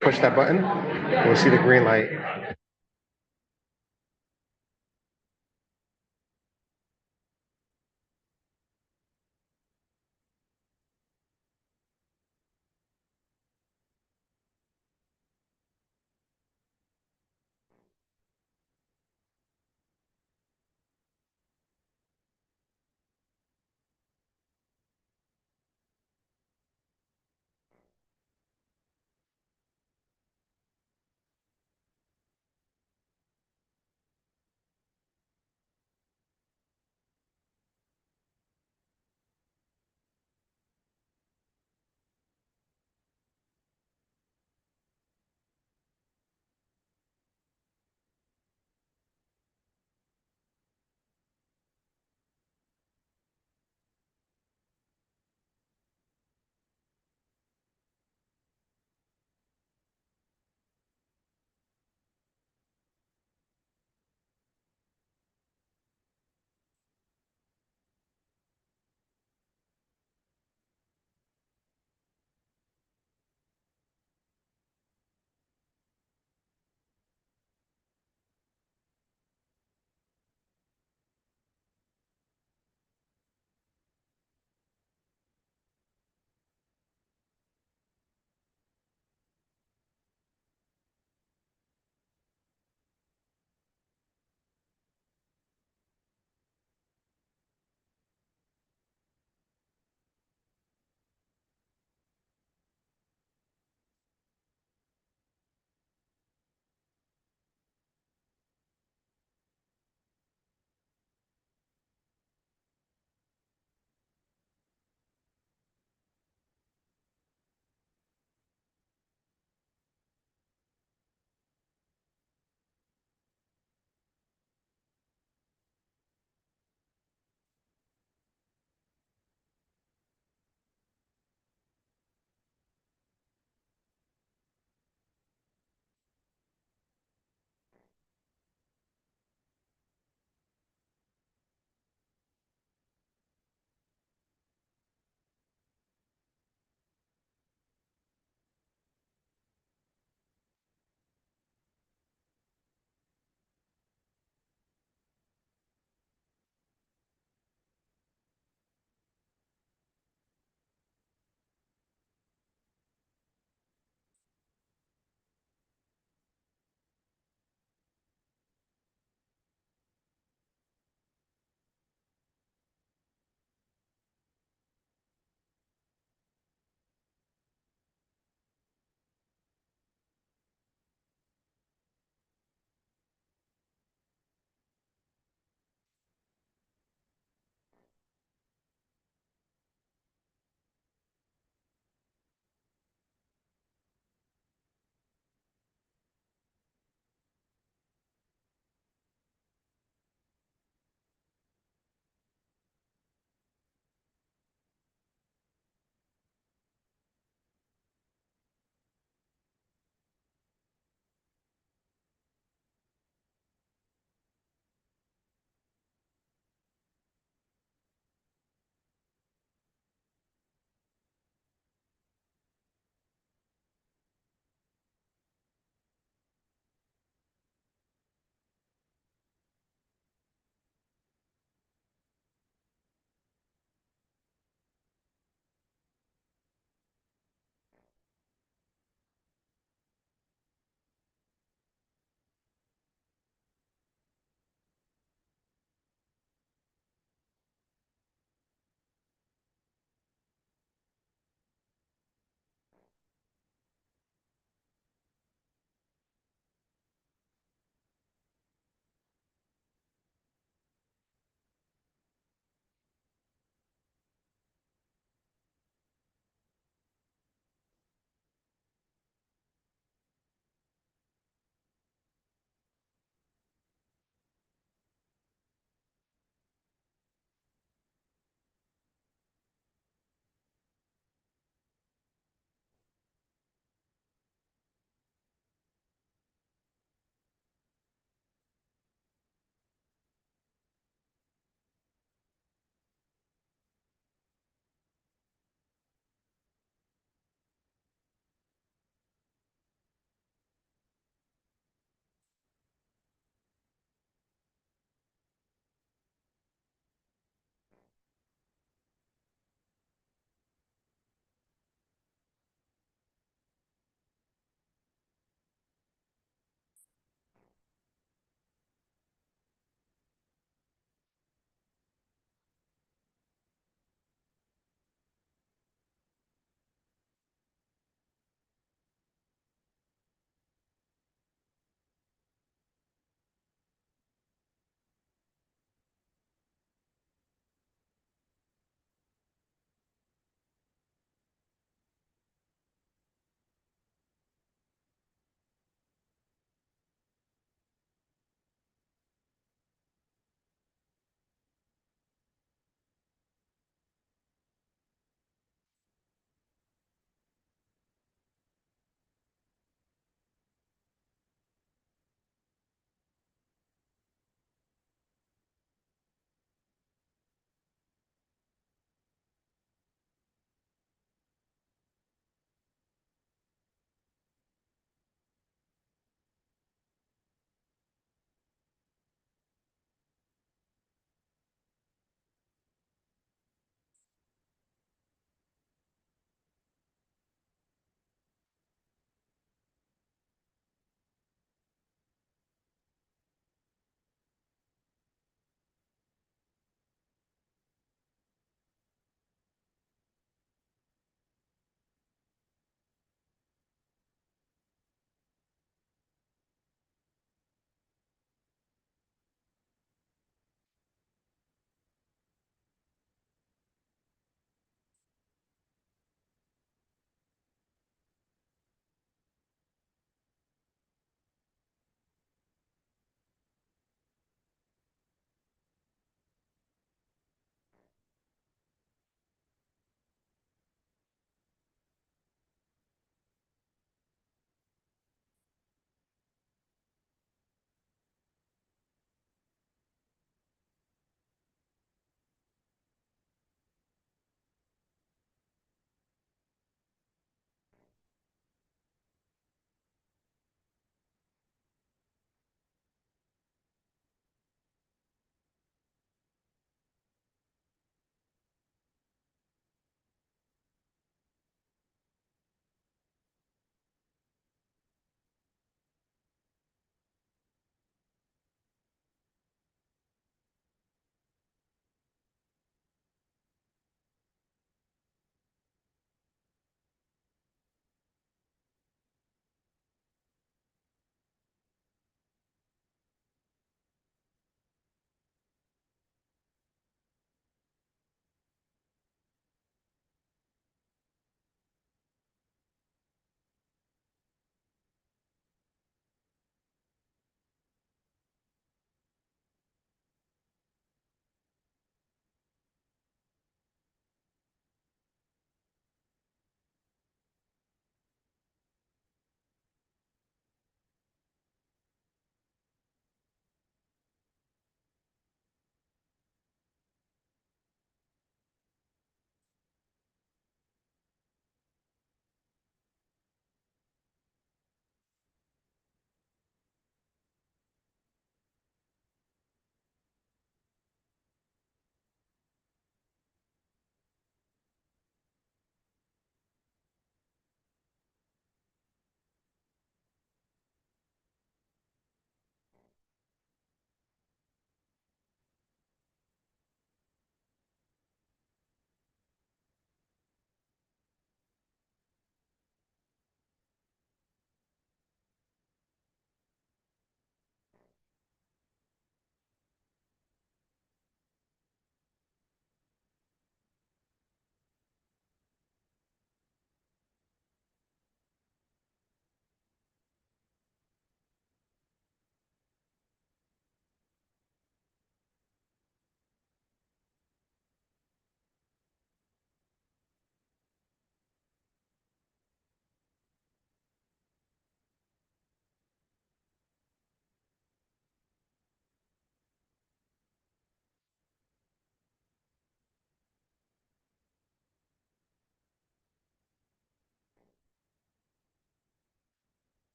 Push that button, we'll see the green light.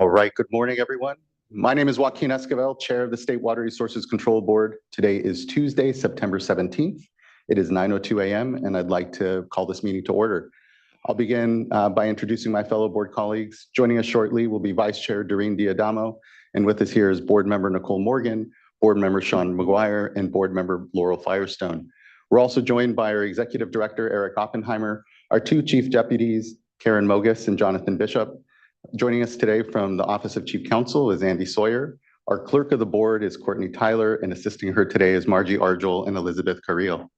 All right, good morning, everyone. My name is Joaquin Esquivel, Chair of the State Water Resources Control Board. Today is Tuesday, September 17th. It is 9:02 a.m., and I'd like to call this meeting to order. I'll begin by introducing my fellow board colleagues. Joining us shortly will be Vice Chair Doreen Diadamo, and with us here is Board Member Nicole Morgan, Board Member Sean McGuire, and Board Member Laurel Firestone. We're also joined by our Executive Director, Eric Oppenheimer, our two Chief Deputies, Karen Mogus and Jonathan Bishop. Joining us today from the Office of Chief Counsel is Andy Sawyer. Our Clerk of the Board is Courtney Tyler, and assisting her today is Margie Argel and Elizabeth Carrillo.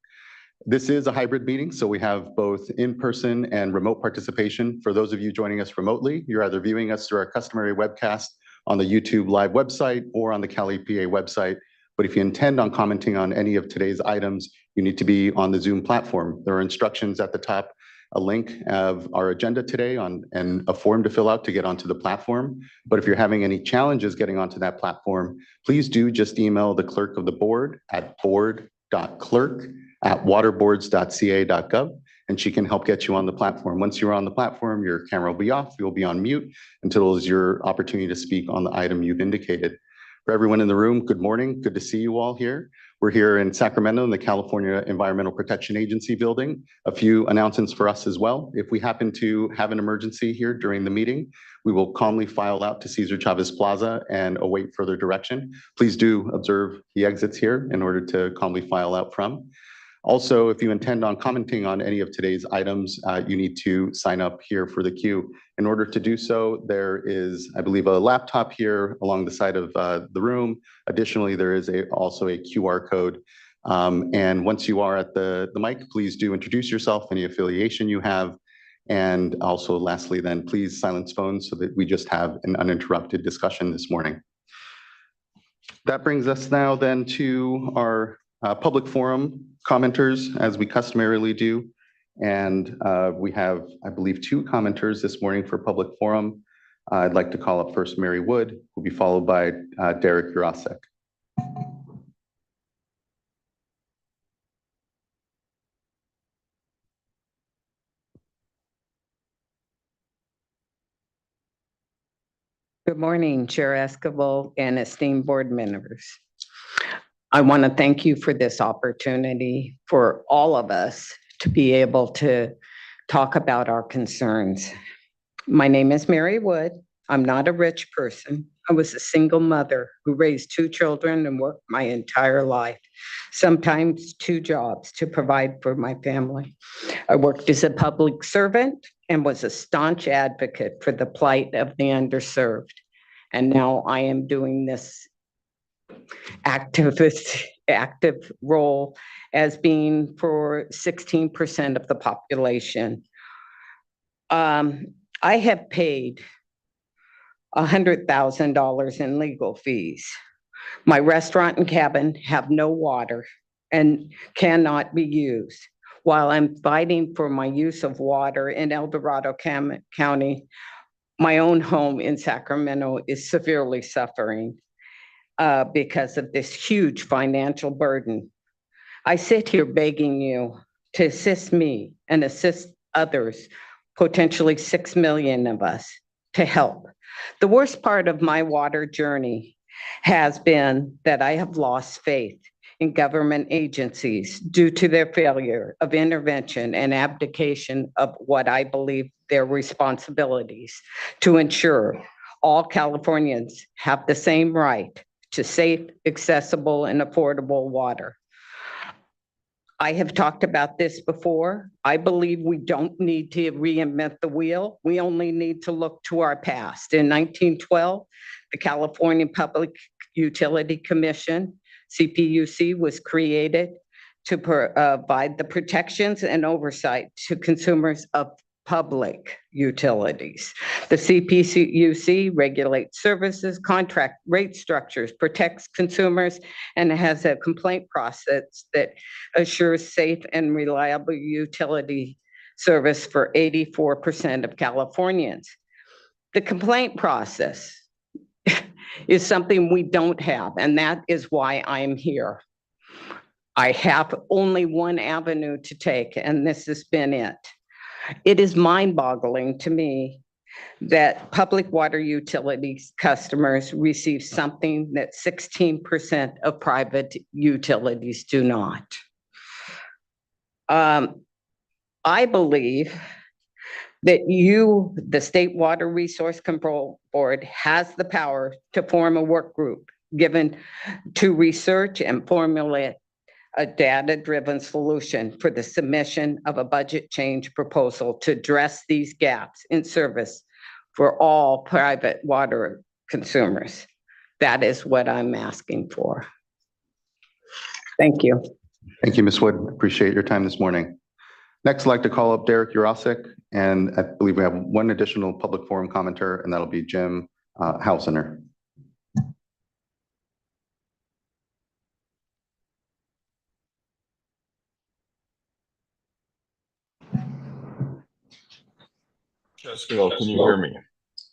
This is a hybrid meeting, so we have both in-person and remote participation. For those of you joining us remotely, you're either viewing us through our customary webcast on the YouTube Live website or on the Cali PA website. But if you intend on commenting on any of today's items, you need to be on the Zoom platform. There are instructions at the top, a link of our agenda today and a form to fill out to get onto the platform. But if you're having any challenges getting onto that platform, please do just email the clerk of the board at board.clerk@waterboards.ca.gov, and she can help get you on the platform. Once you're on the platform, your camera will be off, you'll be on mute until it's your opportunity to speak on the item you've indicated. For everyone in the room, good morning. Good to see you all here. We're here in Sacramento in the California Environmental Protection Agency building. A few announcements for us as well. If we happen to have an emergency here during the meeting, we will calmly file out to Cesar Chavez Plaza and await further direction. Please do observe the exits here in order to calmly file out from. Also, if you intend on commenting on any of today's items, you need to sign up here for the queue. In order to do so, there is, I believe, a laptop here along the side of the room. Additionally, there is also a QR code. And once you are at the mic, please do introduce yourself, any affiliation you have. And also, lastly, then please silence phones so that we just have an uninterrupted discussion this morning. That brings us now then to our public forum commenters, as we customarily do. And we have, I believe, two commenters this morning for public forum. I'd like to call up first Mary Wood, who will be followed by Derek Urasek. Good morning, Chair Esquivel and esteemed board members. I want to thank you for this opportunity for all of us to be able to talk about our concerns. My name is Mary Wood. I'm not a rich person. I was a single mother who raised two children and worked my entire life, sometimes two jobs to provide for my family. I worked as a public servant and was a staunch advocate for the plight of the underserved. And now I am doing this active role as being for 16% of the population. I have paid $100,000 in legal fees. My restaurant and cabin have no water and cannot be used. While I'm fighting for my use of water in El Dorado County, my own home in Sacramento is severely suffering because of this huge financial burden. I sit here begging you to assist me and assist others, potentially 6 million of us, to help. The worst part of my water journey has been that I have lost faith in government agencies due to their failure of intervention and abdication of what I believe their responsibilities to ensure all Californians have the same right to safe, accessible, and affordable water. I have talked about this before. I believe we don't need to reinvent the wheel. We only need to look to our past. In 1912, the California Public Utility Commission, CPUC, was created to provide the protections and oversight to consumers of public utilities. The CPUC regulates services, contract rate structures, protects consumers, and has a complaint process that assures safe and reliable utility service for 84% of Californians. The complaint process is something we don't have, and that is why I'm here. I have only one avenue to take, and this has been it. It is mind-boggling to me that public water utilities customers receive something that 16% of private utilities do not. I believe that you, the State Water Resource Control Board, has the power to form a work group given to research and formulate a data-driven solution for the submission of a budget change proposal to address these gaps in service for all private water consumers. That is what I'm asking for. Thank you. Thank you, Ms. Wood. Appreciate your time this morning. Next, I'd like to call up Derek Urosik, and I believe we have one additional public forum commenter, and that'll be Jim Hausener. Jessica, can you hear me?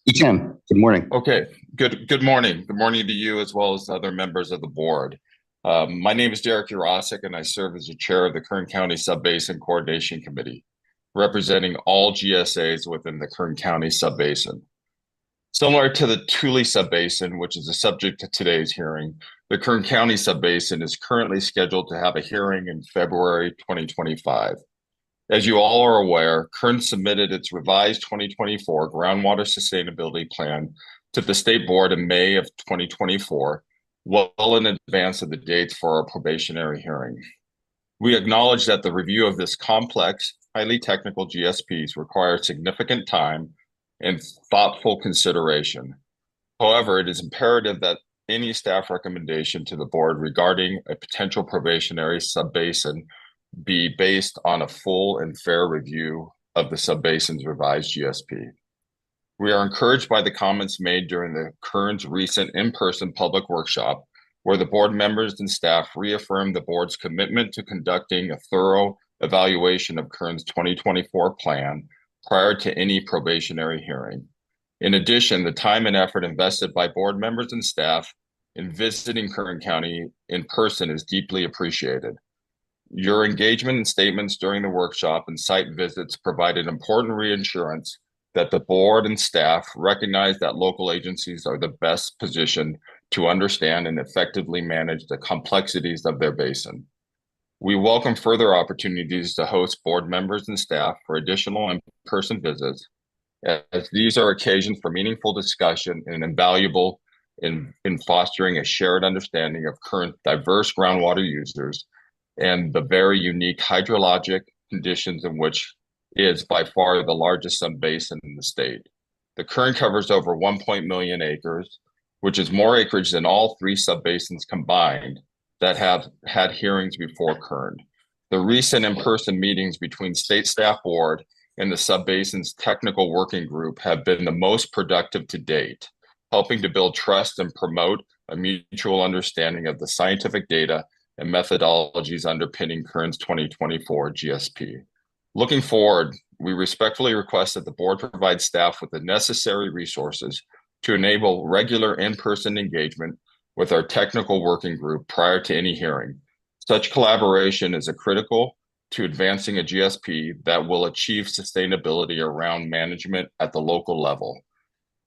You can. Good morning. Okay, good morning. Good morning to you as well as other members of the board. My name is Derek Urosik, and I serve as the chair of the Kern County Subbasin Coordination Committee, representing all GSAs within the Kern County Subbasin. Similar to the Tule Subbasin, which is the subject of today's hearing, the Kern County Subbasin is currently scheduled to have a hearing in February 2025. As you all are aware, Kern submitted its revised 2024 groundwater sustainability plan to the state board in May of 2024, well in advance of the dates for our probationary hearing. We acknowledge that the review of this complex, highly technical GSPs requires significant time and thoughtful consideration. However, it is imperative that any staff recommendation to the board regarding a potential probationary subbasin be based on a full and fair review of the subbasin's revised GSP. We are encouraged by the comments made during the Kern's recent in-person public workshop, where the board members and staff reaffirmed the board's commitment to conducting a thorough evaluation of Kern's 2024 plan prior to any probationary hearing. In addition, the time and effort invested by board members and staff in visiting Kern County in person is deeply appreciated. Your engagement and statements during the workshop and site visits provided important reassurance that the board and staff recognize that local agencies are the best positioned to understand and effectively manage the complexities of their basin. We welcome further opportunities to host board members and staff for additional in-person visits, as these are occasions for meaningful discussion and invaluable in fostering a shared understanding of current diverse groundwater users and the very unique hydrologic conditions in which is by far the largest subbasin in the state. The Kern covers over 1 million acres, which is more acreage than all 3 subbasins combined that have had hearings before Kern. The recent in-person meetings between State Staff Board and the Subbasin's Technical Working Group have been the most productive to date, helping to build trust and promote a mutual understanding of the scientific data and methodologies underpinning Kern's 2024 GSP. Looking forward, we respectfully request that the board provide staff with the necessary resources to enable regular in-person engagement with our technical working group prior to any hearing. Such collaboration is critical to advancing a GSP that will achieve sustainability around management at the local level,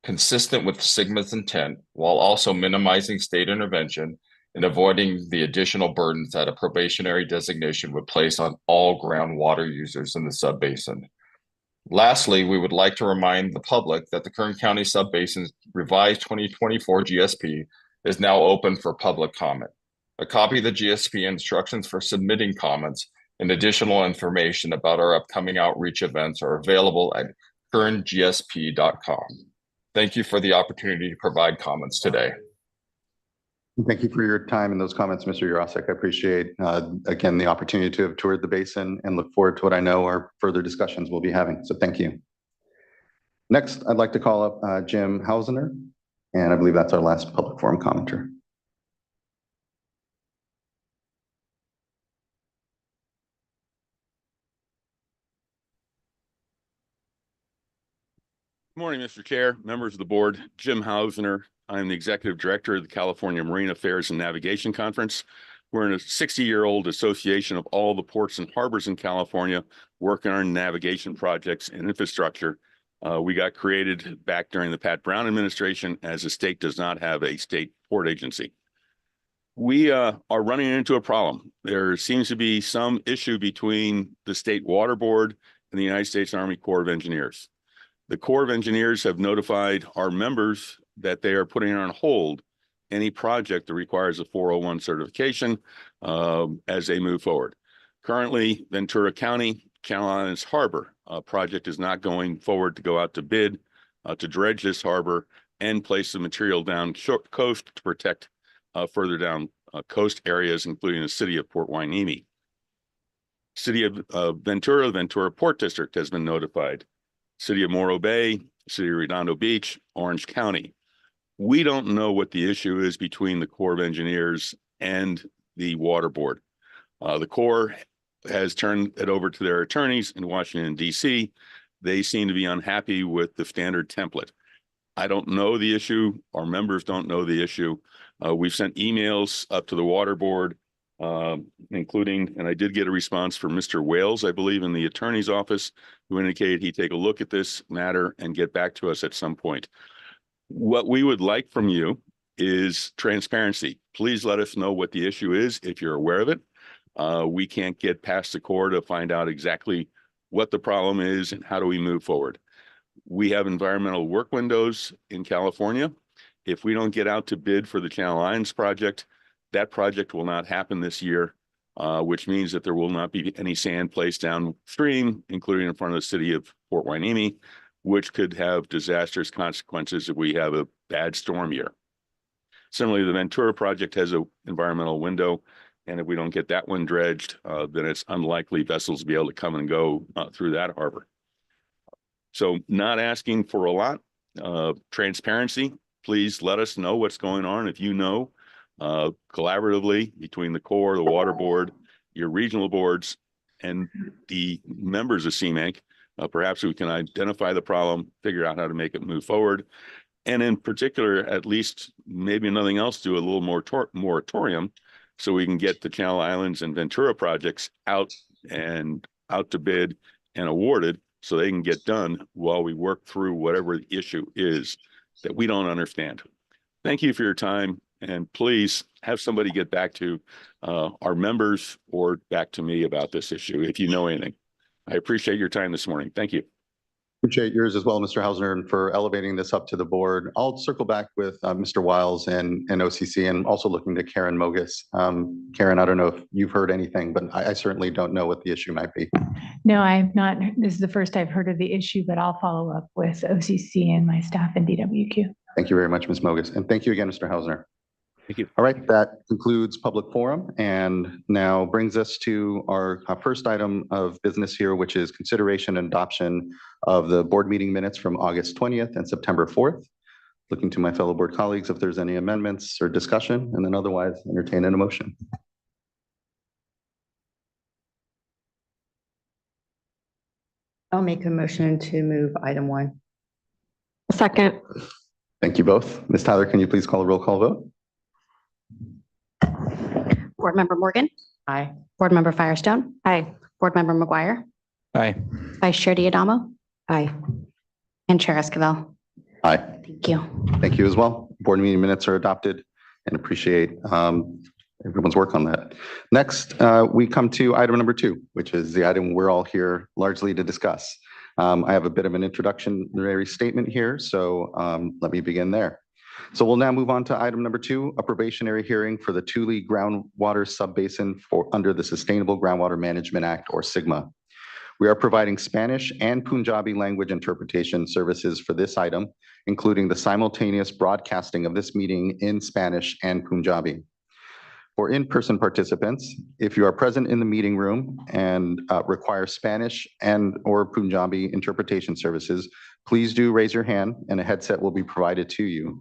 consistent with SGMA's intent, while also minimizing state intervention and avoiding the additional burdens that a probationary designation would place on all groundwater users in the subbasin. Lastly, we would like to remind the public that the Kern County Subbasin's revised 2024 GSP is now open for public comment. A copy of the GSP instructions for submitting comments and additional information about our upcoming outreach events are available at kerngsp.com. Thank you for the opportunity to provide comments today. Thank you for your time and those comments, Mr. Urosik. I appreciate, again, the opportunity to have toured the basin and look forward to what I know are further discussions we'll be having. So thank you. Next, I'd like to call up Jim Hausener, and I believe that's our last public forum commenter. Good morning, Mr. Chair, members of the board. Jim Hausener. I'm the executive director of the California Marine Affairs and Navigation Conference. We're in a 60-year-old association of all the ports and harbors in California working on navigation projects and infrastructure We got created back during the Pat Brown administration, as the state does not have a state port agency. We are running into a problem. There seems to be some issue between the State Water Board and the United States Army Corps of Engineers. The Corps of Engineers have notified our members that they are putting on hold any project that requires a 401 certification as they move forward. Currently, Ventura County, Channel Islands Harbor project is not going forward to go out to bid to dredge this harbor and place the material down coast to protect further down coast areas, including the city of Port Hueneme. City of Ventura, Ventura Port District has been notified. City of Morro Bay, City of Redondo Beach, Orange County. We don't know what the issue is between the Corps of Engineers and the Water Board. The Corps has turned it over to their attorneys in Washington, D.C. They seem to be unhappy with the standard template. I don't know the issue. Our members don't know the issue. We've sent emails up to the Water Board, including, and I did get a response from Mr. Wales, I believe, in the attorney's office, who indicated he'd take a look at this matter and get back to us at some point. What we would like from you is transparency. Please let us know what the issue is if you're aware of it. We can't get past the Corps to find out exactly what the problem is and how do we move forward. We have environmental work windows in California. If we don't get out to bid for the Channel Islands project, that project will not happen this year, which means that there will not be any sand placed downstream, including in front of the city of Port Hueneme, which could have disastrous consequences if we have a bad storm year. Similarly, the Ventura project has an environmental window, and if we don't get that one dredged, then it's unlikely vessels will be able to come and go through that harbor. So not asking for a lot. Transparency, please let us know what's going on. If you know, collaboratively between the Corps, the Water Board, your regional boards, and the members of CMAQ, perhaps we can identify the problem, figure out how to make it move forward. And in particular, at least maybe nothing else, do a little more moratorium so we can get the Channel Islands and Ventura projects out to bid and awarded so they can get done while we work through whatever the issue is that we don't understand. Thank you for your time, and please have somebody get back to our members or back to me about this issue if you know anything. I appreciate your time this morning. Thank you. Appreciate yours as well, Mr. Hausner, and for elevating this up to the board. I'll circle back with Mr. Wiles and OCC, and also looking to Karen Mogus. Karen, I don't know if you've heard anything, but I certainly don't know what the issue might be. No, I've not. This is the first I've heard of the issue, but I'll follow up with OCC and my staff in DWQ. Thank you very much, Ms. Mogus. And thank you again, Mr. Hausner. Thank you. All right, that concludes public forum and now brings us to our first item of business here, which is consideration and adoption of the board meeting minutes from August 20th and September 4th. Looking to my fellow board colleagues if there's any amendments or discussion, and then otherwise entertain an motion. I'll make a motion to move item 1. Second. Thank you both. Ms. Tyler, can you please call a roll call vote? Board Member Morgan, Aye. Board Member Firestone. Aye. Board Member McGuire, Aye. Vice Chair Diadamo. Aye. And Chair Esquivel. Aye. Thank you. Thank you as well. Board meeting minutes are adopted and appreciate everyone's work on that. Next, we come to item number 2, which is the item we're all here largely to discuss. I have a bit of an introductory statement here, so let me begin there. So we'll now move on to item number 2, a probationary hearing for the Tule groundwater subbasin under the Sustainable Groundwater Management Act, or SGMA. We are providing Spanish and Punjabi language interpretation services for this item, including the simultaneous broadcasting of this meeting in Spanish and Punjabi. For in-person participants, if you are present in the meeting room and require Spanish and/or Punjabi interpretation services, please do raise your hand and a headset will be provided to you.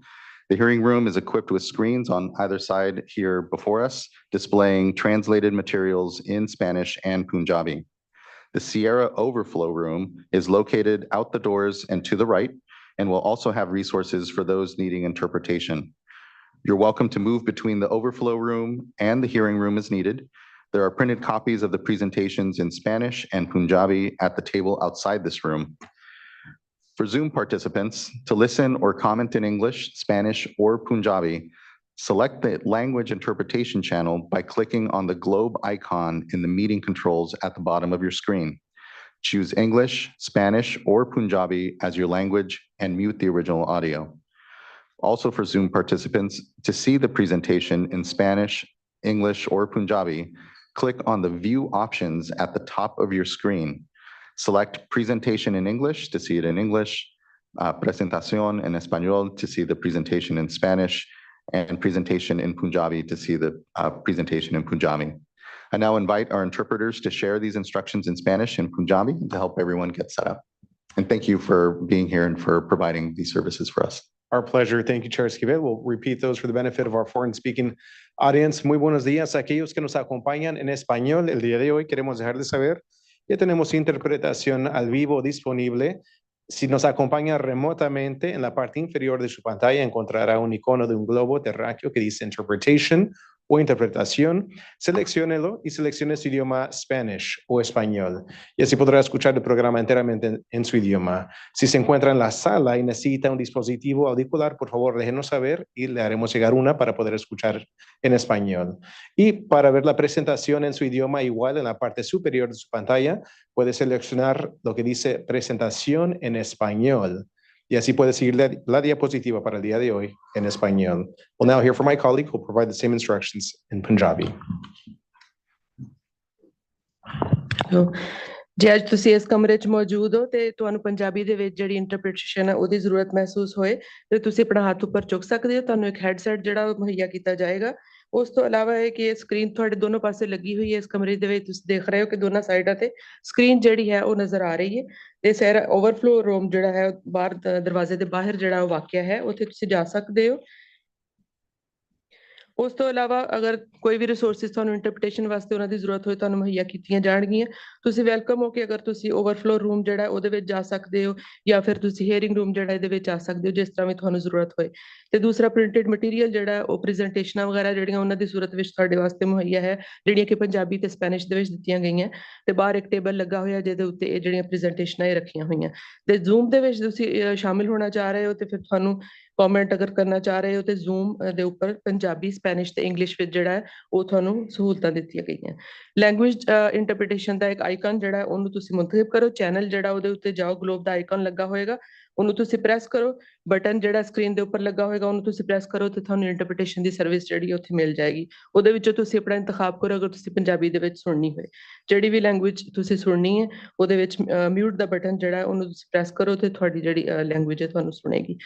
The hearing room is equipped with screens on either side here before us, displaying translated materials in Spanish and Punjabi. The Sierra Overflow Room is located out the doors and to the right, and will also have resources for those needing interpretation. You're welcome to move between the overflow room and the hearing room as needed. There are printed copies of the presentations in Spanish and Punjabi at the table outside this room. For Zoom participants, to listen or comment in English, Spanish, or Punjabi, select the language interpretation channel by clicking on the globe icon in the meeting controls at the bottom of your screen. Choose English, Spanish, or Punjabi as your language and mute the original audio. Also for Zoom participants, to see the presentation in Spanish, English, or Punjabi, click on the view options at the top of your screen. Select presentation in English to see it in English, presentación en español to see the presentation in Spanish, and presentation in Punjabi to see the presentation in Punjabi. I now invite our interpreters to share these instructions in Spanish and Punjabi to help everyone get set up. And thank you for being here and for providing these services for us. Our pleasure. Thank you, Chair Esquivel. We'll repeat those for the benefit of our foreign speaking audience. Muy buenos días a aquellos que nos acompañan en español. El día de hoy queremos dejar de saber que tenemos interpretación al vivo disponible. Si nos acompaña remotamente, en la parte inferior de su pantalla encontrará un icono de un globo terráqueo que dice Interpretation o interpretación. Selecciónelo y seleccione su idioma Spanish o español. Y así podrá escuchar el programa enteramente en su idioma. Si se encuentra en la sala y necesita un dispositivo auricular, por favor, déjenos saber y le haremos llegar una para poder escuchar en español. Y para ver la presentación en su idioma, igual en la parte superior de su pantalla, puede seleccionar lo que dice presentación en español. Y así puede seguir la diapositiva para el día de hoy en español. We'll now hear from my colleague who will provide the same instructions in Punjabi. ਜੇ ਅੱਜ ਤੁਸੀਂ ਇਸ ਕਮਰੇ 'ਚ ਮੌਜੂਦ ਹੋ ਤੇ ਤੁਹਾਨੂੰ ਪੰਜਾਬੀ ਦੇ ਵਿੱਚ ਜਿਹੜੀ ਇੰਟਰਪ੍ਰੀਟੇਸ਼ਨ ਹੈ ਉਹਦੀ ਜ਼ਰੂਰਤ ਮਹਿਸੂਸ ਹੋਏ ਤੇ ਤੁਸੀਂ ਆਪਣਾ ਹੱਥ ਉੱਪਰ ਚੁੱਕ ਸਕਦੇ ਹੋ ਤੁਹਾਨੂੰ ਇੱਕ ਹੈਡਸੈਟ ਜਿਹੜਾ ਉਹ ਮੁਹੱਈਆ ਕੀਤਾ ਜਾਏਗਾ ਉਸ ਤੋਂ ਇਲਾਵਾ ਇਹ ਕਿ ਇਹ ਸਕਰੀਨ ਤੁਹਾਡੇ ਦੋਨੋਂ ਪਾਸੇ ਲੱਗੀ ਹੋਈ ਹੈ ਇਸ ਕਮਰੇ ਦੇ ਵਿੱਚ ਤੁਸੀਂ ਦੇਖ ਰਹੇ ਹੋ ਕਿ ਦੋਨਾਂ ਸਾਈਡਾਂ ਤੇ ਸਕਰੀਨ ਜਿਹੜੀ ਹੈ ਉਹ ਨਜ਼ਰ ਆ ਰਹੀ ਹੈ ਤੇ ਸਰ ਓਵਰਫਲੋ ਰੂਮ ਜਿਹੜਾ ਹੈ ਬਾਹਰ ਦਰਵਾਜ਼ੇ ਦੇ ਬਾਹਰ ਜਿਹੜਾ ਉਹ ਵਾਕਿਆ ਹੈ ਉੱਥੇ ਤੁਸੀਂ ਜਾ ਸਕਦੇ ਹੋ ਉਸ ਤੋਂ ਇਲਾਵਾ ਅਗਰ ਕੋਈ ਵੀ ਰਿਸੋਰਸਿਸ ਤੁਹਾਨੂੰ ਇੰਟਰਪ੍ਰੀਟੇਸ਼ਨ ਵਾਸਤੇ ਉਹਨਾਂ ਦੀ ਜ਼ਰੂਰਤ ਹੋਏ ਤੁਹਾਨੂੰ ਮੁਹੱਈਆ ਕੀਤੀਆਂ ਜਾਣਗੀਆਂ ਤੁਸੀਂ ਵੈਲਕਮ ਹੋ ਕੇ ਅਗਰ ਤੁਸੀਂ ਓਵਰਫਲੋ ਰੂਮ ਜਿਹੜਾ ਉਹਦੇ ਵਿੱਚ ਜਾ ਸਕਦੇ ਹੋ ਜਾਂ ਫਿਰ ਤੁਸੀਂ ਹੀਅਰਿੰਗ ਰੂਮ ਜਿਹੜਾ ਇਹਦੇ ਵਿੱਚ ਆ ਸਕਦੇ ਹੋ ਜਿਸ ਤਰ੍ਹਾਂ ਵੀ ਤੁਹਾਨੂੰ ਜ਼ਰੂਰਤ ਹੋਏ ਤੇ ਦੂਸਰਾ ਪ੍ਰਿੰਟਡ ਮਟੀਰੀਅਲ ਜਿਹੜਾ ਉਹ ਪ੍ਰੈਜੈਂਟੇਸ਼ਨਾਂ ਵਗੈਰਾ ਜਿਹੜੀਆਂ ਉਹਨਾਂ ਦੀ ਸੂਰਤ ਵਿੱਚ ਤੁਹਾਡੇ ਵਾਸਤੇ ਮੁਹੱਈਆ ਹੈ ਜਿਹੜੀਆਂ ਕਿ ਪੰਜਾਬੀ ਤੇ ਸਪੈਨਿਸ਼ ਦੇ ਵਿੱਚ ਦਿੱਤੀਆਂ ਗਈਆਂ ਤੇ ਬਾਹਰ ਇੱਕ ਟੇਬਲ ਲੱਗਾ ਹੋਇਆ ਜਿਹਦੇ ਉੱਤੇ ਇਹ ਜਿਹੜੀਆਂ ਪ੍ਰੈਜੈਂਟੇਸ਼ਨਾਂ ਇਹ ਰੱਖੀਆਂ ਹੋਈਆਂ ਤੇ ਜ਼ੂਮ ਦੇ ਵਿੱਚ ਤੁਸੀਂ ਸ਼ਾਮਿਲ ਹੋਣਾ ਚਾਹ ਰਹੇ ਹੋ ਤੇ ਫਿਰ ਤੁਹਾਨੂੰ ਕਮੈਂਟ ਅਗਰ ਕਰਨਾ ਚਾਹ ਰਹੇ ਹੋ ਤੇ ਜ਼ੂਮ ਦੇ ਉੱਪਰ ਪੰਜਾਬੀ ਸਪੈਨਿਸ਼ ਤੇ ਇੰਗਲਿਸ਼ ਵਿੱਚ ਜਿਹੜਾ ਹੈ ਉਹ ਤੁਹਾਨੂੰ ਸਹੂਲਤਾਂ ਦਿੱਤੀਆਂ ਗਈਆਂ ਲੈਂਗੁਏਜ ਇੰਟਰਪ੍ਰੀਟੇਸ਼ਨ ਦਾ ਇੱਕ ਆਈਕਨ ਜਿਹੜਾ ਉਹਨੂੰ ਤੁਸੀਂ ਮੁੰਤਖਬ ਕਰੋ ਚੈਨਲ ਜਿਹੜਾ ਉਹਦੇ ਉੱਤੇ ਜਾਓ ਗਲੋਬ ਦਾ ਆਈਕਨ ਲੱਗਾ ਹੋਏਗਾ ਉਹਨੂੰ ਤੁਸੀਂ ਪ੍ਰੈਸ ਕਰੋ ਬਟਨ ਜਿਹੜਾ ਸਕਰੀਨ ਦੇ ਉੱਪਰ ਲੱਗਾ ਹੋਏਗਾ ਉਹਨੂੰ ਤੁਸੀਂ ਪ੍ਰੈਸ ਕਰੋ ਤੇ ਤੁਹਾਨੂੰ ਇੰਟਰਪ੍ਰੀਟੇਸ਼ਨ ਦੀ ਸਰਵਿਸ ਜਿਹੜੀ ਉੱਥੇ ਮਿਲ ਜਾਏਗੀ ਉਹਦੇ ਵਿੱਚੋਂ ਤੁਸੀਂ ਆਪਣਾ ਇੰਤਖਾਬ ਕਰੋ ਅਗਰ ਤੁਸੀਂ ਪੰਜਾਬੀ ਦੇ ਵਿੱਚ ਸੁਣਨੀ ਹੋਏ ਜਿਹੜੀ ਵੀ ਲੈਂਗੁਏਜ ਤੁਸੀਂ ਸੁਣਨੀ ਹੈ ਉਹਦੇ ਵਿੱਚ ਮਿਊਟ ਦਾ ਬਟਨ ਜਿਹੜਾ ਉਹਨੂੰ ਤੁਸੀਂ ਪ੍ਰੈਸ ਕਰੋ ਤੇ ਤੁਹਾਡੀ ਜਿਹੜੀ ਲੈਂਗੁਏਜ ਹੈ ਤੁਹਾਨੂੰ ਸੁਣੇਗੀ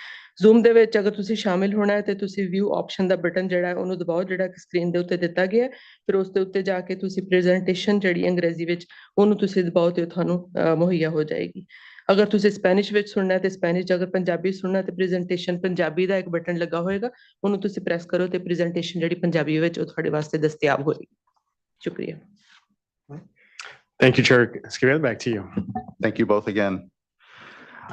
ਜ਼ੂਮ ਦੇ ਵਿੱਚ ਅਗਰ ਤੁਸੀਂ ਸ਼ਾਮਿਲ ਹੋਣਾ ਹੈ ਤੇ ਤੁਸੀਂ ਵਿਊ ਆਪਸ਼ਨ ਦਾ ਬਟਨ ਜਿਹੜਾ ਹੈ ਉਹਨੂੰ ਦਬਾਓ ਜਿਹੜਾ ਕਿ ਸਕਰੀਨ ਦੇ ਉੱਤੇ ਦਿੱਤਾ ਗਿਆ ਫਿਰ ਉਸ ਦੇ ਉੱਤੇ ਜਾ ਕੇ ਤੁਸੀਂ ਪ੍ਰੈਜੈਂਟੇਸ਼ਨ ਜਿਹੜੀ ਅੰਗਰੇਜ਼ੀ ਵਿੱਚ ਉਹਨੂੰ ਤੁਸੀਂ ਦਬਾਓ ਤੇ ਤੁਹਾਨੂੰ ਮੁਹੱਈਆ ਹੋ ਜਾਏਗੀ ਅਗਰ ਤੁਸੀਂ ਸਪੈਨਿਸ਼ ਵਿੱਚ ਸੁਣਨਾ ਹੈ ਤੇ ਸਪੈਨਿਸ਼ ਅਗਰ ਪੰਜਾਬੀ ਸੁਣਨਾ ਤੇ ਪ੍ਰੈਜੈਂਟੇਸ਼ਨ ਪੰਜਾਬੀ ਦਾ ਇੱਕ ਬਟਨ ਲੱਗਾ ਹੋਏਗਾ ਉਹਨੂੰ ਤੁਸੀਂ ਪ੍ਰੈਸ ਕਰੋ ਤੇ ਪ੍ਰੈਜੈਂਟੇਸ਼ਨ ਜਿਹੜੀ ਪੰਜਾਬੀ ਵਿੱਚ ਉਹ ਤੁਹਾਡੇ ਵਾਸਤੇ ਦਸਤਿਆਬ ਹੋਏਗੀ ਸ਼ੁਕਰੀਆ Thank you, Chair Esquivel. Back to you. Thank you both again.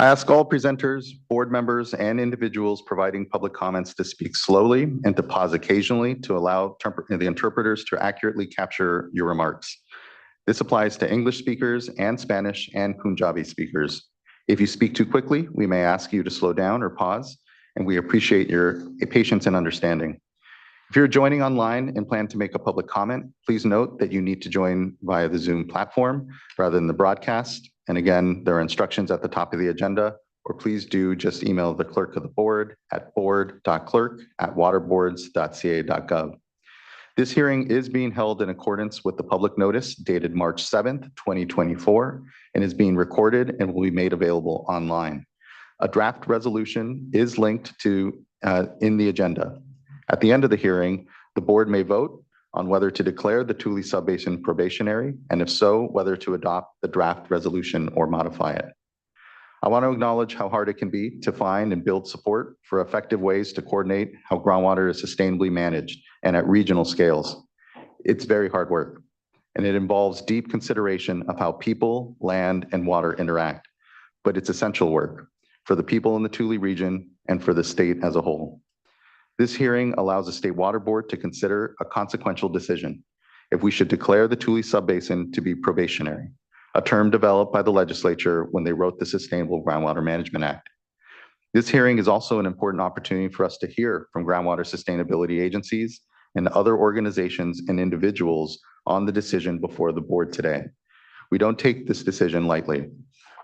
I ask all presenters, board members, and individuals providing public comments to speak slowly and to pause occasionally to allow the interpreters to accurately capture your remarks. This applies to English speakers and Spanish and Punjabi speakers. If you speak too quickly, we may ask you to slow down or pause, and we appreciate your patience and understanding. If you're joining online and plan to make a public comment, please note that you need to join via the Zoom platform rather than the broadcast. And again, there are instructions at the top of the agenda, or please do just email the clerk of the board at board.clerk@waterboards.ca.gov. This hearing is being held in accordance with the public notice dated March 7th, 2024, and is being recorded and will be made available online. A draft resolution is linked to in the agenda. At the end of the hearing, the board may vote on whether to declare the Tule Subbasin probationary, and if so, whether to adopt the draft resolution or modify it. I want to acknowledge how hard it can be to find and build support for effective ways to coordinate how groundwater is sustainably managed and at regional scales. It's very hard work, and it involves deep consideration of how people, land, and water interact, but it's essential work for the people in the Tule region and for the state as a whole. This hearing allows the State Water Board to consider a consequential decision if we should declare the Tule Subbasin to be probationary. a term developed by the legislature when they wrote the Sustainable Groundwater Management Act. This hearing is also an important opportunity for us to hear from groundwater sustainability agencies and other organizations and individuals on the decision before the board today. We don't take this decision lightly.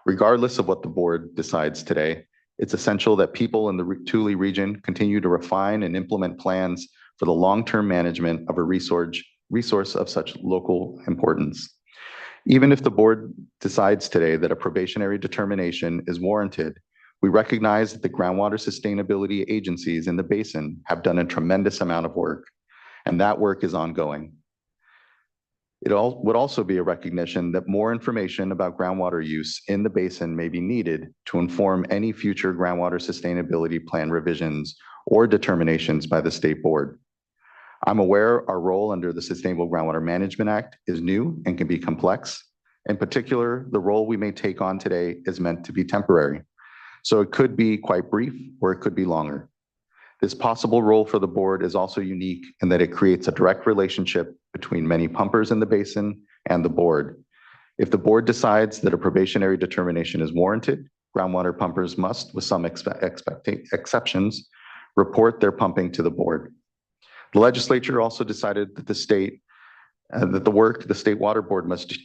Regardless of what the board decides today, it's essential that people in the Tule region continue to refine and implement plans for the long-term management of a resource of such local importance. Even if the board decides today that a probationary determination is warranted, we recognize that the groundwater sustainability agencies in the basin have done a tremendous amount of work, and that work is ongoing. It would also be a recognition that more information about groundwater use in the basin may be needed to inform any future groundwater sustainability plan revisions or determinations by the state board. I'm aware our role under the Sustainable Groundwater Management Act is new and can be complex. In particular, the role we may take on today is meant to be temporary. So it could be quite brief or it could be longer. This possible role for the board is also unique in that it creates a direct relationship between many pumpers in the basin and the board. If the board decides that a probationary determination is warranted, groundwater pumpers must, with some exceptions, report their pumping to the board. The legislature also decided that the work the State Water Board must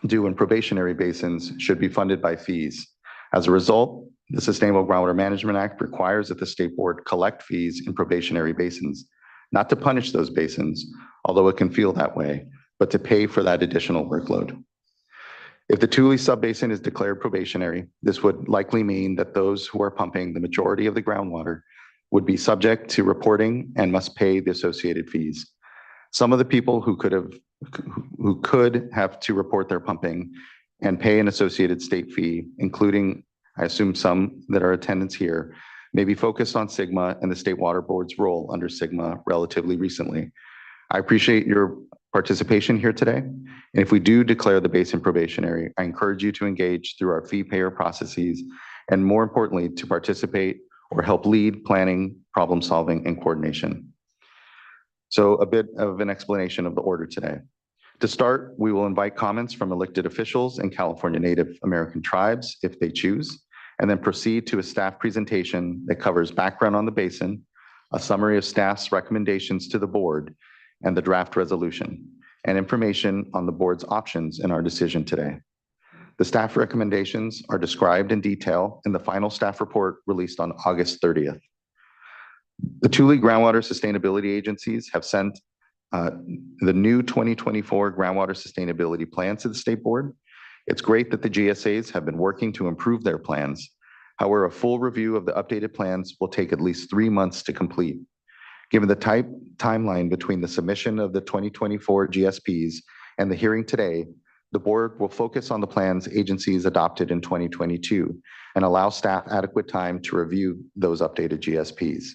do in probationary basins should be funded by fees. As a result, the Sustainable Groundwater Management Act requires that the state board collect fees in probationary basins, not to punish those basins, although it can feel that way, but to pay for that additional workload. If the Tule Subbasin is declared probationary, this would likely mean that those who are pumping the majority of the groundwater would be subject to reporting and must pay the associated fees. Some of the people who could have to report their pumping and pay an associated state fee, including, I assume some that are attendants here, may be focused on SGMA and the State Water Board's role under SGMA relatively recently. I appreciate your participation here today. And if we do declare the basin probationary, I encourage you to engage through our fee payer processes, and more importantly, to participate or help lead planning, problem solving, and coordination. So a bit of an explanation of the order today. To start, we will invite comments from elected officials and California Native American tribes if they choose, and then proceed to a staff presentation that covers background on the basin, a summary of staff's recommendations to the board, and the draft resolution, and information on the board's options in our decision today. The staff recommendations are described in detail in the final staff report released on August 30th. The Tule Groundwater Sustainability Agencies have sent the new 2024 Groundwater Sustainability Plan to the State Board. It's great that the GSAs have been working to improve their plans. However, a full review of the updated plans will take at least 3 months to complete. Given the timeline between the submission of the 2024 GSPs and the hearing today, the board will focus on the plans agencies adopted in 2022 and allow staff adequate time to review those updated GSPs.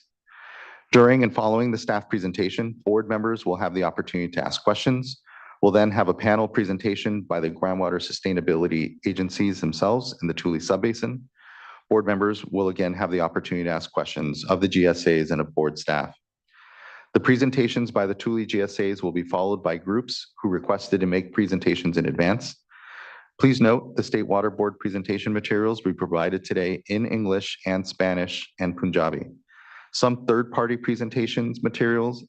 During and following the staff presentation, board members will have the opportunity to ask questions. We'll then have a panel presentation by the groundwater sustainability agencies themselves in the Tule Subbasin. Board members will again have the opportunity to ask questions of the GSAs and of board staff. The presentations by the Tule GSAs will be followed by groups who requested to make presentations in advance. Please note the State Water Board presentation materials we provided today in English and Spanish and Punjabi. Some third-party presentations materials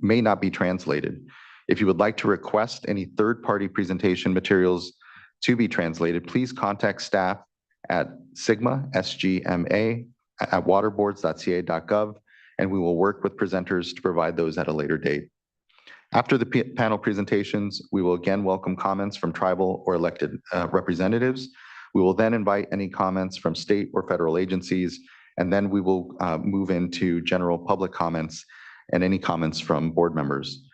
may not be translated. If you would like to request any third-party presentation materials to be translated, please contact staff at SGMA at waterboards.ca.gov, and we will work with presenters to provide those at a later date. After the panel presentations, we will again welcome comments from tribal or elected representatives. We will then invite any comments from state or federal agencies, and then we will move into general public comments and any comments from board members.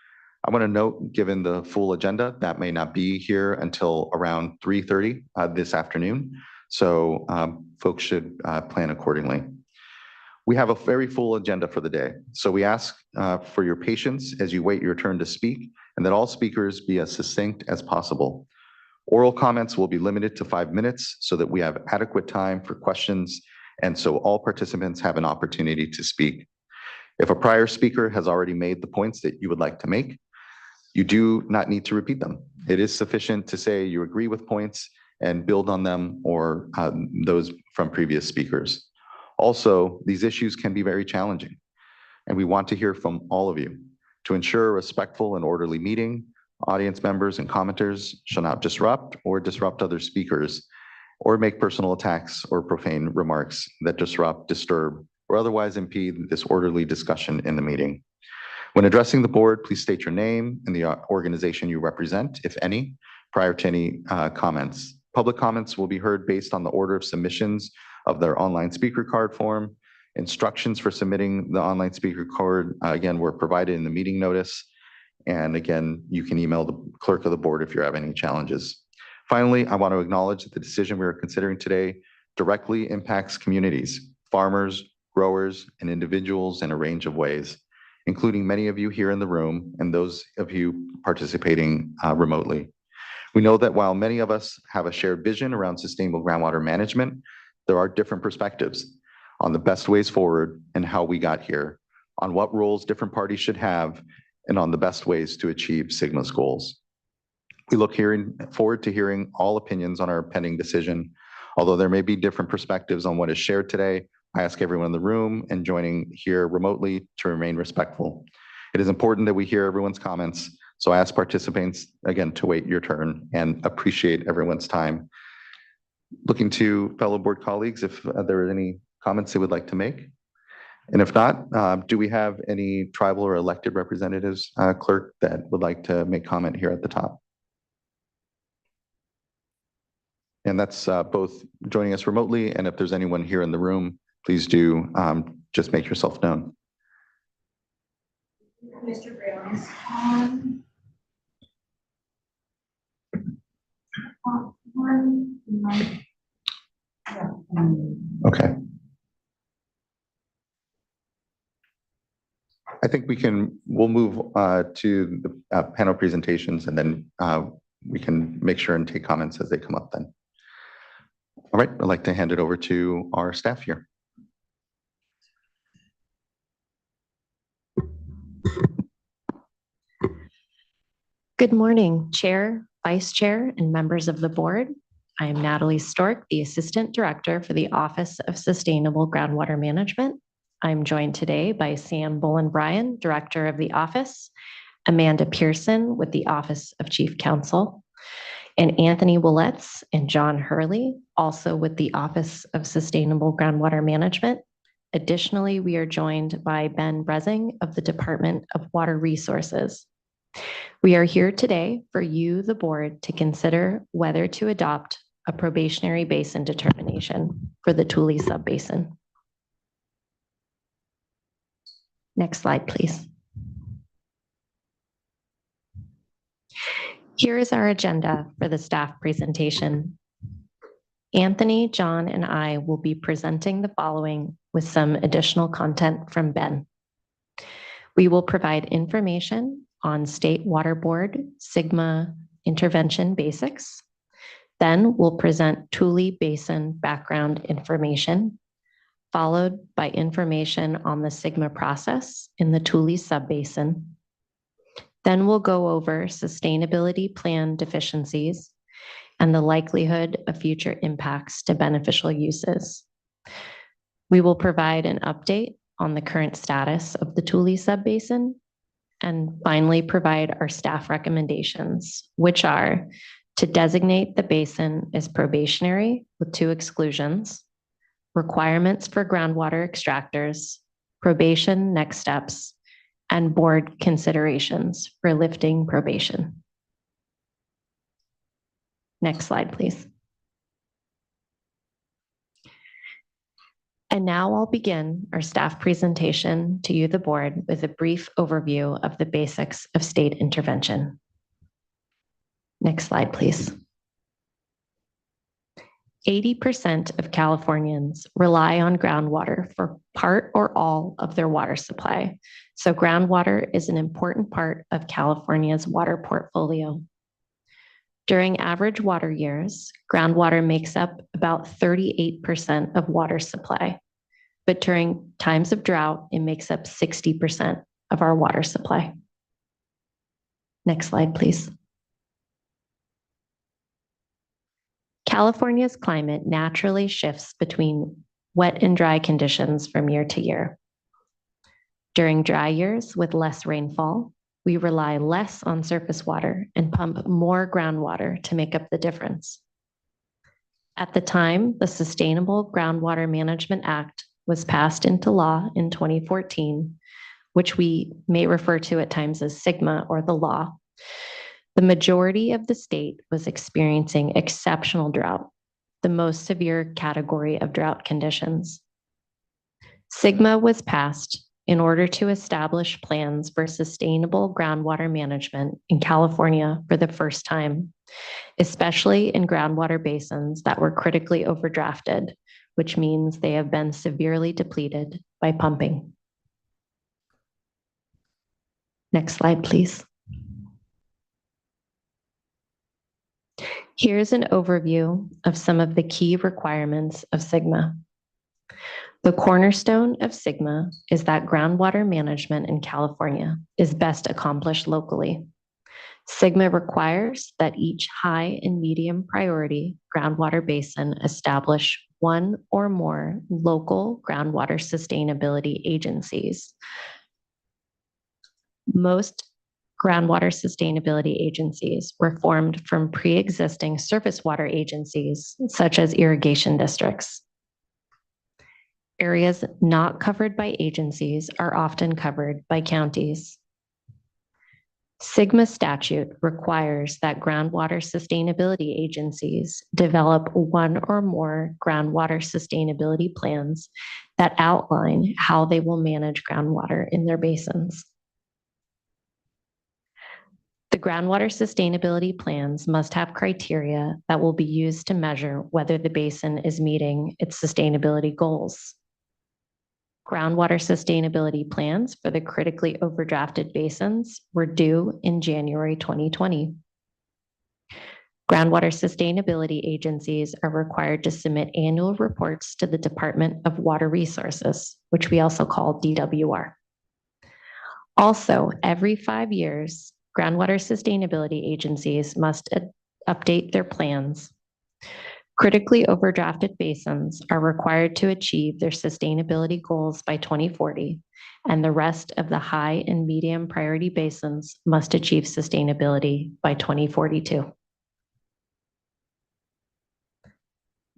I want to note, given the full agenda, that may not be here until around 3:30 this afternoon. So folks should plan accordingly. We have a very full agenda for the day. So we ask for your patience as you wait your turn to speak, and that all speakers be as succinct as possible. Oral comments will be limited to 5 minutes so that we have adequate time for questions, and so all participants have an opportunity to speak. If a prior speaker has already made the points that you would like to make, you do not need to repeat them. It is sufficient to say you agree with points and build on them or those from previous speakers. Also, these issues can be very challenging, and we want to hear from all of you. To ensure a respectful and orderly meeting, audience members and commenters shall not disrupt other speakers or make personal attacks or profane remarks that disrupt, disturb, or otherwise impede this orderly discussion in the meeting. When addressing the board, please state your name and the organization you represent, if any, prior to any comments. Public comments will be heard based on the order of submissions of their online speaker card form. Instructions for submitting the online speaker card, again, were provided in the meeting notice. And again, you can email the clerk of the board if you have any challenges. Finally, I want to acknowledge that the decision we are considering today directly impacts communities, farmers, growers, and individuals in a range of ways, including many of you here in the room and those of you participating remotely. We know that while many of us have a shared vision around sustainable groundwater management, there are different perspectives on the best ways forward and how we got here, on what roles different parties should have, and on the best ways to achieve SGMA's goals. We look forward to hearing all opinions on our pending decision. Although there may be different perspectives on what is shared today, I ask everyone in the room and joining here remotely to remain respectful. It is important that we hear everyone's comments, so I ask participants, again, to wait your turn and appreciate everyone's time. Looking to fellow board colleagues if there are any comments they would like to make. And if not, do we have any tribal or elected representatives, clerk, that would like to make comment here at the top? And that's both joining us remotely, and if there's anyone here in the room, please do just make yourself known. Mr. Brown is on. Okay. I think we'll move to the panel presentations, and then we can make sure and take comments as they come up then. All right, I'd like to hand it over to our staff here. Good morning, Chair, Vice Chair, and members of the board. I am Natalie Stork, the Assistant Director for the Office of Sustainable Groundwater Management. I'm joined today by Sam Bullen-Bryan, Director of the Office, Amanda Pearson with the Office of Chief Counsel, and Anthony Willets and John Hurley, also with the Office of Sustainable Groundwater Management. Additionally, we are joined by Ben Brezing of the Department of Water Resources. We are here today for you, the board, to consider whether to adopt a probationary basin determination for the Tule Subbasin. Next slide, please. Here is our agenda for the staff presentation. Anthony, John, and I will be presenting the following with some additional content from Ben. We will provide information on State Water Board SGMA intervention basics. Then we'll present Tule Basin background information, followed by information on the SGMA process in the Tule Subbasin. Then we'll go over sustainability plan deficiencies and the likelihood of future impacts to beneficial uses. We will provide an update on the current status of the Tule Subbasin, and finally provide our staff recommendations, which are to designate the basin as probationary with 2 exclusions, requirements for groundwater extractors, probation next steps, and board considerations for lifting probation. Next slide, please. And now I'll begin our staff presentation to you, the board, with a brief overview of the basics of state intervention. Next slide, please. 80% of Californians rely on groundwater for part or all of their water supply. So groundwater is an important part of California's water portfolio. During average water years, groundwater makes up about 38% of water supply, but during times of drought, it makes up 60% of our water supply. Next slide, please. California's climate naturally shifts between wet and dry conditions from year to year. During dry years with less rainfall, we rely less on surface water and pump more groundwater to make up the difference. At the time, the Sustainable Groundwater Management Act was passed into law in 2014, which we may refer to at times as SGMA or the law. The majority of the state was experiencing exceptional drought, the most severe category of drought conditions. SGMA was passed in order to establish plans for sustainable groundwater management in California for the first time, especially in groundwater basins that were critically overdrafted, which means they have been severely depleted by pumping. Next slide, please. Here's an overview of some of the key requirements of SGMA. The cornerstone of SGMA is that groundwater management in California is best accomplished locally. SGMA requires that each high and medium priority groundwater basin establish one or more local groundwater sustainability agencies. Most groundwater sustainability agencies were formed from pre-existing surface water agencies, such as irrigation districts. Areas not covered by agencies are often covered by counties. SGMA statute requires that groundwater sustainability agencies develop one or more groundwater sustainability plans that outline how they will manage groundwater in their basins. The groundwater sustainability plans must have criteria that will be used to measure whether the basin is meeting its sustainability goals. Groundwater sustainability plans for the critically overdrafted basins were due in January 2020. Groundwater sustainability agencies are required to submit annual reports to the Department of Water Resources, which we also call DWR. Also, every 5 years, groundwater sustainability agencies must update their plans. Critically overdrafted basins are required to achieve their sustainability goals by 2040, and the rest of the high and medium priority basins must achieve sustainability by 2042.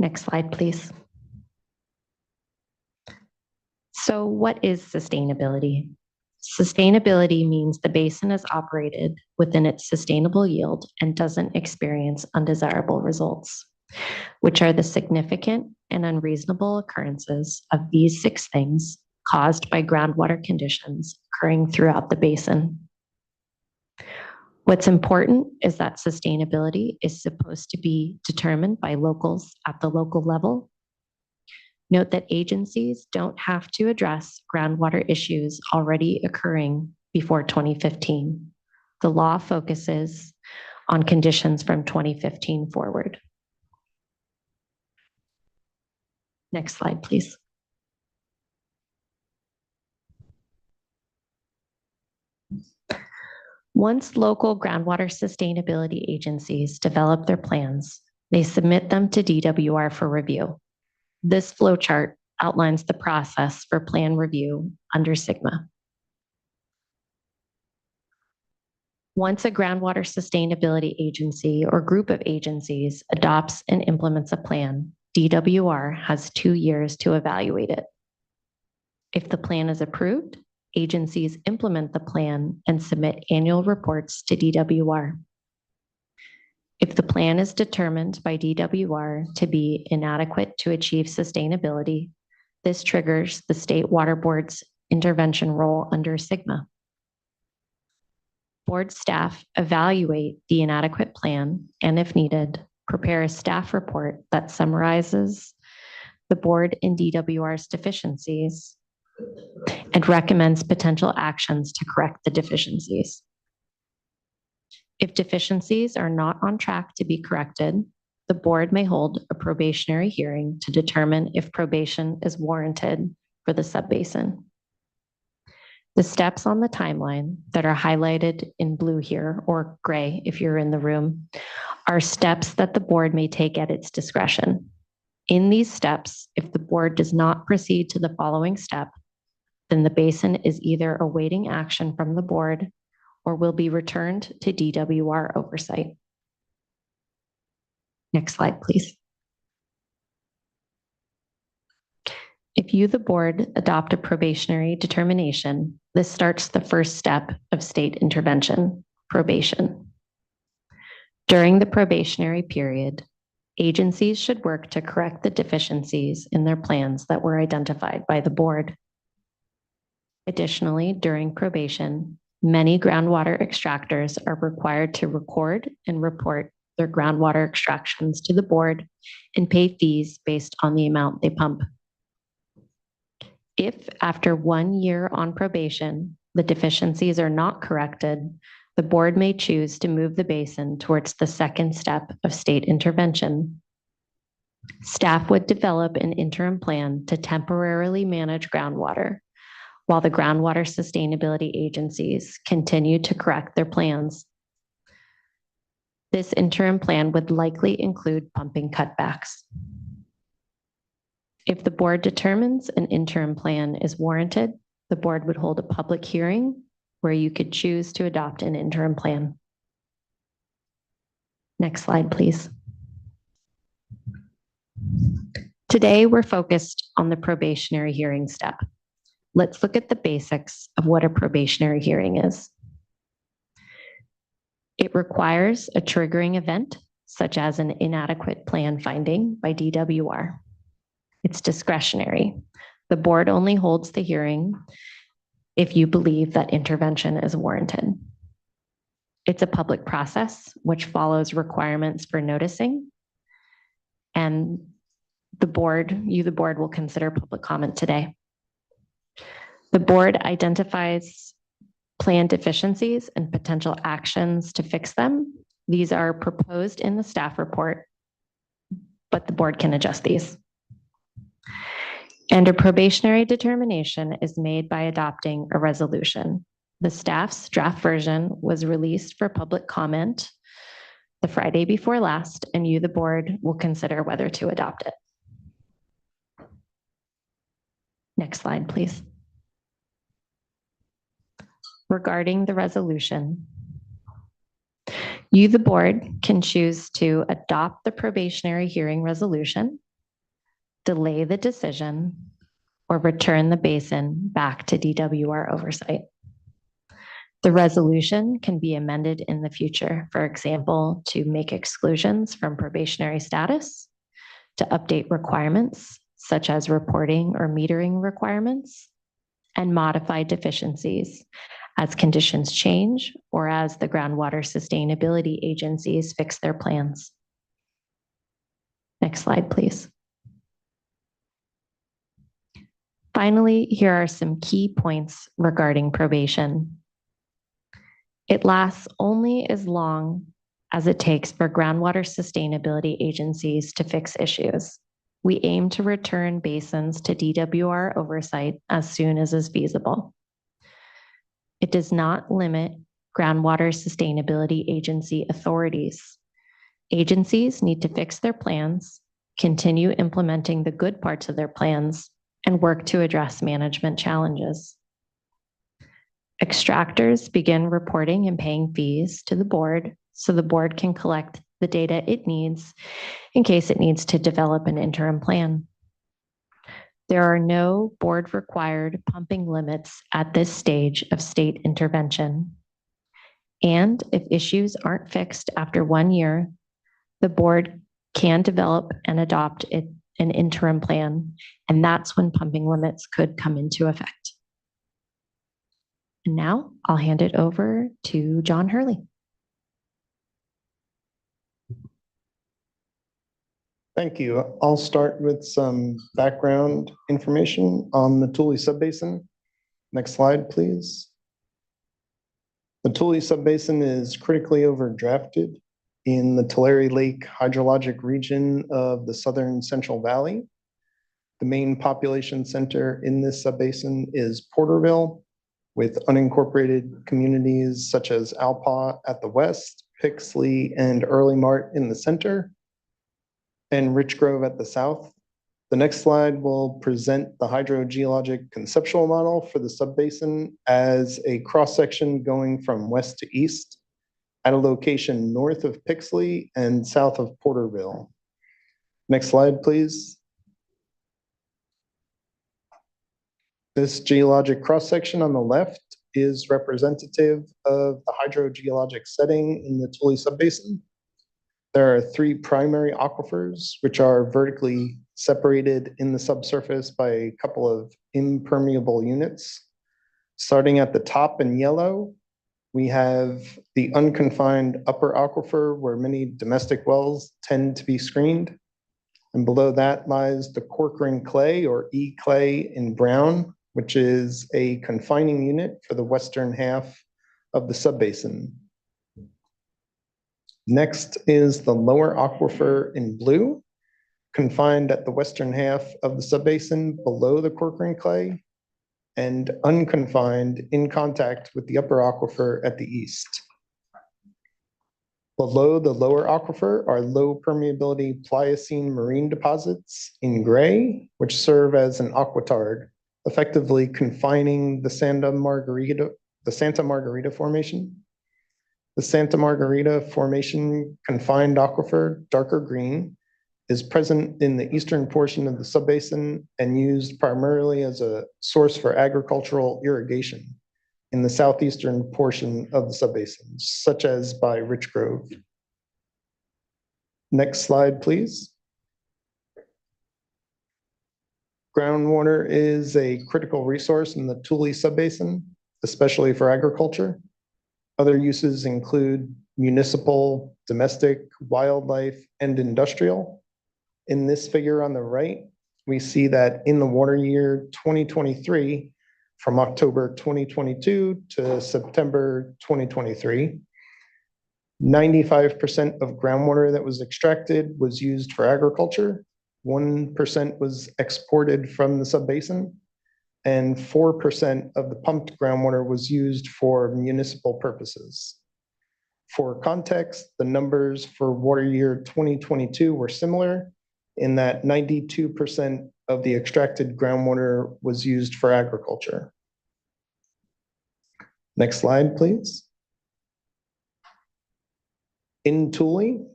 Next slide, please. So what is sustainability? Sustainability means the basin is operated within its sustainable yield and doesn't experience undesirable results, which are the significant and unreasonable occurrences of these 6 things caused by groundwater conditions occurring throughout the basin. What's important is that sustainability is supposed to be determined by locals at the local level. Note that agencies don't have to address groundwater issues already occurring before 2015. The law focuses on conditions from 2015 forward. Next slide, please. Once local groundwater sustainability agencies develop their plans, they submit them to DWR for review. This flowchart outlines the process for plan review under SGMA. Once a groundwater sustainability agency or group of agencies adopts and implements a plan, DWR has 2 years to evaluate it. If the plan is approved, agencies implement the plan and submit annual reports to DWR. If the plan is determined by DWR to be inadequate to achieve sustainability, this triggers the State Water Board's intervention role under SGMA. Board staff evaluate the inadequate plan and, if needed, prepare a staff report that summarizes the board and DWR's deficiencies and recommends potential actions to correct the deficiencies. If deficiencies are not on track to be corrected, the board may hold a probationary hearing to determine if probation is warranted for the subbasin. The steps on the timeline that are highlighted in blue here, or gray if you're in the room, are steps that the board may take at its discretion. In these steps, if the board does not proceed to the following step, then the basin is either awaiting action from the board or will be returned to DWR oversight. Next slide, please. If you, the board, adopt a probationary determination, this starts the first step of state intervention, probation. During the probationary period, agencies should work to correct the deficiencies in their plans that were identified by the board. Additionally, during probation, many groundwater extractors are required to record and report their groundwater extractions to the board and pay fees based on the amount they pump. If after 1 year on probation, the deficiencies are not corrected, the board may choose to move the basin towards the second step of state intervention. Staff would develop an interim plan to temporarily manage groundwater, while the groundwater sustainability agencies continue to correct their plans. This interim plan would likely include pumping cutbacks. If the board determines an interim plan is warranted, the board would hold a public hearing where you could choose to adopt an interim plan. Next slide, please. Today, we're focused on the probationary hearing step. Let's look at the basics of what a probationary hearing is. It requires a triggering event, such as an inadequate plan finding by DWR. It's discretionary. The board only holds the hearing if you believe that intervention is warranted. It's a public process which follows requirements for noticing, and the board will consider public comment today. The board identifies plan deficiencies and potential actions to fix them. These are proposed in the staff report, but the board can adjust these. And a probationary determination is made by adopting a resolution. The staff's draft version was released for public comment the Friday before last, and you, the board, will consider whether to adopt it. Next slide, please. Regarding the resolution, you, the board, can choose to adopt the probationary hearing resolution, delay the decision, or return the basin back to DWR oversight. The resolution can be amended in the future, for example, to make exclusions from probationary status, to update requirements, such as reporting or metering requirements, and modify deficiencies as conditions change or as the groundwater sustainability agencies fix their plans. Next slide, please. Finally, here are some key points regarding probation. It lasts only as long as it takes for groundwater sustainability agencies to fix issues. We aim to return basins to DWR oversight as soon as is feasible. It does not limit groundwater sustainability agency authorities. Agencies need to fix their plans, continue implementing the good parts of their plans, and work to address management challenges. Extractors begin reporting and paying fees to the board so the board can collect the data it needs in case it needs to develop an interim plan. There are no board-required pumping limits at this stage of state intervention. And if issues aren't fixed after 1 year, the board can develop and adopt an interim plan, and that's when pumping limits could come into effect. And now I'll hand it over to John Hurley. Thank you. I'll start with some background information on the Tule Subbasin. Next slide, please. The Tule Subbasin is critically overdrafted in the Tulare Lake hydrologic region of the Southern Central Valley. The main population center in this subbasin is Porterville, with unincorporated communities such as Alpa at the west, Pixley and Early Mart in the center, and Rich Grove at the south. The next slide will present the hydrogeologic conceptual model for the subbasin as a cross-section going from west to east at a location north of Pixley and south of Porterville. Next slide, please. This geologic cross-section on the left is representative of the hydrogeologic setting in the Tule subbasin. There are three primary aquifers, which are vertically separated in the subsurface by a couple of impermeable units. Starting at the top in yellow, we have the unconfined upper aquifer where many domestic wells tend to be screened. And below that lies the Corcoran clay or E clay in brown, which is a confining unit for the western half of the subbasin. Next is the lower aquifer in blue, confined at the western half of the subbasin below the Corcoran clay, and unconfined in contact with the upper aquifer at the east. Below the lower aquifer are low permeability Pliocene marine deposits in gray, which serve as an aquitard, effectively confining the Santa Margarita Formation. The Santa Margarita Formation confined aquifer, darker green, is present in the eastern portion of the subbasin and used primarily as a source for agricultural irrigation in the southeastern portion of the subbasin, such as by Rich Grove. Next slide, please. Groundwater is a critical resource in the Tule subbasin, especially for agriculture. Other uses include municipal, domestic, wildlife, and industrial. In this figure on the right, we see that in the water year 2023, from October 2022 to September 2023, 95% of groundwater that was extracted was used for agriculture, 1% was exported from the subbasin, and 4% of the pumped groundwater was used for municipal purposes. For context, the numbers for water year 2022 were similar in that 92% of the extracted groundwater was used for agriculture. Next slide, please. In Tule,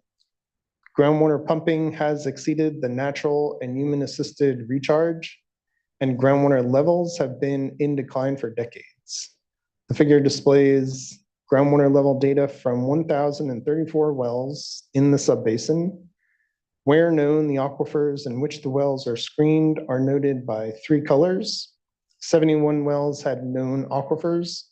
groundwater pumping has exceeded the natural and human-assisted recharge, and groundwater levels have been in decline for decades. The figure displays groundwater level data from 1,034 wells in the subbasin. Where known, the aquifers in which the wells are screened are noted by 3 colors. 71 wells had known aquifers.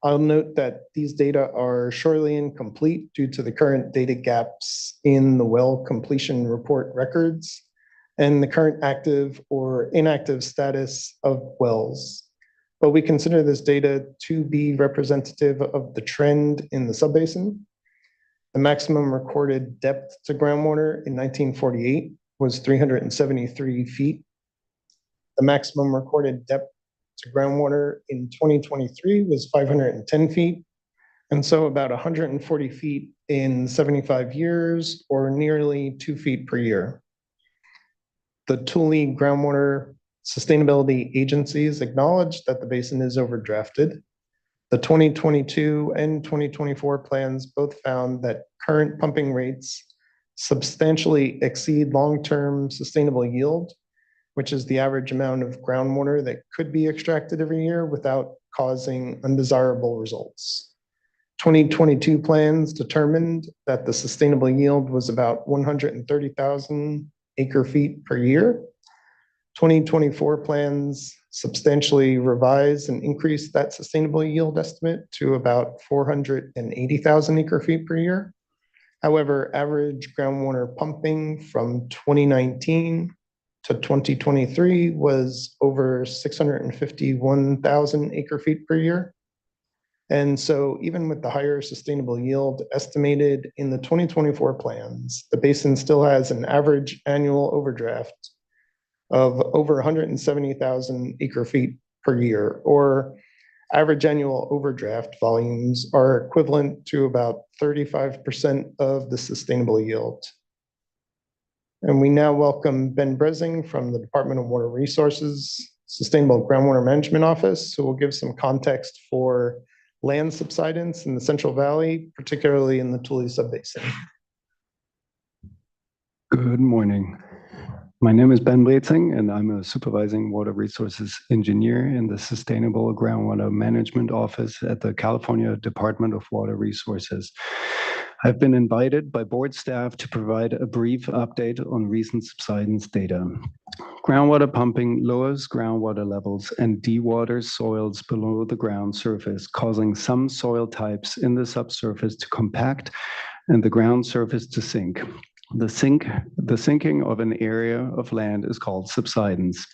I'll note that these data are surely incomplete due to the current data gaps in the well completion report records and the current active or inactive status of wells. But we consider this data to be representative of the trend in the subbasin. The maximum recorded depth to groundwater in 1948 was 373 feet. The maximum recorded depth to groundwater in 2023 was 510 feet. And so about 140 feet in 75 years, or nearly 2 feet per year. The Tule groundwater sustainability agencies acknowledge that the basin is overdrafted. The 2022 and 2024 plans both found that current pumping rates substantially exceed long-term sustainable yield, which is the average amount of groundwater that could be extracted every year without causing undesirable results. 2022 plans determined that the sustainable yield was about 130,000 acre feet per year. 2024 plans substantially revised and increased that sustainable yield estimate to about 480,000 acre feet per year. However, average groundwater pumping from 2019 to 2023 was over 651,000 acre feet per year. And so even with the higher sustainable yield estimated in the 2024 plans, the basin still has an average annual overdraft of over 170,000 acre feet per year, or average annual overdraft volumes are equivalent to about 35% of the sustainable yield. And we now welcome Ben Brezing from the Department of Water Resources, Sustainable Groundwater Management Office, who will give some context for land subsidence in the Central Valley, particularly in the Tule Subbasin. Good morning. My name is Ben Brezing, and I'm a supervising water resources engineer in the Sustainable Groundwater Management Office at the California Department of Water Resources. I've been invited by board staff to provide a brief update on recent subsidence data. Groundwater pumping lowers groundwater levels and dewaters soils below the ground surface, causing some soil types in the subsurface to compact and the ground surface to sink. The sinking of an area of land is called subsidence.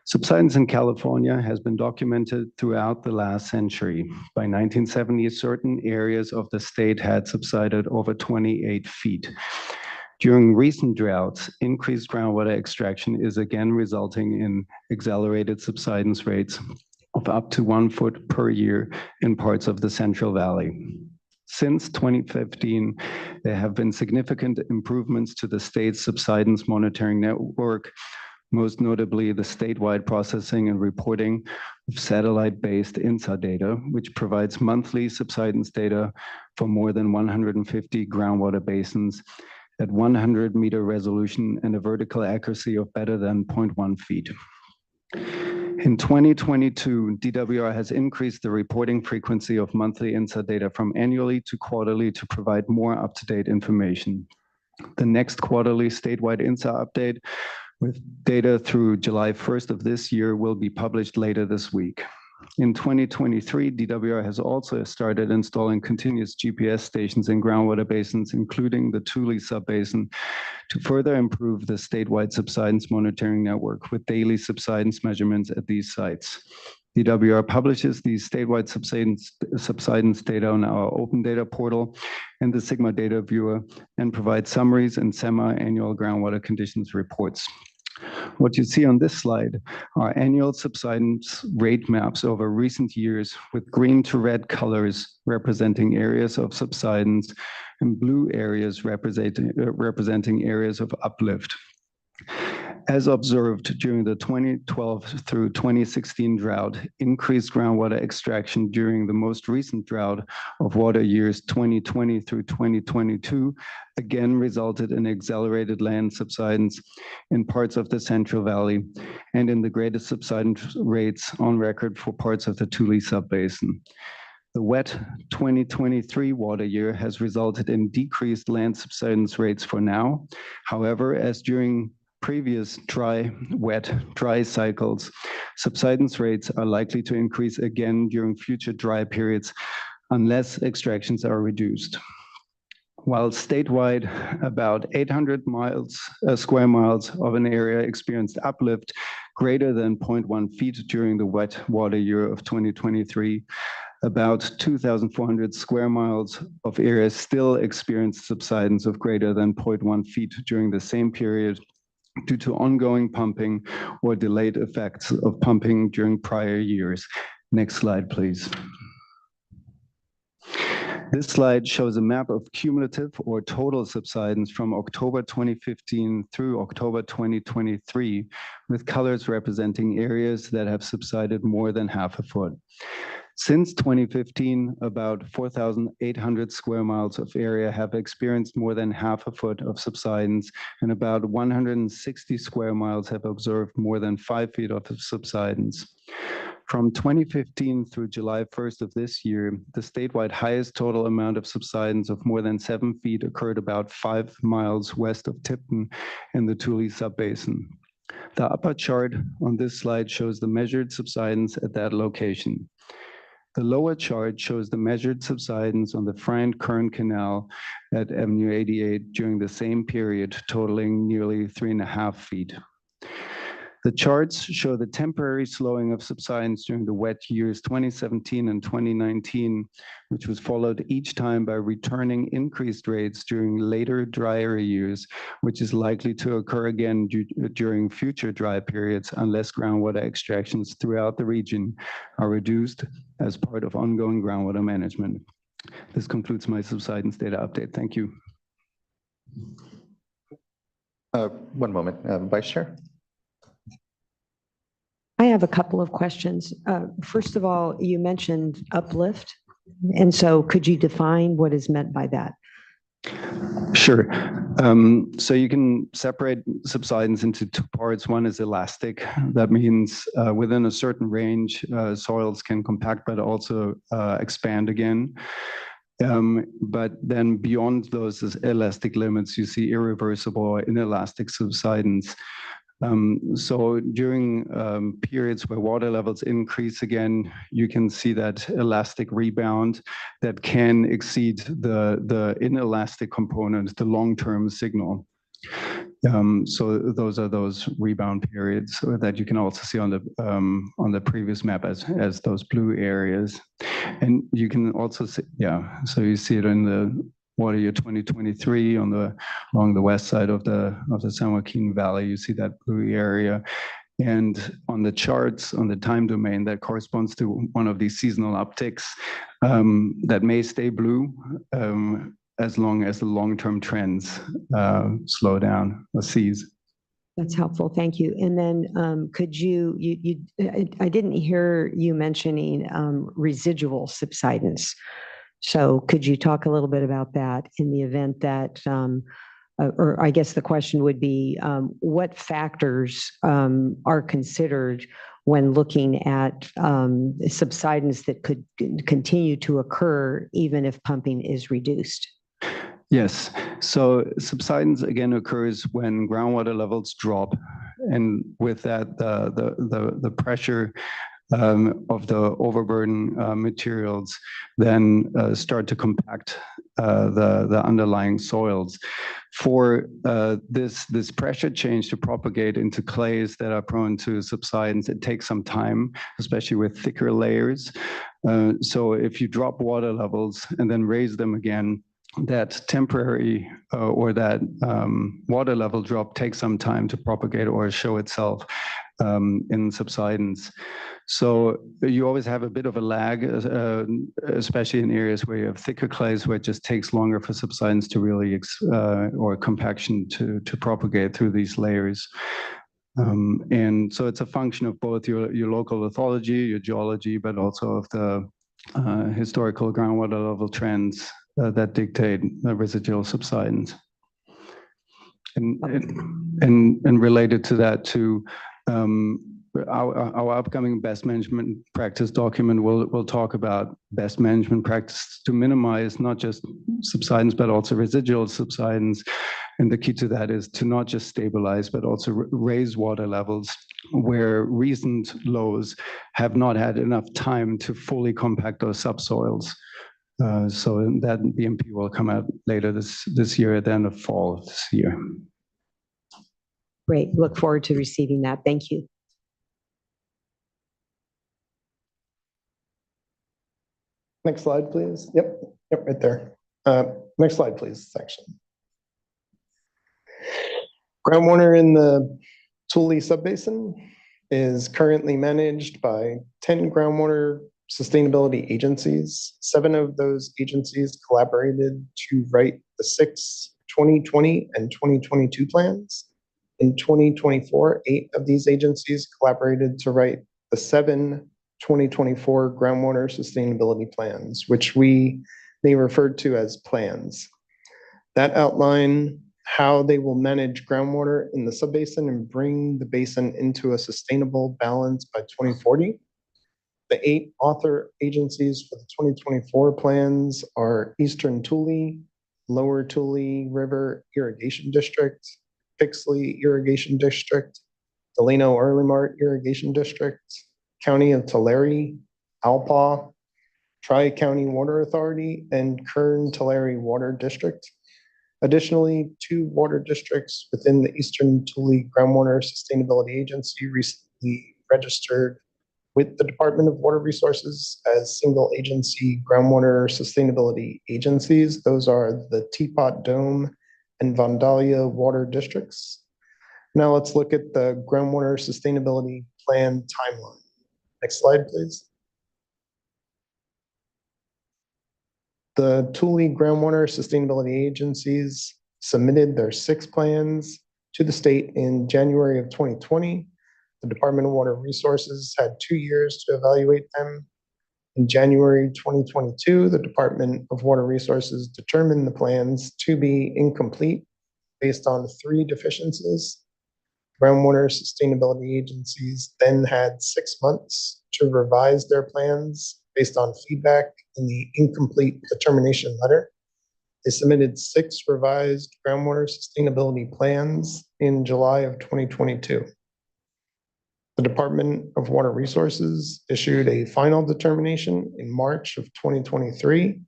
Subsidence in California has been documented throughout the last century. By 1970, certain areas of the state had subsided over 28 feet. During recent droughts, increased groundwater extraction is again resulting in accelerated subsidence rates of up to 1 foot per year in parts of the Central Valley. Since 2015, there have been significant improvements to the state's subsidence monitoring network, most notably the statewide processing and reporting of satellite-based INSA data, which provides monthly subsidence data for more than 150 groundwater basins at 100-meter resolution and a vertical accuracy of better than 0.1 feet. In 2022, DWR has increased the reporting frequency of monthly INSA data from annually to quarterly to provide more up-to-date information. The next quarterly statewide INSA update with data through July 1st of this year will be published later this week. In 2023, DWR has also started installing continuous GPS stations in groundwater basins, including the Tule Subbasin, to further improve the statewide subsidence monitoring network with daily subsidence measurements at these sites. DWR publishes these statewide subsidence data on our open data portal and the Sigma data viewer and provides summaries and semi-annual groundwater conditions reports. What you see on this slide are annual subsidence rate maps over recent years with green to red colors representing areas of subsidence and blue areas representing areas of uplift. As observed during the 2012 through 2016 drought, increased groundwater extraction during the most recent drought of water years 2020 through 2022 again resulted in accelerated land subsidence in parts of the Central Valley and in the greatest subsidence rates on record for parts of the Tule Subbasin. The wet 2023 water year has resulted in decreased land subsidence rates for now. However, as during previous dry, wet, dry cycles, subsidence rates are likely to increase again during future dry periods unless extractions are reduced. While statewide, about 800 square miles of an area experienced uplift greater than 0.1 feet during the wet water year of 2023, about 2,400 square miles of area still experienced subsidence of greater than 0.1 feet during the same period due to ongoing pumping or delayed effects of pumping during prior years. Next slide, please. This slide shows a map of cumulative or total subsidence from October 2015 through October 2023, with colors representing areas that have subsided more than half a foot. Since 2015, about 4,800 square miles of area have experienced more than half a foot of subsidence, and about 160 square miles have observed more than 5 feet of subsidence. From 2015 through July 1st of this year, the statewide highest total amount of subsidence of more than 7 feet occurred about 5 miles west of Tipton in the Tule Subbasin. The upper chart on this slide shows the measured subsidence at that location. The lower chart shows the measured subsidence on the Friend Kern Canal at Avenue 88 during the same period, totaling nearly 3.5 feet. The charts show the temporary slowing of subsidence during the wet years 2017 and 2019, which was followed each time by returning increased rates during later drier years, which is likely to occur again during future dry periods unless groundwater extractions throughout the region are reduced as part of ongoing groundwater management. This concludes my subsidence data update. Thank you. One moment, Vice Chair. I have a couple of questions. First of all, you mentioned uplift. And so could you define what is meant by that? Sure. So you can separate subsidence into two parts. One is elastic. That means within a certain range, soils can compact, but also expand again. But then beyond those elastic limits, you see irreversible or inelastic subsidence. So during periods where water levels increase again, you can see that elastic rebound that can exceed the inelastic component, the long-term signal. So those are those rebound periods that you can also see on the previous map as those blue areas. And you can also see, so you see it in the water year 2023 along the west side of the San Joaquin Valley. You see that blue area. And on the charts, on the time domain, that corresponds to one of these seasonal upticks that may stay blue as long as the long-term trends slow down or cease. That's helpful. Thank you. And then could I didn't hear you mentioning residual subsidence. So could you talk a little bit about that in the event that, or I guess the question would be, what factors are considered when looking at subsidence that could continue to occur even if pumping is reduced? Yes. So subsidence again occurs when groundwater levels drop, and with that, the pressure of the overburden materials then start to compact the underlying soils. For this pressure change to propagate into clays that are prone to subsidence, it takes some time, especially with thicker layers. So if you drop water levels and then raise them again, that temporary or that water level drop takes some time to propagate or show itself in subsidence. So you always have a bit of a lag, especially in areas where you have thicker clays, where it just takes longer for subsidence to really, or compaction to propagate through these layers. And so it's a function of both your local lithology, your geology, but also of the historical groundwater level trends that dictate residual subsidence. And related to that too, our upcoming best management practice document will talk about best management practice to minimize not just subsidence, but also residual subsidence. And the key to that is to not just stabilize, but also raise water levels where recent lows have not had enough time to fully compact those subsoils. So that BMP will come out later this year at the end of fall of this year. Great. Look forward to receiving that. Thank you. Next slide, please. Yep, right there. Next slide, please, section. Groundwater in the Tule Subbasin is currently managed by 10 groundwater sustainability agencies. 7 of those agencies collaborated to write the 6 2020 and 2022 plans. In 2024, 8 of these agencies collaborated to write the 7 2024 groundwater sustainability plans, which we may refer to as plans. That outline how they will manage groundwater in the subbasin and bring the basin into a sustainable balance by 2040. The 8 author agencies for the 2024 plans are Eastern Tule, Lower Tule River Irrigation District, Pixley Irrigation District, Delano Early-Mart Irrigation District, County of Tulare, Alpaugh, Tri-County Water Authority, and Kern-Tulare Water District. Additionally, 2 water districts within the Eastern Tule Groundwater Sustainability Agency recently registered with the Department of Water Resources as single agency groundwater sustainability agencies. Those are the Teapot Dome and Vandalia water districts. Now let's look at the groundwater sustainability plan timeline. Next slide, please. The Tule Groundwater Sustainability Agencies submitted their 6 plans to the state in January of 2020. The Department of Water Resources had 2 years to evaluate them. In January 2022, the Department of Water Resources determined the plans to be incomplete based on 3 deficiencies. Groundwater sustainability agencies then had 6 months to revise their plans based on feedback in the incomplete determination letter. They submitted 6 revised groundwater sustainability plans in July of 2022. The Department of Water Resources issued a final determination in March of 2023,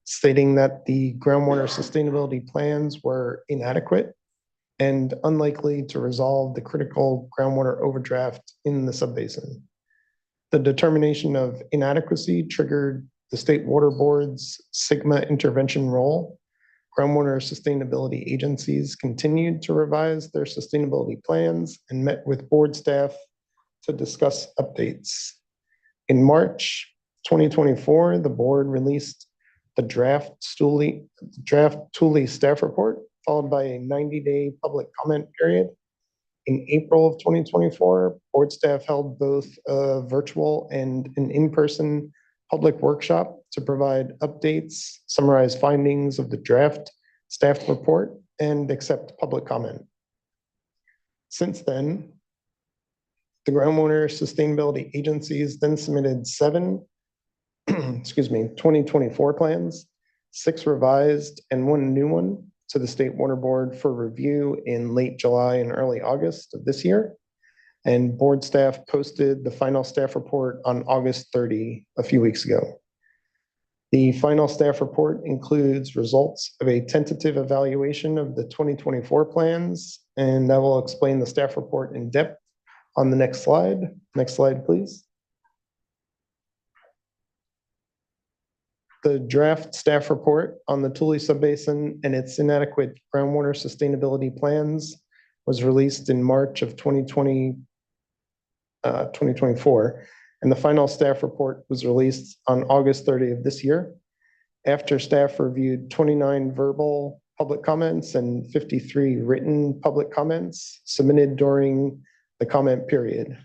stating that the groundwater sustainability plans were inadequate and unlikely to resolve the critical groundwater overdraft in the subbasin. The determination of inadequacy triggered the State Water Board's SGMA intervention role. Groundwater sustainability agencies continued to revise their sustainability plans and met with board staff to discuss updates. In March 2024, the board released the draft Tule staff report, followed by a 90-day public comment period. In April of 2024, board staff held both a virtual and an in-person public workshop to provide updates, summarize findings of the draft staff report, and accept public comment. Since then, the groundwater sustainability agencies then submitted 7 2024 plans, 6 revised and 1 new one to the State Water Board for review in late July and early August of this year. And board staff posted the final staff report on August 30, a few weeks ago. The final staff report includes results of a tentative evaluation of the 2024 plans, and I will explain the staff report in depth on the next slide. Next slide, please. The draft staff report on the Tule Subbasin and its inadequate groundwater sustainability plans was released in March of 2024, and the final staff report was released on August 30 of this year. After staff reviewed 29 verbal public comments and 53 written public comments submitted during the comment period.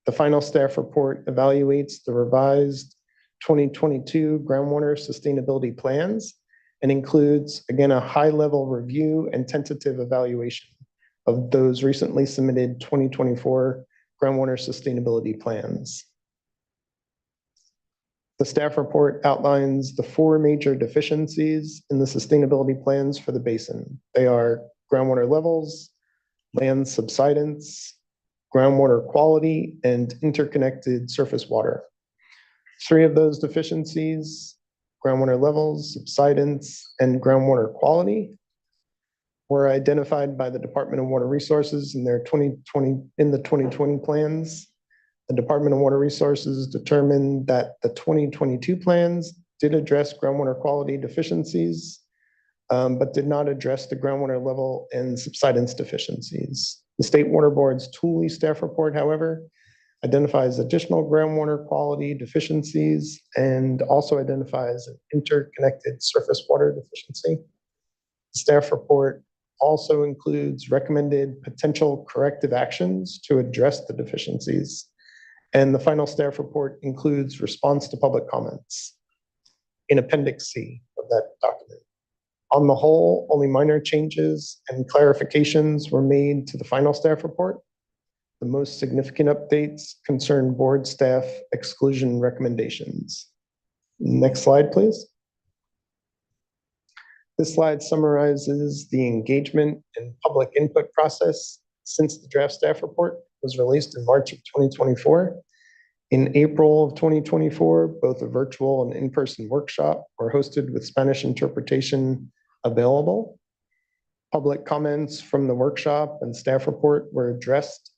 The final staff report evaluates the revised 2022 groundwater sustainability plans and includes, again, a high-level review and tentative evaluation of those recently submitted 2024 groundwater sustainability plans. The staff report outlines the 4 major deficiencies in the sustainability plans for the basin. They are groundwater levels, land subsidence, groundwater quality, and interconnected surface water. 3 of those deficiencies, groundwater levels, subsidence, and groundwater quality, were identified by the Department of Water Resources in the 2020 plans. The Department of Water Resources determined that the 2022 plans did address groundwater quality deficiencies, but did not address the groundwater level and subsidence deficiencies. The State Water Board's Tule staff report, however, identifies additional groundwater quality deficiencies and also identifies an interconnected surface water deficiency. The staff report also includes recommended potential corrective actions to address the deficiencies. And the final staff report includes response to public comments in Appendix C of that document. On the whole, only minor changes and clarifications were made to the final staff report. The most significant updates concern board staff exclusion recommendations. Next slide, please. This slide summarizes the engagement and public input process since the draft staff report was released in March of 2024. In April of 2024, both a virtual and in-person workshop were hosted with Spanish interpretation available. Public comments from the workshop and staff report were addressed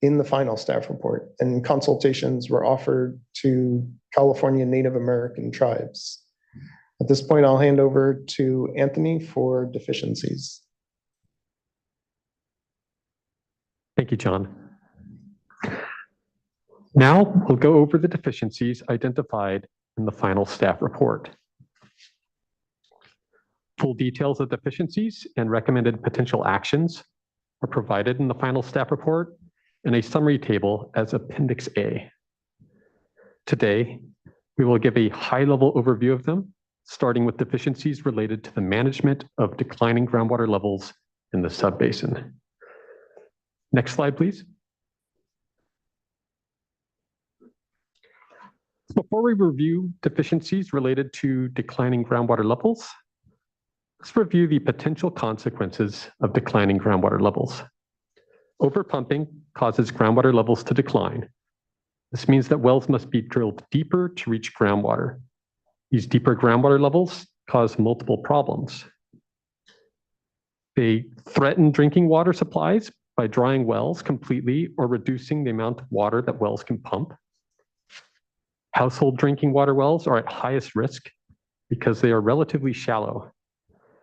in the final staff report, and consultations were offered to California Native American tribes. At this point, I'll hand over to Anthony for deficiencies. Thank you, John. Now we'll go over the deficiencies identified in the final staff report. Full details of deficiencies and recommended potential actions are provided in the final staff report in a summary table as Appendix A. Today, we will give a high-level overview of them, starting with deficiencies related to the management of declining groundwater levels in the subbasin. Next slide, please. Before we review deficiencies related to declining groundwater levels, let's review the potential consequences of declining groundwater levels. Overpumping causes groundwater levels to decline. This means that wells must be drilled deeper to reach groundwater. These deeper groundwater levels cause multiple problems. They threaten drinking water supplies by drying wells completely or reducing the amount of water that wells can pump. Household drinking water wells are at highest risk because they are relatively shallow.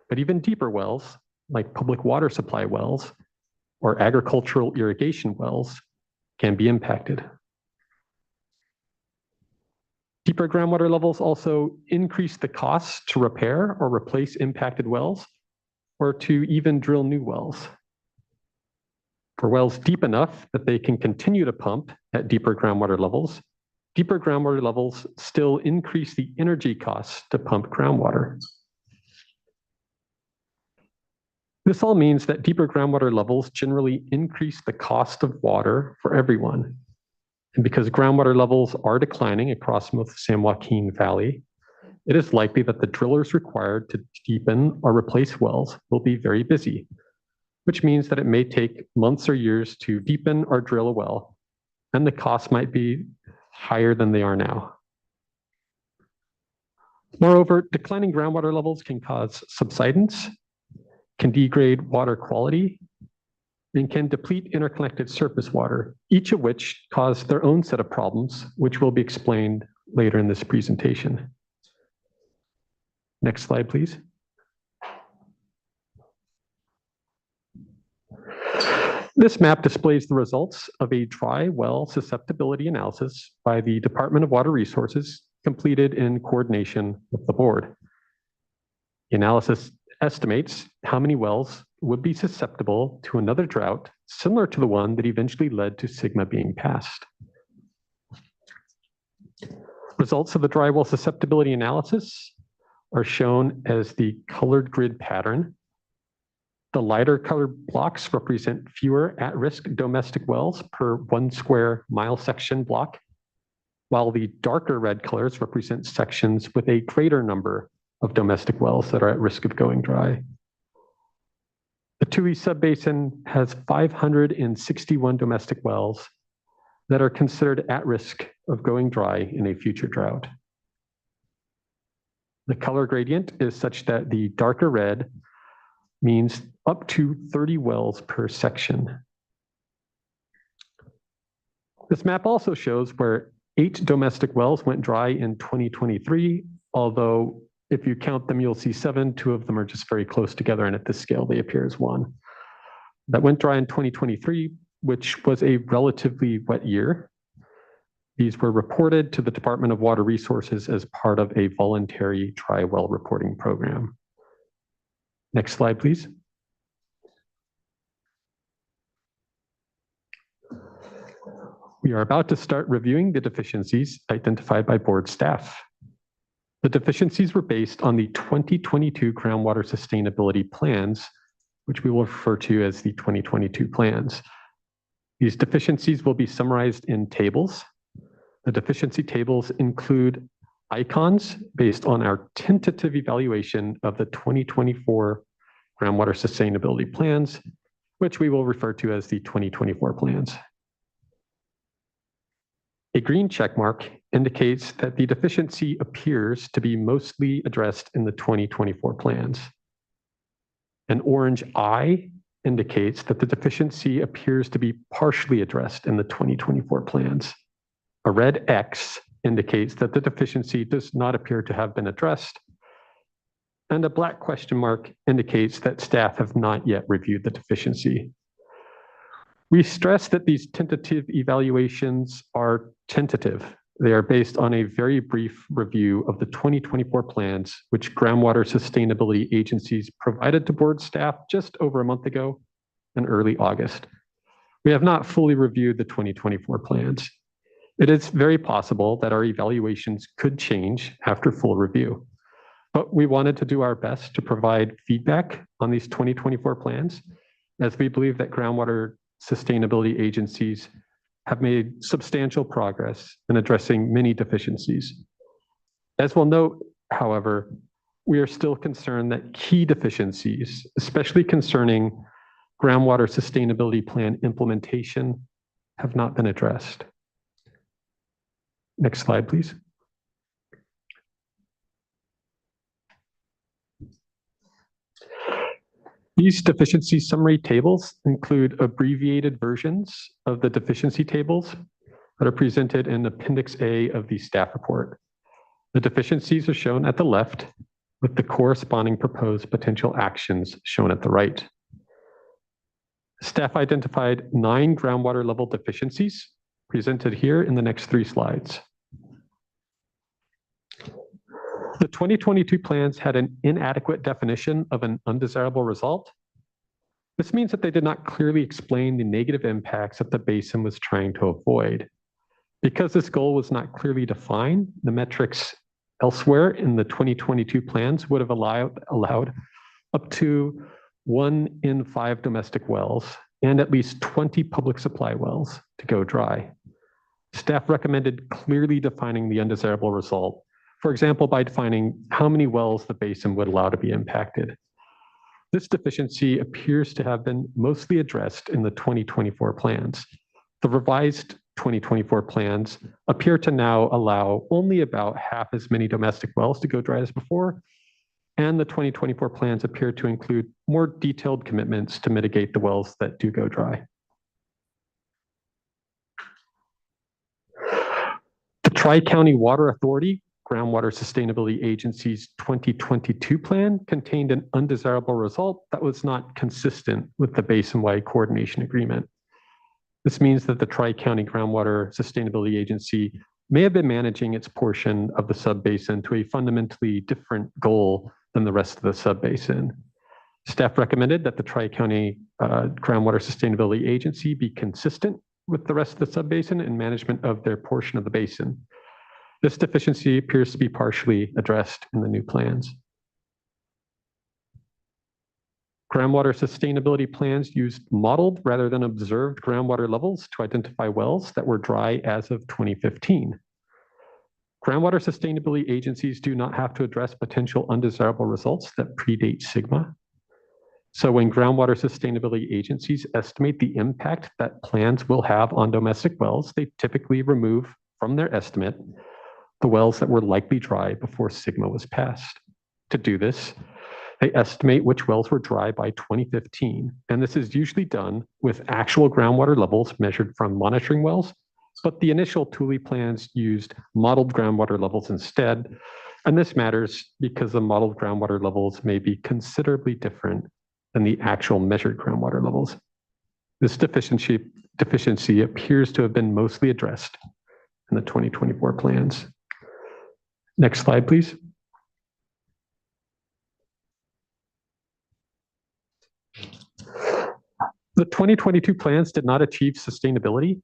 But even deeper wells, like public water supply wells or agricultural irrigation wells, can be impacted. Deeper groundwater levels also increase the cost to repair or replace impacted wells, or to even drill new wells. For wells deep enough that they can continue to pump at deeper groundwater levels still increase the energy costs to pump groundwater. This all means that deeper groundwater levels generally increase the cost of water for everyone. And because groundwater levels are declining across most of the San Joaquin Valley, it is likely that the drillers required to deepen or replace wells will be very busy, which means that it may take months or years to deepen or drill a well, and the costs might be higher than they are now. Moreover, declining groundwater levels can cause subsidence, can degrade water quality, and can deplete interconnected surface water, each of which cause their own set of problems, which will be explained later in this presentation. Next slide, please. This map displays the results of a dry well susceptibility analysis by the Department of Water Resources completed in coordination with the board. The analysis estimates how many wells would be susceptible to another drought similar to the one that eventually led to SGMA being passed. Results of the dry well susceptibility analysis are shown as the colored grid pattern. The lighter colored blocks represent fewer at-risk domestic wells per 1 square mile section block, while the darker red colors represent sections with a greater number of domestic wells that are at risk of going dry. The Tule Subbasin has 561 domestic wells that are considered at risk of going dry in a future drought. The color gradient is such that the darker red means up to 30 wells per section. This map also shows where 8 domestic wells went dry in 2023, although if you count them, you'll see 7. 2 of them are just very close together, and at this scale, they appear as one. That went dry in 2023, which was a relatively wet year. These were reported to the Department of Water Resources as part of a voluntary dry well reporting program. Next slide, please. We are about to start reviewing the deficiencies identified by board staff. The deficiencies were based on the 2022 groundwater sustainability plans, which we will refer to as the 2022 plans. These deficiencies will be summarized in tables. The deficiency tables include icons based on our tentative evaluation of the 2024 groundwater sustainability plans, which we will refer to as the 2024 plans. A green check mark indicates that the deficiency appears to be mostly addressed in the 2024 plans. An orange eye indicates that the deficiency appears to be partially addressed in the 2024 plans. A red X indicates that the deficiency does not appear to have been addressed. And a black question mark indicates that staff have not yet reviewed the deficiency. We stress that these tentative evaluations are tentative. They are based on a very brief review of the 2024 plans, which groundwater sustainability agencies provided to board staff just over a month ago in early August. We have not fully reviewed the 2024 plans. It is very possible that our evaluations could change after full review, but we wanted to do our best to provide feedback on these 2024 plans, as we believe that groundwater sustainability agencies have made substantial progress in addressing many deficiencies. As we'll note, however, we are still concerned that key deficiencies, especially concerning groundwater sustainability plan implementation, have not been addressed. Next slide, please. These deficiency summary tables include abbreviated versions of the deficiency tables that are presented in Appendix A of the staff report. The deficiencies are shown at the left, with the corresponding proposed potential actions shown at the right. Staff identified 9 groundwater level deficiencies presented here in the next 3 slides. The 2022 plans had an inadequate definition of an undesirable result. This means that they did not clearly explain the negative impacts that the basin was trying to avoid. Because this goal was not clearly defined, the metrics elsewhere in the 2022 plans would have allowed up to 1 in 5 domestic wells and at least 20 public supply wells to go dry. Staff recommended clearly defining the undesirable result, for example, by defining how many wells the basin would allow to be impacted. This deficiency appears to have been mostly addressed in the 2024 plans. The revised 2024 plans appear to now allow only about half as many domestic wells to go dry as before, and the 2024 plans appear to include more detailed commitments to mitigate the wells that do go dry. The Tri-County Water Authority Groundwater Sustainability Agency's 2022 plan contained an undesirable result that was not consistent with the basin-wide coordination agreement. This means that the Tri-County Groundwater Sustainability Agency may have been managing its portion of the subbasin to a fundamentally different goal than the rest of the subbasin. Staff recommended that the Tri-County Groundwater Sustainability Agency be consistent with the rest of the subbasin in management of their portion of the basin. This deficiency appears to be partially addressed in the new plans. Groundwater sustainability plans used modeled rather than observed groundwater levels to identify wells that were dry as of 2015. Groundwater sustainability agencies do not have to address potential undesirable results that predate SGMA. So when groundwater sustainability agencies estimate the impact that plans will have on domestic wells, they typically remove from their estimate the wells that were likely dry before SGMA was passed. To do this, they estimate which wells were dry by 2015, and this is usually done with actual groundwater levels measured from monitoring wells, but the initial Tule plans used modeled groundwater levels instead, and this matters because the modeled groundwater levels may be considerably different than the actual measured groundwater levels. This deficiency appears to have been mostly addressed in the 2024 plans. Next slide, please. The 2022 plans did not achieve sustainability.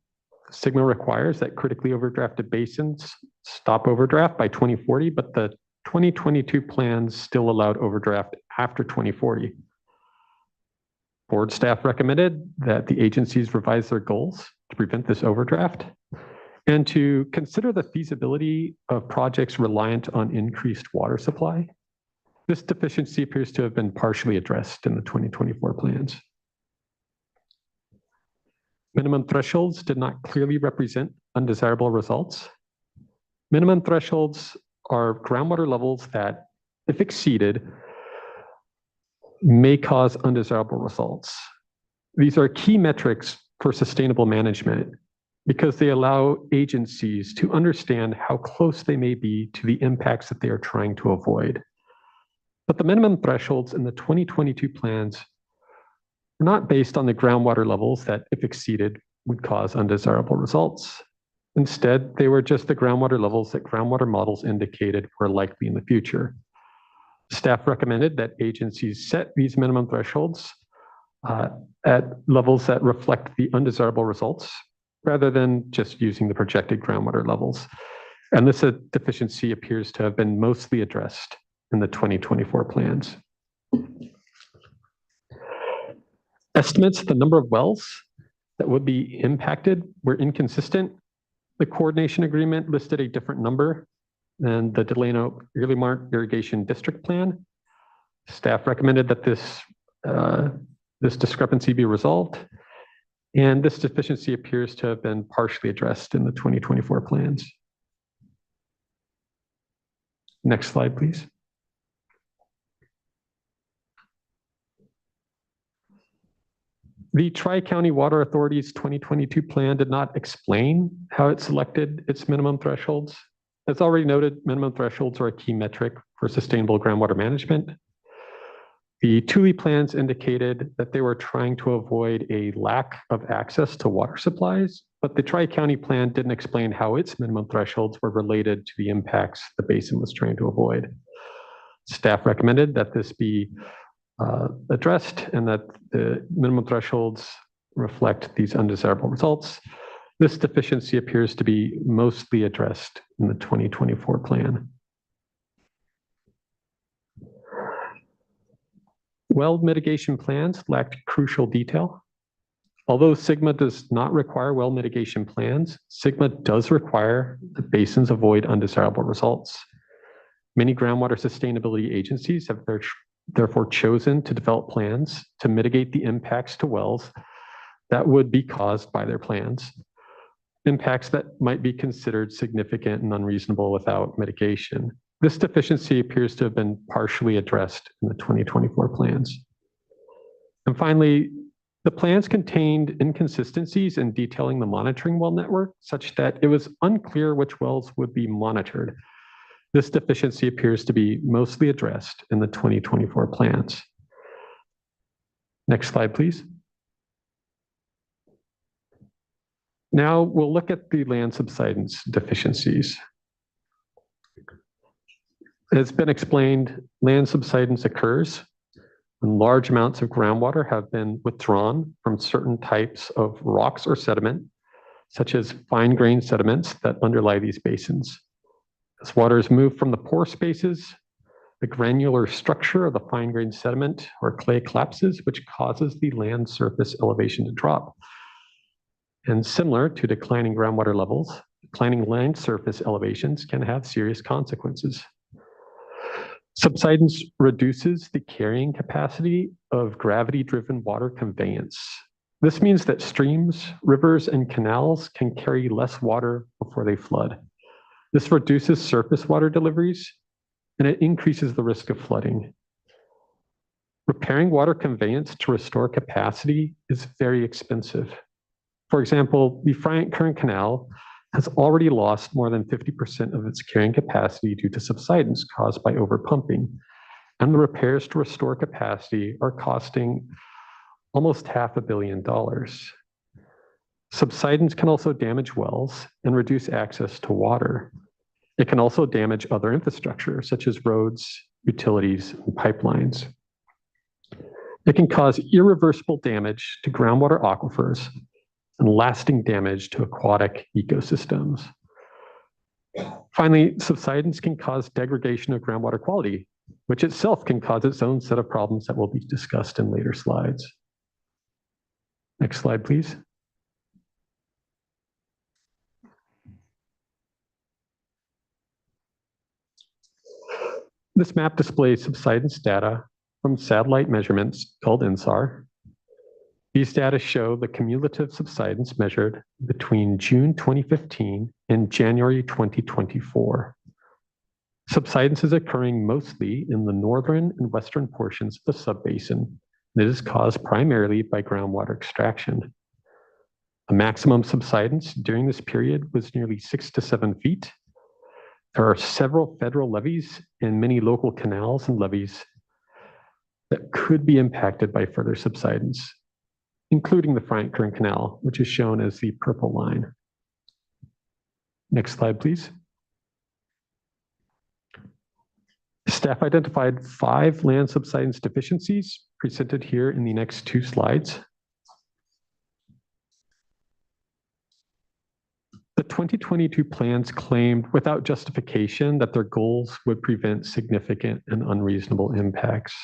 SGMA requires that critically overdrafted basins stop overdraft by 2040, but the 2022 plans still allowed overdraft after 2040. Board staff recommended that the agencies revise their goals to prevent this overdraft and to consider the feasibility of projects reliant on increased water supply. This deficiency appears to have been partially addressed in the 2024 plans. Minimum thresholds did not clearly represent undesirable results. Minimum thresholds are groundwater levels that, if exceeded, may cause undesirable results. These are key metrics for sustainable management because they allow agencies to understand how close they may be to the impacts that they are trying to avoid. But the minimum thresholds in the 2022 plans are not based on the groundwater levels that, if exceeded, would cause undesirable results. Instead, they were just the groundwater levels that groundwater models indicated were likely in the future. Staff recommended that agencies set these minimum thresholds at levels that reflect the undesirable results rather than just using the projected groundwater levels. And this deficiency appears to have been mostly addressed in the 2024 plans. Estimates of the number of wells that would be impacted were inconsistent. The coordination agreement listed a different number than the Delano Early-Mart Irrigation District Plan. Staff recommended that this discrepancy be resolved, and this deficiency appears to have been partially addressed in the 2024 plans. Next slide, please. The Tri-County Water Authority's 2022 plan did not explain how it selected its minimum thresholds. As already noted, minimum thresholds are a key metric for sustainable groundwater management. The Tule plans indicated that they were trying to avoid a lack of access to water supplies, but the Tri-County plan didn't explain how its minimum thresholds were related to the impacts the basin was trying to avoid. Staff recommended that this be addressed and that the minimum thresholds reflect these undesirable results. This deficiency appears to be mostly addressed in the 2024 plan. Well mitigation plans lacked crucial detail. Although SGMA does not require well mitigation plans, SGMA does require that basins avoid undesirable results. Many groundwater sustainability agencies have therefore chosen to develop plans to mitigate the impacts to wells that would be caused by their plans, impacts that might be considered significant and unreasonable without mitigation. This deficiency appears to have been partially addressed in the 2024 plans. And finally, the plans contained inconsistencies in detailing the monitoring well network such that it was unclear which wells would be monitored. This deficiency appears to be mostly addressed in the 2024 plans. Next slide, please. Now we'll look at the land subsidence deficiencies. As been explained, land subsidence occurs when large amounts of groundwater have been withdrawn from certain types of rocks or sediment, such as fine-grained sediments that underlie these basins. As water is moved from the pore spaces, the granular structure of the fine-grained sediment or clay collapses, which causes the land surface elevation to drop. And similar to declining groundwater levels, declining land surface elevations can have serious consequences. Subsidence reduces the carrying capacity of gravity-driven water conveyance. This means that streams, rivers, and canals can carry less water before they flood. This reduces surface water deliveries, and it increases the risk of flooding. Repairing water conveyance to restore capacity is very expensive. For example, the Friant Current Canal has already lost more than 50% of its carrying capacity due to subsidence caused by overpumping, and the repairs to restore capacity are costing almost $500 million. Subsidence can also damage wells and reduce access to water. It can also damage other infrastructure, such as roads, utilities, and pipelines. It can cause irreversible damage to groundwater aquifers and lasting damage to aquatic ecosystems. Finally, subsidence can cause degradation of groundwater quality, which itself can cause its own set of problems that will be discussed in later slides. Next slide, please. This map displays subsidence data from satellite measurements called INSAR. These data show the cumulative subsidence measured between June 2015 and January 2024. Subsidence is occurring mostly in the northern and western portions of the subbasin. It is caused primarily by groundwater extraction. A maximum subsidence during this period was nearly 6 to 7 feet. There are several federal levees and many local canals and levees that could be impacted by further subsidence, including the Bryant Current Canal, which is shown as the purple line. Next slide, please. Staff identified 5 land subsidence deficiencies presented here in the next 2 slides. The 2022 plans claimed without justification that their goals would prevent significant and unreasonable impacts.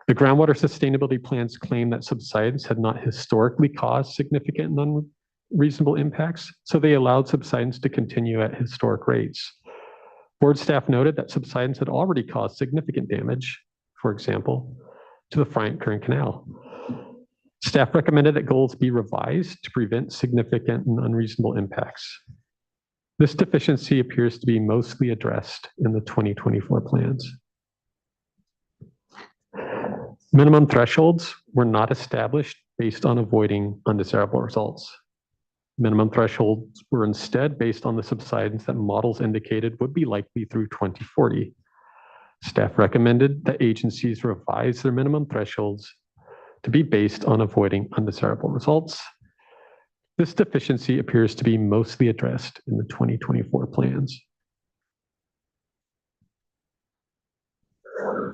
The groundwater sustainability plans claim that subsidence had not historically caused significant and unreasonable impacts, so they allowed subsidence to continue at historic rates. Board staff noted that subsidence had already caused significant damage, for example, to the Bryant Current Canal. Staff recommended that goals be revised to prevent significant and unreasonable impacts. This deficiency appears to be mostly addressed in the 2024 plans. Minimum thresholds were not established based on avoiding undesirable results. Minimum thresholds were instead based on the subsidence that models indicated would be likely through 2040. Staff recommended that agencies revise their minimum thresholds to be based on avoiding undesirable results. This deficiency appears to be mostly addressed in the 2024 plans.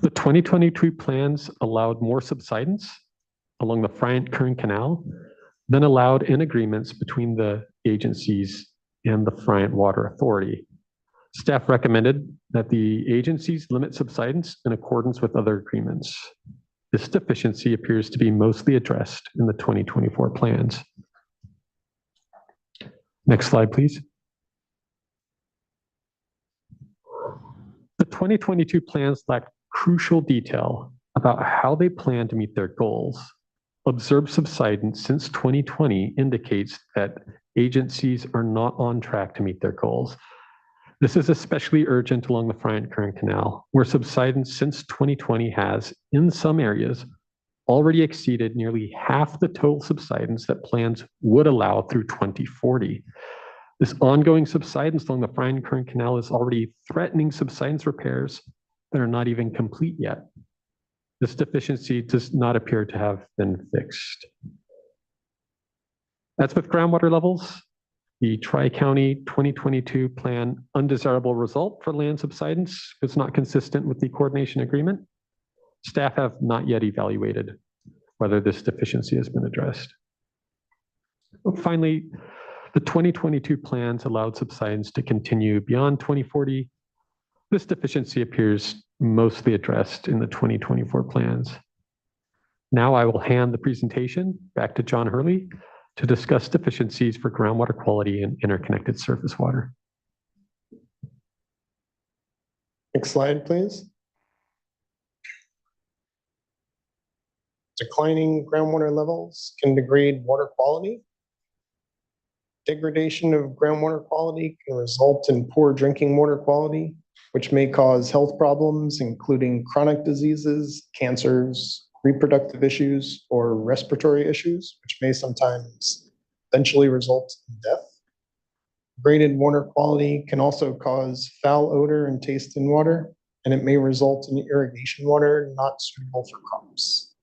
The 2022 plans allowed more subsidence along the Bryant Current Canal than allowed in agreements between the agencies and the Bryant Water Authority. Staff recommended that the agencies limit subsidence in accordance with other agreements. This deficiency appears to be mostly addressed in the 2024 plans. Next slide, please. The 2022 plans lack crucial detail about how they plan to meet their goals. Observed subsidence since 2020 indicates that agencies are not on track to meet their goals. This is especially urgent along the Bryant Current Canal, where subsidence since 2020 has, in some areas, already exceeded nearly half the total subsidence that plans would allow through 2040. This ongoing subsidence along the Bryant Current Canal is already threatening subsidence repairs that are not even complete yet. This deficiency does not appear to have been fixed. As with groundwater levels, the Tri-County 2022 plan undesirable result for land subsidence was not consistent with the coordination agreement. Staff have not yet evaluated whether this deficiency has been addressed. Finally, the 2022 plans allowed subsidence to continue beyond 2040. This deficiency appears mostly addressed in the 2024 plans. Now I will hand the presentation back to John Hurley to discuss deficiencies for groundwater quality and interconnected surface water. Next slide, please. Declining groundwater levels can degrade water quality. Degradation of groundwater quality can result in poor drinking water quality, which may cause health problems, including chronic diseases, cancers, reproductive issues, or respiratory issues, which may sometimes eventually result in death. Degraded water quality can also cause foul odor and taste in water, and it may result in irrigation water not suitable for crops.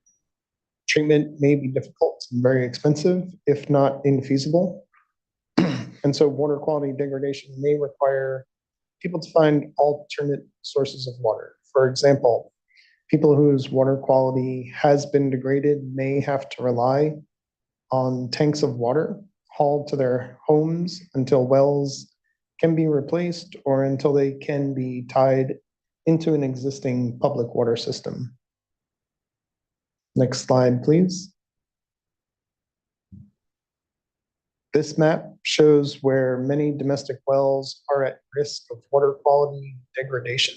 Treatment may be difficult and very expensive, if not infeasible. And so water quality degradation may require people to find alternate sources of water. For example, people whose water quality has been degraded may have to rely on tanks of water hauled to their homes until wells can be replaced or until they can be tied into an existing public water system. Next slide, please. This map shows where many domestic wells are at risk of water quality degradation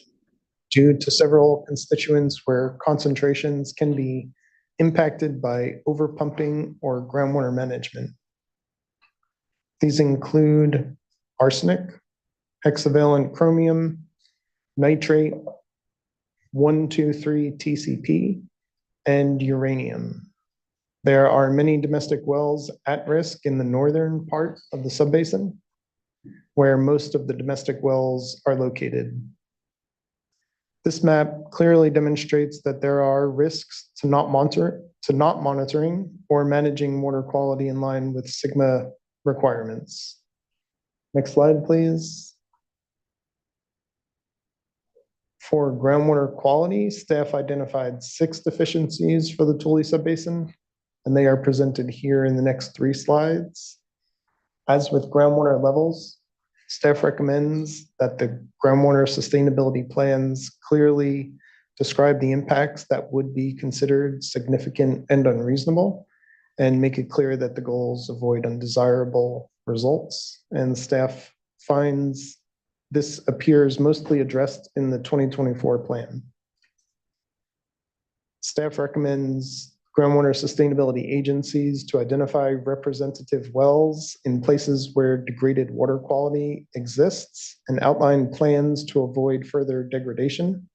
due to several constituents where concentrations can be impacted by overpumping or groundwater management. These include arsenic, hexavalent chromium, nitrate, 123 TCP, and uranium. There are many domestic wells at risk in the northern part of the subbasin, where most of the domestic wells are located. This map clearly demonstrates that there are risks to not monitoring or managing water quality in line with SGMA requirements. Next slide, please. For groundwater quality, staff identified 6 deficiencies for the Tule subbasin, and they are presented here in the next 3 slides. As with groundwater levels, staff recommends that the groundwater sustainability plans clearly describe the impacts that would be considered significant and unreasonable, and make it clear that the goals avoid undesirable results. And staff finds this appears mostly addressed in the 2024 plan. Staff recommends groundwater sustainability agencies to identify representative wells in places where degraded water quality exists and outline plans to avoid further degradation.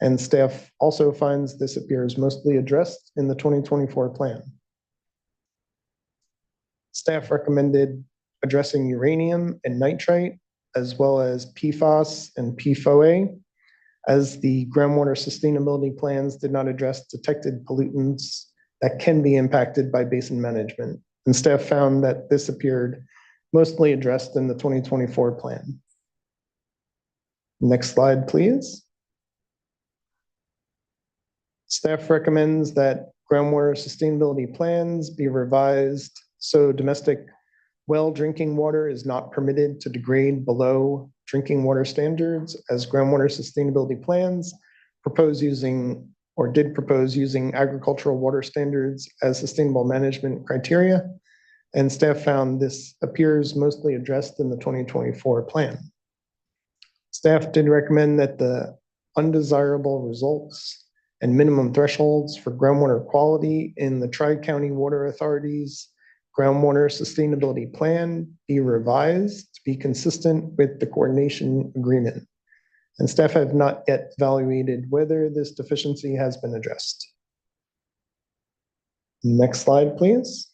And staff also finds this appears mostly addressed in the 2024 plan. Staff recommended addressing uranium and nitrite, as well as PFAS and PFOA, as the groundwater sustainability plans did not address detected pollutants that can be impacted by basin management. And staff found that this appeared mostly addressed in the 2024 plan. Next slide, please. Staff recommends that groundwater sustainability plans be revised so domestic well drinking water is not permitted to degrade below drinking water standards, as groundwater sustainability plans propose using or did propose using agricultural water standards as sustainable management criteria. And staff found this appears mostly addressed in the 2024 plan. Staff did recommend that the undesirable results and minimum thresholds for groundwater quality in the Tri-County Water Authority's groundwater sustainability plan be revised to be consistent with the coordination agreement. And staff have not yet evaluated whether this deficiency has been addressed. Next slide, please.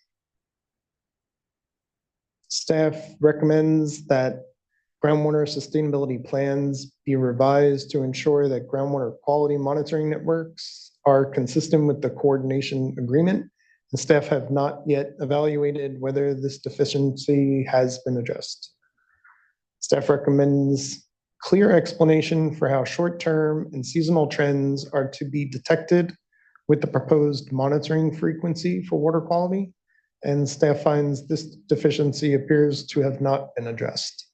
Staff recommends that groundwater sustainability plans be revised to ensure that groundwater quality monitoring networks are consistent with the coordination agreement. And staff have not yet evaluated whether this deficiency has been addressed. Staff recommends clear explanation for how short-term and seasonal trends are to be detected with the proposed monitoring frequency for water quality. And staff finds this deficiency appears to have not been addressed.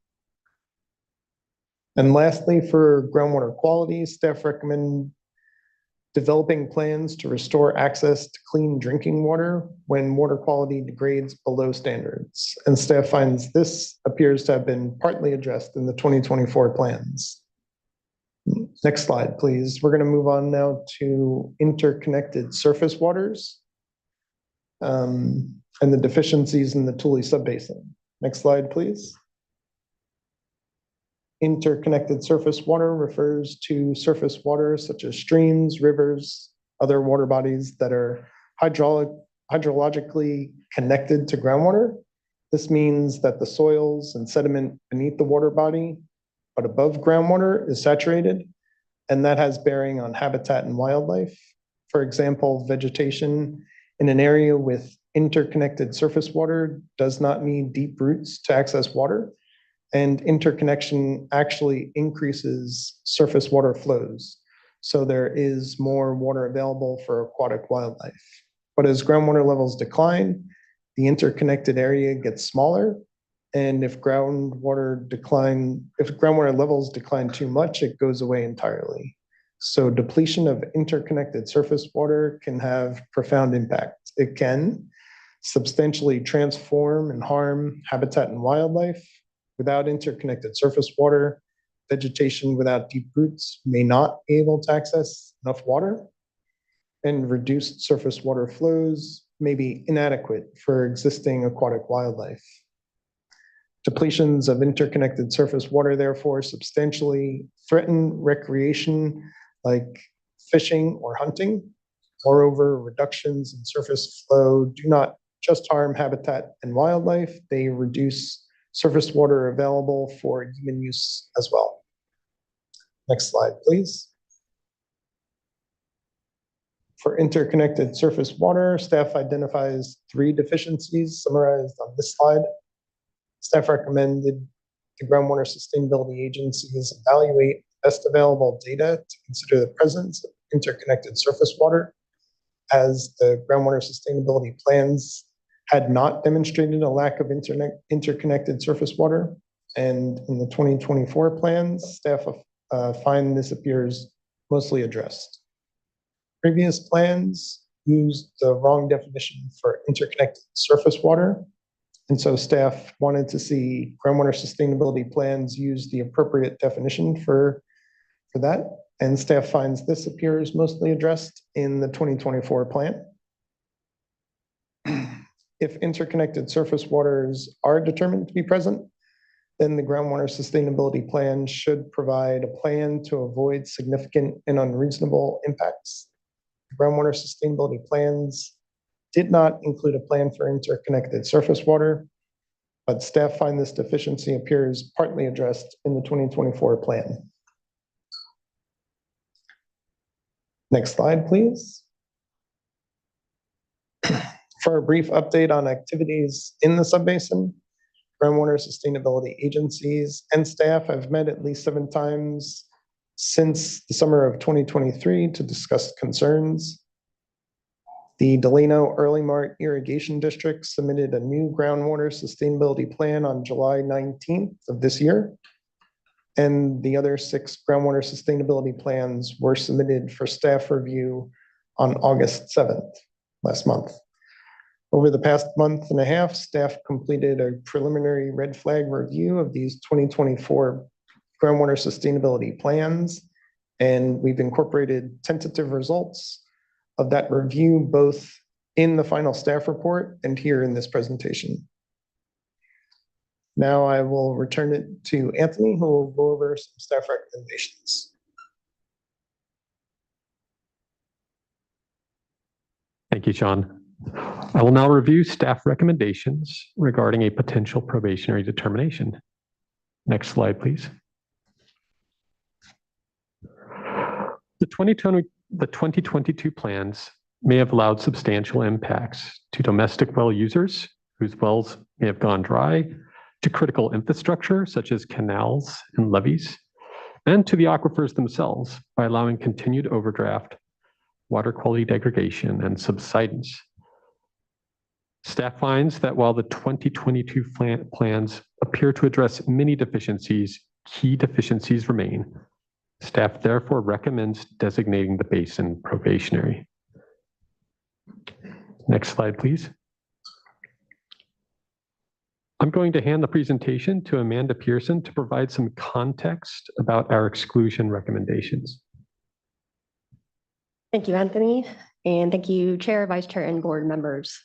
And lastly, for groundwater quality, staff recommend developing plans to restore access to clean drinking water when water quality degrades below standards. And staff finds this appears to have been partly addressed in the 2024 plans. Next slide, please. We're going to move on now to interconnected surface waters and the deficiencies in the Tule subbasin. Next slide, please. Interconnected surface water refers to surface water such as streams, rivers, other water bodies that are hydrologically connected to groundwater. This means that the soils and sediment beneath the water body, but above groundwater, is saturated, and that has bearing on habitat and wildlife. For example, vegetation in an area with interconnected surface water does not need deep roots to access water. And interconnection actually increases surface water flows. So there is more water available for aquatic wildlife. But as groundwater levels decline, the interconnected area gets smaller. And if groundwater levels decline too much, it goes away entirely. So depletion of interconnected surface water can have profound impact. It can substantially transform and harm habitat and wildlife. Without interconnected surface water, vegetation without deep roots may not be able to access enough water, and reduced surface water flows may be inadequate for existing aquatic wildlife. Depletions of interconnected surface water therefore substantially threaten recreation like fishing or hunting. Moreover, reductions in surface flow do not just harm habitat and wildlife, they reduce surface water available for human use as well. Next slide, please. For interconnected surface water, staff identifies 3 deficiencies summarized on this slide. Staff recommended the groundwater sustainability agencies evaluate best available data to consider the presence of interconnected surface water, as the groundwater sustainability plans had not demonstrated a lack of interconnected surface water. And in the 2024 plans, staff find this appears mostly addressed. Previous plans used the wrong definition for interconnected surface water. And so staff wanted to see groundwater sustainability plans use the appropriate definition for that. And staff finds this appears mostly addressed in the 2024 plan. If interconnected surface waters are determined to be present, then the groundwater sustainability plan should provide a plan to avoid significant and unreasonable impacts. The groundwater sustainability plans did not include a plan for interconnected surface water, but staff find this deficiency appears partly addressed in the 2024 plan. Next slide, please. For a brief update on activities in the subbasin, groundwater sustainability agencies and staff have met at least 7 times since the summer of 2023 to discuss concerns. The Delano Early Mart Irrigation District submitted a new groundwater sustainability plan on July 19th of this year. And the other 6 groundwater sustainability plans were submitted for staff review on August 7th, last month. Over the past month and a half, staff completed a preliminary red flag review of these 2024 groundwater sustainability plans, and we've incorporated tentative results of that review both in the final staff report and here in this presentation. Now I will return it to Anthony, who will go over some staff recommendations. Thank you, Sean. I will now review staff recommendations regarding a potential probationary determination. Next slide, please. The 2022 plans may have allowed substantial impacts to domestic well users whose wells may have gone dry, to critical infrastructure such as canals and levees, and to the aquifers themselves by allowing continued overdraft, water quality degradation, and subsidence. Staff finds that while the 2022 plans appear to address many deficiencies, key deficiencies remain. Staff therefore recommends designating the basin probationary. Next slide, please. I'm going to hand the presentation to Amanda Pearson to provide some context about our exclusion recommendations. Thank you, Anthony, and thank you, Chair, Vice Chair, and board members.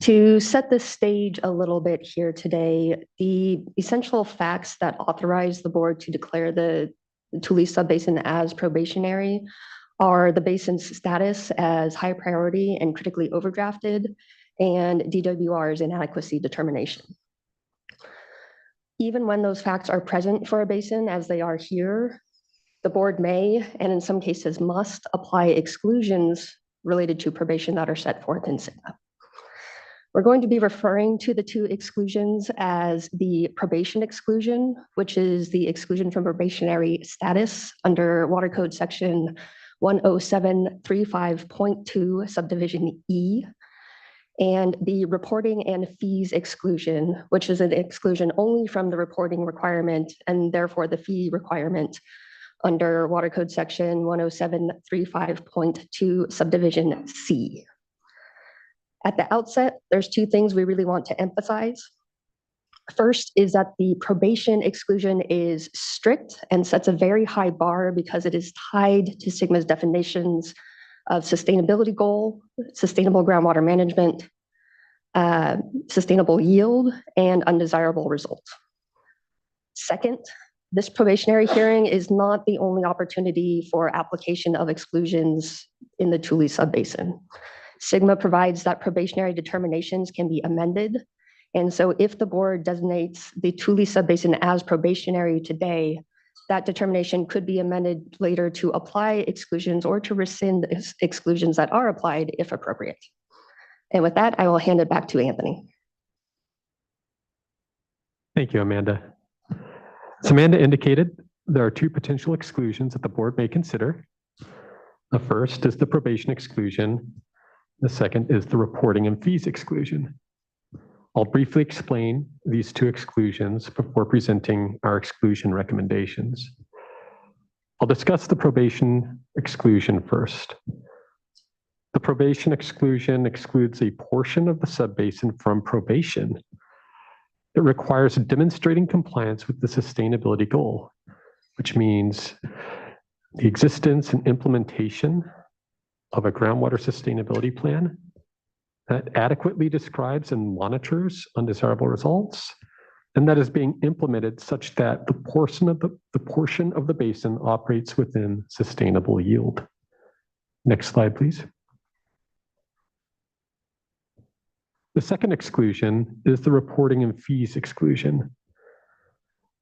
To set the stage a little bit here today, the essential facts that authorize the board to declare the Tule Subbasin as probationary are the basin's status as high priority and critically overdrafted, and DWR's inadequacy determination. Even when those facts are present for a basin, as they are here, the board may, and in some cases must, apply exclusions related to probation that are set forth in SGMA. We're going to be referring to the 2 exclusions as the probation exclusion, which is the exclusion from probationary status under Water Code section 10735.2 subdivision E, and the reporting and fees exclusion, which is an exclusion only from the reporting requirement and therefore the fee requirement under Water Code section 10735.2 subdivision C. At the outset, there's 2 things we really want to emphasize. First is that the probation exclusion is strict and sets a very high bar because it is tied to SGMA's definitions of sustainability goal, sustainable groundwater management, sustainable yield, and undesirable results. Second, this probationary hearing is not the only opportunity for application of exclusions in the Tule Subbasin. SGMA provides that probationary determinations can be amended. And so if the board designates the Tule Subbasin as probationary today, that determination could be amended later to apply exclusions or to rescind exclusions that are applied if appropriate. And with that, I will hand it back to Anthony. Thank you, Amanda. As Amanda indicated, there are two potential exclusions that the board may consider. The first is the probation exclusion. The second is the reporting and fees exclusion. I'll briefly explain these two exclusions before presenting our exclusion recommendations. I'll discuss the probation exclusion first. The probation exclusion excludes a portion of the subbasin from probation. It requires demonstrating compliance with the sustainability goal, which means the existence and implementation of a groundwater sustainability plan that adequately describes and monitors undesirable results, and that is being implemented such that the portion of the basin operates within sustainable yield. Next slide, please. The second exclusion is the reporting and fees exclusion.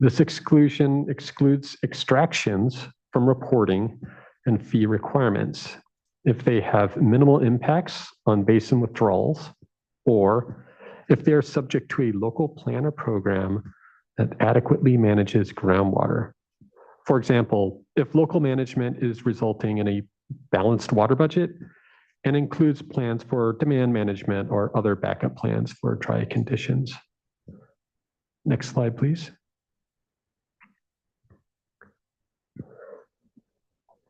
This exclusion excludes extractions from reporting and fee requirements if they have minimal impacts on basin withdrawals, or if they are subject to a local plan or program that adequately manages groundwater. For example, if local management is resulting in a balanced water budget and includes plans for demand management or other backup plans for dry conditions. Next slide, please.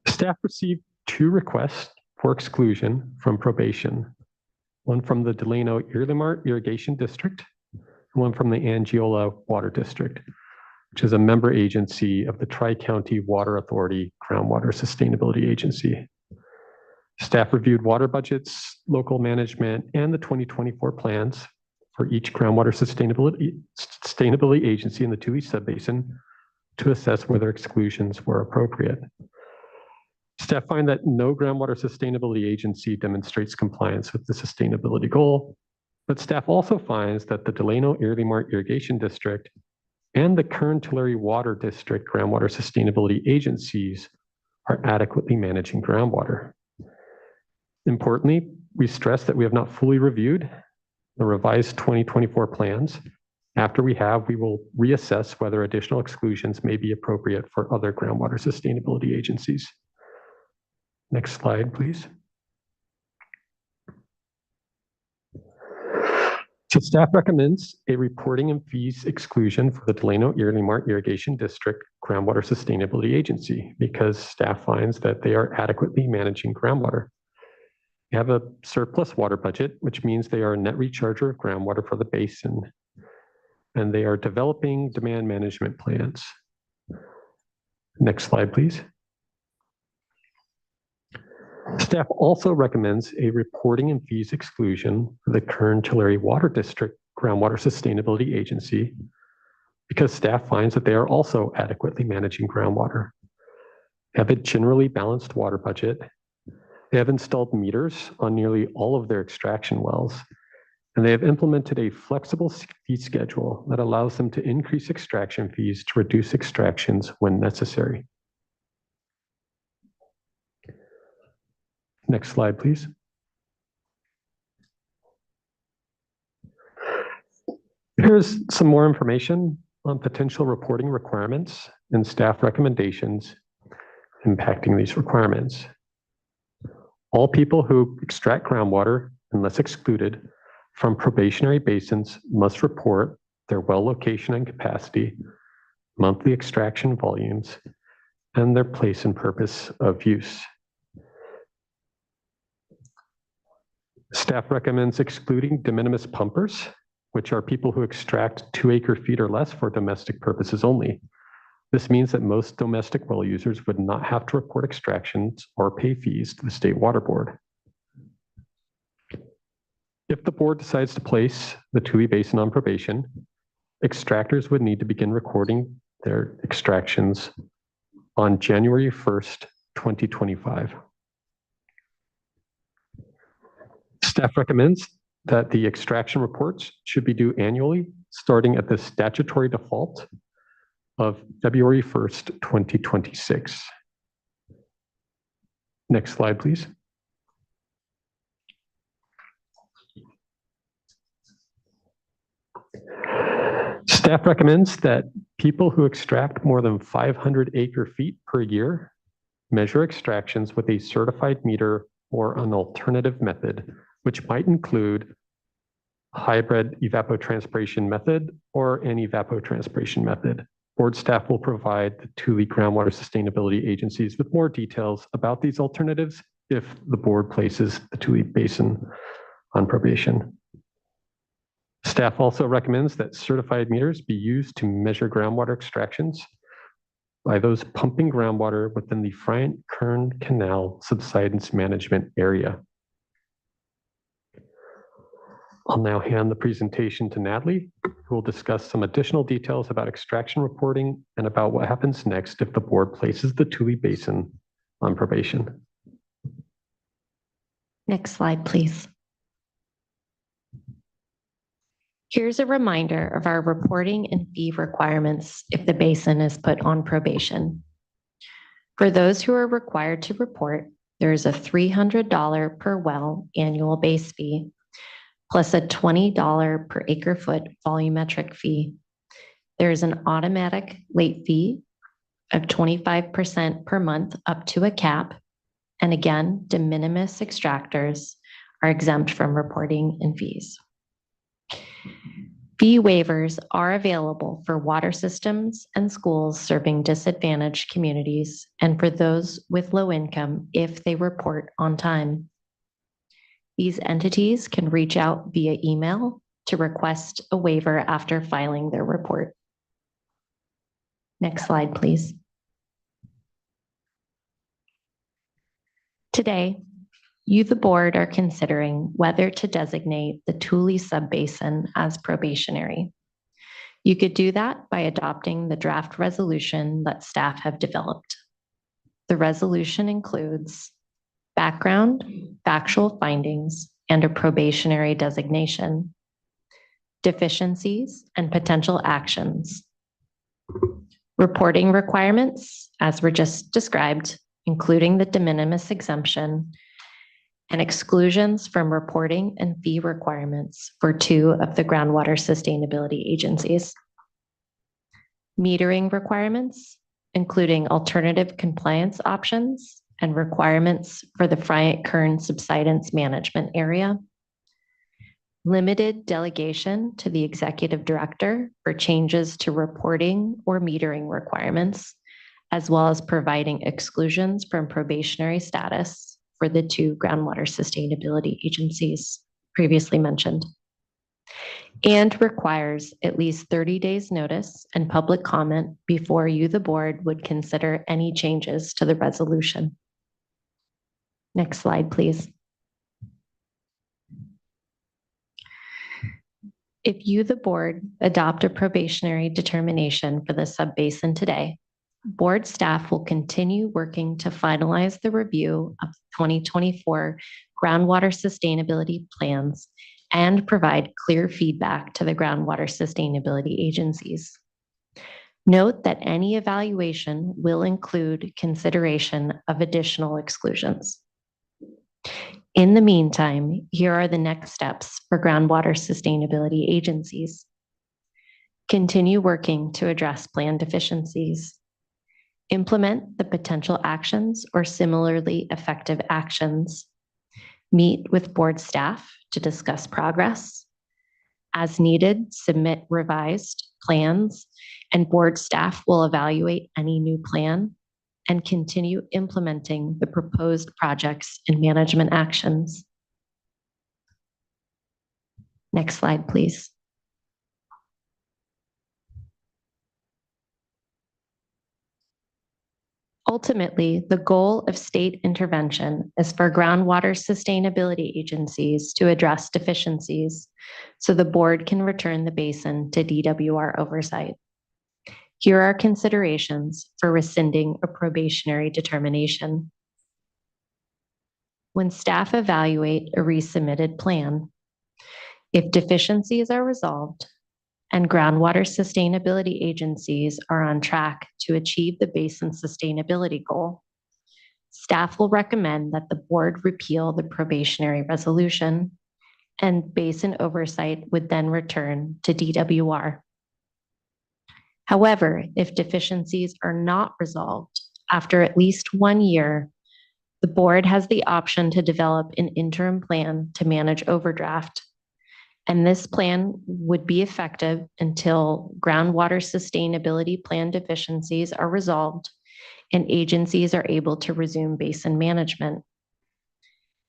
Staff received two requests for exclusion from probation, one from the Delano-Irlimart Irrigation District, and one from the Angiola Water District, which is a member agency of the Tri-County Water Authority Groundwater Sustainability Agency. Staff reviewed water budgets, local management, and the 2024 plans for each groundwater sustainability agency in the Tule Subbasin to assess whether exclusions were appropriate. Staff find that no groundwater sustainability agency demonstrates compliance with the sustainability goal, but staff also finds that the Delano-Irlimart Irrigation District and the Kern-Tulare Water District groundwater sustainability agencies are adequately managing groundwater. Importantly, we stress that we have not fully reviewed the revised 2024 plans. After we have, we will reassess whether additional exclusions may be appropriate for other groundwater sustainability agencies. Next slide, please. So staff recommends a reporting and fees exclusion for the Delano-Irlimart Irrigation District Groundwater Sustainability Agency because staff finds that they are adequately managing groundwater. They have a surplus water budget, which means they are a net recharger of groundwater for the basin, and they are developing demand management plans. Next slide, please. Staff also recommends a reporting and fees exclusion for the Kern-Tulare Water District Groundwater Sustainability Agency because staff finds that they are also adequately managing groundwater. They have a generally balanced water budget. They have installed meters on nearly all of their extraction wells, and they have implemented a flexible fee schedule that allows them to increase extraction fees to reduce extractions when necessary. Next slide, please. Here's some more information on potential reporting requirements and staff recommendations impacting these requirements. All people who extract groundwater, unless excluded from probationary basins, must report their well location and capacity, monthly extraction volumes, and their place and purpose of use. Staff recommends excluding de minimis pumpers, which are people who extract 2 acre-feet or less for domestic purposes only. This means that most domestic well users would not have to report extractions or pay fees to the State Water Board. If the board decides to place the Tule Basin on probation, extractors would need to begin recording their extractions on January 1st, 2025. Staff recommends that the extraction reports should be due annually, starting at the statutory default of February 1st, 2026. Next slide, please. Staff recommends that people who extract more than 500 acre-feet per year measure extractions with a certified meter or an alternative method, which might include a hybrid evapotranspiration method or an evapotranspiration method. Board staff will provide the Tule groundwater sustainability agencies with more details about these alternatives if the board places the Tule Basin on probation. Staff also recommends that certified meters be used to measure groundwater extractions by those pumping groundwater within the Bryant-Kern Canal subsidence management area. I'll now hand the presentation to Natalie, who will discuss some additional details about extraction reporting and about what happens next if the board places the Tule Basin on probation. Next slide, please. Here's a reminder of our reporting and fee requirements if the basin is put on probation. For those who are required to report, there is a $300 per well annual base fee, plus a $20 per acre foot volumetric fee. There is an automatic late fee of 25% per month up to a cap. And again, de minimis extractors are exempt from reporting and fees. Fee waivers are available for water systems and schools serving disadvantaged communities and for those with low income if they report on time. These entities can reach out via email to request a waiver after filing their report. Next slide, please. Today, you, the board, are considering whether to designate the Tule Subbasin as probationary. You could do that by adopting the draft resolution that staff have developed. The resolution includes background, factual findings, and a probationary designation, deficiencies and potential actions, reporting requirements, as were just described, including the de minimis exemption, and exclusions from reporting and fee requirements for 2 of the groundwater sustainability agencies. Metering requirements, including alternative compliance options and requirements for the Bryant-Kern subsidence management area. Limited delegation to the executive director for changes to reporting or metering requirements, as well as providing exclusions from probationary status for the 2 groundwater sustainability agencies previously mentioned, and requires at least 30 days notice and public comment before you, the board, would consider any changes to the resolution. Next slide, please. If you, the board, adopt a probationary determination for the subbasin today, board staff will continue working to finalize the review of 2024 groundwater sustainability plans and provide clear feedback to the groundwater sustainability agencies. Note that any evaluation will include consideration of additional exclusions. In the meantime, here are the next steps for groundwater sustainability agencies. Continue working to address plan deficiencies. Implement the potential actions or similarly effective actions. Meet with board staff to discuss progress. As needed, submit revised plans, and board staff will evaluate any new plan and continue implementing the proposed projects and management actions. Next slide, please. Ultimately, the goal of state intervention is for groundwater sustainability agencies to address deficiencies so the board can return the basin to DWR oversight. Here are considerations for rescinding a probationary determination. When staff evaluate a resubmitted plan, if deficiencies are resolved and groundwater sustainability agencies are on track to achieve the basin sustainability goal, staff will recommend that the board repeal the probationary resolution and basin oversight would then return to DWR. However, if deficiencies are not resolved after at least 1 year, the board has the option to develop an interim plan to manage overdraft. And this plan would be effective until groundwater sustainability plan deficiencies are resolved and agencies are able to resume basin management.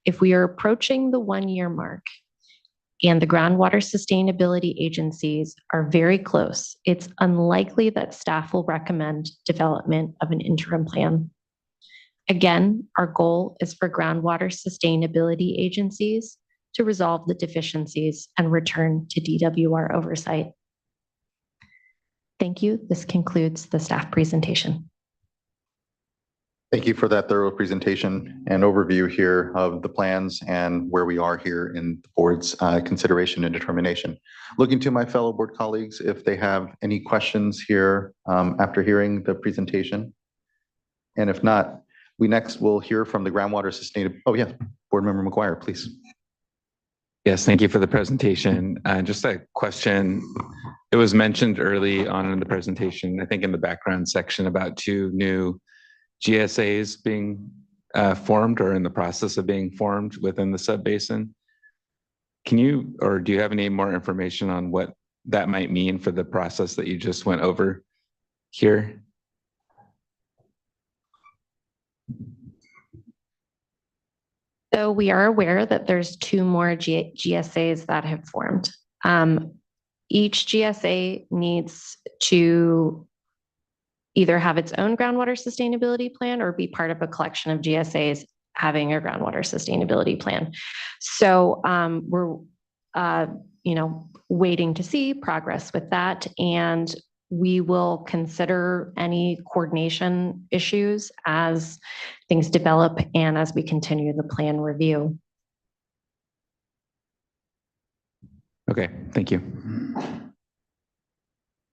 If we are approaching the 1 year mark and the groundwater sustainability agencies are very close, it's unlikely that staff will recommend development of an interim plan. Again, our goal is for groundwater sustainability agencies to resolve the deficiencies and return to DWR oversight. Thank you. This concludes the staff presentation. Thank you for that thorough presentation and overview here of the plans and where we are here in the board's consideration and determination. Looking to my fellow board colleagues if they have any questions here after hearing the presentation. And if not, we next will hear from the groundwater sustainability. Oh yeah, Board Member McGuire, please. Yes, thank you for the presentation. Just a question. It was mentioned early on in the presentation, I think in the background section, about 2 new GSAs being formed or in the process of being formed within the subbasin. Can you, or do you have any more information on what that might mean for the process that you just went over here? So we are aware that there's 2 more GSAs that have formed. Each GSA needs to either have its own groundwater sustainability plan or be part of a collection of GSAs having a groundwater sustainability plan. So we're waiting to see progress with that, and we will consider any coordination issues as things develop and as we continue the plan review. Okay, thank you.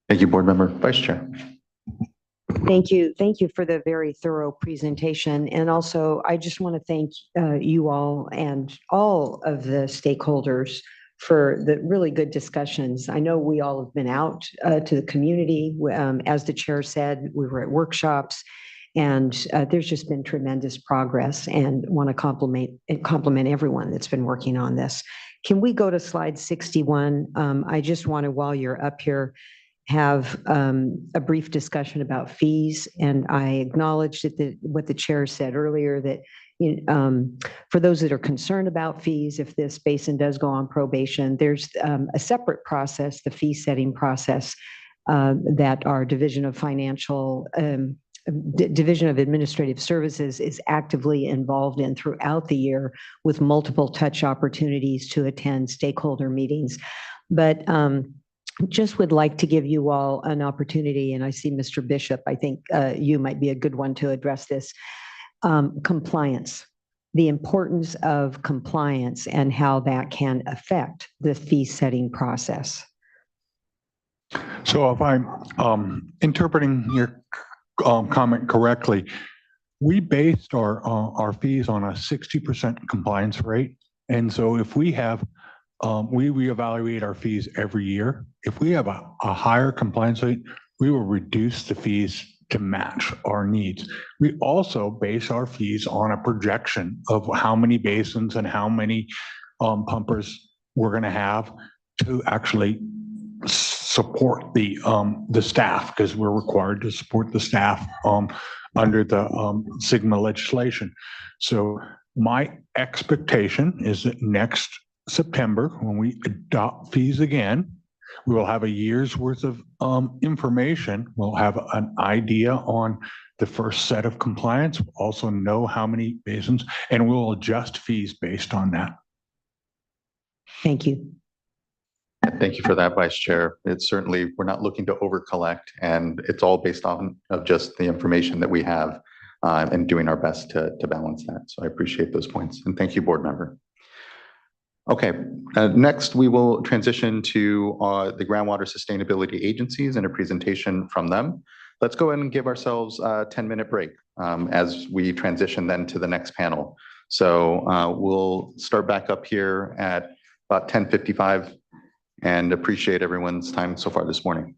Thank you, Board Member Vice Chair. Thank you. Thank you for the very thorough presentation. And also, I just want to thank you all and all of the stakeholders for the really good discussions. I know we all have been out to the community. As the chair said, we were at workshops, and there's just been tremendous progress, and want to compliment everyone that's been working on this. Can we go to slide 61? I just want to, while you're up here, have a brief discussion about fees. And I acknowledge that what the chair said earlier, that for those that are concerned about fees, if this basin does go on probation, there's a separate process, the fee setting process, that our Division of Administrative Services is actively involved in throughout the year, with multiple touch opportunities to attend stakeholder meetings. But just would like to give you all an opportunity, and I see Mr. Bishop, I think you might be a good one to address this. Compliance, the importance of compliance and how that can affect the fee setting process. So if I'm interpreting your comment correctly, we based our fees on a 60% compliance rate. And so if we have, we reevaluate our fees every year. If we have a higher compliance rate, we will reduce the fees to match our needs. We also base our fees on a projection of how many basins and how many pumpers we're going to have to actually support the staff, because we're required to support the staff under the SGMA legislation. So my expectation is that next September, when we adopt fees again, We will have a year's worth of information. We'll have an idea on the first set of compliance, we'll also know how many basins, and we'll adjust fees based on that. Thank you. Thank you for that, Vice Chair. It's certainly, we're not looking to over collect, and it's all based on of just the information that we have and doing our best to balance that. So I appreciate those points. And thank you, board member. Okay, next we will transition to the groundwater sustainability agencies and a presentation from them. Let's go ahead and give ourselves a 10-minute break as we transition then to the next panel. So we'll start back up here at about 10:55 and appreciate everyone's time so far this morning.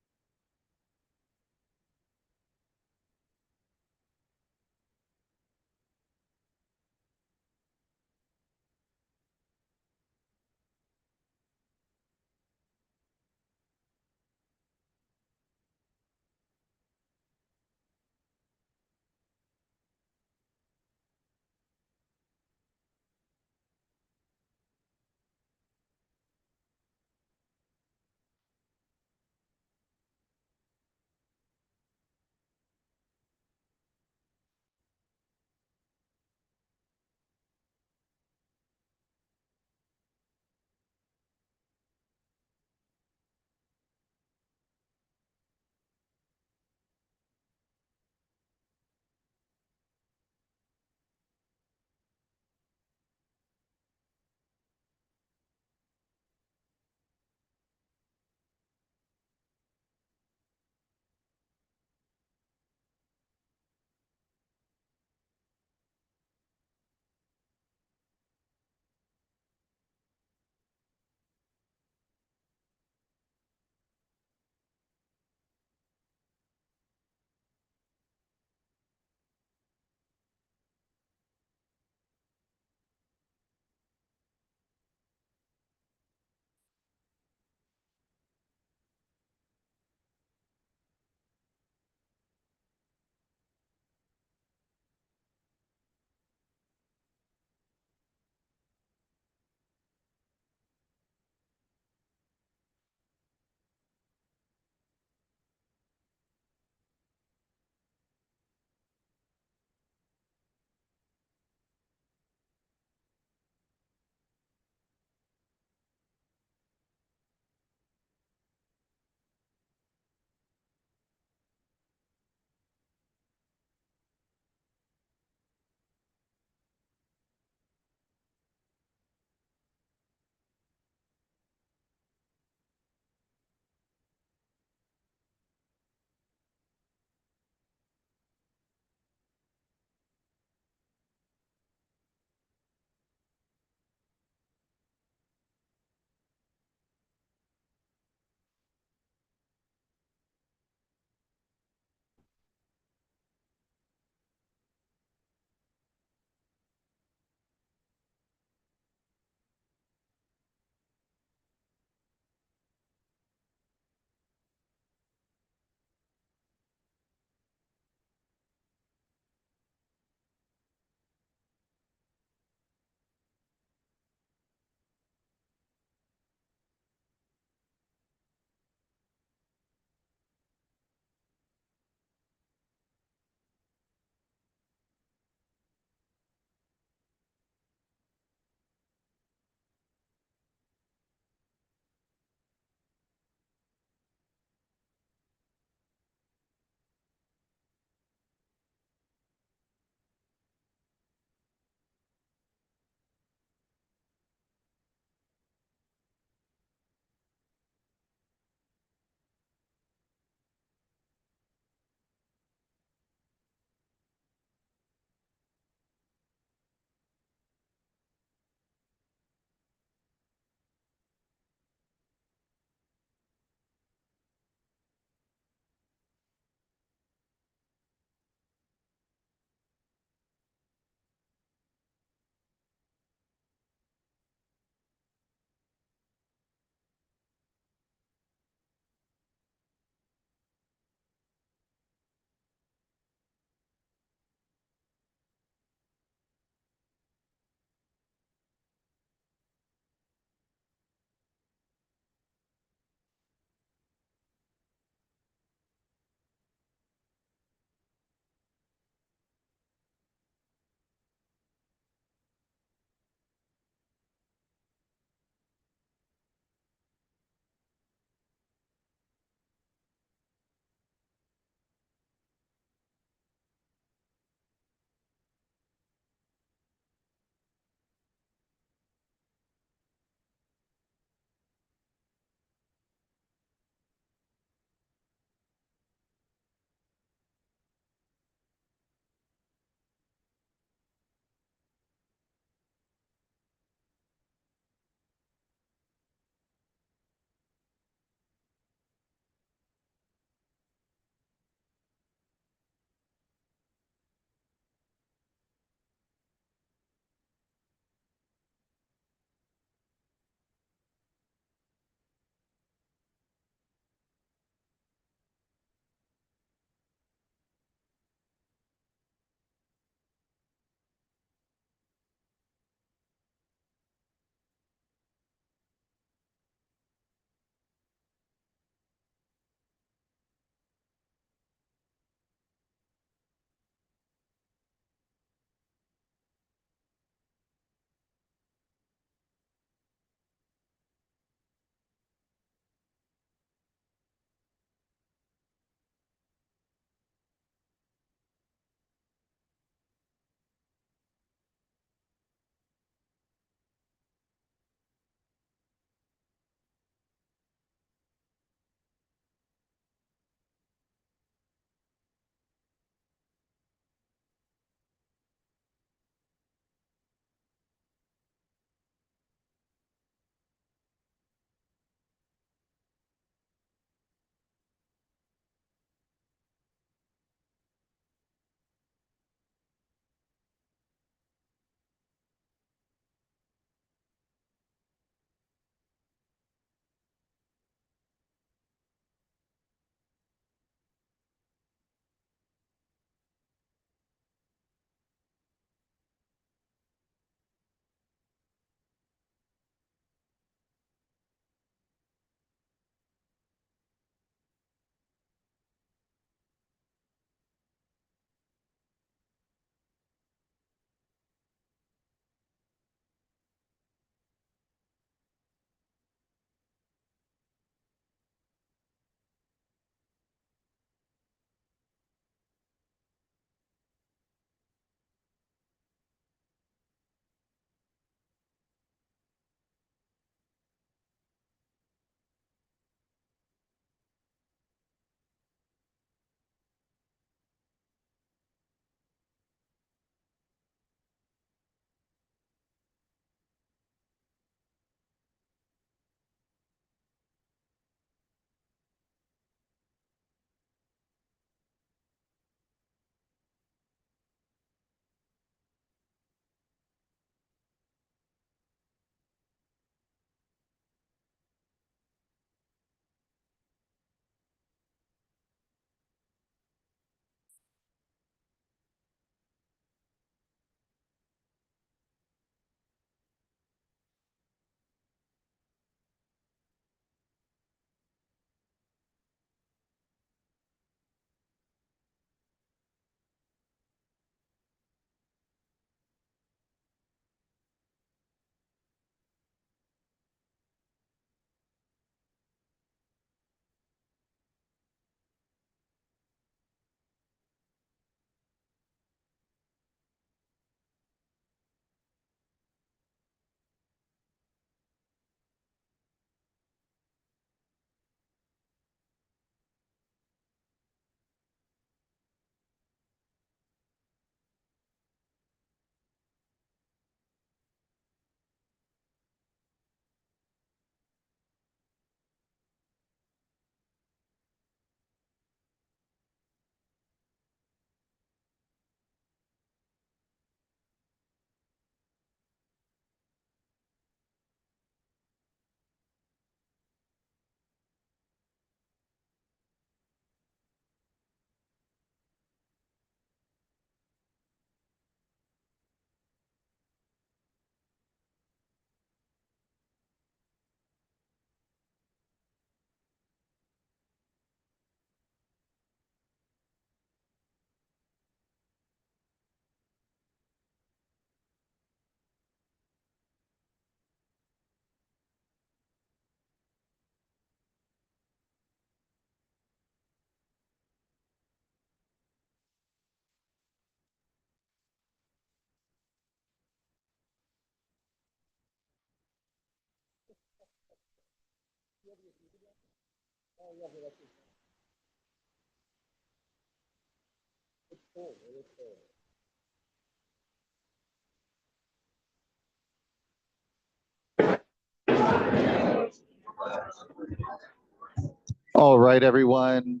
All right, everyone.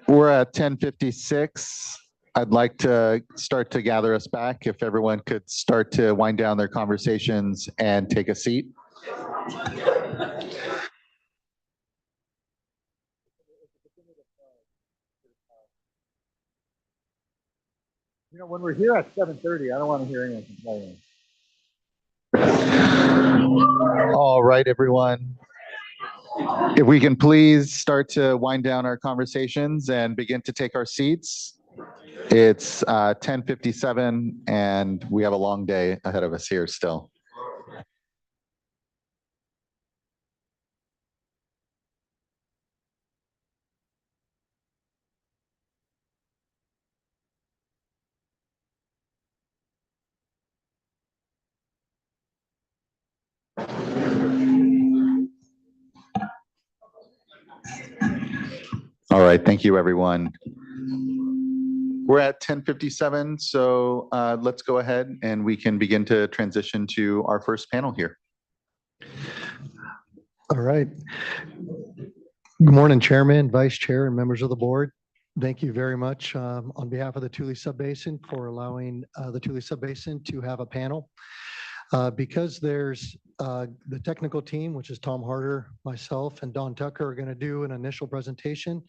We're at 10:56. I'd like to start to gather us back. If everyone could start to wind down their conversations and take a seat. You know, when we're here at 7:30, I don't want to hear anyone complaining. All right, everyone. If we can please start to wind down our conversations and begin to take our seats. It's 10:57 and we have a long day ahead of us here still. All right, thank you, everyone. We're at 10:57, so let's go ahead and we can begin to transition to our first panel here. All right. Good morning, Chairman, Vice Chair, and members of the board. Thank you very much on behalf of the Tule Subbasin for allowing the Tule Subbasin to have a panel. Because there's the technical team, which is Tom Harder, myself, and Don Tucker are going to do an initial presentation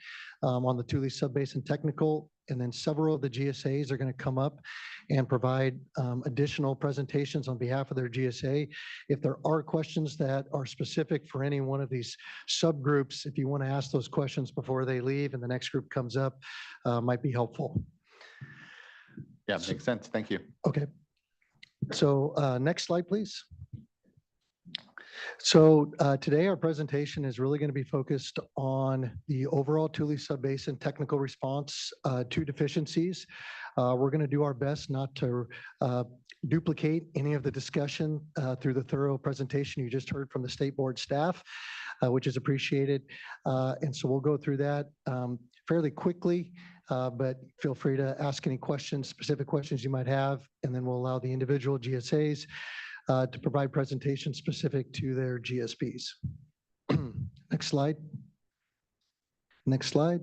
on the Tule Subbasin technical, and then several of the GSAs are going to come up and provide additional presentations on behalf of their GSA. If there are questions that are specific for any one of these subgroups, if you want to ask those questions before they leave and the next group comes up, might be helpful. Yeah, makes sense. Thank you. Okay. So next slide, please. So today our presentation is really going to be focused on the overall Tule Subbasin technical response to deficiencies. We're going to do our best not to duplicate any of the discussion through the thorough presentation you just heard from the state board staff, which is appreciated. And so we'll go through that fairly quickly. But feel free to ask any questions, specific questions you might have, and then we'll allow the individual GSAs to provide presentations specific to their GSPs. Next slide. Next slide.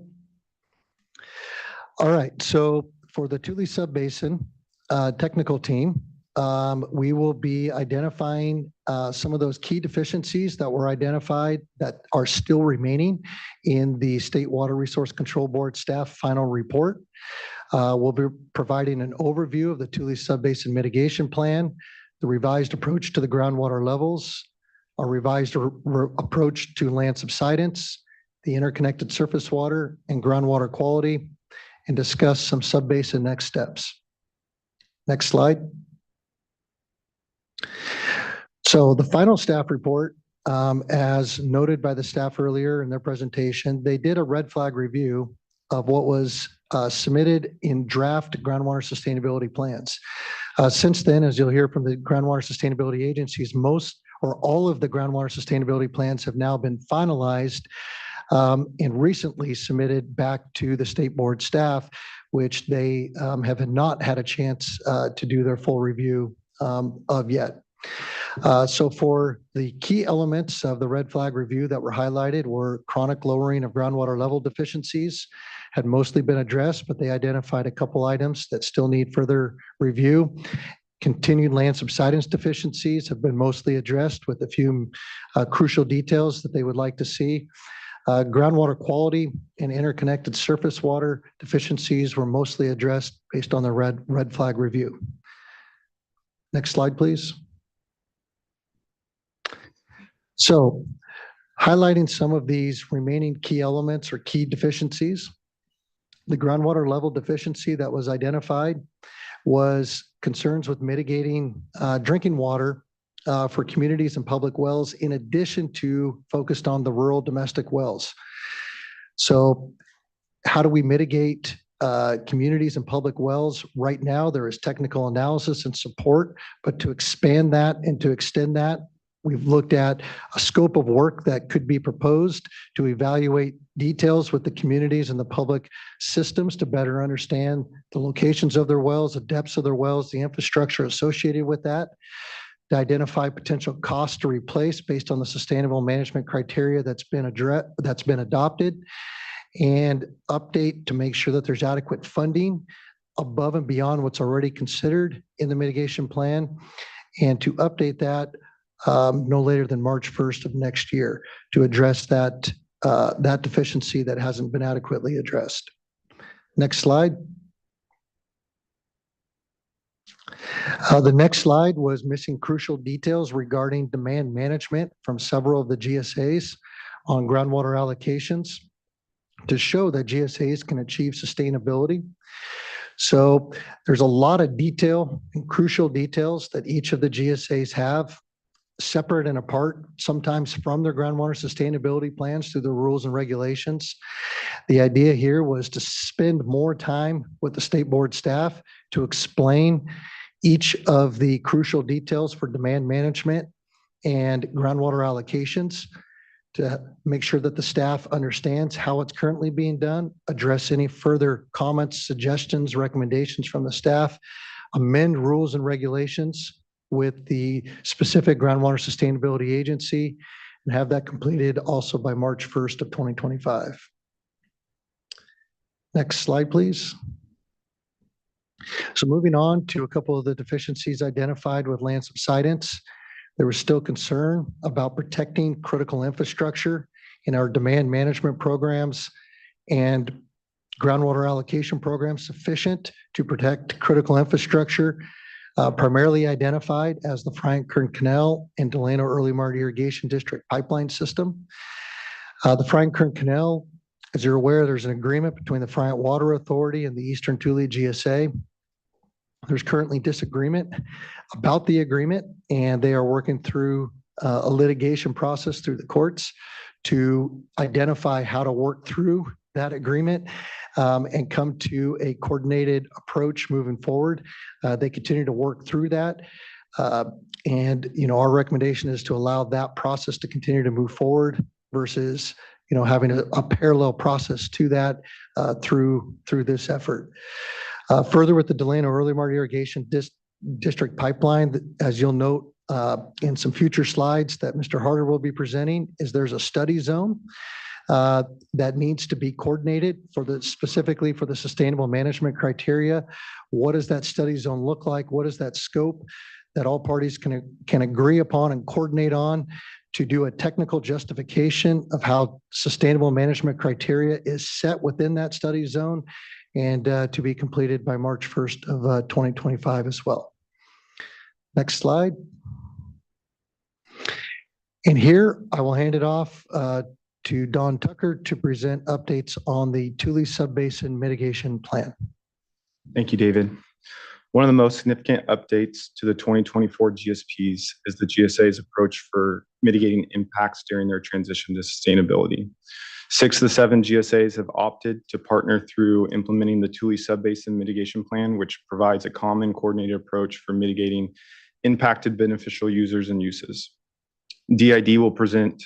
All right, so for the Tule Subbasin technical team, we will be identifying some of those key deficiencies that were identified that are still remaining in the State Water Resource Control Board staff final report. We'll be providing an overview of the Tule Subbasin mitigation plan, the revised approach to the groundwater levels, a revised approach to land subsidence, the interconnected surface water and groundwater quality, and discuss some subbasin next steps. Next slide. So the final staff report, as noted by the staff earlier in their presentation, they did a red flag review of what was submitted in draft groundwater sustainability plans. Since then, as you'll hear from the groundwater sustainability agencies, most or all of the groundwater sustainability plans have now been finalized and recently submitted back to the state board staff, which they have not had a chance to do their full review of yet. So for the key elements of the red flag review that were highlighted were chronic lowering of groundwater level deficiencies had mostly been addressed, but they identified a couple items that still need further review. Continued land subsidence deficiencies have been mostly addressed with a few crucial details that they would like to see. Groundwater quality and interconnected surface water deficiencies were mostly addressed based on the red flag review. Next slide, please. So highlighting some of these remaining key elements or key deficiencies, the groundwater level deficiency that was identified was concerns with mitigating drinking water for communities and public wells, in addition to focused on the rural domestic wells. So how do we mitigate communities and public wells? Right now, there is technical analysis and support, but to expand that and to extend that, We've looked at a scope of work that could be proposed to evaluate details with the communities and the public systems to better understand the locations of their wells, the depths of their wells, the infrastructure associated with that, to identify potential costs to replace based on the sustainable management criteria that's been adopted, and update to make sure that there's adequate funding above and beyond what's already considered in the mitigation plan, and to update that no later than March 1st of next year to address that deficiency that hasn't been adequately addressed. Next slide. The next slide was missing crucial details regarding demand management from several of the GSAs on groundwater allocations to show that GSAs can achieve sustainability. So there's a lot of detail and crucial details that each of the GSAs have, separate and apart, sometimes from their groundwater sustainability plans through the rules and regulations. The idea here was to spend more time with the state board staff to explain each of the crucial details for demand management and groundwater allocations, to make sure that the staff understands how it's currently being done, address any further comments, suggestions, recommendations from the staff, amend rules and regulations with the specific groundwater sustainability agency, and have that completed also by March 1st of 2025. Next slide, please. So moving on to a couple of the deficiencies identified with land subsidence. There was still concern about protecting critical infrastructure in our demand management programs and groundwater allocation programs sufficient to protect critical infrastructure, primarily identified as the Frank-Kern Canal and Delano Early Martin Irrigation District pipeline system. The Frank-Kern Canal, as you're aware, there's an agreement between the Friant Water Authority and the Eastern Tule GSA. There's currently disagreement about the agreement, and they are working through a litigation process through the courts to identify how to work through that agreement and come to a coordinated approach moving forward. They continue to work through that. And, our recommendation is to allow that process to continue to move forward versus, having a parallel process to that through this effort. Further, with the Delano Early Martin Irrigation District pipeline, as you'll note in some future slides that Mr. Harder will be presenting, is there's a study zone that needs to be coordinated specifically for the sustainable management criteria. What does that study zone look like? What is that scope that all parties can agree upon and coordinate on to do a technical justification of how sustainable management criteria is set within that study zone, and to be completed by March 1st of 2025 as well. Next slide. And here I will hand it off to Don Tucker to present updates on the Tule Subbasin mitigation plan. Thank you, David. One of the most significant updates to the 2024 GSPs is the GSA's approach for mitigating impacts during their transition to sustainability. 6 of the 7 GSAs have opted to partner through implementing the Tule Subbasin Mitigation Plan, which provides a common coordinated approach for mitigating impacted beneficial users and uses. DID will present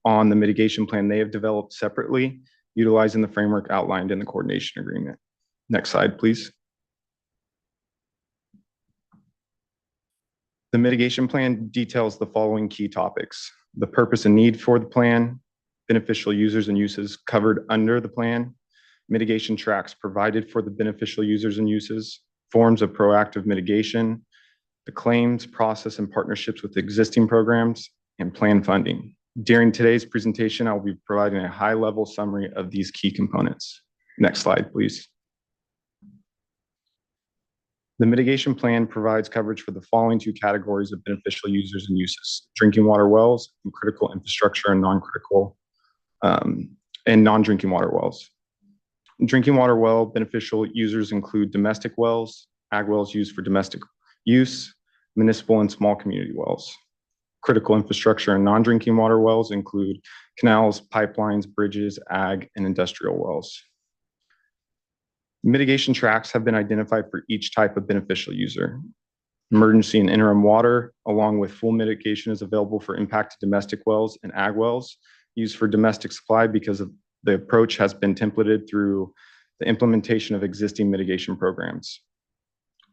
on the mitigation plan they have developed separately, utilizing the framework outlined in the coordination agreement. Next slide, please. The mitigation plan details the following key topics: the purpose and need for the plan, beneficial users and uses covered under the plan, mitigation tracks provided for the beneficial users and uses, forms of proactive mitigation, the claims, process, and partnerships with existing programs, and plan funding. During today's presentation, I will be providing a high-level summary of these key components. Next slide, please. The mitigation plan provides coverage for the following 2 categories of beneficial users and uses: drinking water wells and critical infrastructure and non-critical and non-drinking water wells. Drinking water well beneficial users include domestic wells, ag wells used for domestic use, municipal and small community wells. Critical infrastructure and non-drinking water wells include canals, pipelines, bridges, ag, and industrial wells. Mitigation tracks have been identified for each type of beneficial user. Emergency and interim water, along with full mitigation, is available for impacted domestic wells and ag wells used for domestic supply because of the approach has been templated through the implementation of existing mitigation programs.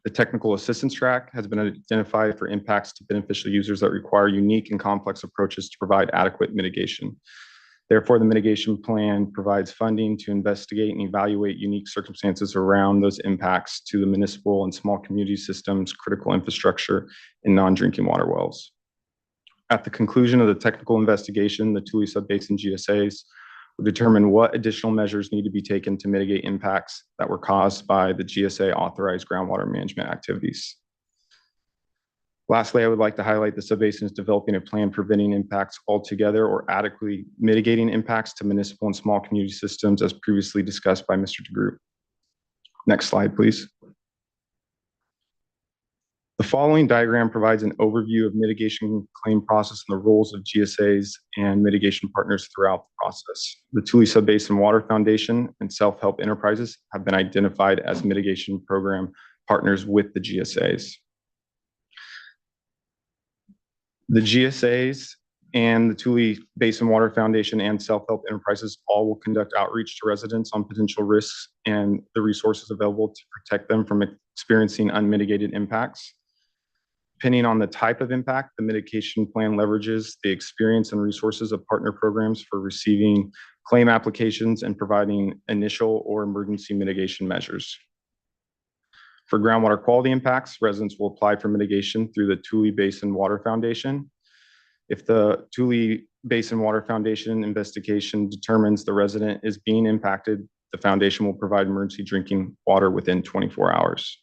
The technical assistance track has been identified for impacts to beneficial users that require unique and complex approaches to provide adequate mitigation. Therefore, the mitigation plan provides funding to investigate and evaluate unique circumstances around those impacts to the municipal and small community systems, critical infrastructure, and non-drinking water wells. At the conclusion of the technical investigation, the Tule Subbasin GSAs will determine what additional measures need to be taken to mitigate impacts that were caused by the GSA authorized groundwater management activities. Lastly, I would like to highlight the subbasin is developing a plan preventing impacts altogether or adequately mitigating impacts to municipal and small community systems as previously discussed by Mr. DeGroot. Next slide, please. The following diagram provides an overview of mitigation claim process and the roles of GSAs and mitigation partners throughout the process. The Tule Subbasin Water Foundation and Self-Help Enterprises have been identified as mitigation program partners with the GSAs. The GSAs and the Tule Basin Water Foundation and Self-Help Enterprises all will conduct outreach to residents on potential risks and the resources available to protect them from experiencing unmitigated impacts. Depending on the type of impact, the mitigation plan leverages the experience and resources of partner programs for receiving claim applications and providing initial or emergency mitigation measures. For groundwater quality impacts, residents will apply for mitigation through the Tule Basin Water Foundation. If the Tule Basin Water Foundation investigation determines the resident is being impacted, the foundation will provide emergency drinking water within 24 hours.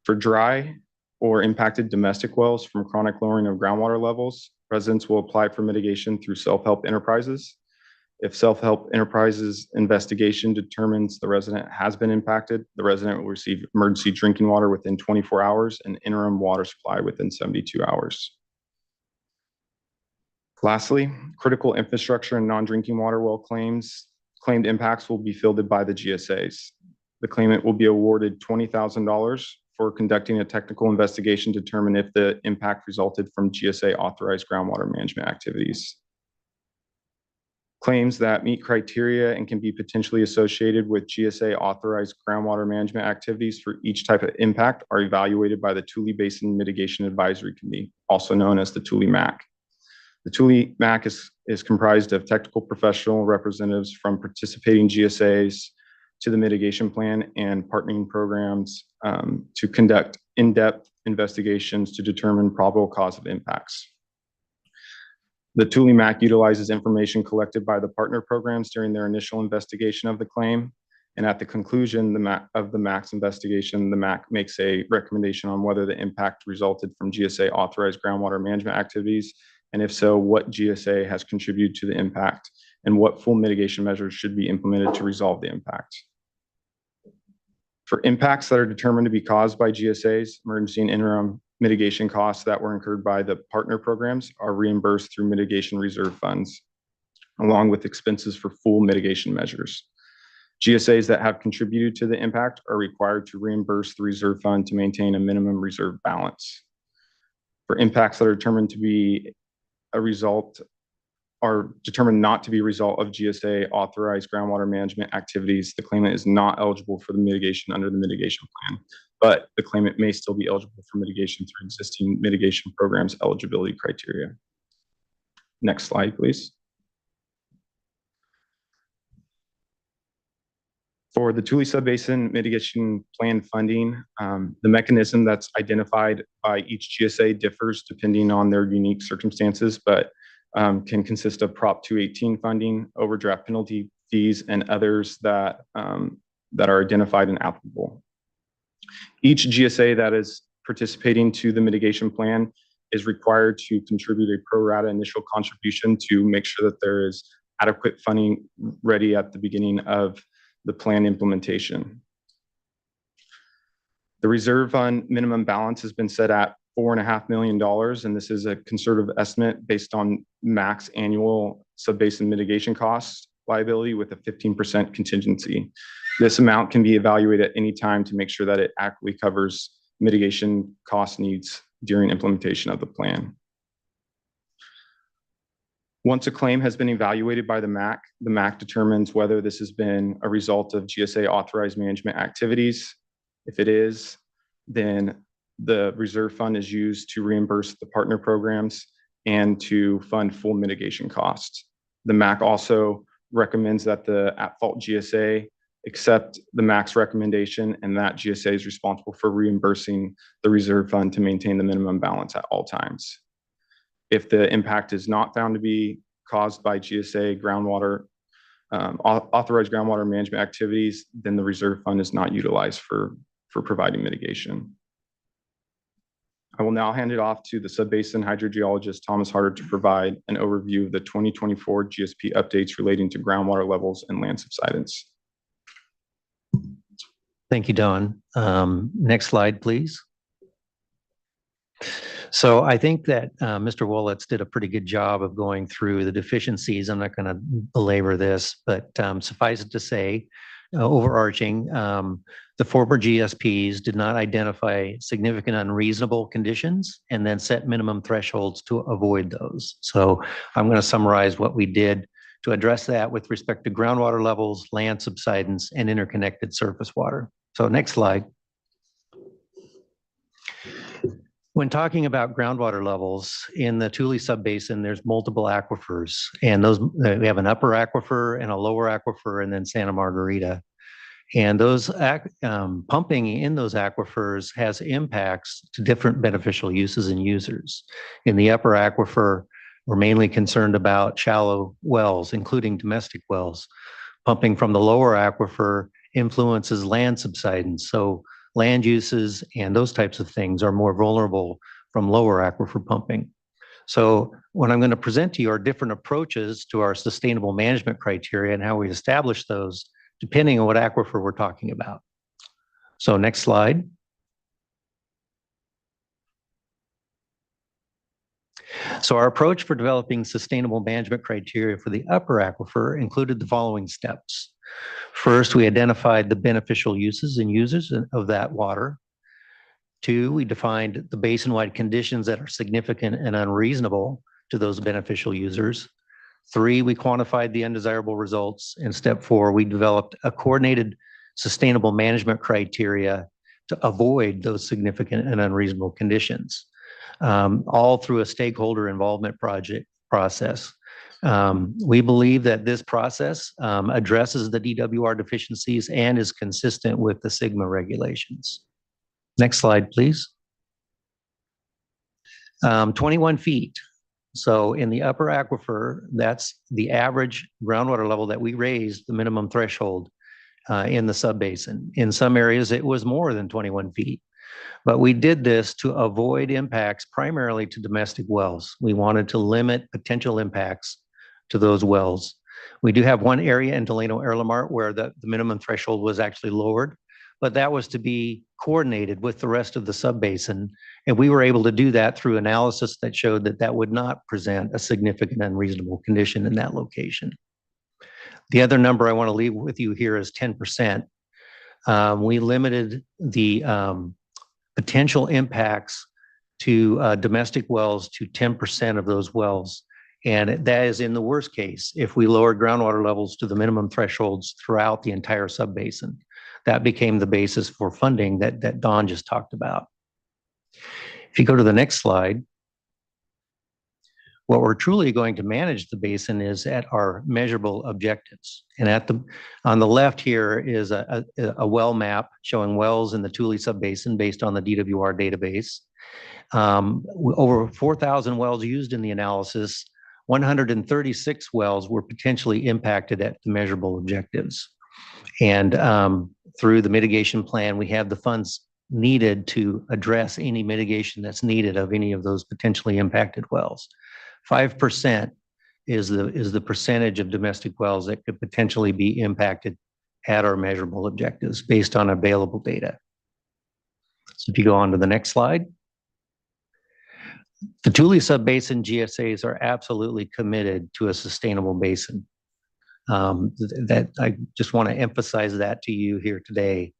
For dry or impacted domestic wells from chronic lowering of groundwater levels, residents will apply for mitigation through Self-Help Enterprises. If Self-Help Enterprises investigation determines the resident has been impacted, the resident will receive emergency drinking water within 24 hours and interim water supply within 72 hours. Lastly, critical infrastructure and non-drinking water well claimed impacts will be fielded by the GSAs. The claimant will be awarded $20,000 for conducting a technical investigation to determine if the impact resulted from GSA authorized groundwater management activities. Claims that meet criteria and can be potentially associated with GSA authorized groundwater management activities for each type of impact are evaluated by the Tule Basin Mitigation Advisory Committee, also known as the Tule MAC. The Tule MAC is comprised of technical professional representatives from participating GSAs to the mitigation plan and partnering programs to conduct in-depth investigations to determine probable cause of impacts. The Tule MAC utilizes information collected by the partner programs during their initial investigation of the claim. And at the conclusion of the MAC's investigation, the MAC makes a recommendation on whether the impact resulted from GSA authorized groundwater management activities, and if so, what GSA has contributed to the impact and what full mitigation measures should be implemented to resolve the impact. For impacts that are determined to be caused by GSAs, emergency and interim mitigation costs that were incurred by the partner programs are reimbursed through mitigation reserve funds, along with expenses for full mitigation measures. GSAs that have contributed to the impact are required to reimburse the reserve fund to maintain a minimum reserve balance. For impacts that are determined to be a result are determined not to be a result of GSA authorized groundwater management activities, the claimant is not eligible for the mitigation under the mitigation plan, but the claimant may still be eligible for mitigation through existing mitigation programs eligibility criteria. Next slide, please. For the Tule Subbasin mitigation plan funding, the mechanism that's identified by each GSA differs depending on their unique circumstances, but can consist of Prop 218 funding, overdraft penalty fees, and others that are identified and applicable. Each GSA that is participating to the mitigation plan is required to contribute a pro rata initial contribution to make sure that there is adequate funding ready at the beginning of the plan implementation. The reserve fund minimum balance has been set at $4.5 million, and this is a conservative estimate based on max annual subbasin mitigation costs liability with a 15% contingency. This amount can be evaluated at any time to make sure that it accurately covers mitigation cost needs during implementation of the plan. Once a claim has been evaluated by the MAC determines whether this has been a result of GSA authorized management activities. If it is, then the reserve fund is used to reimburse the partner programs and to fund full mitigation costs. The MAC also recommends that the at-fault GSA accept the MAC's recommendation, and that GSA is responsible for reimbursing the reserve fund to maintain the minimum balance at all times. If the impact is not found to be caused by GSA groundwater, authorized groundwater management activities, then the reserve fund is not utilized for providing mitigation. I will now hand it off to the Subbasin hydrogeologist, Thomas Harder, to provide an overview of the 2024 GSP updates relating to groundwater levels and land subsidence. Thank you, Don. Next slide, please. So I think that Mr. Wolitz did a pretty good job of going through the deficiencies. I'm not going to belabor this, but suffice it to say, overarching, the former GSPs did not identify significant unreasonable conditions and then set minimum thresholds to avoid those. So I'm going to summarize what we did to address that with respect to groundwater levels, land subsidence, and interconnected surface water. So next slide. When talking about groundwater levels in the Tule Subbasin, there's multiple aquifers, and those we have an upper aquifer and a lower aquifer, and then Santa Margarita. And those pumping in those aquifers has impacts to different beneficial uses and users. In the upper aquifer, we're mainly concerned about shallow wells, including domestic wells. Pumping from the lower aquifer influences land subsidence. So land uses and those types of things are more vulnerable from lower aquifer pumping. So what I'm going to present to you are different approaches to our sustainable management criteria and how we establish those depending on what aquifer we're talking about. So next slide. So our approach for developing sustainable management criteria for the upper aquifer included the following steps. First, we identified the beneficial uses and users of that water. Two, we defined the basin-wide conditions that are significant and unreasonable to those beneficial users. Three, we quantified the undesirable results. And step four, we developed a coordinated sustainable management criteria to avoid those significant and unreasonable conditions, all through a stakeholder involvement process. We believe that this process addresses the DWR deficiencies and is consistent with the SGMA regulations. Next slide, please. 21 feet. So in the upper aquifer, that's the average groundwater level that we raised the minimum threshold in the subbasin. In some areas, it was more than 21 feet. But we did this to avoid impacts primarily to domestic wells. We wanted to limit potential impacts to those wells. We do have one area in Delano Erlemart where the minimum threshold was actually lowered, but that was to be coordinated with the rest of the subbasin. And we were able to do that through analysis that showed that that would not present a significant unreasonable condition in that location. The other number I want to leave with you here is 10%. We limited the potential impacts to domestic wells to 10% of those wells. And that is in the worst case, if we lowered groundwater levels to the minimum thresholds throughout the entire subbasin. That became the basis for funding that Don just talked about. If you go to the next slide, what we're truly going to manage the basin is at our measurable objectives. And on the left here is a well map showing wells in the Tule Subbasin based on the DWR database. Over 4,000 wells used in the analysis, 136 wells were potentially impacted at the measurable objectives. And through the mitigation plan, we have the funds needed to address any mitigation that's needed of any of those potentially impacted wells. 5% is the percentage of domestic wells that could potentially be impacted at our measurable objectives based on available data. So if you go on to the next slide. The Tule Subbasin GSAs are absolutely committed to a sustainable basin. That I just want to emphasize that to you here today.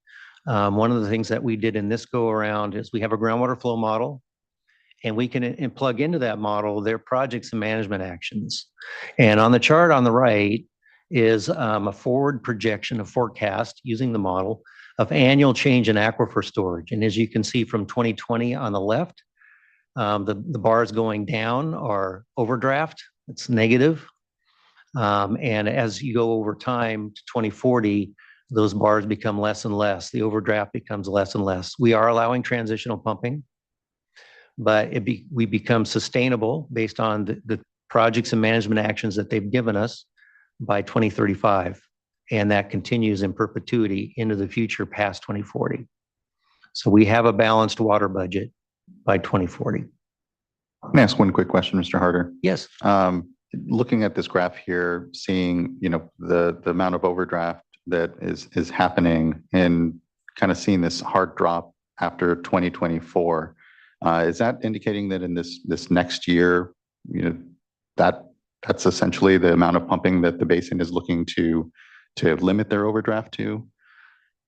One of the things that we did in this go around is we have a groundwater flow model, and we can plug into that model their projects and management actions. And on the chart on the right is a forward projection, a forecast using the model of annual change in aquifer storage. And as you can see from 2020 on the left, the bars going down are overdraft, it's negative. And as you go over time to 2040, those bars become less and less. The overdraft becomes less and less. We are allowing transitional pumping, but we become sustainable based on the projects and management actions that they've given us by 2035. And that continues in perpetuity into the future past 2040. So we have a balanced water budget by 2040. Let me ask one quick question, Mr. Harder. Yes. Looking at this graph here, seeing, the amount of overdraft that is happening and kind of seeing this hard drop after 2024, is that indicating that in this next year, that's essentially the amount of pumping that the basin is looking to limit their overdraft to?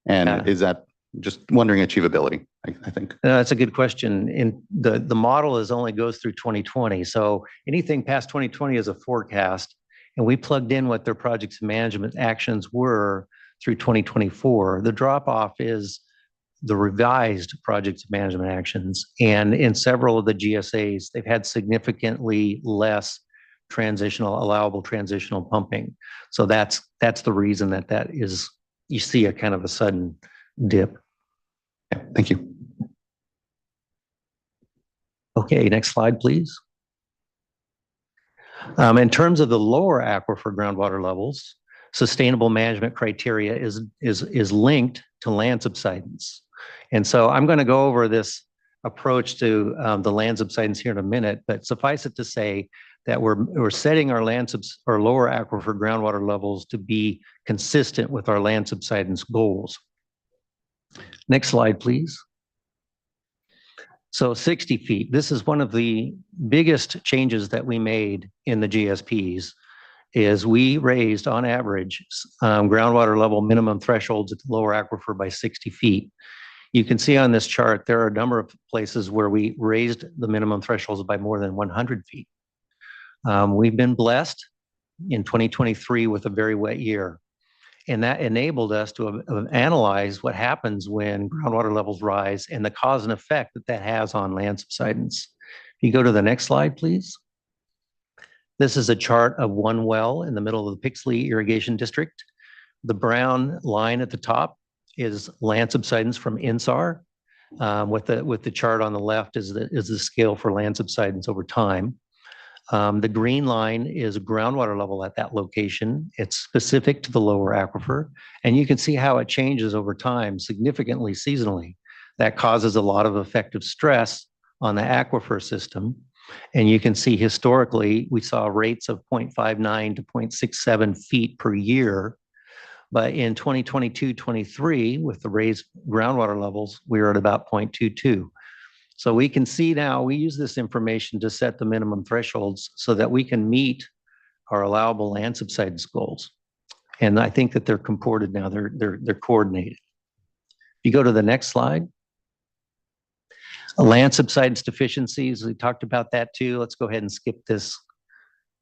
And is that, just wondering, achievability, I think? That's a good question. And the model only goes through 2020. So anything past 2020 is a forecast. And we plugged in what their projects and management actions were through 2024. The drop off is the revised projects and management actions. And in several of the GSAs, they've had significantly less allowable transitional pumping. So that's the reason that is, you see a kind of a sudden dip. Yeah, thank you. Okay, next slide, please. In terms of the lower aquifer groundwater levels, sustainable management criteria is linked to land subsidence. And so I'm going to go over this approach to the land subsidence here in a minute, but suffice it to say that we're setting our or lower aquifer groundwater levels to be consistent with our land subsidence goals. Next slide, please. So 60 feet, this is one of the biggest changes that we made in the GSPs, is we raised on average groundwater level minimum thresholds at the lower aquifer by 60 feet. You can see on this chart, there are a number of places where we raised the minimum thresholds by more than 100 feet. We've been blessed in 2023 with a very wet year. And that enabled us to analyze what happens when groundwater levels rise and the cause and effect that has on land subsidence. If you go to the next slide, please. This is a chart of one well in the middle of the Pixley Irrigation District. The brown line at the top is land subsidence from INSAR. With the chart on the left is the scale for land subsidence over time. The green line is groundwater level at that location. It's specific to the lower aquifer. And you can see how it changes over time, significantly seasonally. That causes a lot of effective stress on the aquifer system. And you can see historically, we saw rates of 0.59 to 0.67 feet per year. But in 2022-23, with the raised groundwater levels, we were at about 0.22. So we can see now, we use this information to set the minimum thresholds so that we can meet our allowable land subsidence goals. And I think that they're comported now, they're coordinated. If you go to the next slide. Land subsidence deficiencies, we talked about that too. Let's go ahead and skip this.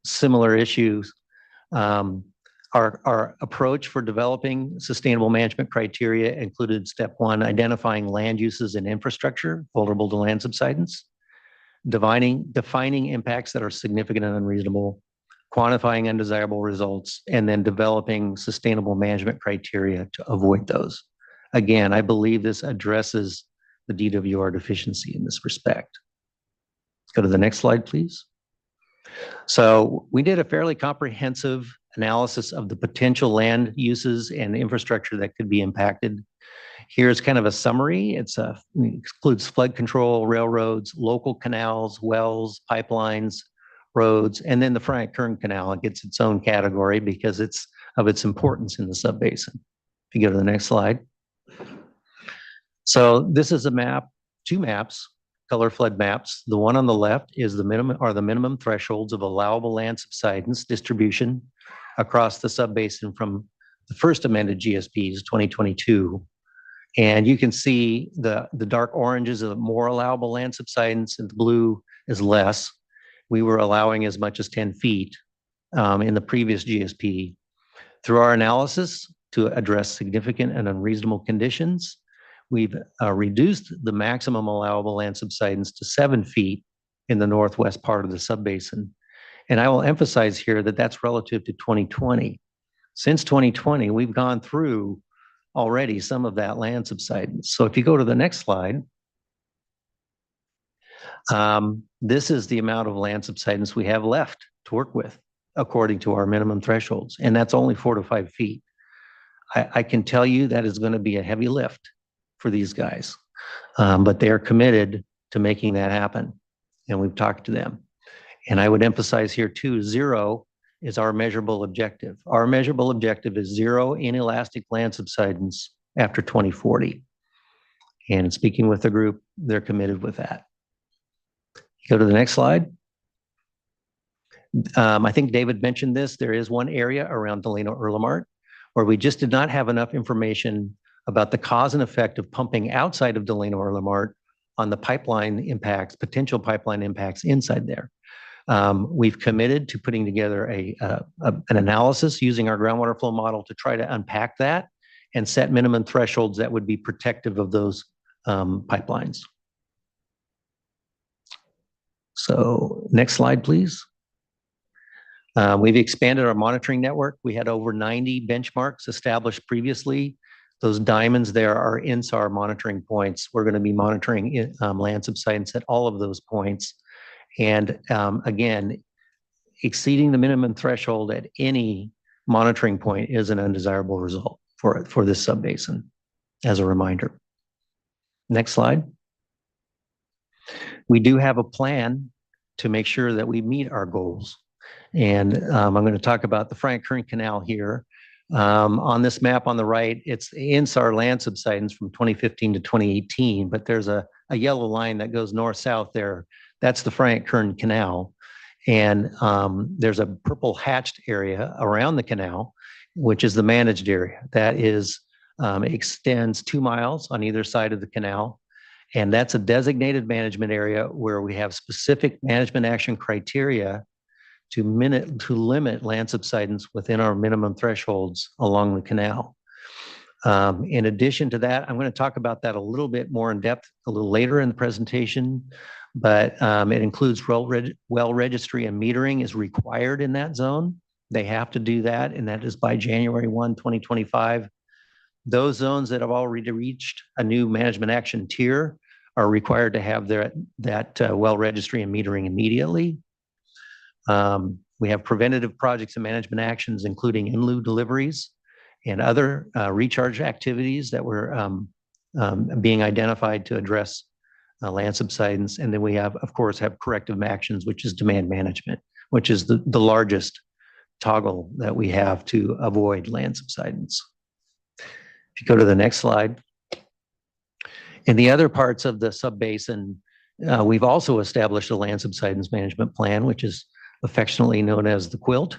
Similar issues. Our approach for developing sustainable management criteria included step one, identifying land uses and infrastructure vulnerable to land subsidence, defining impacts that are significant and unreasonable, quantifying undesirable results, and then developing sustainable management criteria to avoid those. Again, I believe this addresses the DWR deficiency in this respect. Let's go to the next slide, please. So we did a fairly comprehensive analysis of the potential land uses and infrastructure that could be impacted. Here's kind of a summary. It includes flood control, railroads, local canals, wells, pipelines, roads, and then the Frank Kern Canal. It gets its own category because of its importance in the subbasin. If you go to the next slide. So this is a map, two maps, color flood maps. The one on the left is the minimum thresholds of allowable land subsidence distribution across the subbasin from the first amended GSPs 2022. And you can see the dark oranges are more allowable land subsidence and the blue is less. We were allowing as much as 10 feet in the previous GSP. Through our analysis to address significant and unreasonable conditions, we've reduced the maximum allowable land subsidence to 7 feet in the northwest part of the subbasin. And I will emphasize here that that's relative to 2020. Since 2020, we've gone through already some of that land subsidence. So if you go to the next slide, this is the amount of land subsidence we have left to work with according to our minimum thresholds, and that's only 4 to 5 feet. I can tell you that is going to be a heavy lift for these guys, but they are committed to making that happen, and we've talked to them. And I would emphasize here too, 0 is our measurable objective. Our measurable objective is 0 inelastic land subsidence after 2040. And speaking with the group, they're committed with that. Go to the next slide. I think David mentioned this. There is one area around Delano Erlemart where we just did not have enough information about the cause and effect of pumping outside of Delano Erlemart on the pipeline impacts, potential pipeline impacts inside there. We've committed to putting together an analysis using our groundwater flow model to try to unpack that and set minimum thresholds that would be protective of those pipelines. So next slide, please. We've expanded our monitoring network. We had over 90 benchmarks established previously. Those diamonds there are INSAR monitoring points. We're going to be monitoring land subsidence at all of those points. And again, exceeding the minimum threshold at any monitoring point is an undesirable result for this subbasin, as a reminder. Next slide. We do have a plan to make sure that we meet our goals. And I'm going to talk about the Frank Kern Canal here. On this map on the right, it's INSAR land subsidence from 2015 to 2018, but there's a yellow line that goes north-south there. That's the Frank Kern Canal. And there's a purple hatched area around the canal, which is the managed area. That is, extends 2 miles on either side of the canal. And that's a designated management area where we have specific management action criteria to limit land subsidence within our minimum thresholds along the canal. In addition to that, I'm going to talk about that a little bit more in depth a little later in the presentation, but it includes well registry and metering is required in that zone. They have to do that, and that is by January 1, 2025. Those zones that have already reached a new management action tier are required to have that well registry and metering immediately. We have preventative projects and management actions, including in-lieu deliveries and other recharge activities that were being identified to address land subsidence. And then we have, of course, corrective actions, which is demand management, which is the largest toggle that we have to avoid land subsidence. If you go to the next slide. In the other parts of the subbasin, we've also established a land subsidence management plan, which is affectionately known as the quilt.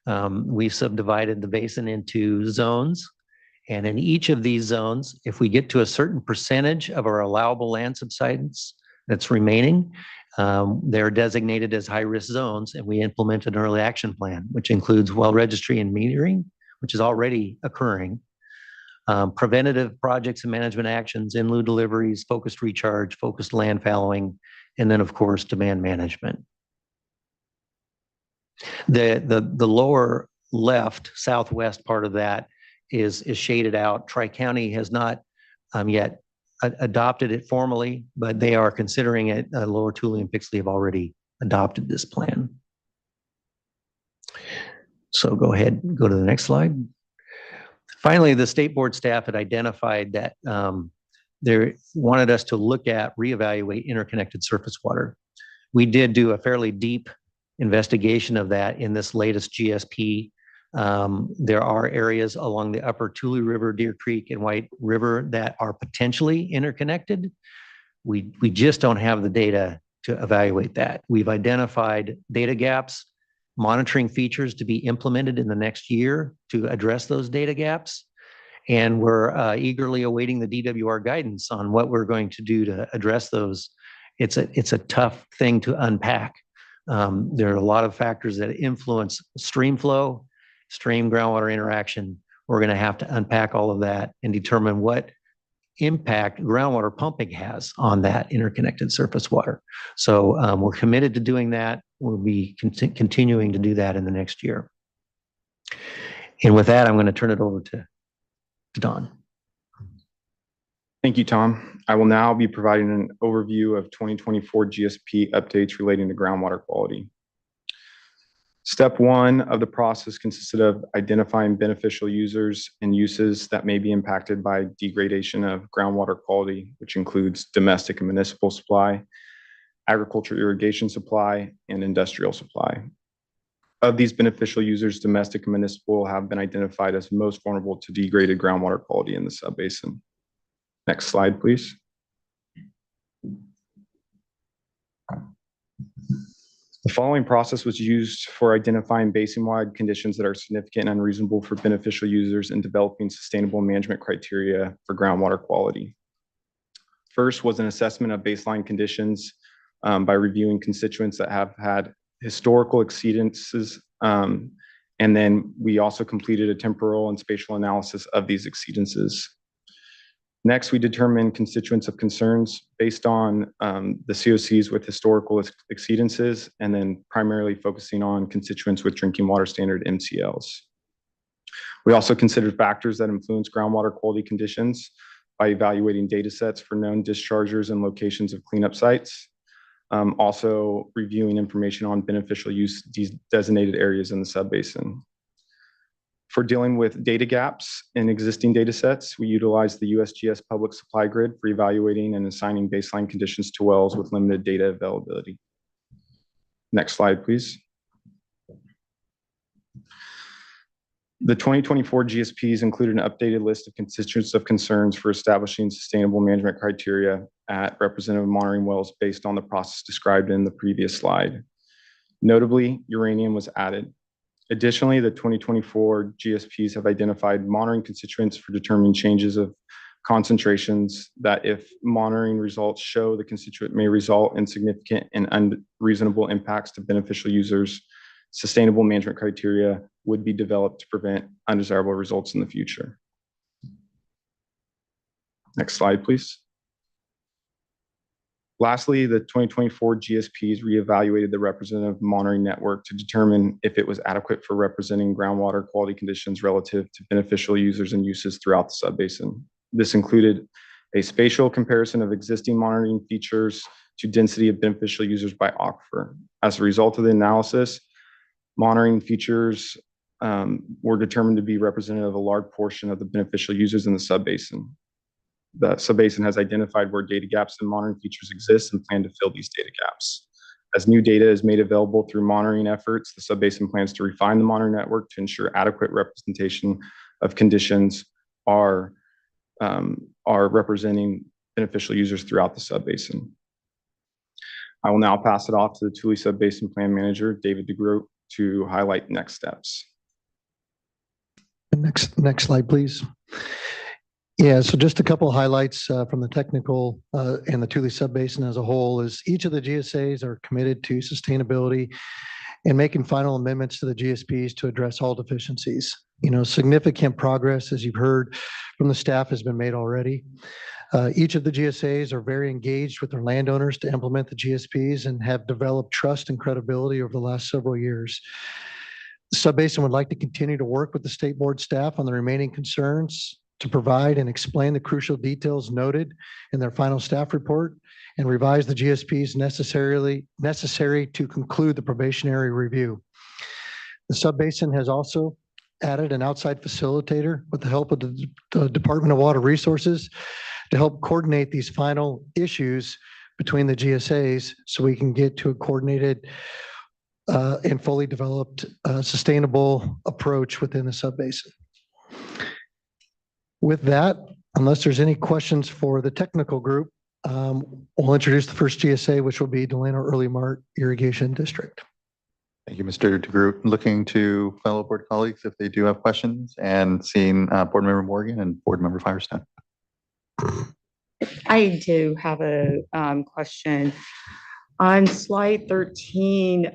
We've subdivided the basin into zones. And in each of these zones, if we get to a certain percentage of our allowable land subsidence that's remaining, they're designated as high-risk zones, and we implement an early action plan, which includes well registry and metering, which is already occurring, preventative projects and management actions, in-lieu deliveries, focused recharge, focused land fallowing, and then, of course, demand management. The lower left, southwest part of that is shaded out. Tri-County has not yet adopted it formally, but they are considering it. Lower Tule and Pixley have already adopted this plan. So go ahead, go to the next slide. Finally, the state board staff had identified that they wanted us to look at, reevaluate interconnected surface water. We did do a fairly deep investigation of that in this latest GSP. There are areas along the upper Tule River, Deer Creek, and White River that are potentially interconnected. We just don't have the data to evaluate that. We've identified data gaps, monitoring features to be implemented in the next year to address those data gaps. And we're eagerly awaiting the DWR guidance on what we're going to do to address those. It's a tough thing to unpack. There are a lot of factors that influence stream flow, stream groundwater interaction. We're going to have to unpack all of that and determine what impact groundwater pumping has on that interconnected surface water. So we're committed to doing that. We'll be continuing to do that in the next year. And with that, I'm going to turn it over to Don. Thank you, Tom. I will now be providing an overview of 2024 GSP updates relating to groundwater quality. Step one of the process consisted of identifying beneficial users and uses that may be impacted by degradation of groundwater quality, which includes domestic and municipal supply, agriculture irrigation supply, and industrial supply. Of these beneficial users, domestic and municipal have been identified as most vulnerable to degraded groundwater quality in the subbasin. Next slide, please. The following process was used for identifying basin-wide conditions that are significant and unreasonable for beneficial users and developing sustainable management criteria for groundwater quality. First was an assessment of baseline conditions by reviewing constituents that have had historical exceedances. And then we also completed a temporal and spatial analysis of these exceedances. Next, we determined constituents of concerns based on the COCs with historical exceedances, and then primarily focusing on constituents with drinking water standard MCLs. We also considered factors that influence groundwater quality conditions by evaluating data sets for known dischargers and locations of cleanup sites. Also reviewing information on beneficial use designated areas in the subbasin. For dealing with data gaps in existing data sets, we utilized the USGS public supply grid for evaluating and assigning baseline conditions to wells with limited data availability. Next slide, please. The 2024 GSPs included an updated list of constituents of concerns for establishing sustainable management criteria at representative monitoring wells based on the process described in the previous slide. Notably, uranium was added. Additionally, the 2024 GSPs have identified monitoring constituents for determining changes of concentrations that, if monitoring results show the constituent may result in significant and unreasonable impacts to beneficial users, sustainable management criteria would be developed to prevent undesirable results in the future. Next slide, please. Lastly, the 2024 GSPs reevaluated the representative monitoring network to determine if it was adequate for representing groundwater quality conditions relative to beneficial users and uses throughout the subbasin. This included a spatial comparison of existing monitoring features to density of beneficial users by aquifer. As a result of the analysis, monitoring features were determined to be representative of a large portion of the beneficial users in the subbasin. The subbasin has identified where data gaps in monitoring features exist and plan to fill these data gaps. As new data is made available through monitoring efforts, the subbasin plans to refine the monitoring network to ensure adequate representation of conditions are representing beneficial users throughout the subbasin. I will now pass it off to the Tule Subbasin Plan Manager, David DeGroot, to highlight next steps. Next slide, please. Yeah, so just a couple of highlights from the technical and the Tule Subbasin as a whole is each of the GSAs are committed to sustainability and making final amendments to the GSPs to address all deficiencies. You know, significant progress, as you've heard from the staff, has been made already. Each of the GSAs are very engaged with their landowners to implement the GSPs and have developed trust and credibility over the last several years. The Subbasin would like to continue to work with the state board staff on the remaining concerns to provide and explain the crucial details noted in their final staff report and revise the GSPs necessary to conclude the probationary review. The Subbasin has also added an outside facilitator with the help of the Department of Water Resources to help coordinate these final issues between the GSAs so we can get to a coordinated and fully developed sustainable approach within the subbasin. With that, unless there's any questions for the technical group, we'll introduce the first GSA, which will be Delano Early Mart Irrigation District. Thank you, Mr. DeGroot. Looking to fellow board colleagues if they do have questions, and seeing Board Member Morgan and Board Member Firestone. I do have a question. On slide 13,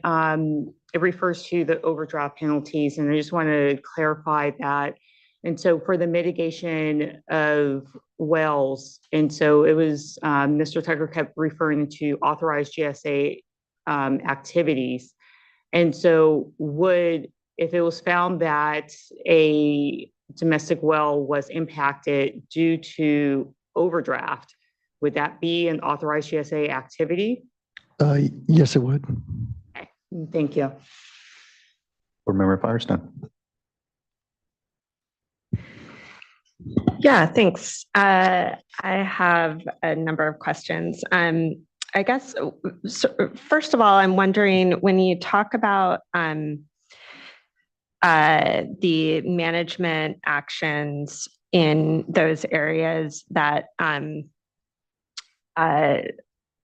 it refers to the overdraft penalties, and I just want to clarify that. And so for the mitigation of wells, and so it was, Mr. Tucker kept referring to authorized GSA activities. And so if it was found that a domestic well was impacted due to overdraft, would that be an authorized GSA activity? Yes, it would. Okay, thank you. Board Member Firestone. Yeah, thanks. I have a number of questions. I guess, first of all, I'm wondering when you talk about the management actions in those areas that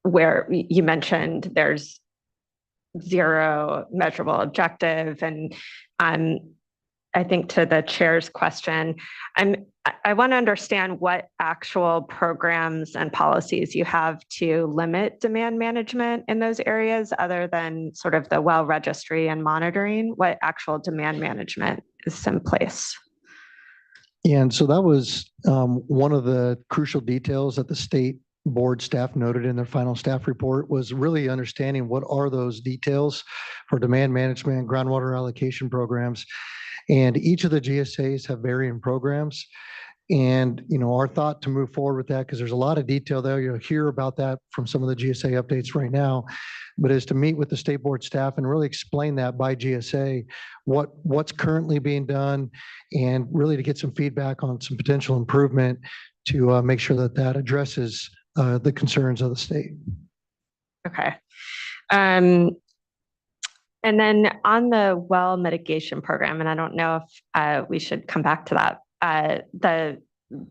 where you mentioned there's zero measurable objective, and I think to the chair's question, I want to understand what actual programs and policies you have to limit demand management in those areas, other than sort of the well registry and monitoring. What actual demand management is in place? And so that was one of the crucial details that the state board staff noted in their final staff report, was really understanding what are those details for demand management, groundwater allocation programs. And each of the GSAs have varying programs. And, our thought to move forward with that, because there's a lot of detail there, you'll hear about that from some of the GSA updates right now, but is to meet with the state board staff and really explain that by GSA, what's currently being done, and really to get some feedback on some potential improvement to make sure that that addresses the concerns of the state. Okay. And then on the well mitigation program, and I don't know if we should come back to that, the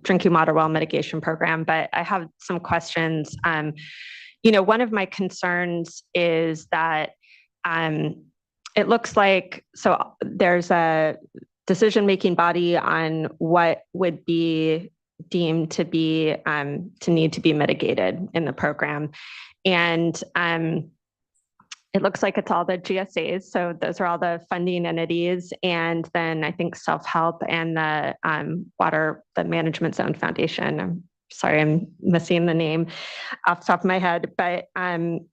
drinking water well mitigation program, but I have some questions. One of my concerns is that it looks like, so there's a decision-making body on what would be deemed to be to need to be mitigated in the program. And it looks like it's all the GSAs. So those are all the funding entities. And then I think self-help and the the Management Zone Foundation. I'm sorry, I'm missing the name off the top of my head, but I'm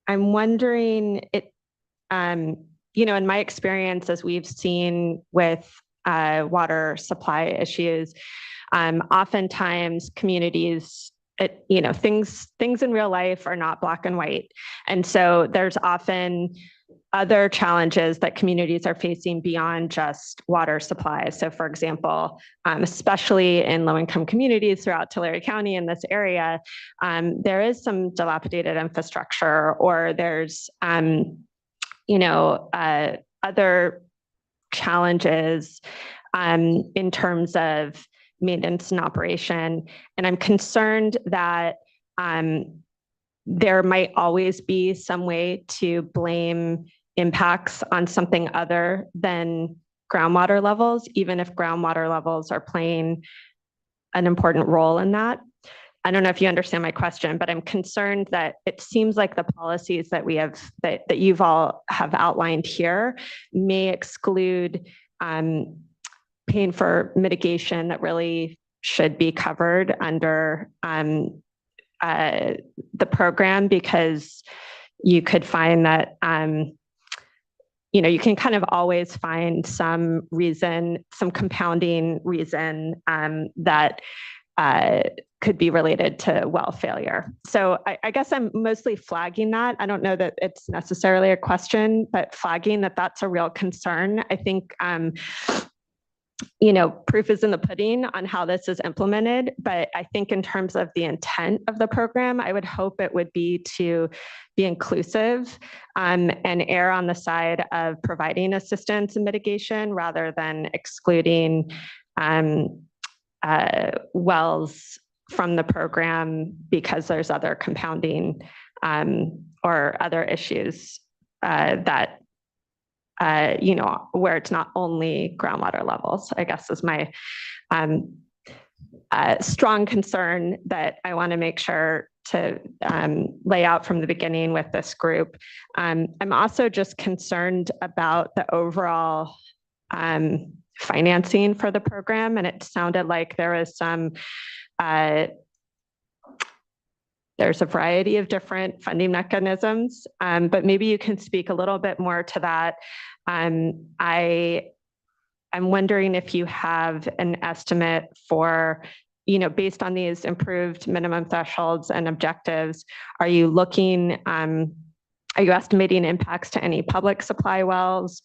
wondering, in my experience, as we've seen with water supply issues, oftentimes communities, things in real life are not black and white. And so there's often other challenges that communities are facing beyond just water supply. So for example, especially in low-income communities throughout Tulare County in this area, there is some dilapidated infrastructure, or there's, other challenges in terms of maintenance and operation. And I'm concerned that there might always be some way to blame impacts on something other than groundwater levels, even if groundwater levels are playing an important role in that. I don't know if you understand my question, but I'm concerned that it seems like the policies that we have, that you've all have outlined here, may exclude paying for mitigation that really should be covered under the program, because you could find that, you can kind of always find some reason, some compounding reason that could be related to well failure. So I guess I'm mostly flagging that. I don't know that it's necessarily a question, but flagging that that's a real concern. I think proof is in the pudding on how this is implemented, but I think in terms of the intent of the program, I would hope it would be to be inclusive and err on the side of providing assistance and mitigation rather than excluding wells from the program because there's other compounding or other issues that where it's not only groundwater levels, I guess is my strong concern that I want to make sure to lay out from the beginning with this group. I'm also just concerned about the overall financing for the program, and it sounded like there was there's a variety of different funding mechanisms, but maybe you can speak a little bit more to that. I'm wondering if you have an estimate for, based on these improved minimum thresholds and objectives, are you estimating impacts to any public supply wells?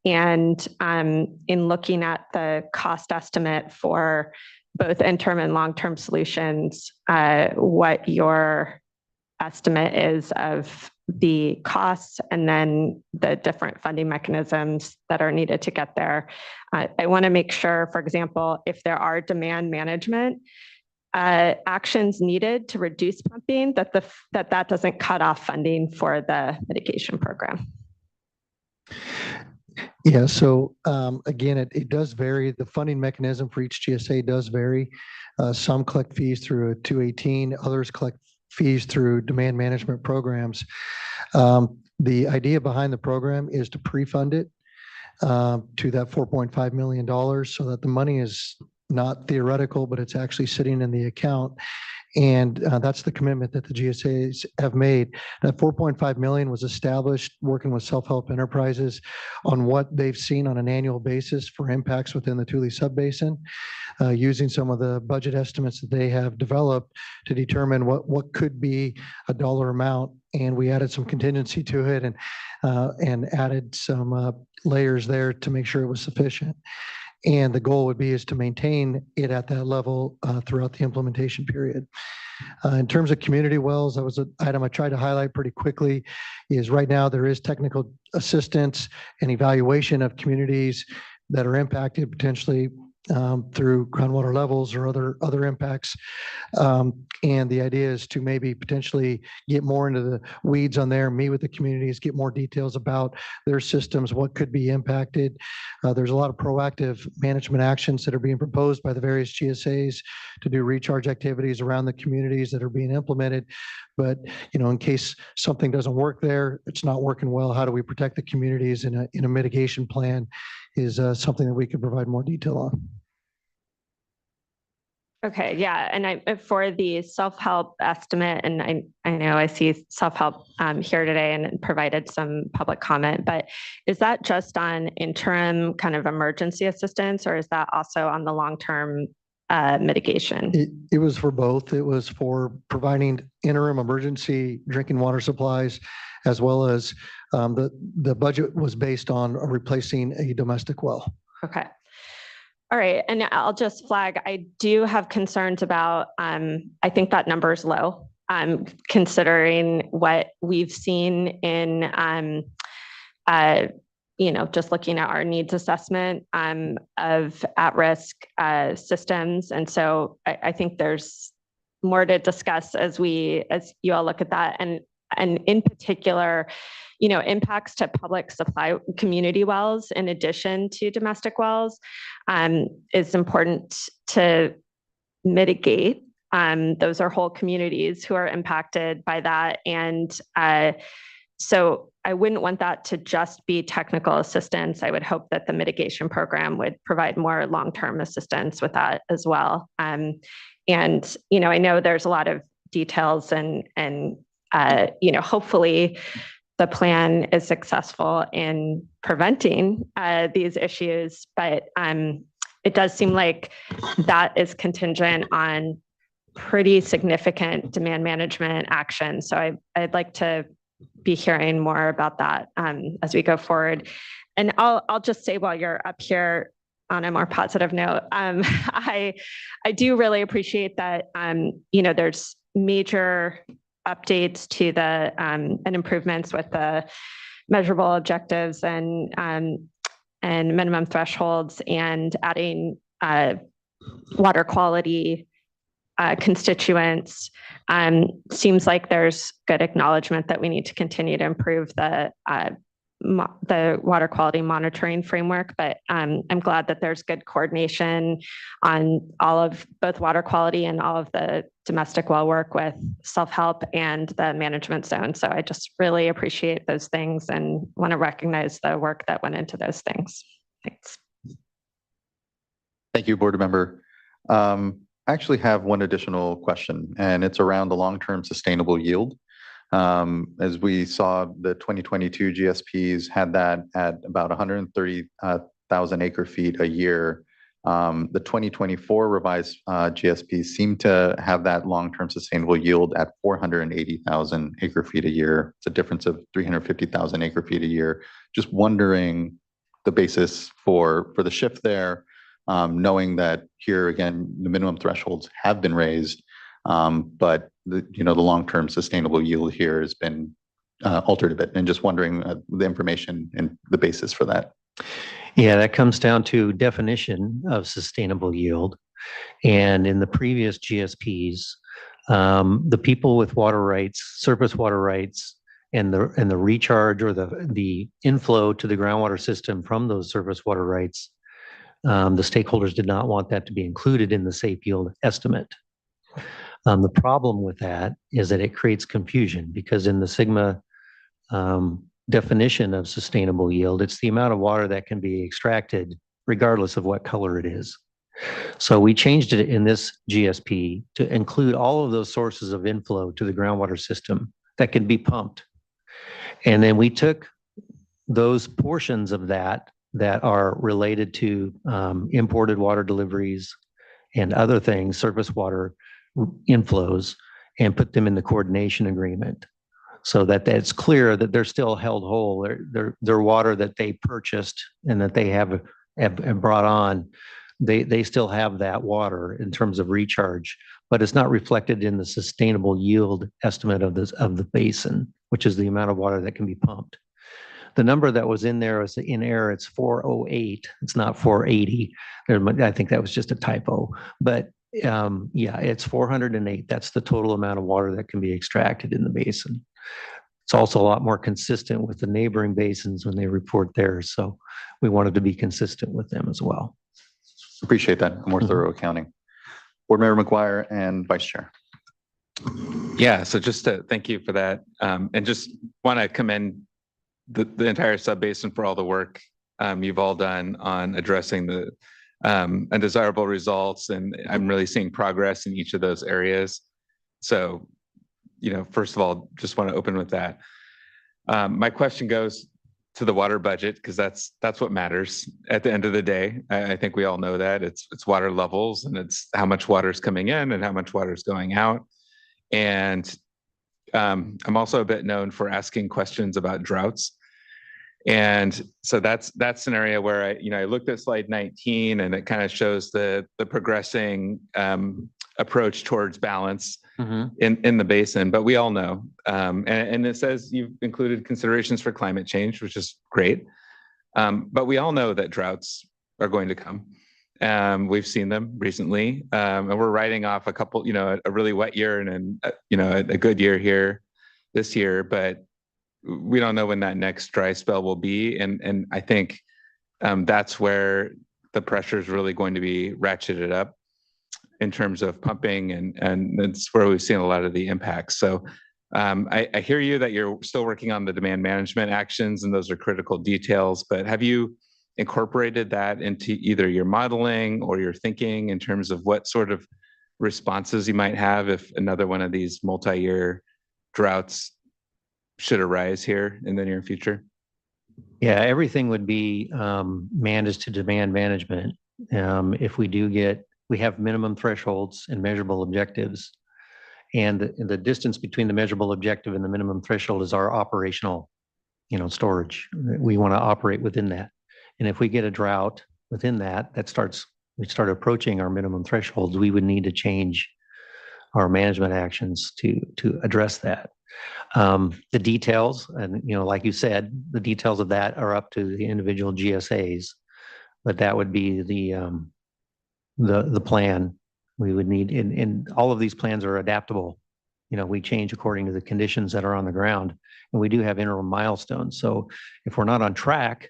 And in looking at the cost estimate for both interim and long-term solutions, what your estimate is of the costs and then the different funding mechanisms that are needed to get there. I want to make sure, for example, if there are demand management actions needed to reduce pumping, that doesn't cut off funding for the mitigation program. Yeah, so again, it does vary. The funding mechanism for each GSA does vary. Some collect fees through a 218, others collect fees through demand management programs. The idea behind the program is to pre-fund it to that $4.5 million so that the money is not theoretical, but it's actually sitting in the account. And that's the commitment that the GSAs have made. That $4.5 million was established working with self-help enterprises on what they've seen on an annual basis for impacts within the Tule Subbasin, using some of the budget estimates that they have developed to determine what could be a dollar amount. And we added some contingency to it and added some layers there to make sure it was sufficient. And the goal would be is to maintain it at that level throughout the implementation period. In terms of community wells, that was an item I tried to highlight pretty quickly, is right now there is technical assistance and evaluation of communities that are impacted potentially through groundwater levels or other impacts. And the idea is to maybe potentially get more into the weeds on there, meet with the communities, get more details about their systems, what could be impacted. There's a lot of proactive management actions that are being proposed by the various GSAs to do recharge activities around the communities that are being implemented. But, in case something doesn't work there, it's not working well, how do we protect the communities in a mitigation plan is something that we could provide more detail on. Okay, yeah, and for the self-help estimate, and I know I see self-help here today and provided some public comment, but is that just on interim kind of emergency assistance, or is that also on the long-term mitigation? It was for both. It was for providing interim emergency drinking water supplies, as well as the budget was based on replacing a domestic well. Okay. All right, and I'll just flag, I do have concerns about, I think that number is low, considering what we've seen in, just looking at our needs assessment of at-risk systems. And so I think there's more to discuss as you all look at that. And in particular, impacts to public supply community wells in addition to domestic wells is important to mitigate. Those are whole communities who are impacted by that. And so I wouldn't want that to just be technical assistance. I would hope that the mitigation program would provide more long-term assistance with that as well. And, I know there's a lot of details and hopefully the plan is successful in preventing these issues, but it does seem like that is contingent on pretty significant demand management action. So I'd like to be hearing more about that as we go forward. And I'll just say while you're up here on a more positive note, I do really appreciate that, there's major updates to the and improvements with the measurable objectives and minimum thresholds and adding water quality constituents. Seems like there's good acknowledgement that we need to continue to improve the the water quality monitoring framework, but I'm glad that there's good coordination on all of both water quality and all of the domestic well work with self-help and the management zone. So I just really appreciate those things and want to recognize the work that went into those things. Thanks. Thank you, board member. I actually have one additional question, and it's around the long-term sustainable yield. As we saw, the 2022 GSPs had that at about 130,000 acre feet a year. The 2024 revised GSPs seem to have that long-term sustainable yield at 480,000 acre feet a year. It's a difference of 350,000 acre feet a year. Just wondering the basis for the shift there, knowing that here again, the minimum thresholds have been raised, but the long-term sustainable yield here has been altered a bit, and just wondering the information and the basis for that. Yeah, that comes down to definition of sustainable yield. And in the previous GSPs, the people with water rights, surface water rights, and the recharge or the inflow to the groundwater system from those surface water rights, the stakeholders did not want that to be included in the safe yield estimate. The problem with that is that it creates confusion, because in the SGMA definition of sustainable yield, it's the amount of water that can be extracted regardless of what color it is. So we changed it in this GSP to include all of those sources of inflow to the groundwater system that can be pumped. And then we took those portions of that are related to imported water deliveries and other things, surface water inflows, and put them in the coordination agreement, so that it's clear that they're still held whole. They're water that they purchased and that they have brought on. They still have that water in terms of recharge, but it's not reflected in the sustainable yield estimate of the basin, which is the amount of water that can be pumped. The number that was in there is in error. It's 408. It's not 480. I think that was just a typo, but yeah, it's 408. That's the total amount of water that can be extracted in the basin. It's also a lot more consistent with the neighboring basins when they report theirs. So we wanted to be consistent with them as well. Appreciate that. More thorough accounting. Board Member McGuire and Vice Chair. Yeah, so just to thank you for that. And just want to commend the entire subbasin for all the work you've all done on addressing the undesirable results. And I'm really seeing progress in each of those areas. So, first of all, just want to open with that. My question goes to the water budget, because that's what matters at the end of the day. I think we all know that it's water levels, and it's how much water is coming in and how much water is going out. And I'm also a bit known for asking questions about droughts. And so that's an area where I looked at slide 19, and it kind of shows the progressing approach towards balance in the basin. But we all know, and it says you've included considerations for climate change, which is great. But we all know that droughts are going to come. We've seen them recently, and we're writing off a couple, a really wet year and a good year here this year, but we don't know when that next dry spell will be. And I think that's where the pressure is really going to be ratcheted up in terms of pumping, and that's where we've seen a lot of the impacts. So I hear you that you're still working on the demand management actions, and those are critical details, but have you incorporated that into either your modeling or your thinking in terms of what sort of responses you might have if another one of these multi-year droughts should arise here in the near future? Yeah, everything would be managed to demand management. If we have minimum thresholds and measurable objectives, and the distance between the measurable objective and the minimum threshold is our operational, storage. We want to operate within that. And if we get a drought within that, we start approaching our minimum thresholds, we would need to change our management actions to address that. The details, and like you said, the details of that are up to the individual GSAs, but that would be the plan we would need. And all of these plans are adaptable we change according to the conditions that are on the ground. And we do have interim milestones. So if we're not on track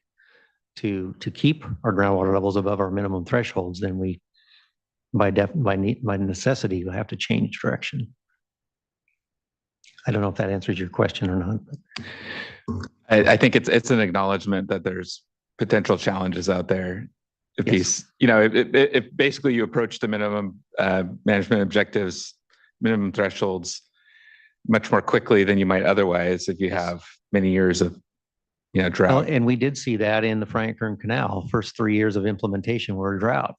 to keep our groundwater levels above our minimum thresholds, then we, by necessity, will have to change direction. I don't know if that answers your question or not. I think it's an acknowledgement that there's potential challenges out there. If basically you approach the minimum management objectives, minimum thresholds much more quickly than you might otherwise if you have many years of drought. Well, and we did see that in the Frank Kern Canal. First 3 years of implementation were a drought.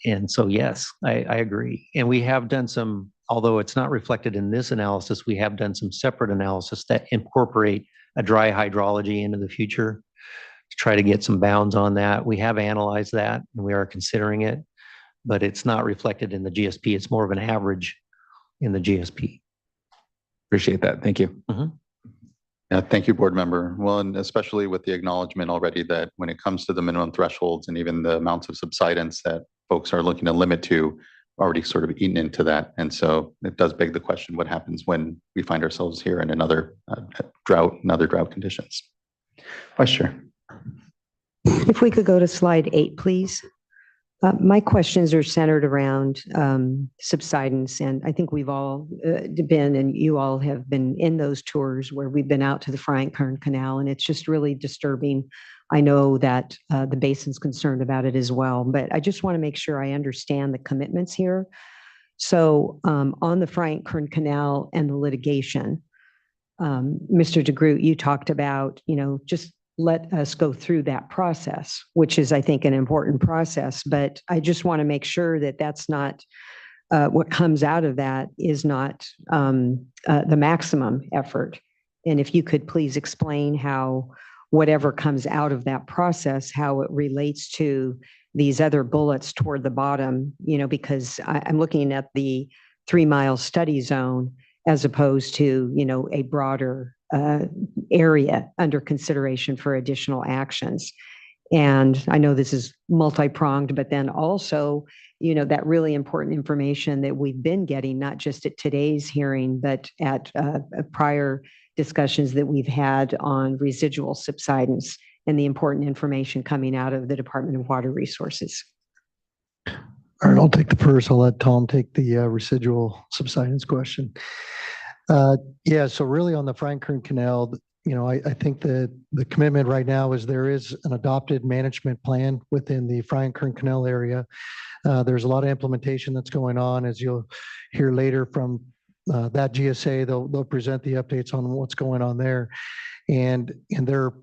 And so, yes, I agree. And we have done some, although it's not reflected in this analysis, we have done some separate analysis that incorporate a dry hydrology into the future to try to get some bounds on that. We have analyzed that and we are considering it, but it's not reflected in the GSP. It's more of an average in the GSP. Appreciate that. Thank you. Yeah, thank you, board member. Well, and especially with the acknowledgement already that when it comes to the minimum thresholds and even the amounts of subsidence that folks are looking to limit to, already sort of eaten into that. And so it does beg the question, what happens when we find ourselves here in another drought and other drought conditions? Vice Chair. If we could go to slide 8, please. My questions are centered around subsidence, and I think we've all been, and you all have been in those tours where we've been out to the Frank Kern Canal, and it's just really disturbing. I know that the basin's concerned about it as well, but I just want to make sure I understand the commitments here. So on the Frank Kern Canal and the litigation, Mr. DeGroot, you talked about, just let us go through that process, which is, I think, an important process. But I just want to make sure that that's not what comes out of that is not the maximum effort. And if you could please explain how whatever comes out of that process, how it relates to these other bullets toward the bottom, because I'm looking at the 3-mile study zone as opposed to, a broader area under consideration for additional actions. And I know this is multi-pronged, but then also, that really important information that we've been getting, not just at today's hearing, but at prior discussions that we've had on residual subsidence and the important information coming out of the Department of Water Resources. All right, I'll take the first. I'll let Tom take the residual subsidence question. Yeah, so really on the Frank Kern Canal, I think that the commitment right now is there is an adopted management plan within the Frank Kern Canal area. There's a lot of implementation that's going on, as you'll hear later from that GSA. They'll present the updates on what's going on there, and there are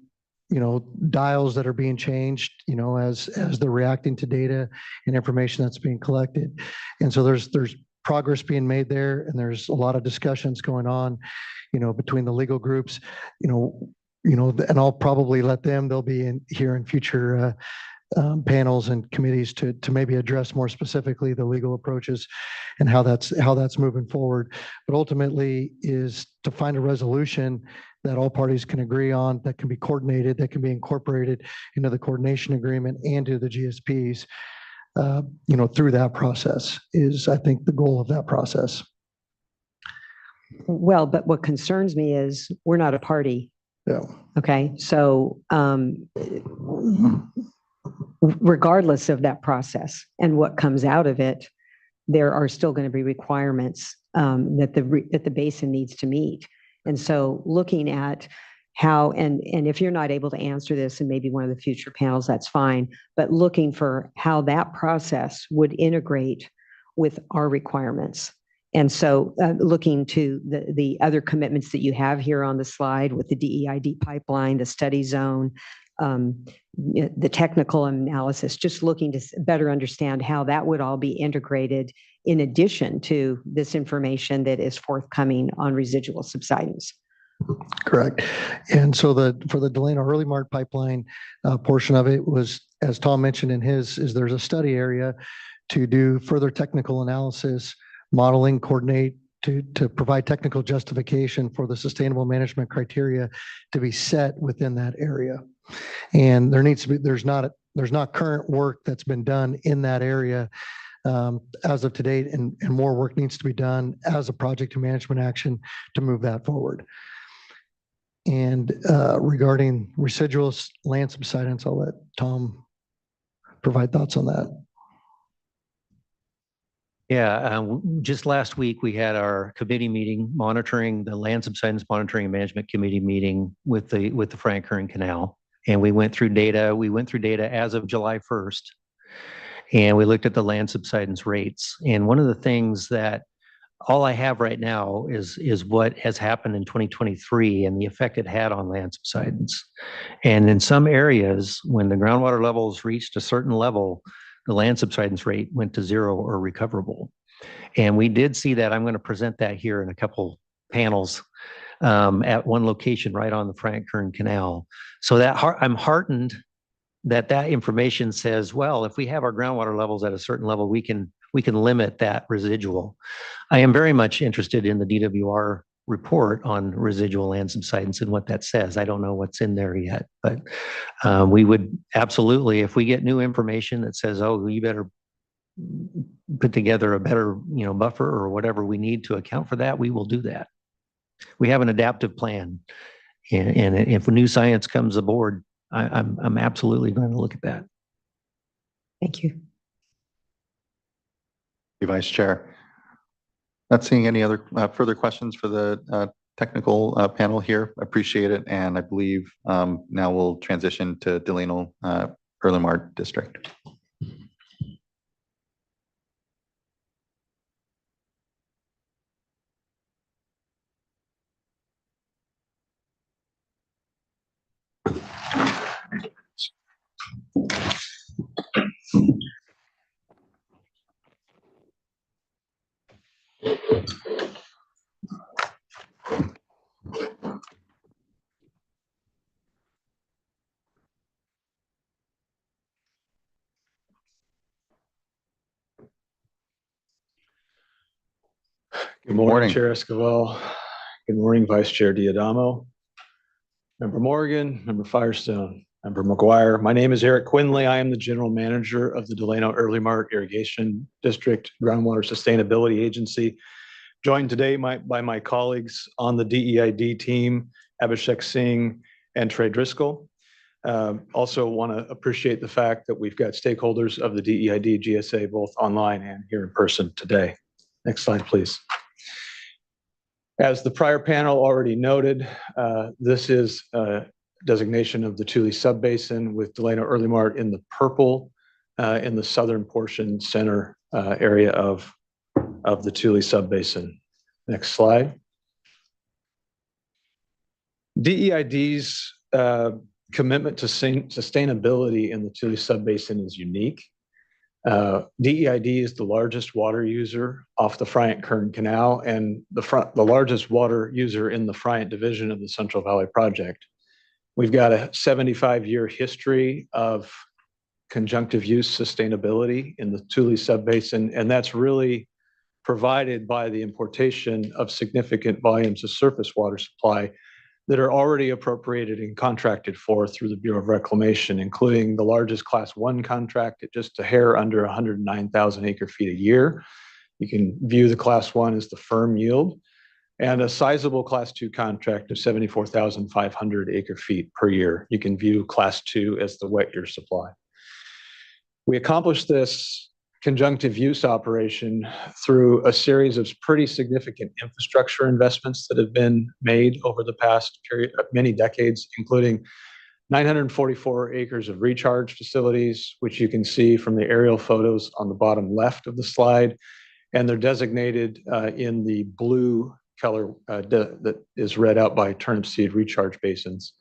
dials that are being changed as they're reacting to data and information that's being collected. And so there's progress being made there, and there's a lot of discussions going on between the legal groups, and I'll probably let them, they'll be here in future panels and committees to maybe address more specifically the legal approaches and how that's moving forward. But ultimately is to find a resolution that all parties can agree on, that can be coordinated, that can be incorporated into the coordination agreement and to the GSPs, through that process is, I think, the goal of that process. Well, but what concerns me is we're not a party. Yeah. Okay, so regardless of that process and what comes out of it, there are still going to be requirements that the basin needs to meet. And so looking at how, and if you're not able to answer this in maybe one of the future panels, that's fine, but looking for how that process would integrate with our requirements. And so looking to the other commitments that you have here on the slide with the DEID pipeline, the study zone, the technical analysis, just looking to better understand how that would all be integrated in addition to this information that is forthcoming on residual subsidence. Correct. And so for the Delano Early Mart pipeline portion of it was, as Tom mentioned in his, is there's a study area to do further technical analysis, modeling, coordinate, to provide technical justification for the sustainable management criteria to be set within that area. And there needs to be, there's not current work that's been done in that area as of today, and more work needs to be done as a project and management action to move that forward. And regarding residual land subsidence, I'll let Tom provide thoughts on that. Yeah, just last week, we had our committee meeting monitoring the Land Subsidence Monitoring and Management Committee meeting with the Frank Kern Canal. And we went through data. We went through data as of July 1st. And we looked at the land subsidence rates. And one of the things that all I have right now is what has happened in 2023 and the effect it had on land subsidence. And in some areas, when the groundwater levels reached a certain level, the land subsidence rate went to zero or recoverable. And we did see that. I'm going to present that here in a couple panels at one location right on the Frank Kern Canal. So that I'm heartened that information says, well, if we have our groundwater levels at a certain level, we can limit that residual. I am very much interested in the DWR report on residual land subsidence and what that says. I don't know what's in there yet, but we would absolutely, if we get new information that says, oh, you better put together a better, buffer or whatever we need to account for that, we will do that. We have an adaptive plan, and if new science comes aboard, I'm absolutely going to look at that. Thank you. Vice Chair. Not seeing any other further questions for the technical panel here. Appreciate it. And I believe now we'll transition to Delano Earlimar District. Good morning, Chair Esquivel. Good morning, Vice Chair Diadamo, Member Morgan, Member Firestone, Member McGuire. My name is Eric Quinley. I am the General Manager of the Delano Earlimar Irrigation District Groundwater Sustainability Agency, joined today by my colleagues on the DEID team, Abhishek Singh and Trey Driscoll. Also want to appreciate the fact that we've got stakeholders of the DEID GSA both online and here in person today. Next slide, please. As the prior panel already noted, this is a designation of the Tule Subbasin with Delano Earlimar in the purple in the southern portion center area of the Tule Subbasin. Next slide. DEID's commitment to sustainability in the Tule Subbasin is unique. DEID is the largest water user off the Friant Kern Canal and the largest water user in the Friant division of the Central Valley Project. We've got a 75-year history of conjunctive use sustainability in the Tule Subbasin, and that's really provided by the importation of significant volumes of surface water supply that are already appropriated and contracted for through the Bureau of Reclamation, including the largest Class 1 contract at just a hair under 109,000 acre-feet a year. You can view the Class 1 as the firm yield, and a sizable Class 2 contract of 74,500 acre-feet per year. You can view Class 2 as the wet year supply. We accomplished this conjunctive use operation through a series of pretty significant infrastructure investments that have been made over the past period of many decades, including 944 acres of recharge facilities, which you can see from the aerial photos on the bottom left of the slide. And they're designated in the blue color that is read out by turnip seed recharge basins.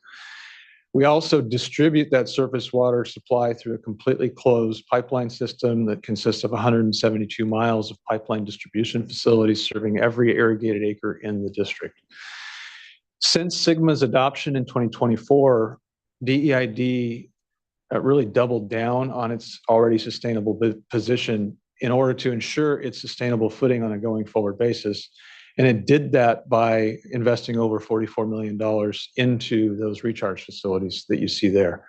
We also distribute that surface water supply through a completely closed pipeline system that consists of 172 miles of pipeline distribution facilities serving every irrigated acre in the district. Since SGMA's adoption in 2024, DEID really doubled down on its already sustainable position in order to ensure its sustainable footing on a going forward basis. And it did that by investing over $44 million into those recharge facilities that you see there.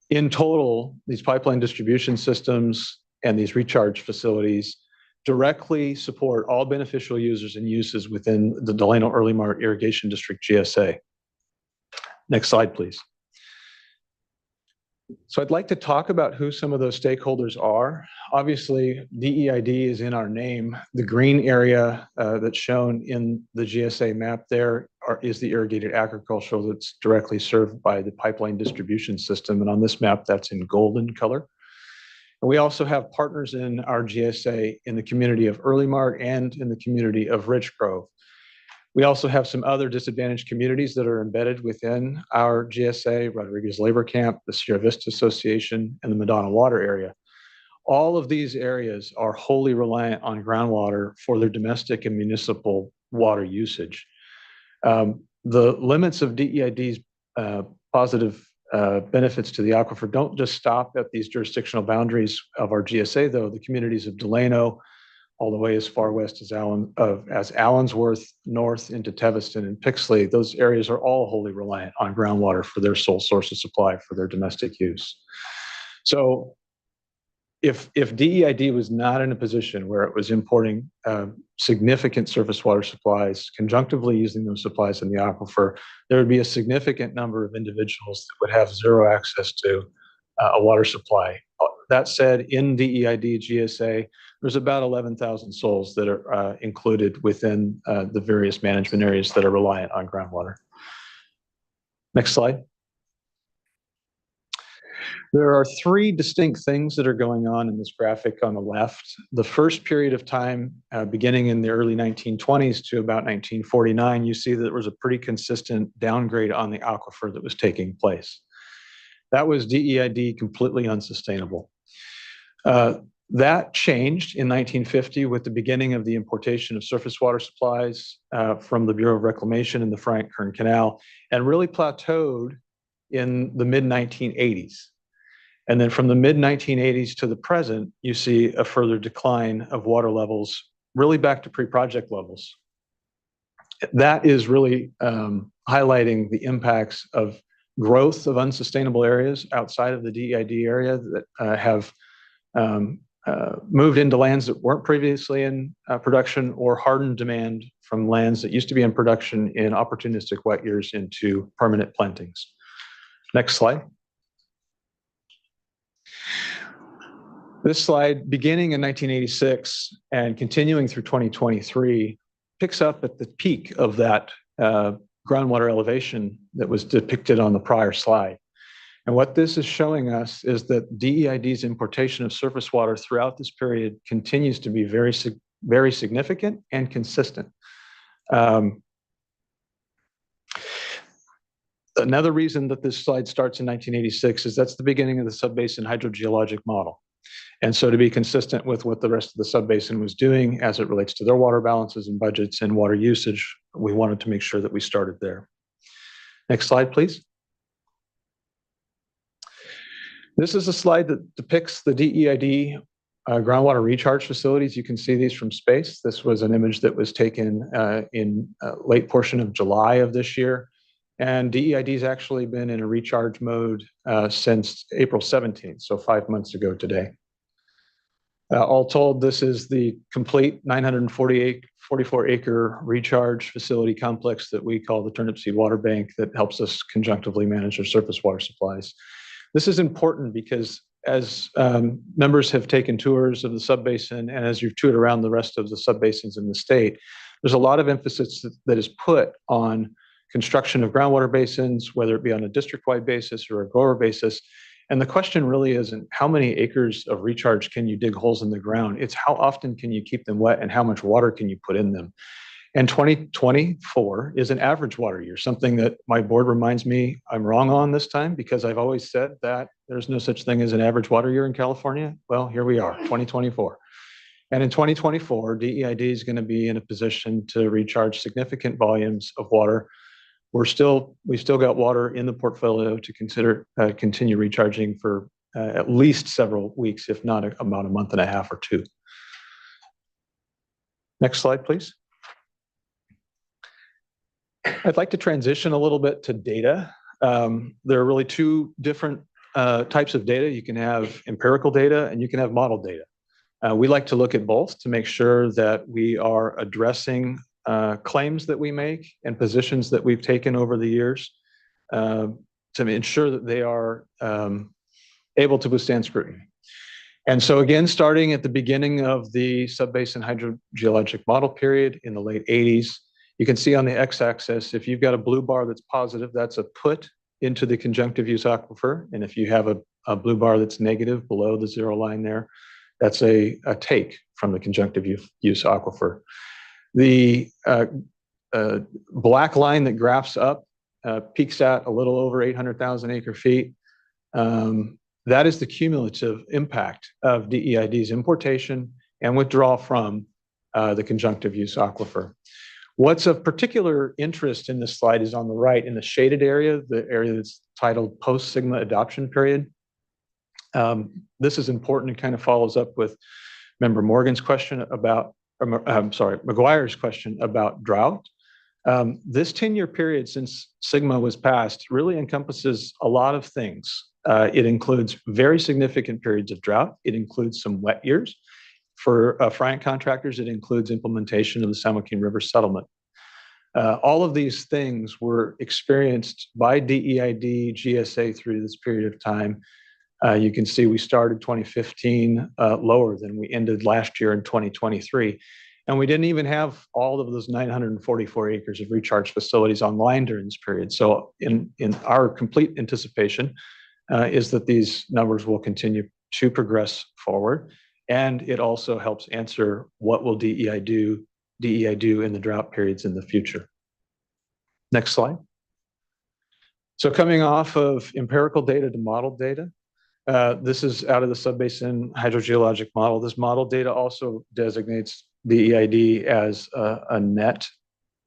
In total, these pipeline distribution systems and these recharge facilities directly support all beneficial users and uses within the Delano Early Mart Irrigation District GSA. Next slide, please. So I'd like to talk about who some of those stakeholders are. Obviously, DEID is in our name. The green area that's shown in the GSA map there is the irrigated agricultural that's directly served by the pipeline distribution system. And on this map, that's in golden color. And we also have partners in our GSA in the community of Early Mart and in the community of Rich Grove. We also have some other disadvantaged communities that are embedded within our GSA, Rodriguez Labor Camp, the Sierra Vista Association, and the Madonna Water area. All of these areas are wholly reliant on groundwater for their domestic and municipal water usage. The limits of DEID's positive benefits to the aquifer don't just stop at these jurisdictional boundaries of our GSA, though. The communities of Delano, all the way as far west as Allensworth, north into Teviston and Pixley, those areas are all wholly reliant on groundwater for their sole source of supply for their domestic use. So if DEID was not in a position where it was importing significant surface water supplies, conjunctively using those supplies in the aquifer, there would be a significant number of individuals that would have zero access to a water supply. That said, in DEID GSA, there's about 11,000 souls that are included within the various management areas that are reliant on groundwater. Next slide. There are three distinct things that are going on in this graphic on the left. The first period of time, beginning in the early 1920s to about 1949, you see that there was a pretty consistent downgrade on the aquifer that was taking place. That was DEID completely unsustainable. That changed in 1950 with the beginning of the importation of surface water supplies from the Bureau of Reclamation in the Frank-Kern Canal, and really plateaued in the mid-1980s. And then from the mid-1980s to the present, you see a further decline of water levels, really back to pre-project levels. That is really highlighting the impacts of growth of unsustainable areas outside of the DEID area that have moved into lands that weren't previously in production, or hardened demand from lands that used to be in production in opportunistic wet years into permanent plantings. Next slide. This slide, beginning in 1986 and continuing through 2023, picks up at the peak of that groundwater elevation that was depicted on the prior slide. And what this is showing us is that DEID's importation of surface water throughout this period continues to be very significant and consistent. Another reason that this slide starts in 1986 is that's the beginning of the subbasin hydrogeologic model. And so to be consistent with what the rest of the subbasin was doing as it relates to their water balances and budgets and water usage, we wanted to make sure that we started there. Next slide, please. This is a slide that depicts the DEID groundwater recharge facilities. You can see these from space. This was an image that was taken in late portion of July of this year. And DEID's actually been in a recharge mode since April 17th, so 5 months ago today. All told, this is the complete 944 acre recharge facility complex that we call the Turnip Seed Water Bank that helps us conjunctively manage our surface water supplies. This is important because as members have taken tours of the subbasin, and as you've toured around the rest of the subbasins in the state, there's a lot of emphasis that is put on construction of groundwater basins, whether it be on a district-wide basis or a grower basis. And the question really isn't how many acres of recharge can you dig holes in the ground? It's how often can you keep them wet and how much water can you put in them? And 2024 is an average water year, something that my board reminds me I'm wrong on this time, because I've always said that there's no such thing as an average water year in California. Well, here we are, 2024. And in 2024, DEID is going to be in a position to recharge significant volumes of water. We still got water in the portfolio to consider continue recharging for at least several weeks, if not about a month and a half or two. Next slide, please. I'd like to transition a little bit to data. There are really two different types of data. You can have empirical data and you can have model data. We like to look at both to make sure that we are addressing claims that we make and positions that we've taken over the years to ensure that they are able to withstand scrutiny. And so again, starting at the beginning of the Subbasin hydrogeologic model period in the late 80s, you can see on the x-axis, if you've got a blue bar that's positive, that's a put into the conjunctive use aquifer. And if you have a blue bar that's negative below the zero line there, that's a take from the conjunctive use aquifer. The black line that graphs up peaks at a little over 800,000 acre feet. That is the cumulative impact of DEID's importation and withdrawal from the conjunctive use aquifer. What's of particular interest in this slide is on the right in the shaded area, the area that's titled post-SGMA adoption period. This is important and kind of follows up with Member Morgan's question about, McGuire's question about drought. This 10-year period since SGMA was passed really encompasses a lot of things. It includes very significant periods of drought. It includes some wet years. For Frank contractors, it includes implementation of the San Joaquin River settlement. All of these things were experienced by DEID GSA through this period of time. You can see we started 2015 lower than we ended last year in 2023. And we didn't even have all of those 944 acres of recharge facilities online during this period. So in our complete anticipation is that these numbers will continue to progress forward. And it also helps answer what will DEI do in the drought periods in the future. Next slide. So coming off of empirical data to model data, this is out of the Subbasin hydrogeologic model. This model data also designates DEID as a net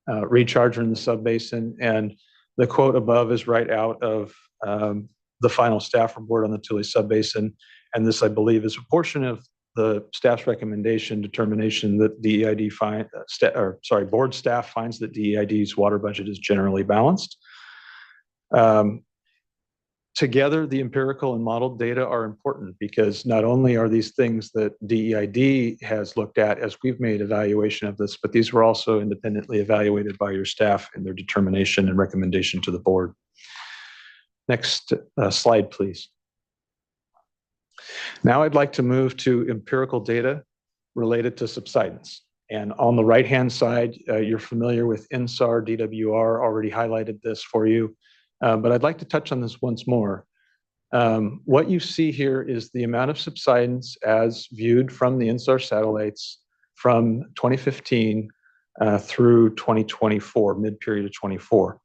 recharger in the subbasin. And the quote above is right out of the final staff report on the Tule Subbasin. And this, I believe, is a portion of the staff's recommendation determination that DEID board staff finds that DEID's water budget is generally balanced. Together, the empirical and modeled data are important because not only are these things that DEID has looked at as we've made evaluation of this, but these were also independently evaluated by your staff in their determination and recommendation to the board. Next slide, please. Now I'd like to move to empirical data related to subsidence. And on the right-hand side, you're familiar with INSAR, DWR, already highlighted this for you. But I'd like to touch on this once more. What you see here is the amount of subsidence as viewed from the INSAR satellites from 2015 through 2024, mid-period of 24.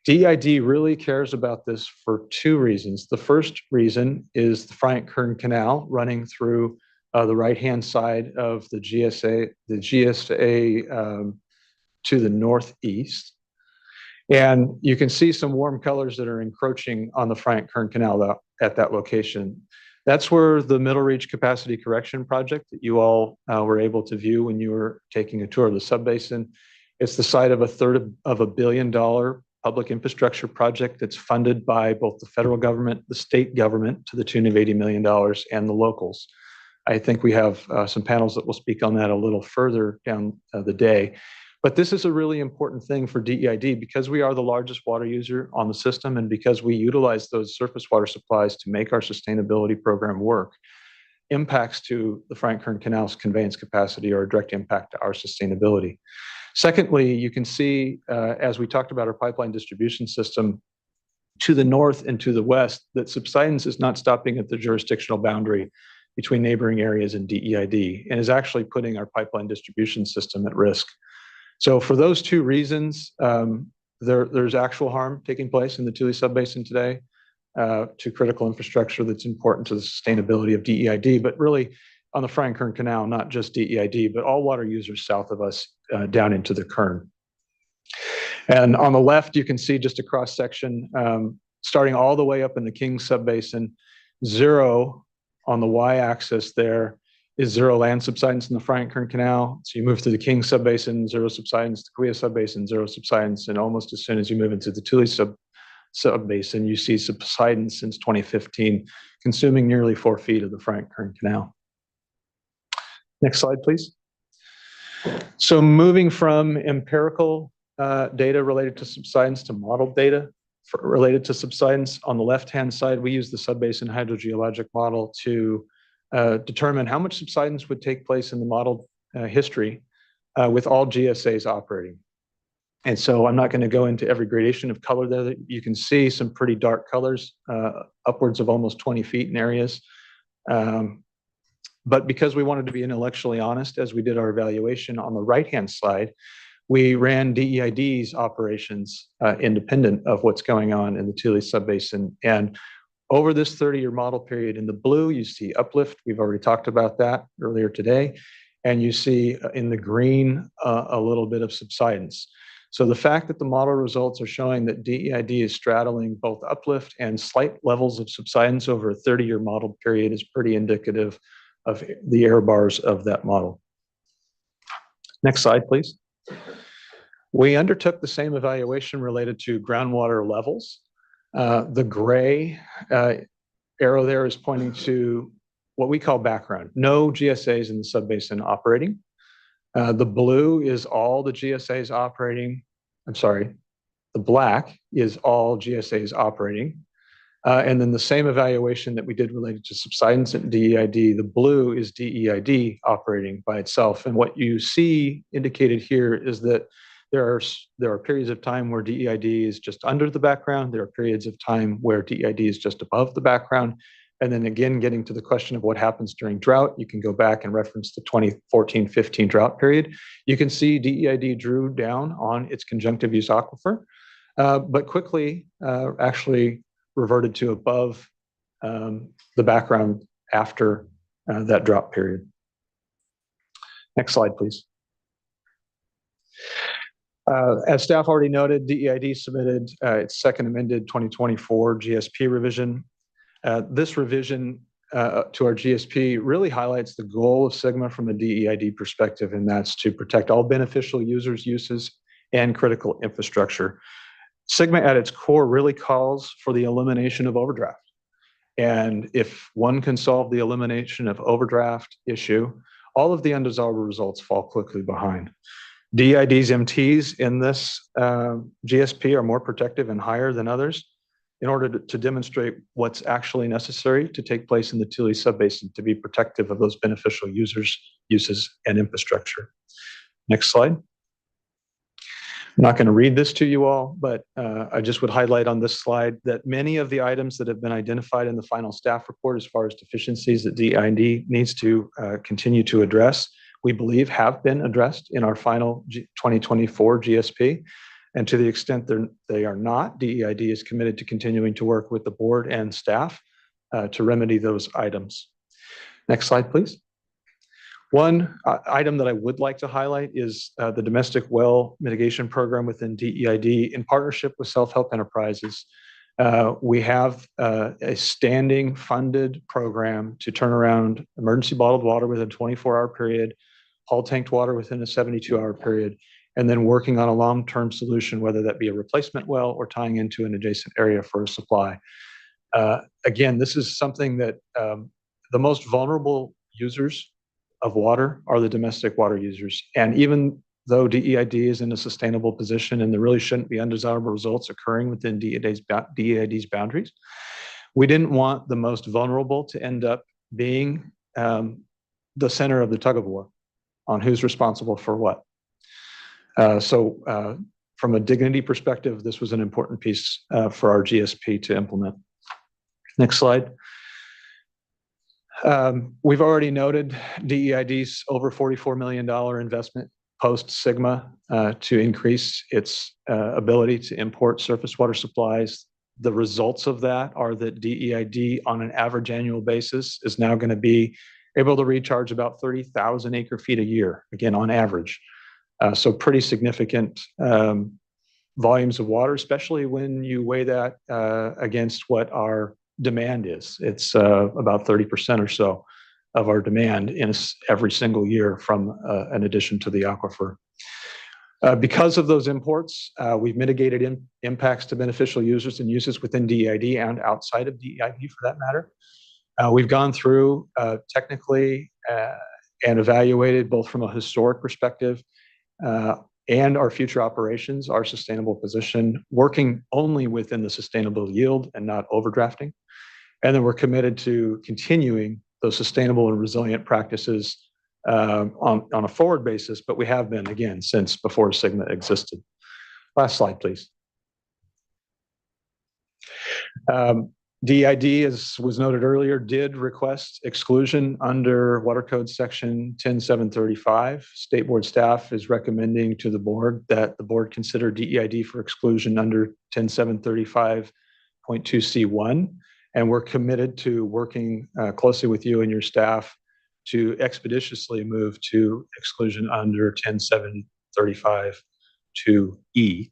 DEID really cares about this for two reasons. The first reason is the Frank-Kern Canal running through the right-hand side of the GSA to the northeast. And you can see some warm colors that are encroaching on the Frank-Kern Canal at that location. That's where the Middle Reach Capacity Correction Project that you all were able to view when you were taking a tour of the subbasin. It's the site of $1/3 billion public infrastructure project that's funded by both the federal government, the state government to the tune of $80 million, and the locals. I think we have some panels that will speak on that a little further down the day. But this is a really important thing for DEID because we are the largest water user on the system and because we utilize those surface water supplies to make our sustainability program work. Impacts to the Frank-Kern Canal's conveyance capacity are a direct impact to our sustainability. Secondly, you can see, as we talked about our pipeline distribution system, to the north and to the west, that subsidence is not stopping at the jurisdictional boundary between neighboring areas and DEID, and is actually putting our pipeline distribution system at risk. So for those two reasons, there's actual harm taking place in the Tule Subbasin today to critical infrastructure that's important to the sustainability of DEID, but really on the Frank-Kern Canal, not just DEID, but all water users south of us down into the Kern. And on the left, you can see just a cross section starting all the way up in the King Subbasin. Zero on the y-axis there is zero land subsidence in the Frank-Kern Canal. So you move through the King Subbasin, zero subsidence, the Cahuilla Subbasin, zero subsidence, and almost as soon as you move into the Tule Subbasin, you see subsidence since 2015, consuming nearly 4 feet of the Frank-Kern Canal. Next slide, please. So moving from empirical data related to subsidence to modeled data related to subsidence. On the left-hand side, we use the Subbasin hydrogeologic model to determine how much subsidence would take place in the modeled history with all GSAs operating. And so I'm not going to go into every gradation of color there. You can see some pretty dark colors, upwards of almost 20 feet in areas. But because we wanted to be intellectually honest as we did our evaluation on the right-hand side, we ran DEID's operations independent of what's going on in the Tule Subbasin. And over this 30-year model period, in the blue, you see uplift. We've already talked about that earlier today. And you see in the green, a little bit of subsidence. So the fact that the model results are showing that DEID is straddling both uplift and slight levels of subsidence over a 30-year model period is pretty indicative of the error bars of that model. Next slide, please. We undertook the same evaluation related to groundwater levels. The gray arrow there is pointing to what we call background. No GSAs in the subbasin operating. The blue is all the GSAs operating. I'm sorry, the black is all GSAs operating. And then the same evaluation that we did related to subsidence and DEID, the blue is DEID operating by itself. And what you see indicated here is that there are periods of time where DEID is just under the background. There are periods of time where DEID is just above the background. And then again, getting to the question of what happens during drought, you can go back and reference the 2014-15 drought period. You can see DEID drew down on its conjunctive use aquifer, but quickly actually reverted to above the background after that drought period. Next slide, please. As staff already noted, DEID submitted its second amended 2024 GSP revision. This revision to our GSP really highlights the goal of SGMA from a DEID perspective, and that's to protect all beneficial users, uses, and critical infrastructure. SGMA at its core really calls for the elimination of overdraft. And if one can solve the elimination of overdraft issue, all of the undesirable results fall quickly behind. DEID's MTs in this GSP are more protective and higher than others in order to demonstrate what's actually necessary to take place in the Tule Subbasin to be protective of those beneficial users, uses, and infrastructure. Next slide. I'm not going to read this to you all, but I just would highlight on this slide that many of the items that have been identified in the final staff report as far as deficiencies that DEID needs to continue to address, we believe have been addressed in our final 2024 GSP. And to the extent they are not, DEID is committed to continuing to work with the board and staff to remedy those items. Next slide, please. One item that I would like to highlight is the domestic well mitigation program within DEID in partnership with self-help enterprises. We have a standing funded program to turn around emergency bottled water within a 24-hour period, hull tanked water within a 72-hour period, and then working on a long-term solution, whether that be a replacement well or tying into an adjacent area for a supply. Again, this is something that the most vulnerable users of water are the domestic water users. And even though DEID is in a sustainable position and there really shouldn't be undesirable results occurring within DEID's boundaries, we didn't want the most vulnerable to end up being the center of the tug of war on who's responsible for what. So from a dignity perspective, this was an important piece for our GSP to implement. Next slide. We've already noted DEID's over $44 million investment post-SGMA to increase its ability to import surface water supplies. The results of that are that DEID on an average annual basis is now going to be able to recharge about 30,000 acre feet a year, again, on average. So pretty significant volumes of water, especially when you weigh that against what our demand is. It's about 30% or so of our demand in every single year from an addition to the aquifer. Because of those imports, we've mitigated impacts to beneficial users and uses within DEID and outside of DEID for that matter. We've gone through technically and evaluated both from a historic perspective and our future operations, our sustainable position, working only within the sustainable yield and not overdrafting. And then we're committed to continuing those sustainable and resilient practices on a forward basis, but we have been, again, since before SGMA existed. Last slide, please. DEID, as was noted earlier, did request exclusion under Water Code Section 10735. State Board staff is recommending to the board that the board consider DEID for exclusion under 10735.2C1. And we're committed to working closely with you and your staff to expeditiously move to exclusion under 10735.2E.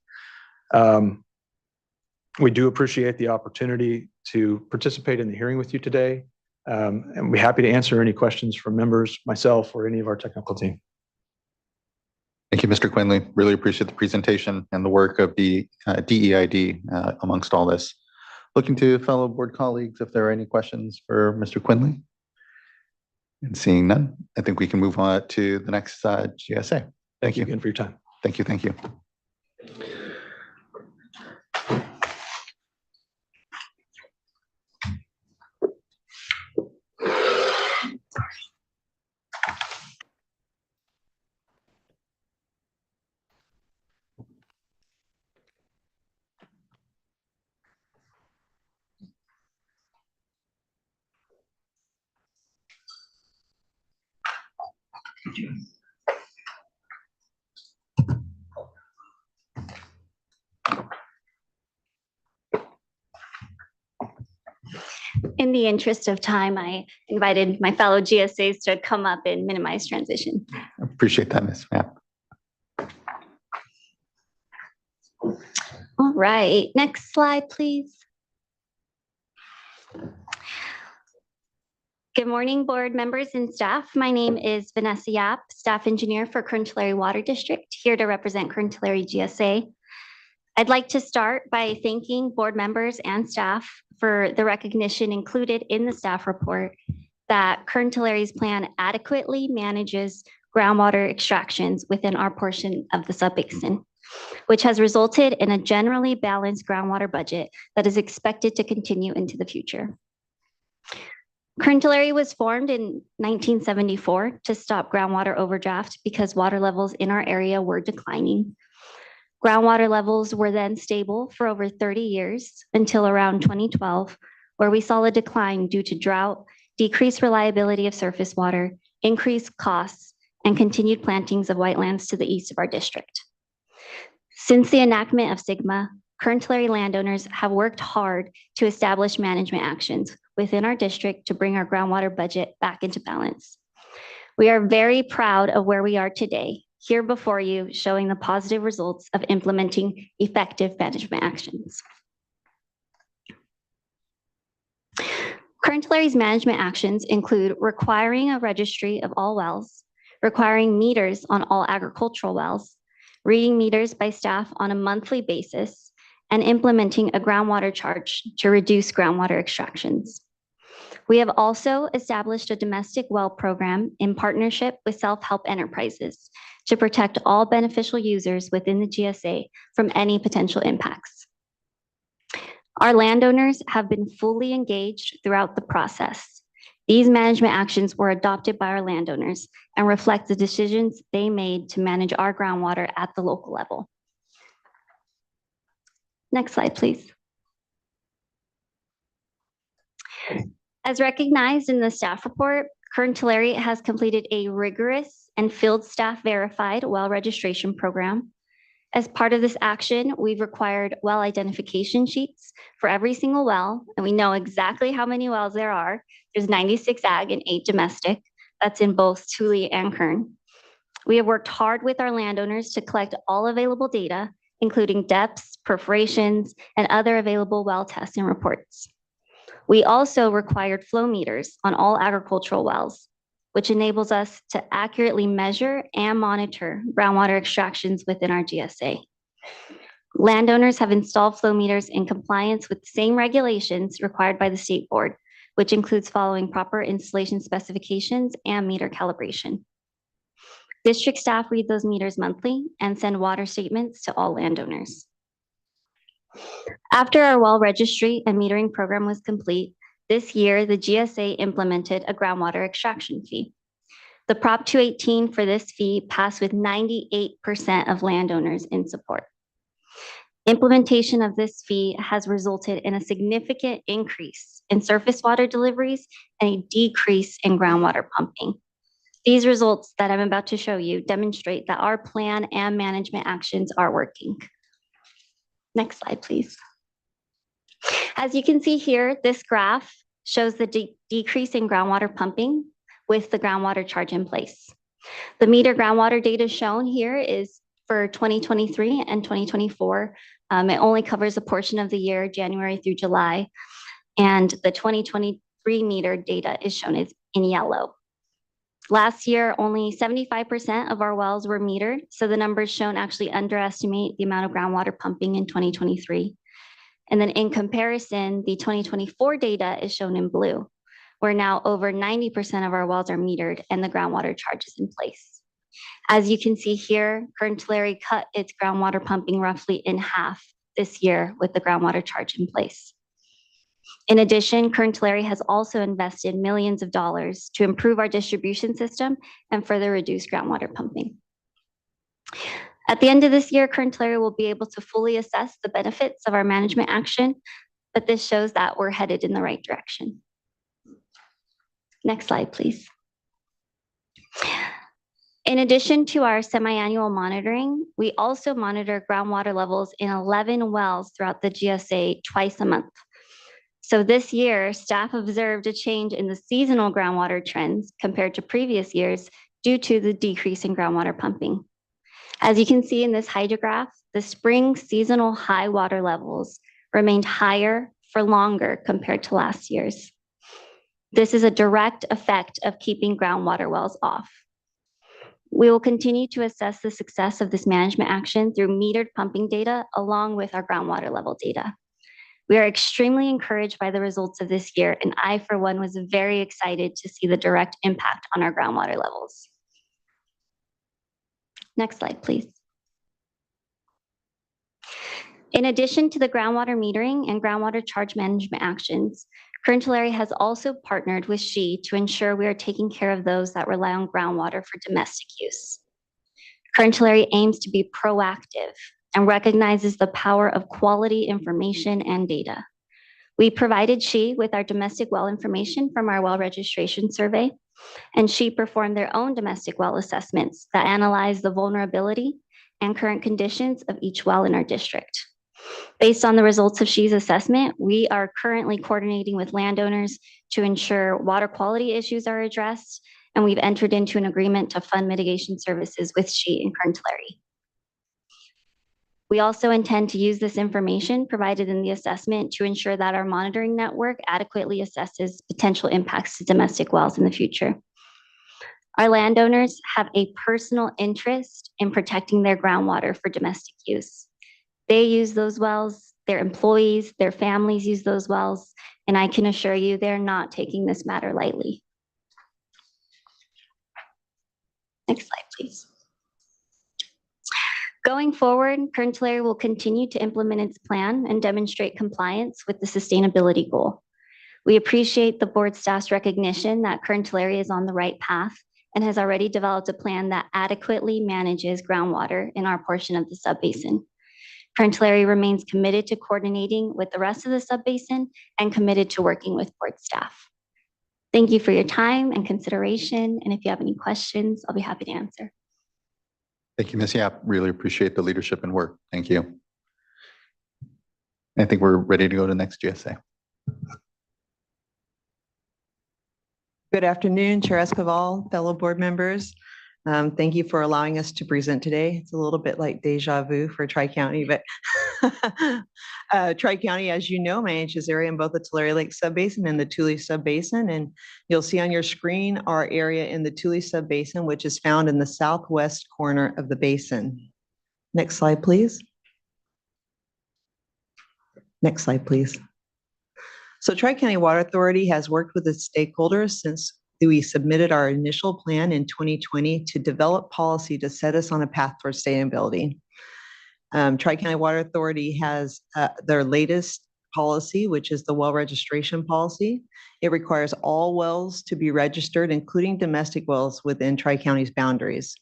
We do appreciate the opportunity to participate in the hearing with you today. And we're happy to answer any questions from members, myself, or any of our technical team. Thank you, Mr. Quinley. Really appreciate the presentation and the work of the DEID amongst all this. Looking to fellow board colleagues if there are any questions for Mr. Quinley. And seeing none, I think we can move on to the next GSA. Thank you again for your time. Thank you. Thank you. In the interest of time, I invited my fellow GSAs to come up and minimize transition. Appreciate that, Ms. Mapp. All right, next slide, please. Good morning, board members and staff. My name is Vanessa Yap, staff engineer for Kern Tulare Water District, here to represent Kern Tulare GSA. I'd like to start by thanking board members and staff for the recognition included in the staff report that Kern Tulare's plan adequately manages groundwater extractions within our portion of the subbasin, which has resulted in a generally balanced groundwater budget that is expected to continue into the future. Kern Tulare was formed in 1974 to stop groundwater overdraft because water levels in our area were declining. Groundwater levels were then stable for over 30 years until around 2012, where we saw a decline due to drought, decreased reliability of surface water, increased costs, and continued plantings of whitelands to the east of our district. Since the enactment of SGMA, Kern Tulare landowners have worked hard to establish management actions within our district to bring our groundwater budget back into balance. We are very proud of where we are today, here before you, showing the positive results of implementing effective management actions. Kern Tulare's management actions include requiring a registry of all wells, requiring meters on all agricultural wells, reading meters by staff on a monthly basis, and implementing a groundwater charge to reduce groundwater extractions. We have also established a domestic well program in partnership with self-help enterprises to protect all beneficial users within the GSA from any potential impacts. Our landowners have been fully engaged throughout the process. These management actions were adopted by our landowners and reflect the decisions they made to manage our groundwater at the local level. Next slide, please. As recognized in the staff report, Kern Tulare has completed a rigorous and field staff verified well registration program. As part of this action, we've required well identification sheets for every single well, and we know exactly how many wells there are. There's 96 ag and 8 domestic. That's in both Tule and Kern. We have worked hard with our landowners to collect all available data, including depths, perforations, and other available well tests and reports. We also required flow meters on all agricultural wells, which enables us to accurately measure and monitor groundwater extractions within our GSA. Landowners have installed flow meters in compliance with the same regulations required by the state board, which includes following proper installation specifications and meter calibration. District staff read those meters monthly and send water statements to all landowners. After our well registry and metering program was complete, this year the GSA implemented a groundwater extraction fee. The Prop 218 for this fee passed with 98% of landowners in support. Implementation of this fee has resulted in a significant increase in surface water deliveries and a decrease in groundwater pumping. These results that I'm about to show you demonstrate that our plan and management actions are working. Next slide, please. As you can see here, this graph shows the decrease in groundwater pumping with the groundwater charge in place. The meter groundwater data shown here is for 2023 and 2024. It only covers a portion of the year, January through July, and the 2023 meter data is shown as in yellow. Last year, only 75% of our wells were metered, so the numbers shown actually underestimate the amount of groundwater pumping in 2023. And then in comparison, the 2024 data is shown in blue, where now over 90% of our wells are metered and the groundwater charge is in place. As you can see here, Kern Tulare cut its groundwater pumping roughly in half this year with the groundwater charge in place. In addition, Kern Tulare has also invested millions of dollars to improve our distribution system and further reduce groundwater pumping. At the end of this year, Kern Tulare will be able to fully assess the benefits of our management action, but this shows that we're headed in the right direction. Next slide, please. In addition to our semi-annual monitoring, we also monitor groundwater levels in 11 wells throughout the GSA twice a month. So this year, staff observed a change in the seasonal groundwater trends compared to previous years due to the decrease in groundwater pumping. As you can see in this hydrograph, the spring seasonal high water levels remained higher for longer compared to last year's. This is a direct effect of keeping groundwater wells off. We will continue to assess the success of this management action through metered pumping data along with our groundwater level data. We are extremely encouraged by the results of this year, and I, for one, was very excited to see the direct impact on our groundwater levels. Next slide, please. In addition to the groundwater metering and groundwater charge management actions, Kern Tulare has also partnered with SHE to ensure we are taking care of those that rely on groundwater for domestic use. Kern Tulare aims to be proactive and recognizes the power of quality information and data. We provided SHE with our domestic well information from our well registration survey, and SHE performed their own domestic well assessments that analyze the vulnerability and current conditions of each well in our district. Based on the results of SHE's assessment, we are currently coordinating with landowners to ensure water quality issues are addressed, and we've entered into an agreement to fund mitigation services with SHE and Kern Tulare. We also intend to use this information provided in the assessment to ensure that our monitoring network adequately assesses potential impacts to domestic wells in the future. Our landowners have a personal interest in protecting their groundwater for domestic use. They use those wells, their employees, their families use those wells, and I can assure you they're not taking this matter lightly. Next slide, please. Going forward, Kern Tulare will continue to implement its plan and demonstrate compliance with the sustainability goal. We appreciate the board staff's recognition that Kern Tulare is on the right path and has already developed a plan that adequately manages groundwater in our portion of the subbasin. Kern Tulare remains committed to coordinating with the rest of the subbasin and committed to working with board staff. Thank you for your time and consideration, and if you have any questions, I'll be happy to answer. Thank you, Ms. Yap. Really appreciate the leadership and work. Thank you. I think we're ready to go to the next GSA. Good afternoon, Chair Escobar, fellow board members. Thank you for allowing us to present today. It's a little bit like deja vu for Tri-County, but Tri-County, as you know, manages area in both the Tulare Lake Subbasin and the Tule Subbasin. And you'll see on your screen our area in the Tule Subbasin, which is found in the southwest corner of the basin. Next slide, please. Next slide, please. So Tri-County Water Authority has worked with the stakeholders since we submitted our initial plan in 2020 to develop policy to set us on a path for sustainability. Tri-County Water Authority has their latest policy, which is the well registration policy. It requires all wells to be registered, including domestic wells within Tri-County's boundaries.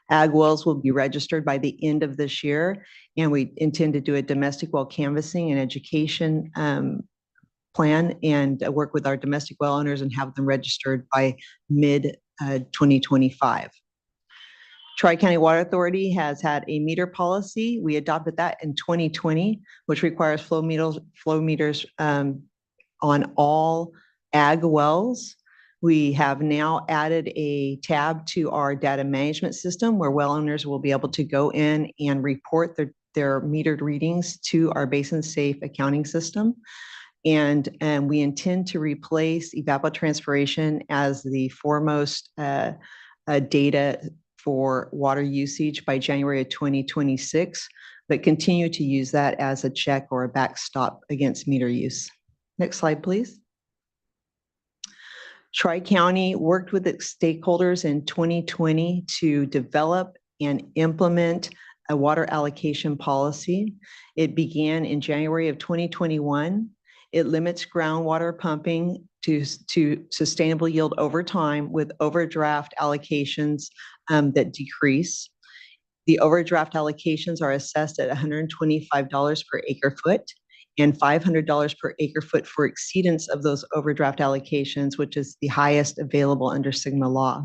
Ag wells will be registered by the end of this year, and we intend to do a domestic well canvassing and education plan and work with our domestic well owners and have them registered by mid 2025. Tri-County Water Authority has had a meter policy. We adopted that in 2020, which requires flow meters on all ag wells. We have now added a tab to our data management system where well owners will be able to go in and report their metered readings to our Basin Safe accounting system. And we intend to replace evapotranspiration as the foremost data for water usage by January of 2026, but continue to use that as a check or a backstop against meter use. Next slide, please. Tri-County worked with its stakeholders in 2020 to develop and implement a water allocation policy. It began in January of 2021. It limits groundwater pumping to sustainable yield over time with overdraft allocations that decrease. The overdraft allocations are assessed at $125 per acre foot and $500 per acre foot for exceedance of those overdraft allocations, which is the highest available under SGMA law.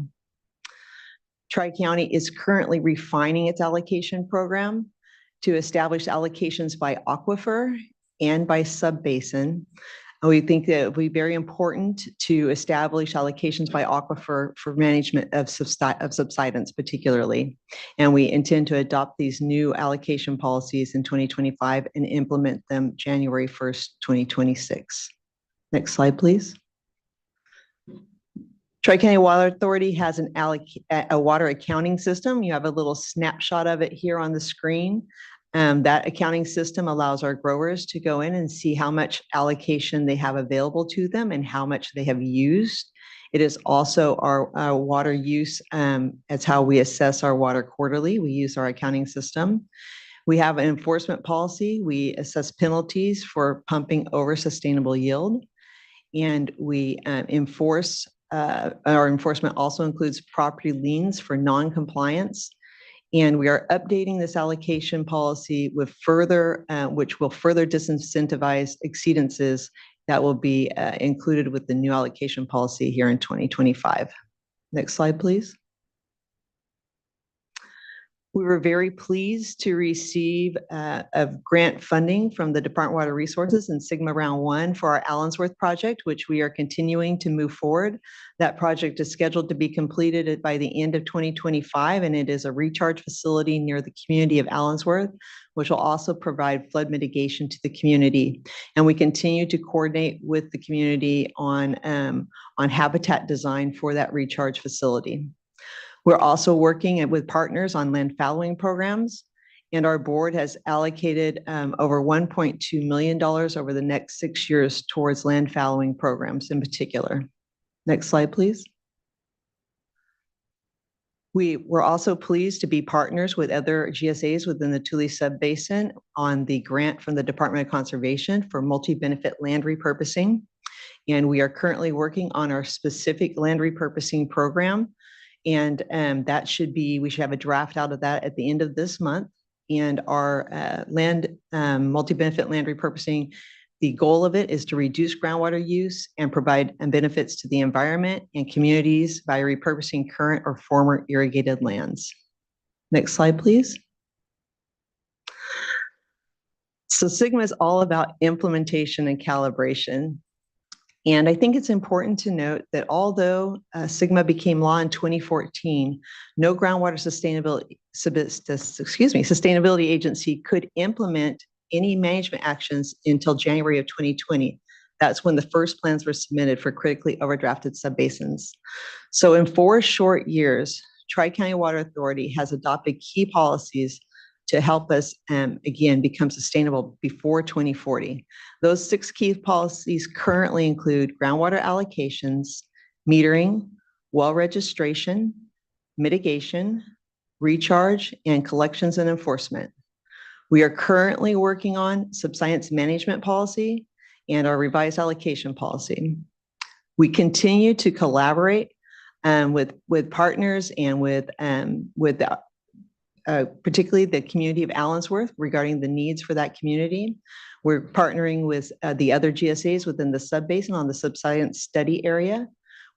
Tri-County is currently refining its allocation program to establish allocations by aquifer and by subbasin. We think that it would be very important to establish allocations by aquifer for management of subsidence particularly. And we intend to adopt these new allocation policies in 2025 and implement them January 1st, 2026. Next slide, please. Tri-County Water Authority has a water accounting system. You have a little snapshot of it here on the screen. That accounting system allows our growers to go in and see how much allocation they have available to them and how much they have used. It is also our water use. It's how we assess our water quarterly. We use our accounting system. We have an enforcement policy. We assess penalties for pumping over sustainable yield. And we enforce, our enforcement also includes property liens for non-compliance. And we are updating this allocation policy with further, which will further disincentivize exceedances that will be included with the new allocation policy here in 2025. Next slide, please. We were very pleased to receive a grant funding from the Department of Water Resources in SGMA Round 1 for our Allensworth project, which we are continuing to move forward. That project is scheduled to be completed by the end of 2025, and it is a recharge facility near the community of Allensworth, which will also provide flood mitigation to the community. And we continue to coordinate with the community on habitat design for that recharge facility. We're also working with partners on land fallowing programs, and our board has allocated over $1.2 million over the next 6 years towards land fallowing programs in particular. Next slide, please. We were also pleased to be partners with other GSAs within the Tule Subbasin on the grant from the Department of Conservation for multi-benefit land repurposing. And we are currently working on our specific land repurposing program. And that should be, we should have a draft out of that at the end of this month. And our multi-benefit land repurposing, the goal of it is to reduce groundwater use and provide benefits to the environment and communities by repurposing current or former irrigated lands. Next slide, please. So SGMA is all about implementation and calibration. And I think it's important to note that although SGMA became law in 2014, no groundwater sustainability agency could implement any management actions until January of 2020. That's when the first plans were submitted for critically overdrafted subbasins. So in 4 short years, Tri-County Water Authority has adopted key policies to help us, again, become sustainable before 2040. Those 6 key policies currently include groundwater allocations, metering, well registration, mitigation, recharge, and collections and enforcement. We are currently working on subsidence management policy and our revised allocation policy. We continue to collaborate with partners and with particularly the community of Allensworth regarding the needs for that community. We're partnering with the other GSAs within the subbasin on the subsidence study area.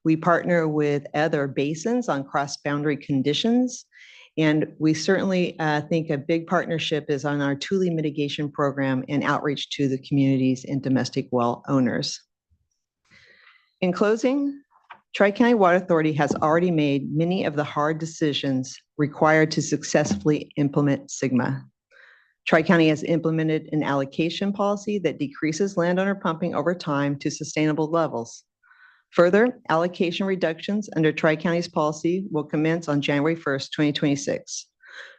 We partner with other basins on cross-boundary conditions. And we certainly think a big partnership is on our Tule mitigation program and outreach to the communities and domestic well owners. In closing, Tri-County Water Authority has already made many of the hard decisions required to successfully implement SGMA. Tri-County has implemented an allocation policy that decreases landowner pumping over time to sustainable levels. Further, allocation reductions under Tri-County's policy will commence on January 1st, 2026.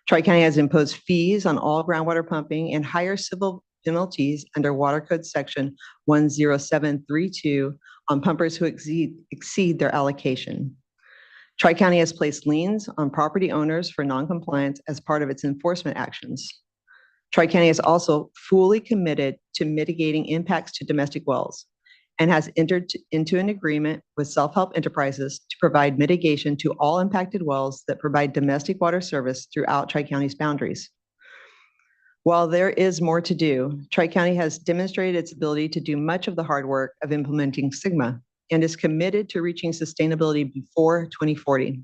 Tri-County has imposed fees on all groundwater pumping and higher civil penalties under Water Code Section 10732 on pumpers who exceed their allocation. Tri-County has placed liens on property owners for noncompliance as part of its enforcement actions. Tri-County is also fully committed to mitigating impacts to domestic wells and has entered into an agreement with self-help enterprises to provide mitigation to all impacted wells that provide domestic water service throughout Tri-County's boundaries. While there is more to do, Tri-County has demonstrated its ability to do much of the hard work of implementing SGMA and is committed to reaching sustainability before 2040.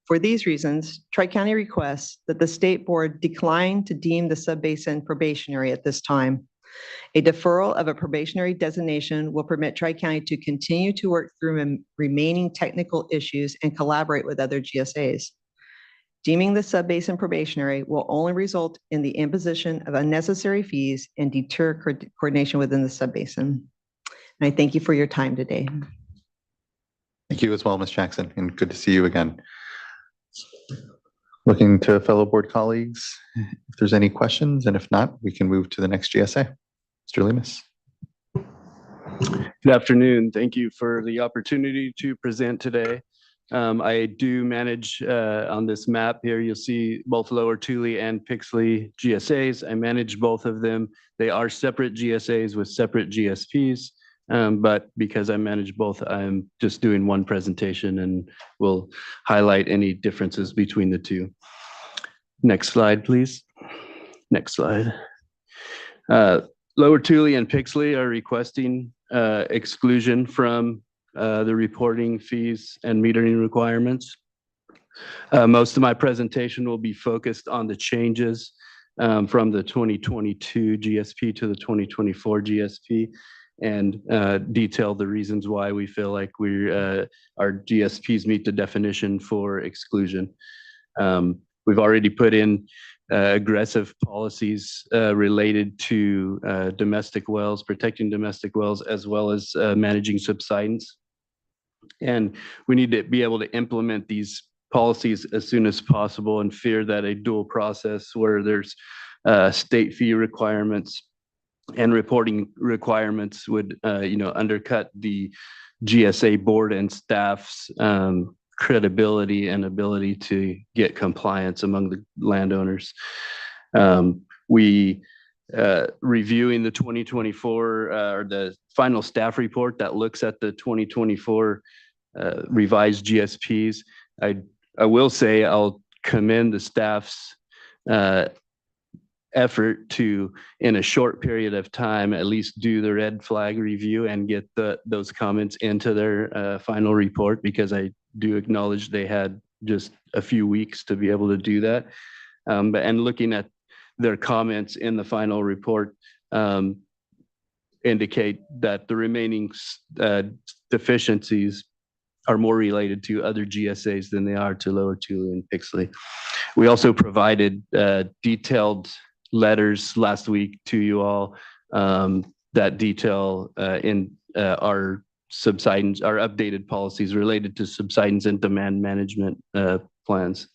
For these reasons, Tri-County requests that the State Board decline to deem the subbasin probationary at this time. A deferral of a probationary designation will permit Tri-County to continue to work through remaining technical issues and collaborate with other GSAs. Deeming the subbasin probationary will only result in the imposition of unnecessary fees and deter coordination within the subbasin. And I thank you for your time today. Thank you as well, Ms. Jackson, and good to see you again. Looking to fellow board colleagues, if there's any questions, and if not, we can move to the next GSA. Mr. Lemus. Good afternoon. Thank you for the opportunity to present today. I do manage on this map here, you'll see both Lower Tule and Pixley GSAs. I manage both of them. They are separate GSAs with separate GSPs, but because I manage both, I'm just doing one presentation and will highlight any differences between the two. Next slide, please. Next slide. Lower Tule and Pixley are requesting exclusion from the reporting fees and metering requirements. Most of my presentation will be focused on the changes from the 2022 GSP to the 2024 GSP and detail the reasons why we feel like our GSPs meet the definition for exclusion. We've already put in aggressive policies related to domestic wells, protecting domestic wells, as well as managing subsidence. And we need to be able to implement these policies as soon as possible and fear that a dual process where there's state fee requirements and reporting requirements would undercut the GSA board and staff's credibility and ability to get compliance among the landowners. Reviewing the 2024 or the final staff report that looks at the 2024 revised GSPs, I will say I'll commend the staff's effort to, in a short period of time, at least do the red flag review and get those comments into their final report, because I do acknowledge they had just a few weeks to be able to do that. And looking at their comments in the final report indicate that the remaining deficiencies are more related to other GSAs than they are to Lower Tule and Pixley. We also provided detailed letters last week to you all that detail in our subsidence, our updated policies related to subsidence and demand management plans.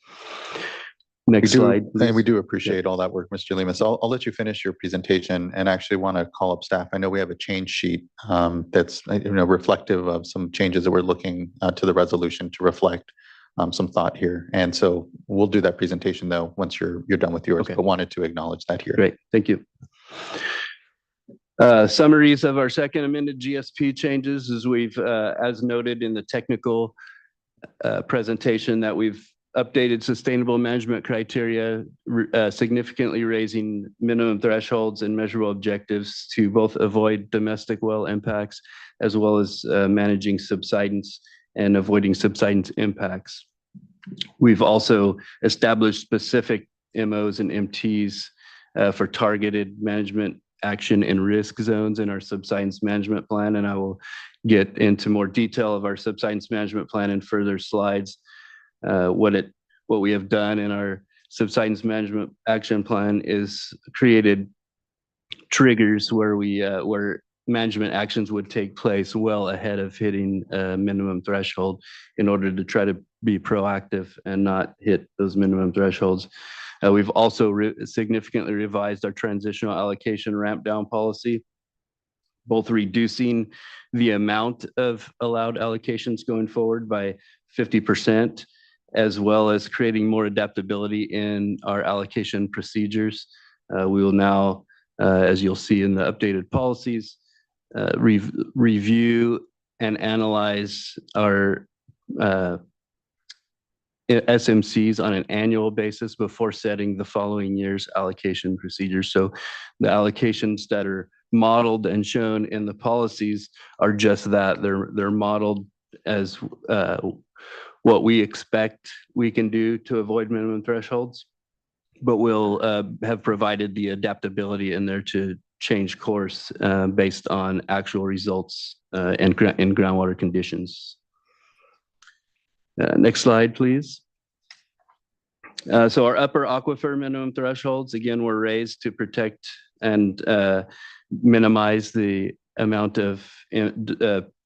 Next slide, And please. we do appreciate all that work, Mr. Lemus. I'll let you finish your presentation and actually want to call up staff. I know we have a change sheet that's reflective of some changes that we're looking to the resolution to reflect some thought here. And so we'll do that presentation though once you're done with yours, but wanted to acknowledge that here. Great, thank you. Summaries of our second amended GSP changes is we've, as noted in the technical presentation, that we've updated sustainable management criteria, significantly raising minimum thresholds and measurable objectives to both avoid domestic well impacts as well as managing subsidence and avoiding subsidence impacts. We've also established specific MOs and MTs for targeted management action in risk zones in our subsidence management plan, and I will get into more detail of our subsidence management plan in further slides. What we have done in our subsidence management action plan is created triggers where where management actions would take place well ahead of hitting a minimum threshold in order to try to be proactive and not hit those minimum thresholds. We've also significantly revised our transitional allocation ramp down policy, both reducing the amount of allowed allocations going forward by 50%, as well as creating more adaptability in our allocation procedures. We will now, as you'll see in the updated policies, review and analyze our SMCs on an annual basis before setting the following year's allocation procedures. So the allocations that are modeled and shown in the policies are just that. They're modeled as what we expect we can do to avoid minimum thresholds, but we'll have provided the adaptability in there to change course based on actual results in groundwater conditions. Next slide, please. So our upper aquifer minimum thresholds, again, were raised to protect and minimize the amount of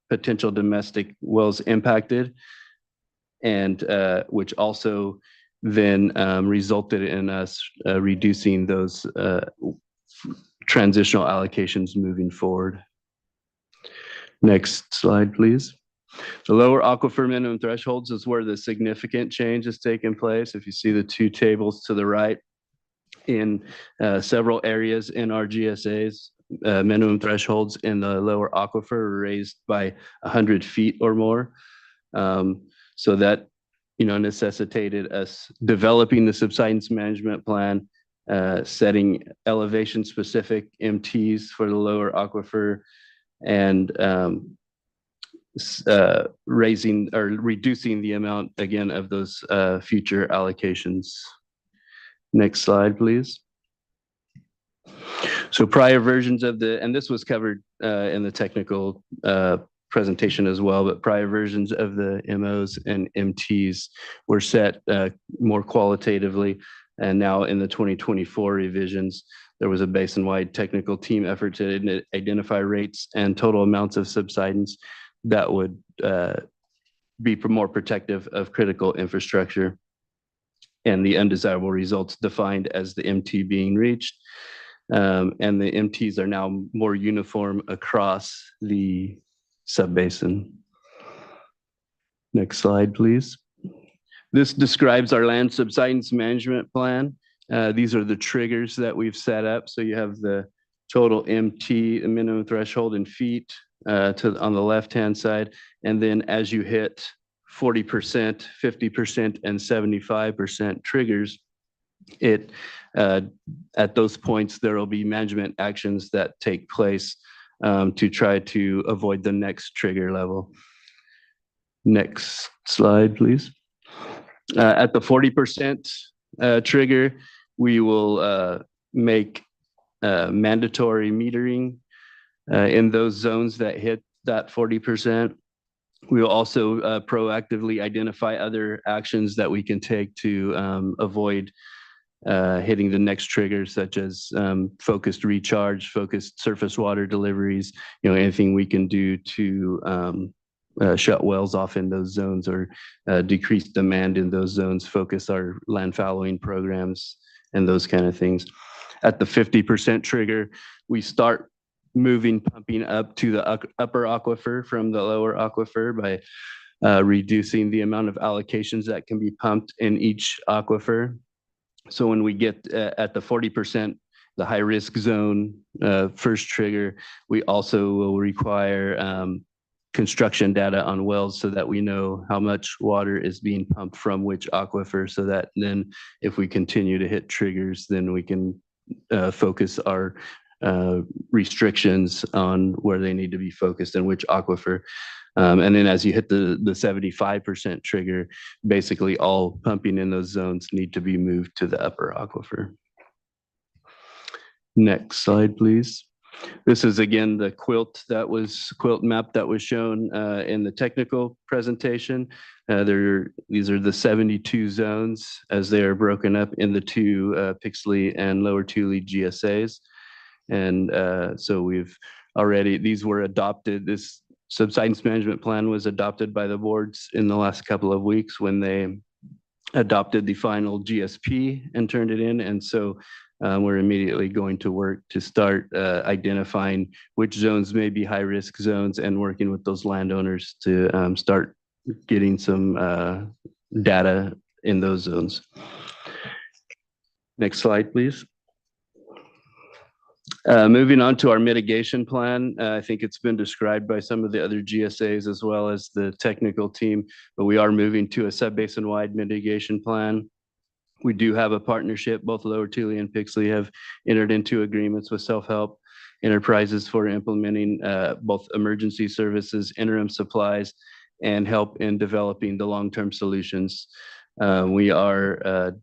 potential domestic wells impacted, and which also then resulted in us reducing those transitional allocations moving forward. Next slide, please. The lower aquifer minimum thresholds is where the significant change has taken place. If you see the two tables to the right, in several areas in our GSAs, minimum thresholds in the lower aquifer were raised by 100 feet or more. So that necessitated us developing the subsidence management plan, setting elevation specific MTs for the lower aquifer, and raising or reducing the amount again of those future allocations. Next slide, please. So prior versions of and this was covered in the technical presentation as well, but prior versions of the MOs and MTs were set more qualitatively. And now in the 2024 revisions, there was a basin-wide technical team effort to identify rates and total amounts of subsidence that would be more protective of critical infrastructure, and the undesirable results defined as the MT being reached. And the MTs are now more uniform across the subbasin. Next slide, please. This describes our land subsidence management plan. These are the triggers that we've set up. So you have the total MT, the minimum threshold in feet on the left-hand side. And then as you hit 40%, 50%, and 75% triggers, at those points, there will be management actions that take place to try to avoid the next trigger level. Next slide, please. At the 40% trigger, we will make mandatory metering in those zones that hit that 40%. We will also proactively identify other actions that we can take to avoid hitting the next triggers, such as focused recharge, focused surface water deliveries, anything we can do to shut wells off in those zones or decrease demand in those zones, focus our land fallowing programs and those kind of things. At the 50% trigger, we start moving pumping up to the upper aquifer from the lower aquifer by reducing the amount of allocations that can be pumped in each aquifer. So when we get at the 40%, the high risk zone first trigger, we also will require construction data on wells so that we know how much water is being pumped from which aquifer, so that then if we continue to hit triggers, then we can focus our restrictions on where they need to be focused and which aquifer. And then as you hit the 75% trigger, basically all pumping in those zones need to be moved to the upper aquifer. Next slide, please. This is again the quilt map that was shown in the technical presentation. These are the 72 zones as they are broken up in the two Pixley and Lower Tule GSAs. And so these were adopted. This subsidence management plan was adopted by the boards in the last couple of weeks when they adopted the final GSP and turned it in. And so we're immediately going to work to start identifying which zones may be high risk zones and working with those landowners to start getting some data in those zones. Next slide, please. Moving on to our mitigation plan, I think it's been described by some of the other GSAs as well as the technical team, but we are moving to a sub-basin-wide mitigation plan. We do have a partnership. Both Lower Tule and Pixley have entered into agreements with self-help enterprises for implementing both emergency services, interim supplies, and help in developing the long-term solutions. We are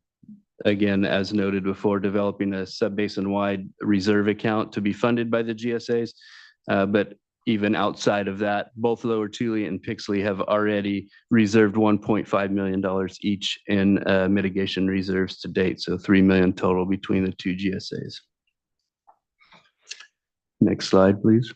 again, as noted before, developing a sub-basin-wide reserve account to be funded by the GSAs. But even outside of that, both Lower Tule and Pixley have already reserved $1.5 million each in mitigation reserves to date. So $3 million total between the two GSAs. Next slide, please.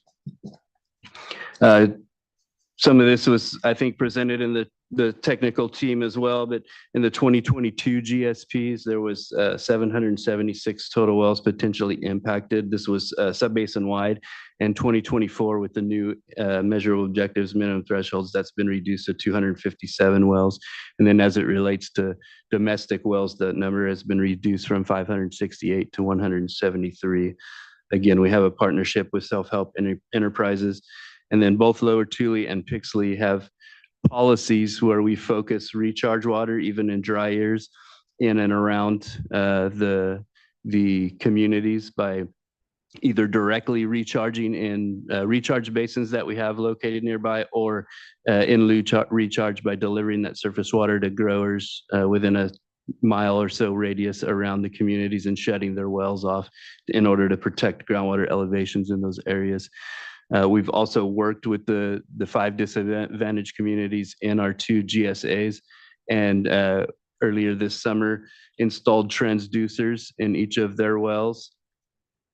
Some of this was, I think, presented in the technical team as well, but in the 2022 GSPs, there was 776 total wells potentially impacted. This was sub-basin wide, and 2024 with the new measurable objectives, minimum thresholds, that's been reduced to 257 wells. And then as it relates to domestic wells, the number has been reduced from 568 to 173. Again, we have a partnership with self-help enterprises. And then both Lower Tule and Pixley have policies where we focus recharge water, even in dry years, in and around the communities by either directly recharging in recharge basins that we have located nearby, or in lieu recharge by delivering that surface water to growers within a mile or so radius around the communities and shutting their wells off in order to protect groundwater elevations in those areas. We've also worked with the 5 disadvantaged communities in our 2 GSAs, and earlier this summer installed transducers in each of their wells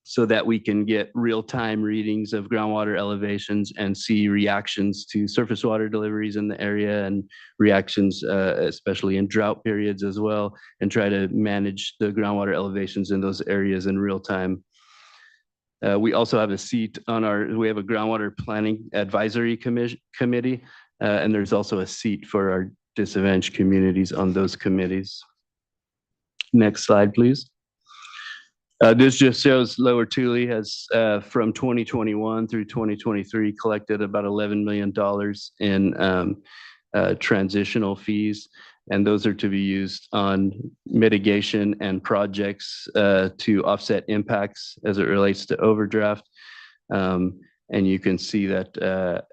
so that we can get real-time readings of groundwater elevations and see reactions to surface water deliveries in the area and reactions, especially in drought periods as well, and try to manage the groundwater elevations in those areas in real time. We also have a seat on we have a groundwater planning advisory committee, and there's also a seat for our disadvantaged communities on those committees. Next slide, please. This just shows Lower Tule has, from 2021 through 2023, collected about $11 million in transitional fees. And those are to be used on mitigation and projects to offset impacts as it relates to overdraft. And you can see that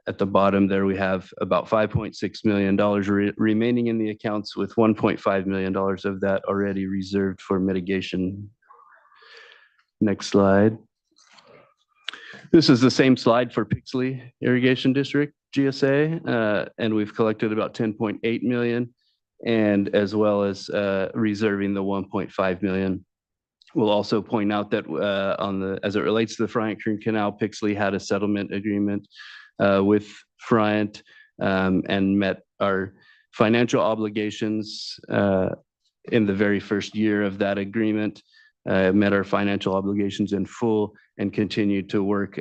at the bottom there, we have about $5.6 million remaining in the accounts, with $1.5 million of that already reserved for mitigation. Next slide. This is the same slide for Pixley Irrigation District GSA, and we've collected about $10.8 million. And as well as reserving the $1.5 million. We'll also point out that as it relates to the Friant Canal, Pixley had a settlement agreement with Friant and met our financial obligations in the very first year of that agreement, met our financial obligations in full, and continued to work,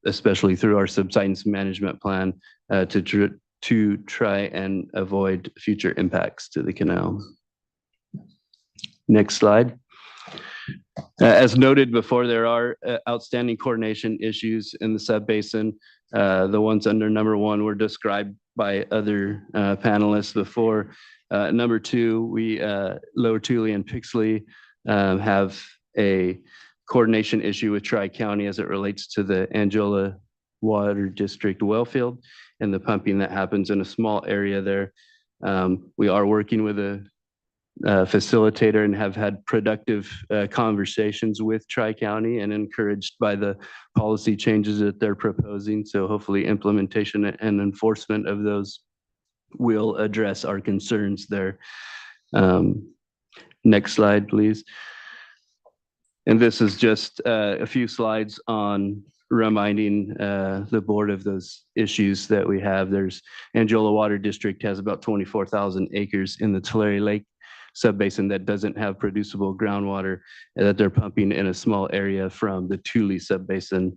especially through our subsidence management plan, to try and avoid future impacts to the canal. Next slide. As noted before, there are outstanding coordination issues in the subbasin. The ones under number 1 were described by other panelists before. Number 2, we Lower Tule and Pixley have a coordination issue with Tri-County as it relates to the Angela Water District well field and the pumping that happens in a small area there. We are working with a facilitator and have had productive conversations with Tri-County and encouraged by the policy changes that they're proposing. So hopefully implementation and enforcement of those will address our concerns there. Next slide, please. And this is just a few slides on reminding the board of those issues that we have. There's Angela Water District has about 24,000 acres in the Tulare Lake subbasin that doesn't have producible groundwater that they're pumping in a small area from the Tule subbasin,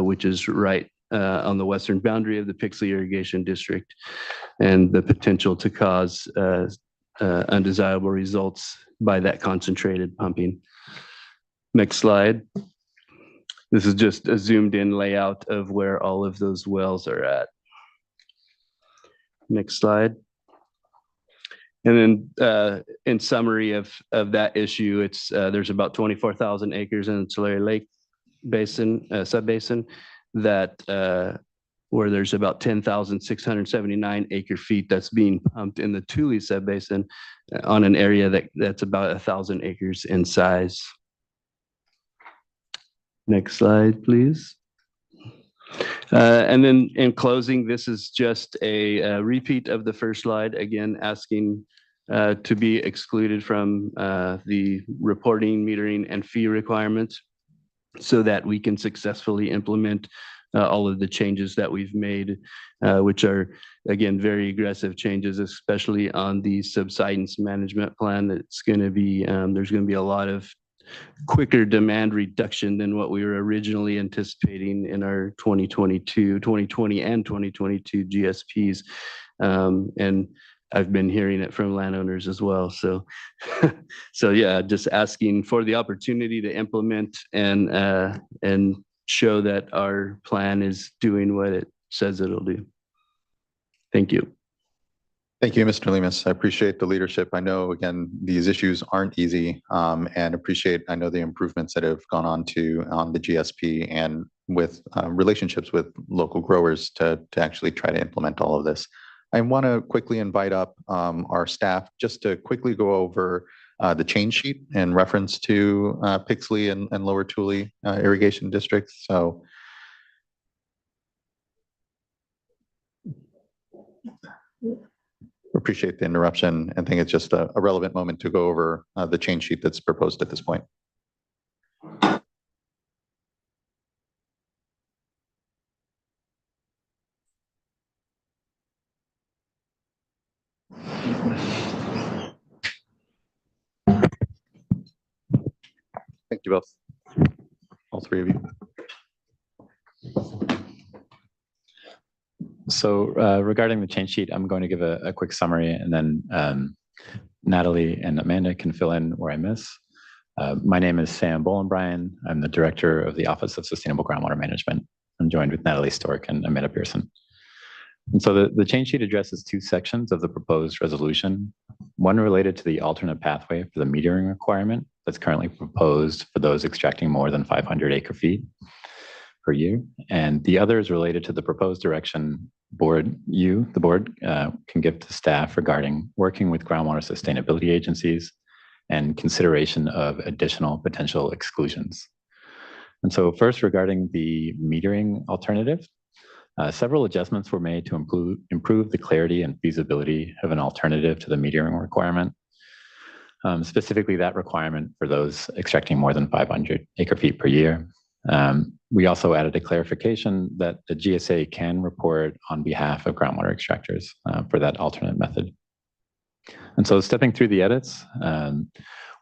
which is right on the western boundary of the Pixley Irrigation District, and the potential to cause undesirable results by that concentrated pumping. Next slide. This is just a zoomed in layout of where all of those wells are at. Next slide. And then in summary of that issue, it's there's about 24,000 acres in the Tulare Lake Basin, subbasin, that where there's about 10,679 acre feet that's being pumped in the Tule subbasin on an area that's about 1,000 acres in size. Next slide, please. And then in closing, this is just a repeat of the first slide, again, asking to be excluded from the reporting, metering, and fee requirements so that we can successfully implement all of the changes that we've made, which are, again, very aggressive changes, especially on the subsidence management plan. That's going to be, there's going to be a lot of quicker demand reduction than what we were originally anticipating in our 2020 and 2022 GSPs. And I've been hearing it from landowners as well. So, so yeah, just asking for the opportunity to implement and show that our plan is doing what it says it'll do. Thank you. Thank you, Mr. Lemus. I appreciate the leadership. I know, again, these issues aren't easy, and appreciate, I know, the improvements that have gone on the GSP and with relationships with local growers to actually try to implement all of this. I want to quickly invite up our staff just to quickly go over the change sheet in reference to Pixley and Lower Tule irrigation districts. So appreciate the interruption and think it's just a relevant moment to go over the change sheet that's proposed at this point. Thank you both, all three of you. So regarding the change sheet, I'm going to give a quick summary, and then Natalie and Amanda can fill in where I miss. My name is Sam Bolenbryan. I'm the Director of the Office of Sustainable Groundwater Management. I'm joined with Natalie Stork and Amanda Pearson. And so the change sheet addresses two sections of the proposed resolution, one related to the alternate pathway for the metering requirement that's currently proposed for those extracting more than 500 acre feet per year. And the other is related to the proposed direction the board can give to staff regarding working with groundwater sustainability agencies and consideration of additional potential exclusions. And so first, regarding the metering alternative, several adjustments were made to improve the clarity and feasibility of an alternative to the metering requirement. Specifically, that requirement for those extracting more than 500 acre feet per year. We also added a clarification that the GSA can report on behalf of groundwater extractors for that alternate method. And so stepping through the edits,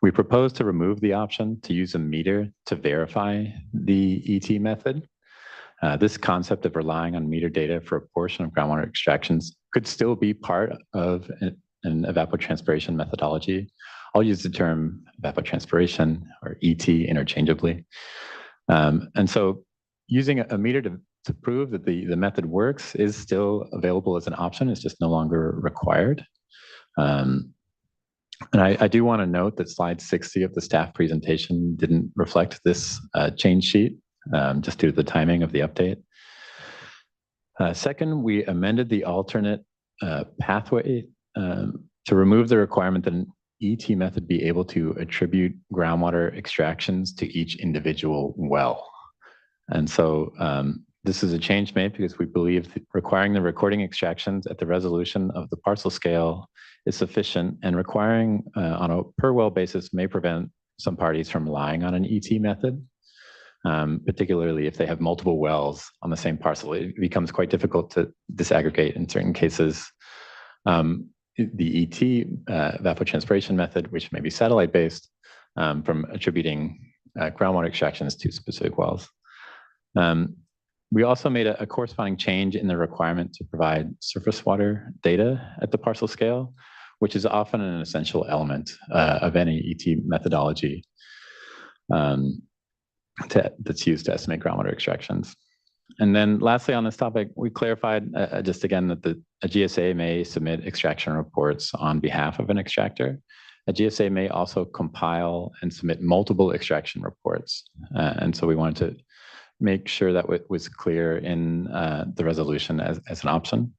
we propose to remove the option to use a meter to verify the ET method. This concept of relying on meter data for a portion of groundwater extractions could still be part of an evapotranspiration methodology. I'll use the term evapotranspiration or ET interchangeably. And so using a meter to prove that the method works is still available as an option. It's just no longer required. And I do want to note that slide 60 of the staff presentation didn't reflect this change sheet just due to the timing of the update. Second, we amended the alternate pathway to remove the requirement that an ET method be able to attribute groundwater extractions to each individual well. And so this is a change made because we believe that requiring the recording extractions at the resolution of the parcel scale is sufficient, and requiring on a per well basis may prevent some parties from relying on an ET method, particularly if they have multiple wells on the same parcel. It becomes quite difficult to disaggregate in certain cases. The ET evapotranspiration method, which may be satellite-based, from attributing groundwater extractions to specific wells. We also made a corresponding change in the requirement to provide surface water data at the parcel scale, which is often an essential element of any ET methodology that's used to estimate groundwater extractions. And then lastly on this topic, we clarified just again that a GSA may submit extraction reports on behalf of an extractor. A GSA may also compile and submit multiple extraction reports. And so we wanted to make sure that it was clear in the resolution as an option.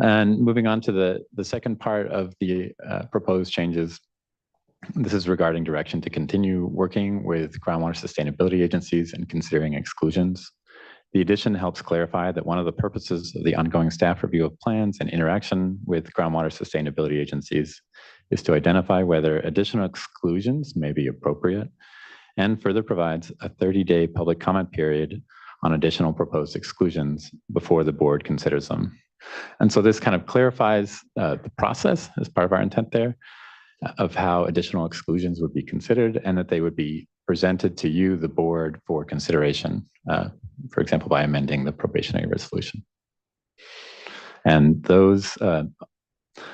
And moving on to the second part of the proposed changes, this is regarding direction to continue working with groundwater sustainability agencies and considering exclusions. The addition helps clarify that one of the purposes of the ongoing staff review of plans and interaction with groundwater sustainability agencies is to identify whether additional exclusions may be appropriate, and further provides a 30-day public comment period on additional proposed exclusions before the board considers them. And so this kind of clarifies the process as part of our intent there of how additional exclusions would be considered, and that they would be presented to you, the board, for consideration, for example, by amending the probationary resolution. And those,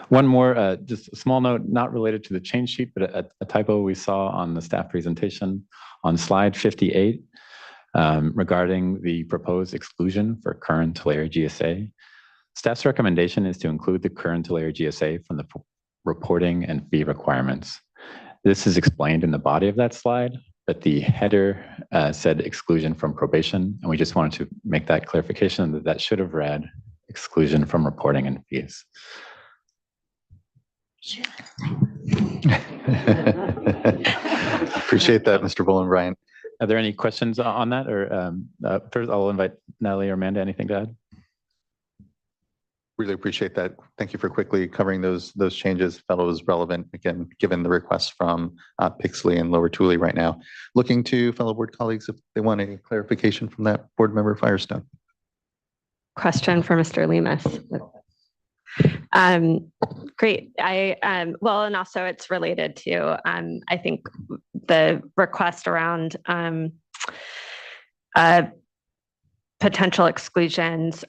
one more, just a small note, not related to the change sheet, but a typo we saw on the staff presentation on slide 58 regarding the proposed exclusion for current Tulare GSA. Staff's recommendation is to include the current Tulare GSA from the reporting and fee requirements. This is explained in the body of that slide, but the header said exclusion from probation, and we just wanted to make that clarification that that should have read exclusion from reporting and fees. Appreciate that, Mr. Bowlen-Bryant. Are there any questions on that? Or first, I'll invite Natalie or Amanda. Anything to add? Really appreciate that. Thank you for quickly covering those changes. Felt it was relevant, again, given the requests from Pixley and Lower Tule right now. Looking to fellow board colleagues if they want any clarification from that board member Firestone. Question for Mr. Lemus. Great. Well, and also it's related to, I think, the request around potential exclusions.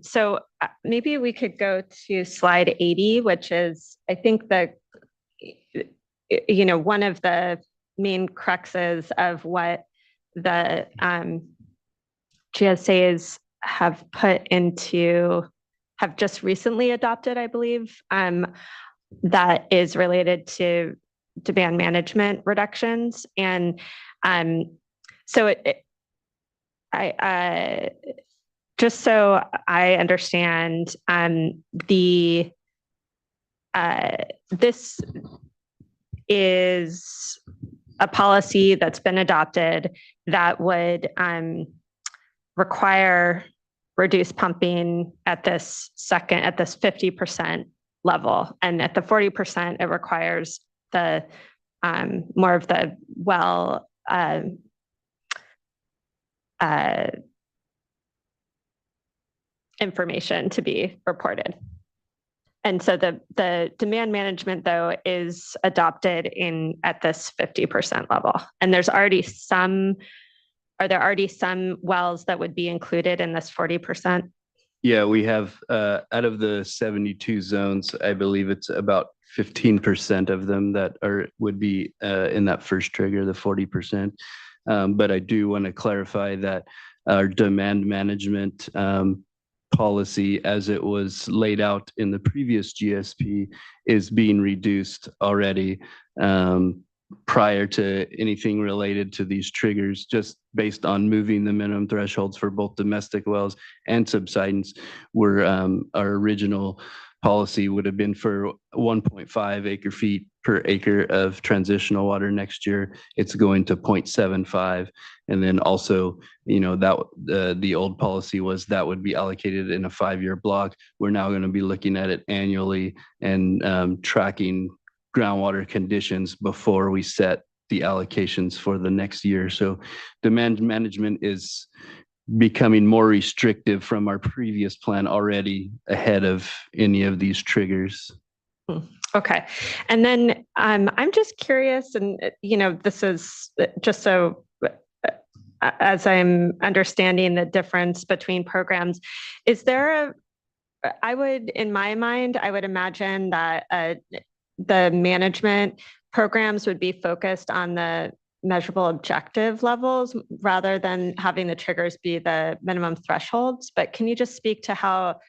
So maybe we could go to slide 80, which is, I think, one of the main cruxes of what the GSAs have just recently adopted, I believe, that is related to demand management reductions. And so I just so I understand, this is a policy that's been adopted that would require reduced pumping at this 50% level, and at the 40%, it requires the more of the well information to be reported. And so the demand management, though, is adopted at this 50% level. And are there already some wells that would be included in this 40%? Yeah, we have out of the 72 zones, I believe it's about 15% of them that would be in that first trigger, the 40%. But I do want to clarify that our demand management policy, as it was laid out in the previous GSP, is being reduced already prior to anything related to these triggers, just based on moving the minimum thresholds for both domestic wells and subsidence, where our original policy would have been for 1.5 acre feet per acre of transitional water. Next year, it's going to 0.75. And then also, that the old policy was that would be allocated in a 5-year block. We're now going to be looking at it annually and tracking groundwater conditions before we set the allocations for the next year. So demand management is becoming more restrictive from our previous plan already ahead of any of these triggers. Okay. And then I'm just curious, and this is just so as I'm understanding the difference between programs, is there in my mind, I would imagine that the management programs would be focused on the measurable objective levels rather than having the triggers be the minimum thresholds. But can you just speak to how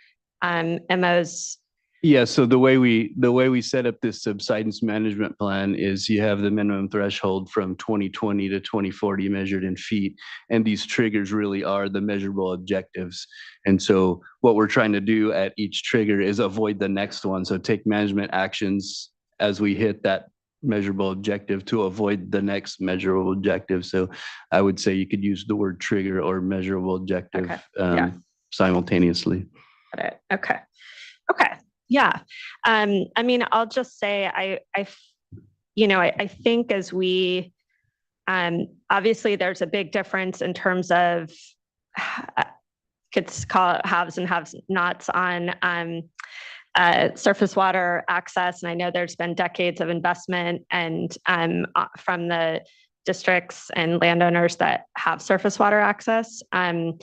MOs? Yeah, so the way we set up this subsidence management plan is you have the minimum threshold from 2020 to 2040 measured in feet, and these triggers really are the measurable objectives. And so what we're trying to do at each trigger is avoid the next one. So take management actions as we hit that measurable objective to avoid the next measurable objective. So I would say you could use the word trigger or measurable objective simultaneously. Got it. Okay. Yeah. I mean, I'll just say, I think as we, obviously there's a big difference in terms of, could call it haves and have-nots on surface water access. And I know there's been decades of investment and from the districts and landowners that have surface water access. And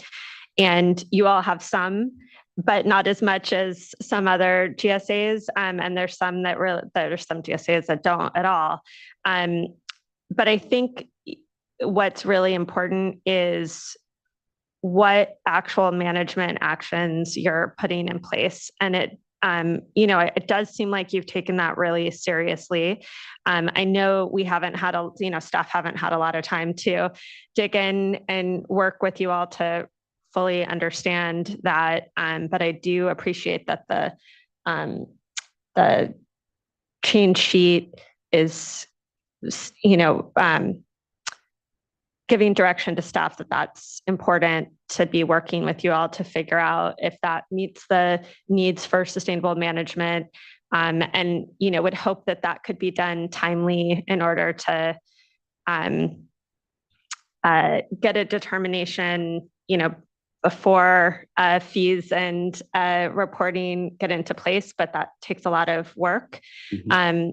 you all have some, but not as much as some other GSAs. And there's some there's some GSAs that don't at all. But I think what's really important is what actual management actions you're putting in place. And it does seem like you've taken that really seriously. I know we haven't had staff haven't had a lot of time to dig in and work with you all to fully understand that. But I do appreciate that the change sheet is, giving direction to staff that that's important to be working with you all to figure out if that meets the needs for sustainable management. And, would hope that that could be done timely in order to get a determination, before fees and reporting get into place, but that takes a lot of work. Mm-hmm.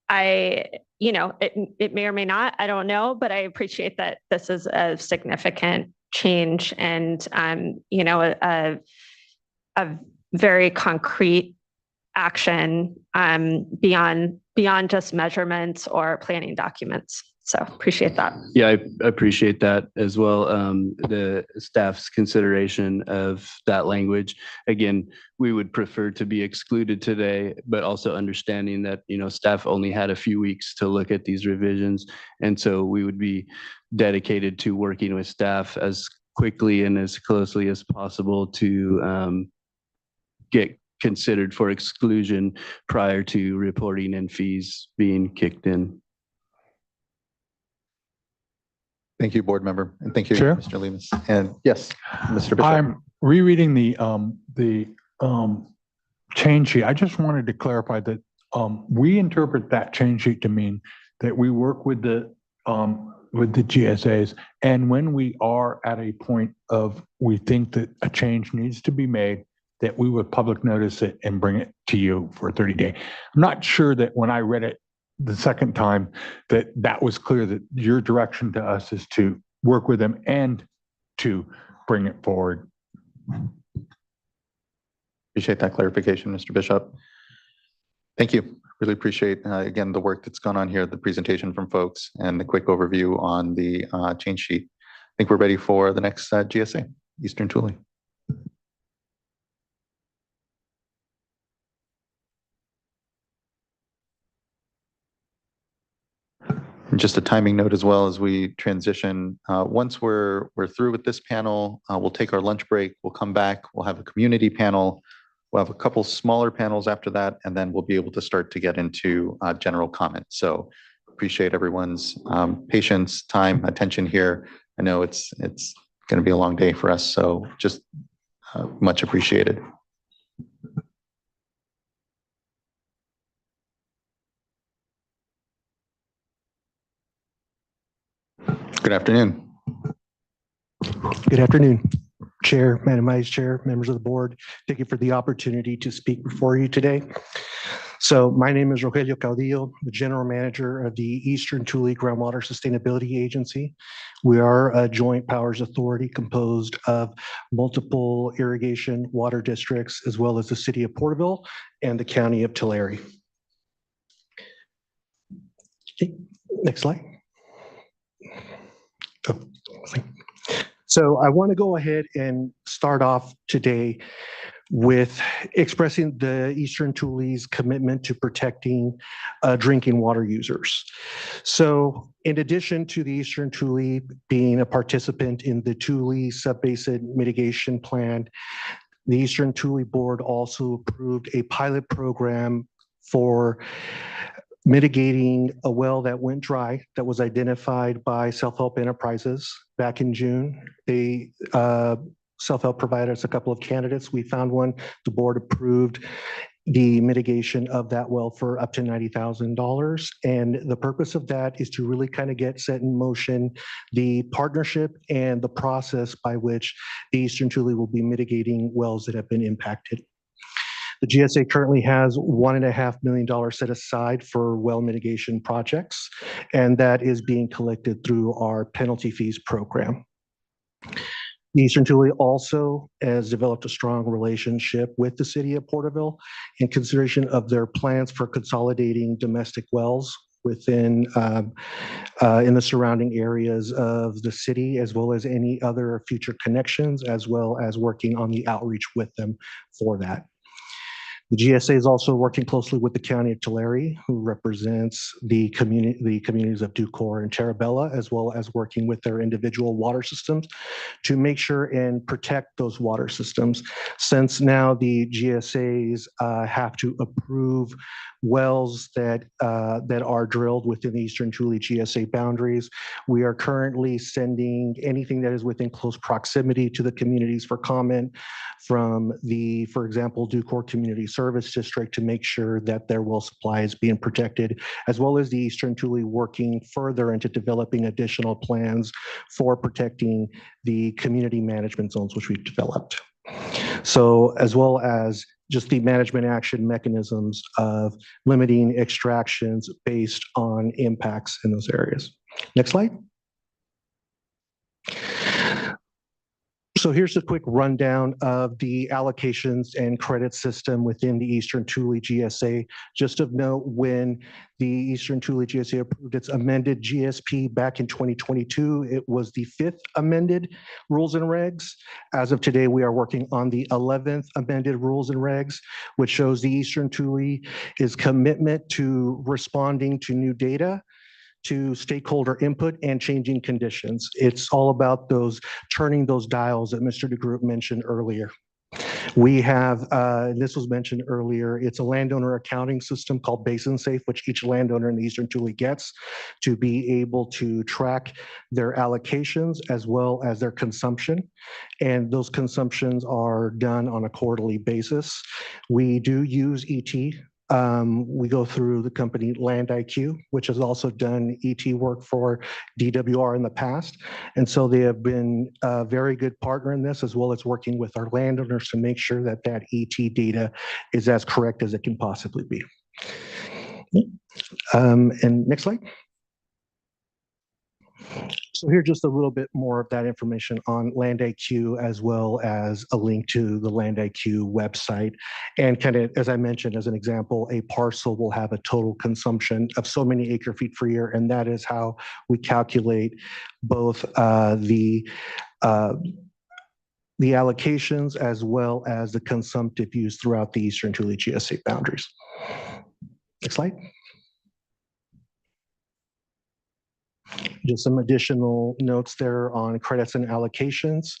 It may or may not, I don't know, but I appreciate that this is a significant change and, a very concrete action beyond just measurements or planning documents. So appreciate that. Yeah, I appreciate that as well. The staff's consideration of that language. Again, we would prefer to be excluded today, but also understanding that, staff only had a few weeks to look at these revisions. And so we would be dedicated to working with staff as quickly and as closely as possible to get considered for exclusion prior to reporting and fees being kicked in. Thank you, board member, and thank you, Chair? Mr. Lemus. And yes, Mr. Bishop. I'm rereading the change sheet. I just wanted to clarify that we interpret that change sheet to mean that we work with the with the GSAs. And when we are at a point of, we think that a change needs to be made, that we would public notice it and bring it to you for a 30-day. I'm not sure that when I read it the second time, that was clear that your direction to us is to work with them and to bring it forward. Appreciate that clarification, Mr. Bishop. Thank you. Really appreciate, again, the work that's gone on here, the presentation from folks, and the quick overview on the change sheet. I think we're ready for the next GSA, Eastern Tule. And just a timing note as well as we transition. Once we're through with this panel, we'll take our lunch break. We'll come back. We'll have a community panel. We'll have a couple smaller panels after that, and then we'll be able to start to get into general comments. So appreciate everyone's patience, time, attention here. I know it's going to be a long day for us, so just much appreciated. Good afternoon. Good afternoon, Chair, Madam Vice Chair, members of the board. Thank you for the opportunity to speak before you today. So my name is Rogelio Caudillo, the General Manager of the Eastern Tule Groundwater Sustainability Agency. We are a joint powers authority composed of multiple irrigation water districts, as well as the City of Porterville and the County of Tulare. Okay, next slide. Oh, so I want to go ahead and start off today with expressing the Eastern Tule's commitment to protecting drinking water users. So in addition to the Eastern Tule being a participant in the Tule Subbasin Mitigation Plan, the Eastern Tule Board also approved a pilot program for mitigating a well that went dry that was identified by Self-Help Enterprises back in June. They Self-Help provided us a couple of candidates. We found one. The board approved the mitigation of that well for up to $90,000. And the purpose of that is to really kind of get set in motion the partnership and the process by which the Eastern Tule will be mitigating wells that have been impacted. The GSA currently has $1.5 million set aside for well mitigation projects, and that is being collected through our penalty fees program. The Eastern Tule also has developed a strong relationship with the City of Porterville in consideration of their plans for consolidating domestic wells within in the surrounding areas of the city, as well as any other future connections, as well as working on the outreach with them for that. The GSA is also working closely with the County of Tulare, who represents the communities of Ducor and Terabella, as well as working with their individual water systems to make sure and protect those water systems. Since now the GSAs have to approve wells that are drilled within the Eastern Tule GSA boundaries, we are currently sending anything that is within close proximity to the communities for comment from the, for example, Ducor Community Service District to make sure that their well supply is being protected, as well as the Eastern Tule working further into developing additional plans for protecting the community management zones which we've developed. So as well as just the management action mechanisms of limiting extractions based on impacts in those areas. Next slide. So here's a quick rundown of the allocations and credit system within the Eastern Tule GSA. Just of note, when the Eastern Tule GSA approved its amended GSP back in 2022, it was the 5th amended rules and regs. As of today, we are working on the 11th amended rules and regs, which shows the Eastern Tule is commitment to responding to new data, to stakeholder input and changing conditions. It's all about those turning those dials that Mr. DeGroot mentioned earlier. We have, this was mentioned earlier, it's a landowner accounting system called Basin Safe, which each landowner in the Eastern Tule gets to be able to track their allocations as well as their consumption. And those consumptions are done on a quarterly basis. We do use ET we go through the company Land IQ, which has also done ET work for DWR in the past. And so they have been a very good partner in this, as well as working with our landowners to make sure that that ET data is as correct as it can possibly be. And next slide. So here's just a little bit more of that information on Land IQ, as well as a link to the Land IQ website. And kind of, as I mentioned, as an example, a parcel will have a total consumption of so many acre feet per year, and that is how we calculate both the allocations as well as the consumptive use throughout the Eastern Tule GSA boundaries. Next slide. Just some additional notes there on credits and allocations.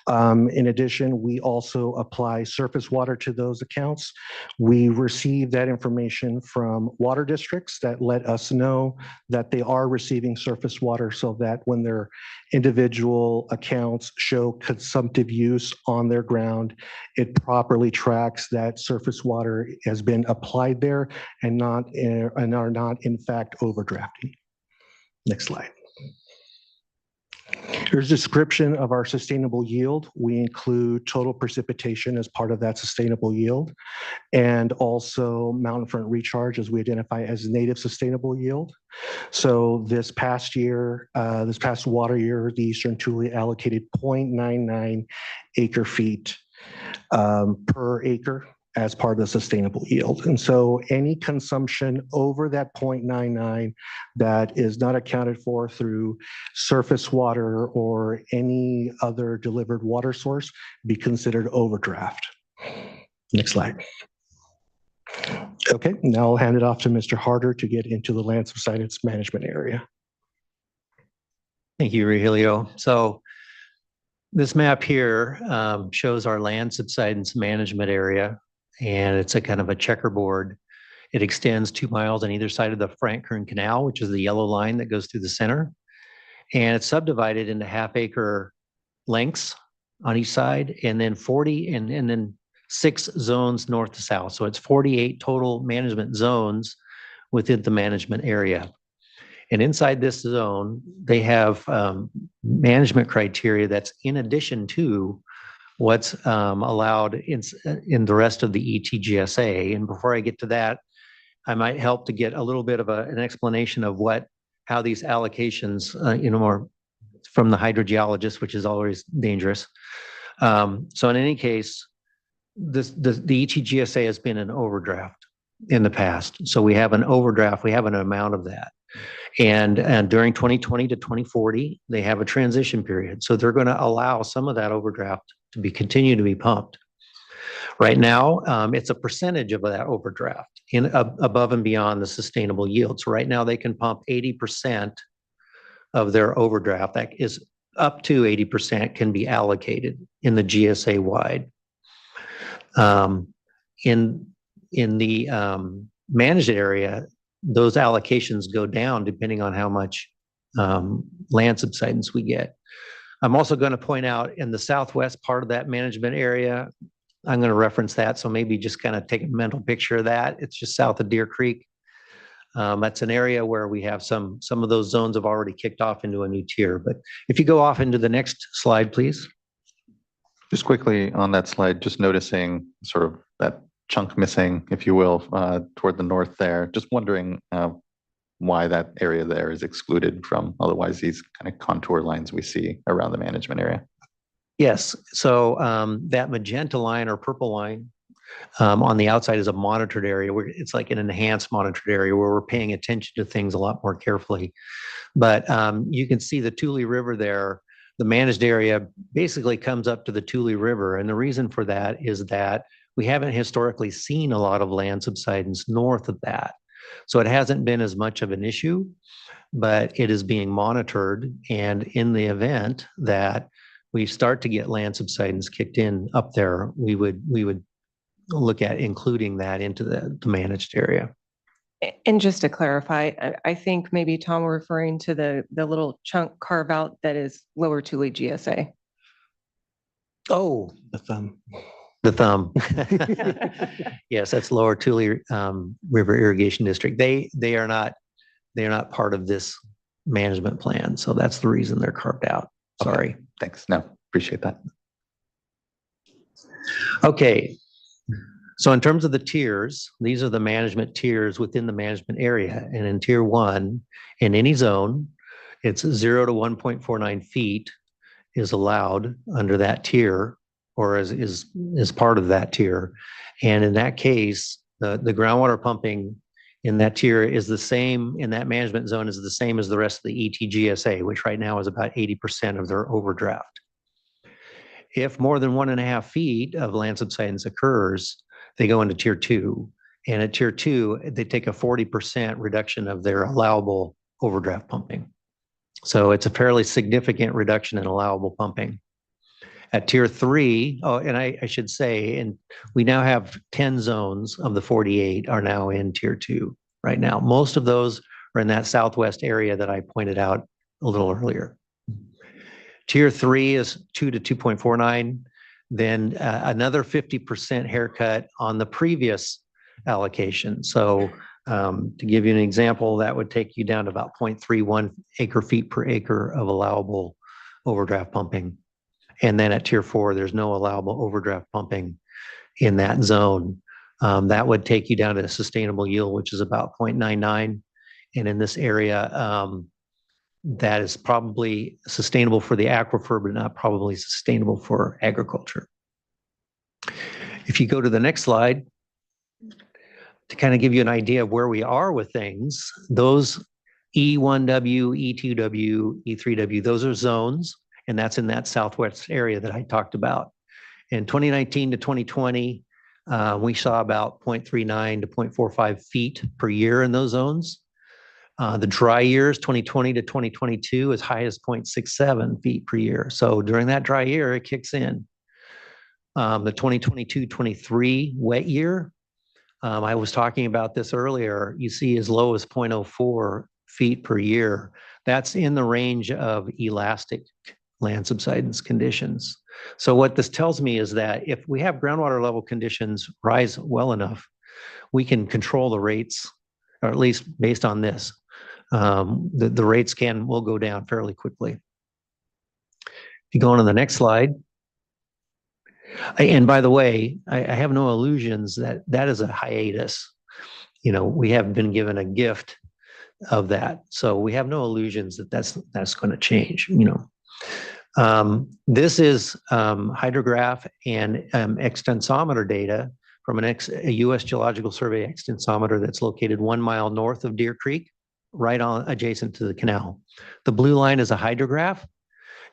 In addition, we also apply surface water to those accounts. We receive that information from water districts that let us know that they are receiving surface water, so that when their individual accounts show consumptive use on their ground, it properly tracks that surface water has been applied there and are not in fact overdrafting. Next slide. Here's a description of our sustainable yield. We include total precipitation as part of that sustainable yield, and also mountain front recharge, as we identify as native sustainable yield. So this past year, this past water year, the Eastern Tule allocated 0.99 acre feet per acre as part of the sustainable yield. And so any consumption over that 0.99 that is not accounted for through surface water or any other delivered water source be considered overdraft. Next slide. Okay, now I'll hand it off to Mr. Harder to get into the land subsidence management area. Thank you, Regilio. So this map here shows our land subsidence management area, and it's a kind of a checkerboard. It extends 2 miles on either side of the Frank Kern Canal, which is the yellow line that goes through the center. And it's subdivided into half-acre lengths on each side, and then 40, and then 6 zones north to south. So it's 48 total management zones within the management area. And inside this zone, they have management criteria that's in addition to what's allowed in the rest of the ETGSA. And before I get to that, I might help to get a little bit of an explanation of how these allocations, are from the hydrogeologist, which is always dangerous. So in any case, the ETGSA has been an overdraft in the past. So we have an overdraft, we have an amount of that. And during 2020 to 2040, they have a transition period. So they're going to allow some of that overdraft to continue to be pumped. Right now, it's a percentage of that overdraft above and beyond the sustainable yield. So right now they can pump 80% of their overdraft. That is up to 80% can be allocated in the GSA wide. In the managed area, those allocations go down depending on how much land subsidence we get. I'm also going to point out in the southwest part of that management area, I'm going to reference that. So maybe just kind of take a mental picture of that. It's just south of Deer Creek. That's an area where we have some of those zones have already kicked off into a new tier. But if you go off into the next slide, please. Just quickly on that slide, just noticing sort of that chunk missing, if you will, toward the north there. Just wondering why that area there is excluded from otherwise these kind of contour lines we see around the management area. Yes, so that magenta line or purple line on the outside is a monitored area where it's like an enhanced monitored area where we're paying attention to things a lot more carefully. But you can see the Tule River there. The managed area basically comes up to the Tule River. And the reason for that is that we haven't historically seen a lot of land subsidence north of that. So it hasn't been as much of an issue, but it is being monitored. And in the event that we start to get land subsidence kicked in up there, we would look at including that into the managed area. And just to clarify, I think maybe Tom were referring to the little chunk carve out that is lower Tule GSA. Oh, The thumb. Yes, that's Lower Tule River Irrigation District. They are not part of this management plan. So that's the reason they're carved out. Sorry. Okay, thanks. No, appreciate that. Okay. So in terms of the tiers, these are the management tiers within the management area. And in tier 1, in any zone, it's 0 to 1.49 feet is allowed under that tier, or is part of that tier. And in that case, the groundwater pumping in that tier is the same, in that management zone is the same as the rest of the ETGSA, which right now is about 80% of their overdraft. If more than 1.5 feet of land subsidence occurs, they go into tier 2. And at tier 2, they take a 40% reduction of their allowable overdraft pumping. So it's a fairly significant reduction in allowable pumping. At tier 3, and I should say, and we now have 10 zones of the 48 are now in tier 2 right now. Most of those are in that southwest area that I pointed out a little earlier. Tier 3 is 2 to 2.49. Then another 50% haircut on the previous allocation. So to give you an example, that would take you down to about 0.31 acre feet per acre of allowable overdraft pumping. And then at tier 4, there's no allowable overdraft pumping in that zone. That would take you down to a sustainable yield, which is about 0.99. And in this area, that is probably sustainable for the aquifer, but not probably sustainable for agriculture. If you go to the next slide, to kind of give you an idea of where we are with things, those E1W, E2W, E3W, those are zones, and that's in that southwest area that I talked about. In 2019 to 2020, we saw about 0.39 to 0.45 feet per year in those zones. The dry years, 2020 to 2022, as high as 0.67 feet per year. So during that dry year, it kicks in. The 2022-23 wet year, I was talking about this earlier, you see as low as 0.04 feet per year. That's in the range of elastic land subsidence conditions. So what this tells me is that if we have groundwater level conditions rise well enough, we can control the rates, or at least based on this. The rates will go down fairly quickly. If you go on to the next slide. And by the way, I have no illusions that is a hiatus. You know, we have been given a gift of that. So we have no illusions that that's going to change, you know. This is hydrograph and extensometer data from a U.S. Geological Survey extensometer that's located 1 mile north of Deer Creek, right on adjacent to the canal. The blue line is a hydrograph.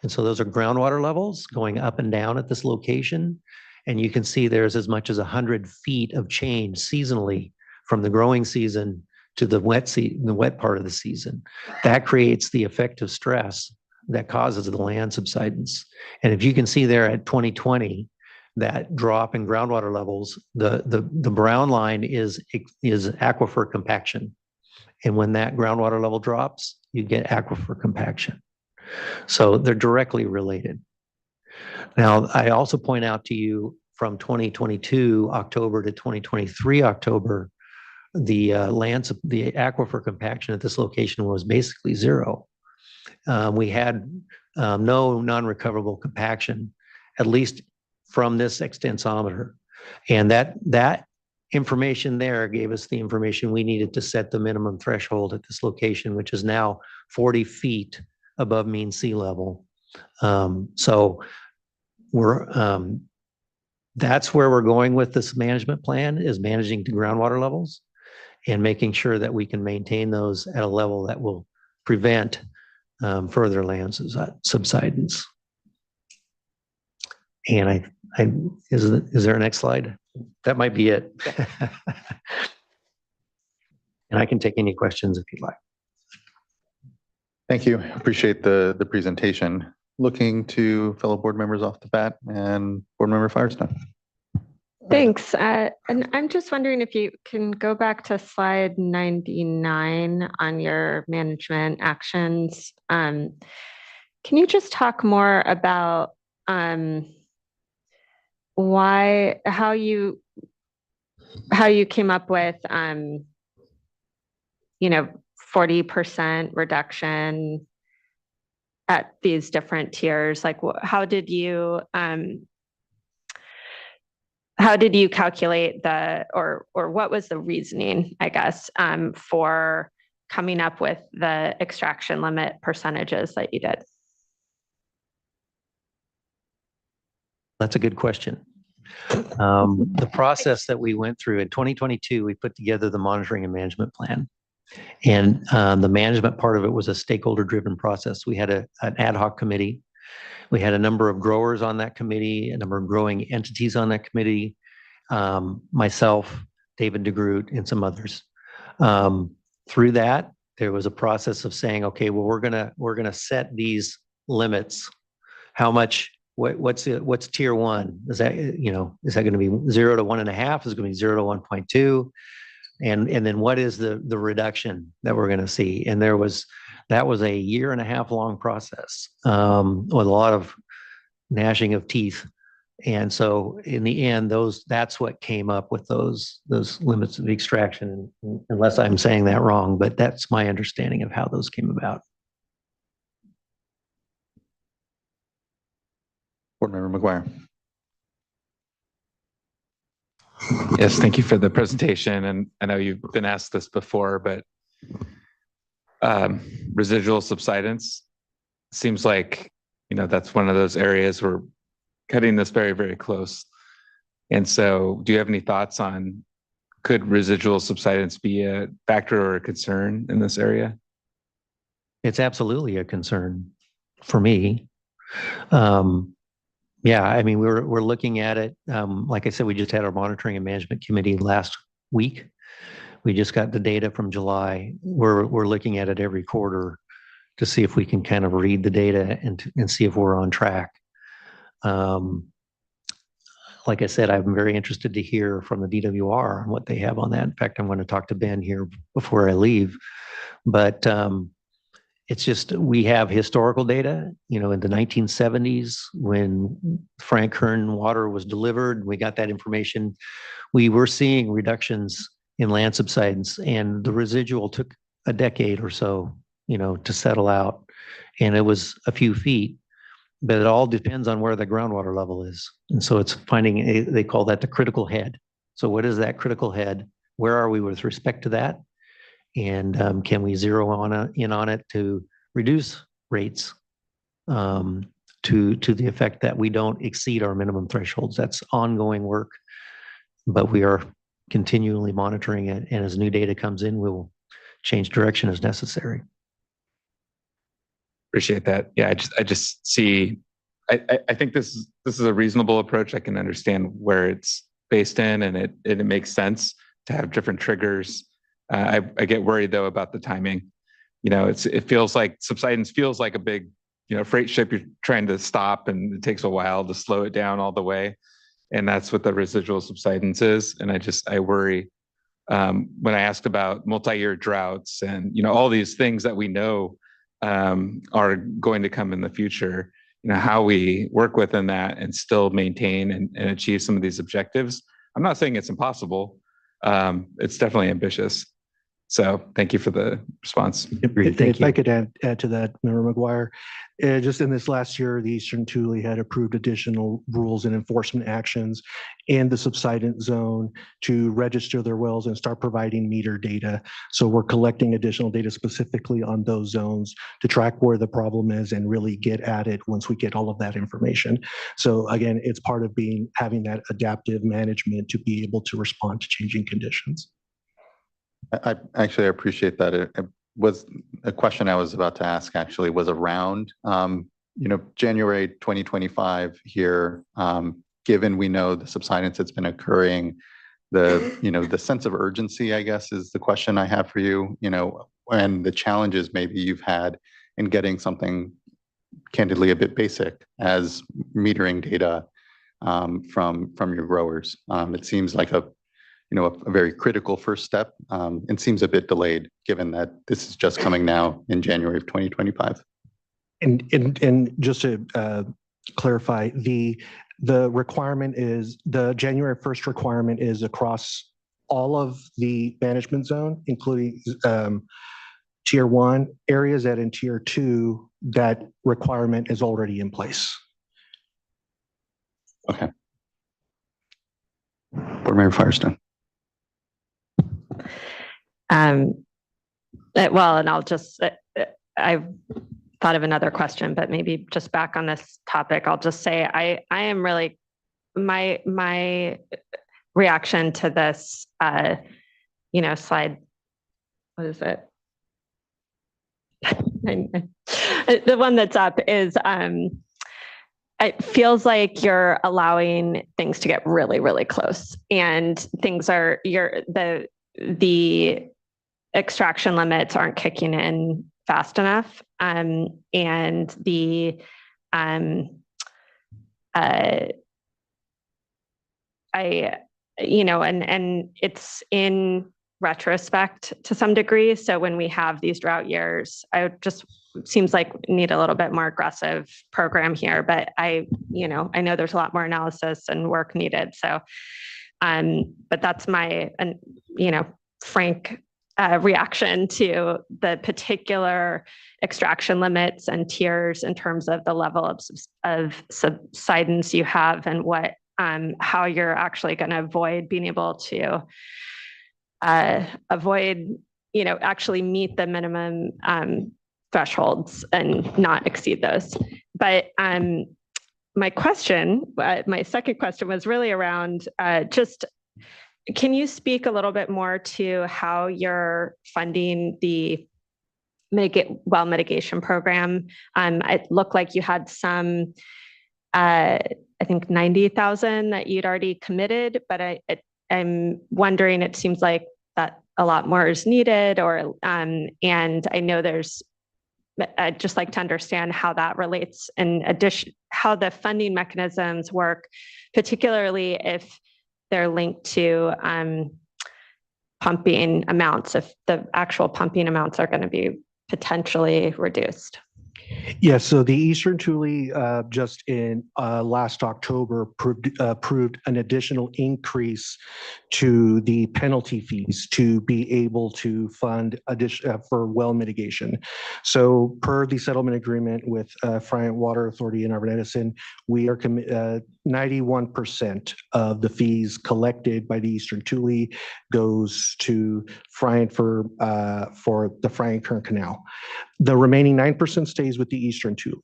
And so those are groundwater levels going up and down at this location. And you can see there's as much as 100 feet of change seasonally from the growing season to the wet part of the season. That creates the effective stress that causes the land subsidence. And if you can see there at 2020, that drop in groundwater levels, the brown line is aquifer compaction. And when that groundwater level drops, you get aquifer compaction. So they're directly related. Now, I also point out to you from 2022 October to 2023 October, the aquifer compaction at this location was basically zero. We had no non-recoverable compaction, at least from this extensometer. And that information there gave us the information we needed to set the minimum threshold at this location, which is now 40 feet above mean sea level. So that's where we're going with this management plan, is managing the groundwater levels and making sure that we can maintain those at a level that will prevent further land subsidence. And is there a next slide? That might be it. And I can take any questions if you'd like. Thank you. Appreciate the presentation. Looking to fellow board members off the bat, and board member Firestone. Thanks. And I'm just wondering if you can go back to slide 99 on your management actions. Can you just talk more about how you came up with, 40% reduction at these different tiers. Like, how did you calculate or what was the reasoning, I guess, for coming up with the extraction limit percentages that you did? That's a good question. The process that we went through in 2022, we put together the monitoring and management plan. And the management part of it was a stakeholder-driven process. We had an ad hoc committee. We had a number of growers on that committee, a number of growing entities on that committee, myself, David DeGroot, and some others. Through that, there was a process of saying, okay, well, we're gonna set these limits. How much? What's tier one? Is that going to be 0 to 1.5? Is it going to be 0 to 1.2? And then what is the reduction that we're going to see? And that was a 1.5 year long process with a lot of gnashing of teeth. And so in the end, that's what came up with those limits of extraction, unless I'm saying that wrong, but that's my understanding of how those came about. Board Member McGuire. Yes, thank you for the presentation. And I know you've been asked this before, but residual subsidence seems like, that's one of those areas where cutting this very, very close. And so do you have any thoughts on, could residual subsidence be a factor or a concern in this area? It's absolutely a concern for me. Yeah, I mean, we're looking at it. Like I said, we just had our monitoring and management committee last week. We just got the data from July. We're looking at it every quarter to see if we can kind of read the data and see if we're on track. Like I said, I'm very interested to hear from the DWR on what they have on that. In fact, I'm going to talk to Ben here before I leave. But it's just, we have historical data, in the 1970s when Frank Kern water was delivered, we got that information. We were seeing reductions in land subsidence, and the residual took a decade or so, to settle out. And it was a few feet, but it all depends on where the groundwater level is. And so it's finding, they call that the critical head. So what is that critical head? Where are we with respect to that? And can we zero in on it to reduce rates to the effect that we don't exceed our minimum thresholds? That's ongoing work, but we are continually monitoring it. And as new data comes in, we'll change direction as necessary. Appreciate that. Yeah, I just see, I think this is a reasonable approach. I can understand where it's based in, and it makes sense to have different triggers. I get worried though about the timing. It feels like subsidence feels like a big, freight ship you're trying to stop, and it takes a while to slow it down all the way. And that's what the residual subsidence is. And I worry when I asked about multi-year droughts and, all these things that we know are going to come in the future, how we work within that and still maintain and achieve some of these objectives. I'm not saying it's impossible. It's definitely ambitious. So thank you for the response. If I could add to that, Member McGuire, just in this last year, the Eastern Tule had approved additional rules and enforcement actions in the subsidence zone to register their wells and start providing meter data. So we're collecting additional data specifically on those zones to track where the problem is and really get at it once we get all of that information. So again, it's part of having that adaptive management to be able to respond to changing conditions. I actually appreciate that. It was a question I was about to ask, actually, was around, January 2025 here, given we know the subsidence that's been occurring, the sense of urgency, I guess, is the question I have for you, and the challenges maybe you've had in getting something candidly a bit basic as metering data from your growers. It seems like a very critical first step, and seems a bit delayed given that this is just coming now in January of 2025. And just to clarify, the the requirement is, the January 1st requirement is across all of the management zone, including tier 1 areas, that in tier 2, that requirement is already in place. Okay. Board Member Firestone. Well, and I'll just, I've thought of another question, but maybe just back on this topic, I'll just say I am really, my reaction to this, slide, what is it? The one that's up is, it feels like you're allowing things to get really, really close, and things are, the extraction limits aren't kicking in fast enough. And the, and it's in retrospect to some degree. So when we have these drought years, seems like we need a little bit more aggressive program here, but I know there's a lot more analysis and work needed. So, but that's my, frank reaction to the particular extraction limits and tiers in terms of the level of subsidence you have, and what, how you're actually going to avoid being able to actually meet the minimum thresholds and not exceed those. But my second question was really around can you speak a little bit more to how you're funding the well mitigation program? It looked like you had some, I think 90,000 that you'd already committed, but I'm wondering, it seems like that a lot more is needed, and I know I'd just like to understand how that relates, in addition, how the funding mechanisms work, particularly if they're linked to pumping amounts, if the actual pumping amounts are going to be potentially reduced. Yeah, so the Eastern Tule just in last October approved an additional increase to the penalty fees to be able to fund for well mitigation. So per the settlement agreement with Friant Water Authority in Arvin Edison, we are 91% of the fees collected by the Eastern Tule goes to Friant for the Friant Current Canal. The remaining 9% stays with the Eastern Tule.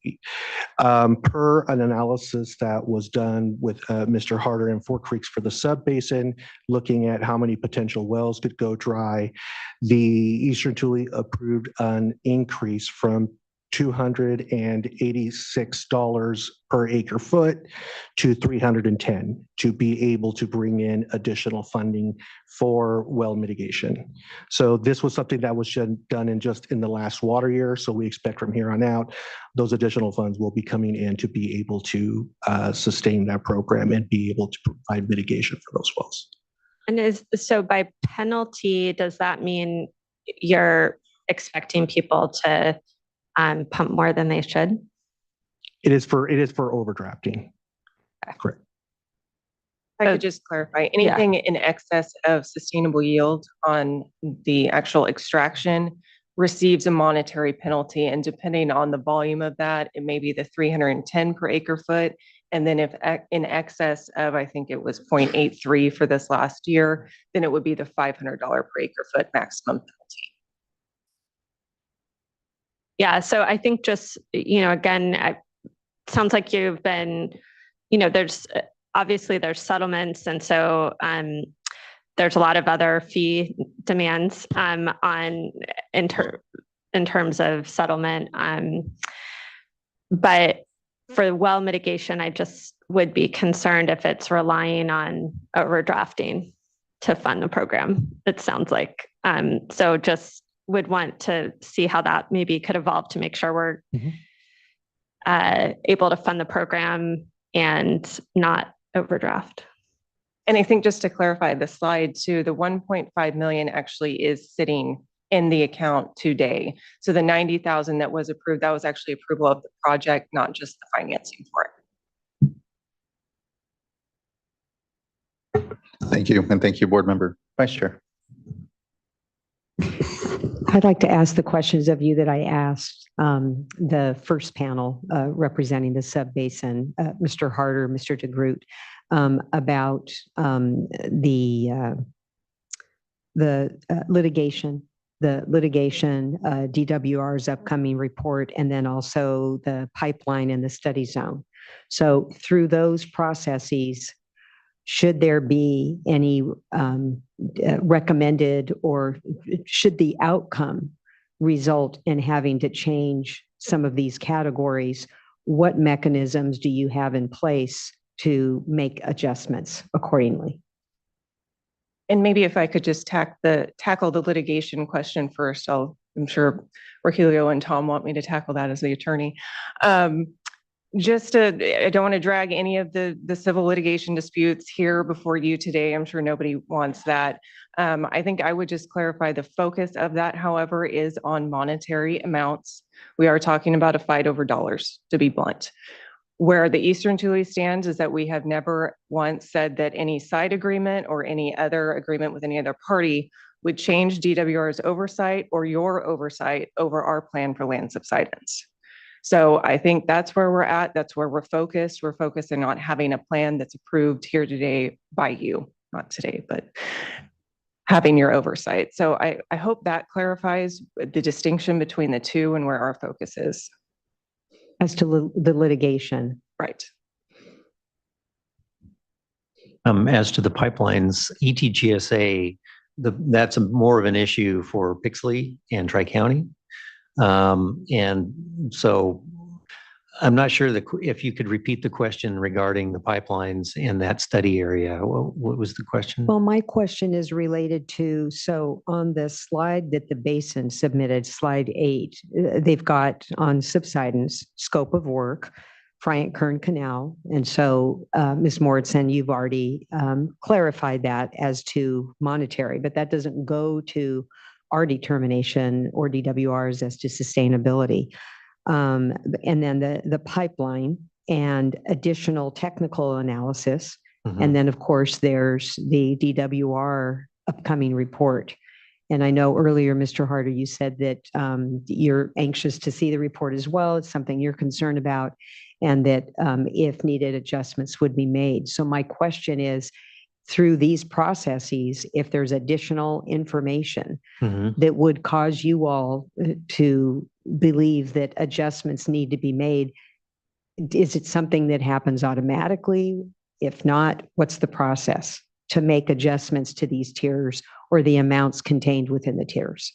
Per an analysis that was done with Mr. Harder and Four Creeks for the Subbasin, looking at how many potential wells could go dry, the Eastern Tule approved an increase from $286 per acre foot to $310 to be able to bring in additional funding for well mitigation. So this was something that was done just in the last water year. So we expect from here on out, those additional funds will be coming in to be able to sustain that program and be able to provide mitigation for those wells. And so by penalty, does that mean you're expecting people to pump more than they should? It is for overdrafting. Okay. Correct. If I could just clarify, anything in excess of sustainable yield on the actual extraction receives a monetary penalty, and depending on the volume of that, it may be the 310 per acre foot. And then if in excess of, I think it was 0.83 for this last year, then it would be the $500 per acre foot maximum penalty. Yeah, so I think just, again, it sounds like you've been, there's settlements. And so there's a lot of other fee demands in terms of settlement. But for well mitigation, I just would be concerned if it's relying on overdrafting to fund the program, it sounds like. So just would want to see how that maybe could evolve to make sure we're able to fund the program and not overdraft. And I think just to clarify the slide too, the 1.5 million actually is sitting in the account today. So the 90,000 that was approved, that was actually approval of the project, not just the financing for it. Thank you. And thank you, Board Member. Vice Chair. I'd like to ask the questions of you that I asked the first panel representing the subbasin, Mr. Harder, Mr. DeGroot, about the litigation, DWR's upcoming report, and then also the pipeline and the study zone. So through those processes, should there be any recommended, or should the outcome result in having to change some of these categories, what mechanisms do you have in place to make adjustments accordingly? And maybe if I could just tackle the litigation question first. I'm sure Rogelio and Tom want me to tackle that as the attorney. I don't want to drag any of the civil litigation disputes here before you today. I'm sure nobody wants that. I think I would just clarify the focus of that, however, is on monetary amounts. We are talking about a fight over dollars, to be blunt. Where the Eastern Tule stands is that we have never once said that any side agreement or any other agreement with any other party would change DWR's oversight or your oversight over our plan for land subsidence. So I think that's where we're at. That's where we're focused. We're focusing on having a plan that's approved here today by you, not today, but having your oversight. So I hope that clarifies the distinction between the two and where our focus is. As to the litigation. Right. As to the pipelines, ETGSA, that's more of an issue for Pixley and Tri-County. And so I'm not sure if you could repeat the question regarding the pipelines in that study area. What was the question? Well, my question is related to, so on the slide that the Basin submitted, slide 8, they've got on subsidence, scope of work, Bryant Kern Canal. And so, Ms. Morrison, you've already clarified that as to monetary, but that doesn't go to our determination or DWR's as to sustainability. And then the pipeline and additional technical analysis. Mm-hmm. And then, of course, there's the DWR upcoming report. And I know earlier, Mr. Harder, you said that you're anxious to see the report as well. It's something you're concerned about, and that if needed, adjustments would be made. So my question is, through these processes, if there's additional information mm-hmm. that would cause you all to believe that adjustments need to be made, is it something that happens automatically? If not, what's the process to make adjustments to these tiers or the amounts contained within the tiers?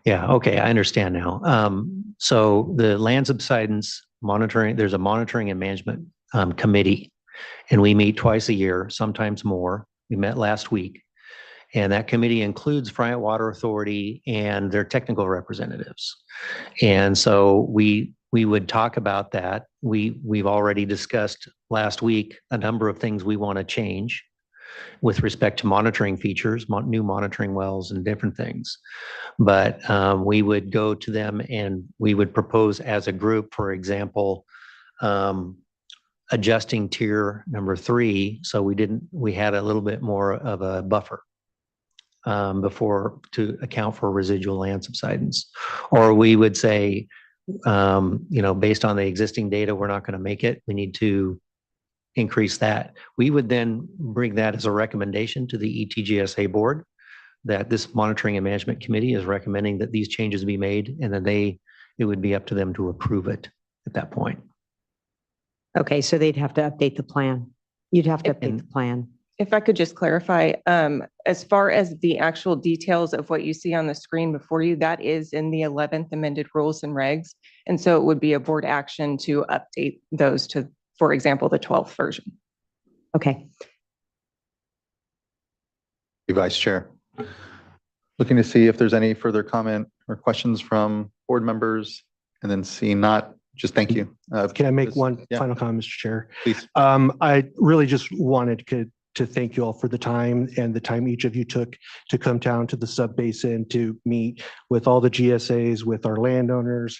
Yeah, okay, I understand now. So the land subsidence monitoring, there's a monitoring and management committee, and we meet twice a year, sometimes more. We met last week, and that committee includes Bryant Water Authority and their technical representatives. And so we would talk about that. We've already discussed last week a number of things we want to change with respect to monitoring features, new monitoring wells and different things. But we would go to them and we would propose as a group, for example, adjusting tier number 3. So we had a little bit more of a buffer before to account for residual land subsidence. Or we would say, based on the existing data, we're not going to make it. We need to increase that. We would then bring that as a recommendation to the ETGSA board that this monitoring and management committee is recommending that these changes be made, and then it would be up to them to approve it at that point. Okay, so they'd have to update the plan. You'd have to update the plan. If I could just clarify, as far as the actual details of what you see on the screen before you, that is in the 11th amended rules and regs. And so it would be a board action to update those to, for example, the 12th version. Okay. Vice Chair. Looking to see if there's any further comment or questions from board members, and then seeing not, just thank you. Can I make one final comment, Mr. Chair? Please. I really just wanted to thank you all for the time and the time each of you took to come down to the sub-basin to meet with all the GSAs, with our landowners,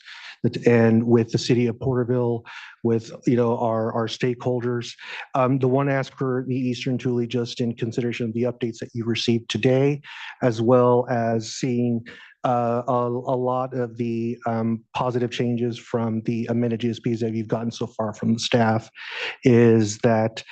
and with the city of Porterville, with our stakeholders. The one ask for the Eastern Tule, just in consideration of the updates that you received today, as well as seeing a lot of the positive changes from the amended GSPs that you've gotten so far from the staff, is that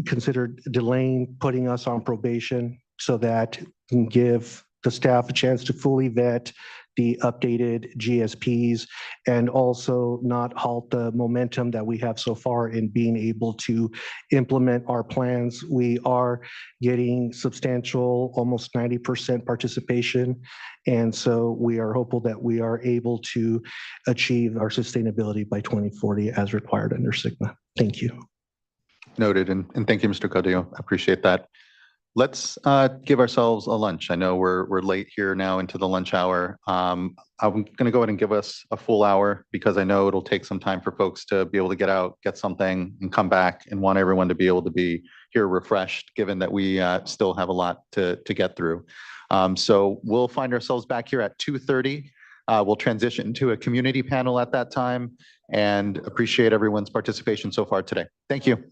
consider delaying putting us on probation so that can give the staff a chance to fully vet the updated GSPs and also not halt the momentum that we have so far in being able to implement our plans. We are getting substantial, almost 90% participation. And so we are hopeful that we are able to achieve our sustainability by 2040 as required under SGMA. Thank you. Noted. And thank you, Mr. Codillo. I appreciate that. Let's give ourselves a lunch. I know we're late here now into the lunch hour. I'm going to go ahead and give us a full hour because I know it'll take some time for folks to be able to get out, get something, and come back, and want everyone to be able to be here refreshed, given that we still have a lot to get through. So we'll find ourselves back here at 2:30. We'll transition to a community panel at that time, and appreciate everyone's participation so far today. Thank you.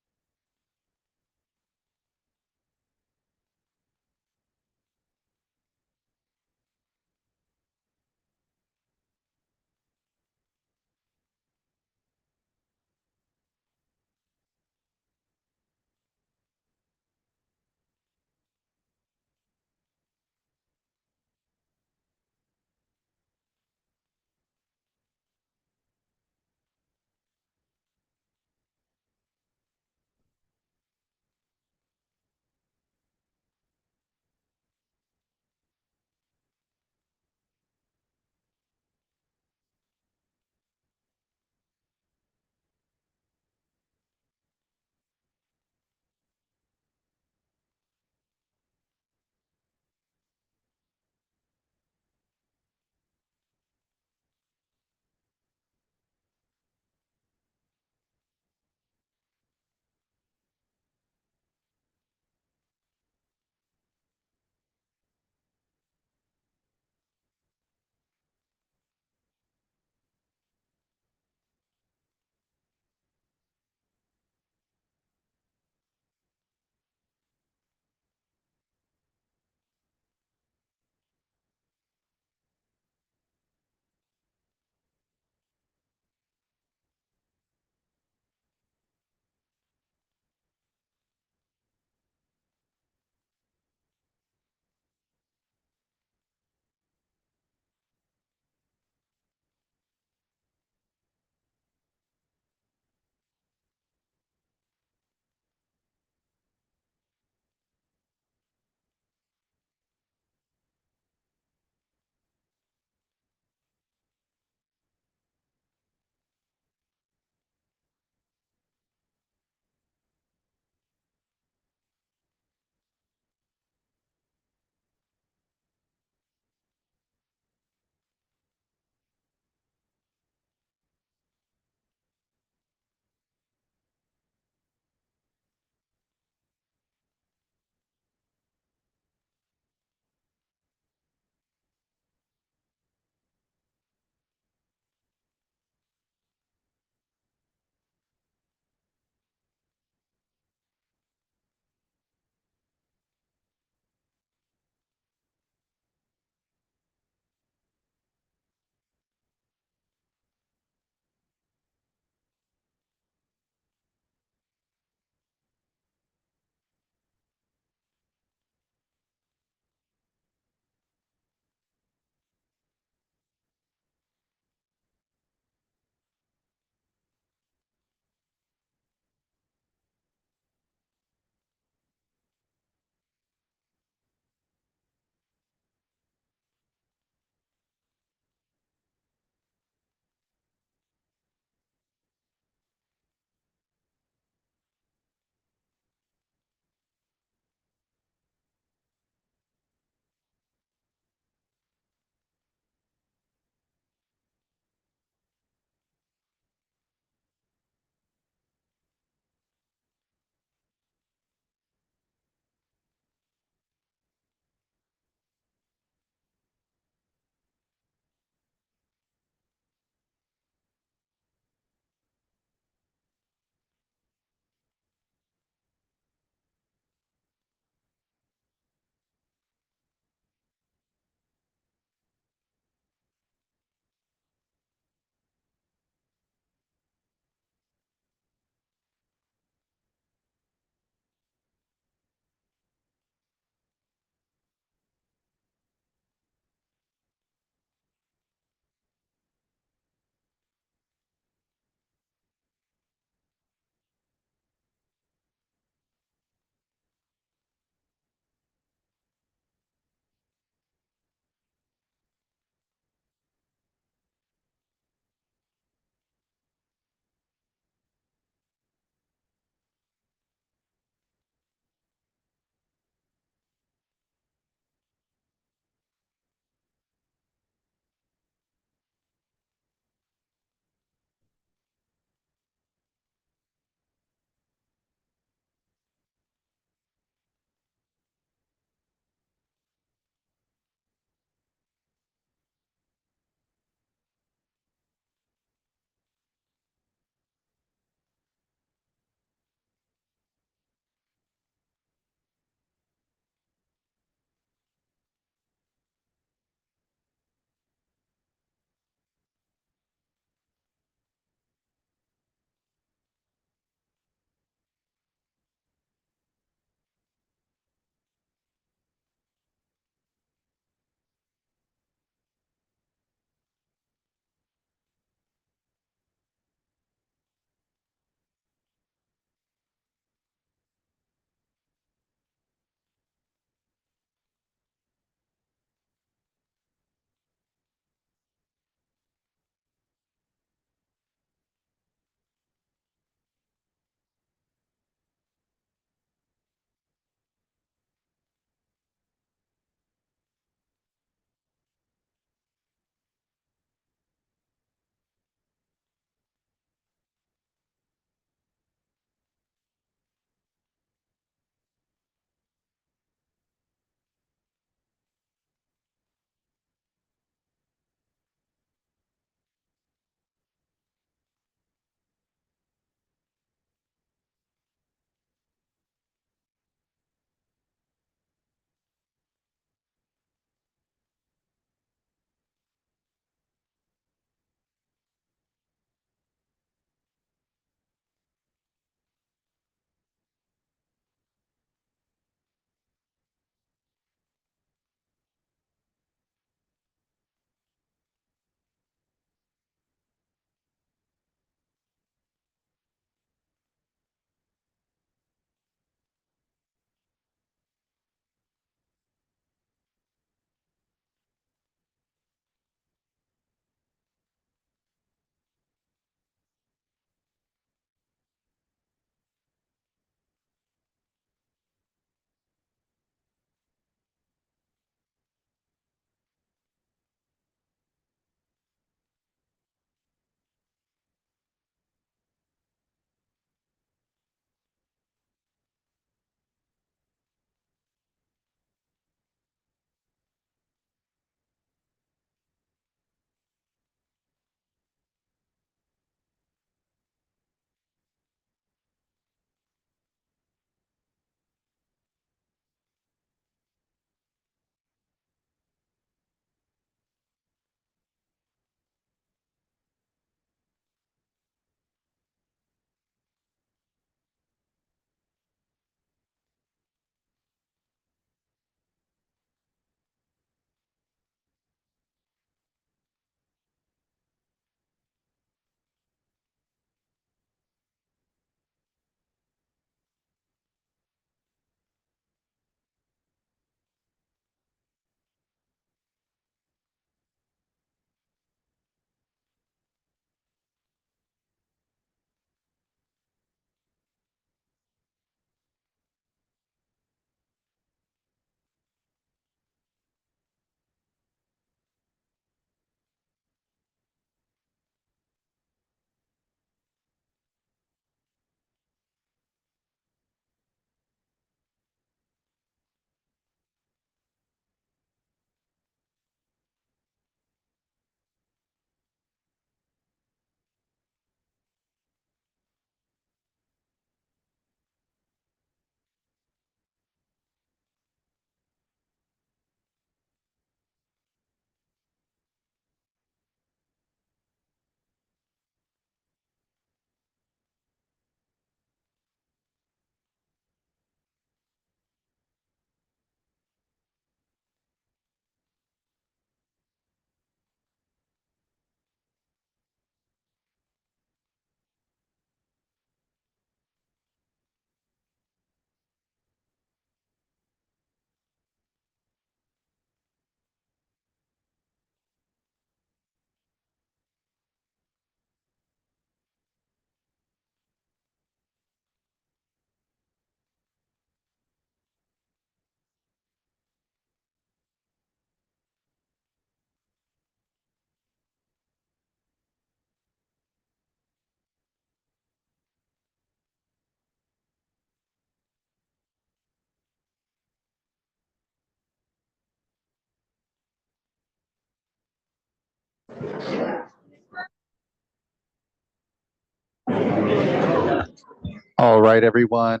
All right, everyone.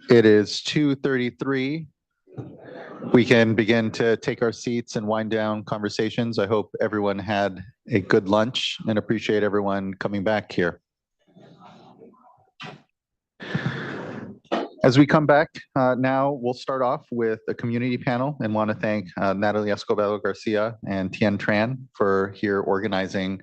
It is 2:33. We can begin to take our seats and wind down conversations. I hope everyone had a good lunch and appreciate everyone coming back here. As we come back, now we'll start off with a community panel and want to thank Natalie Escobedo Garcia and Tien Tran for here organizing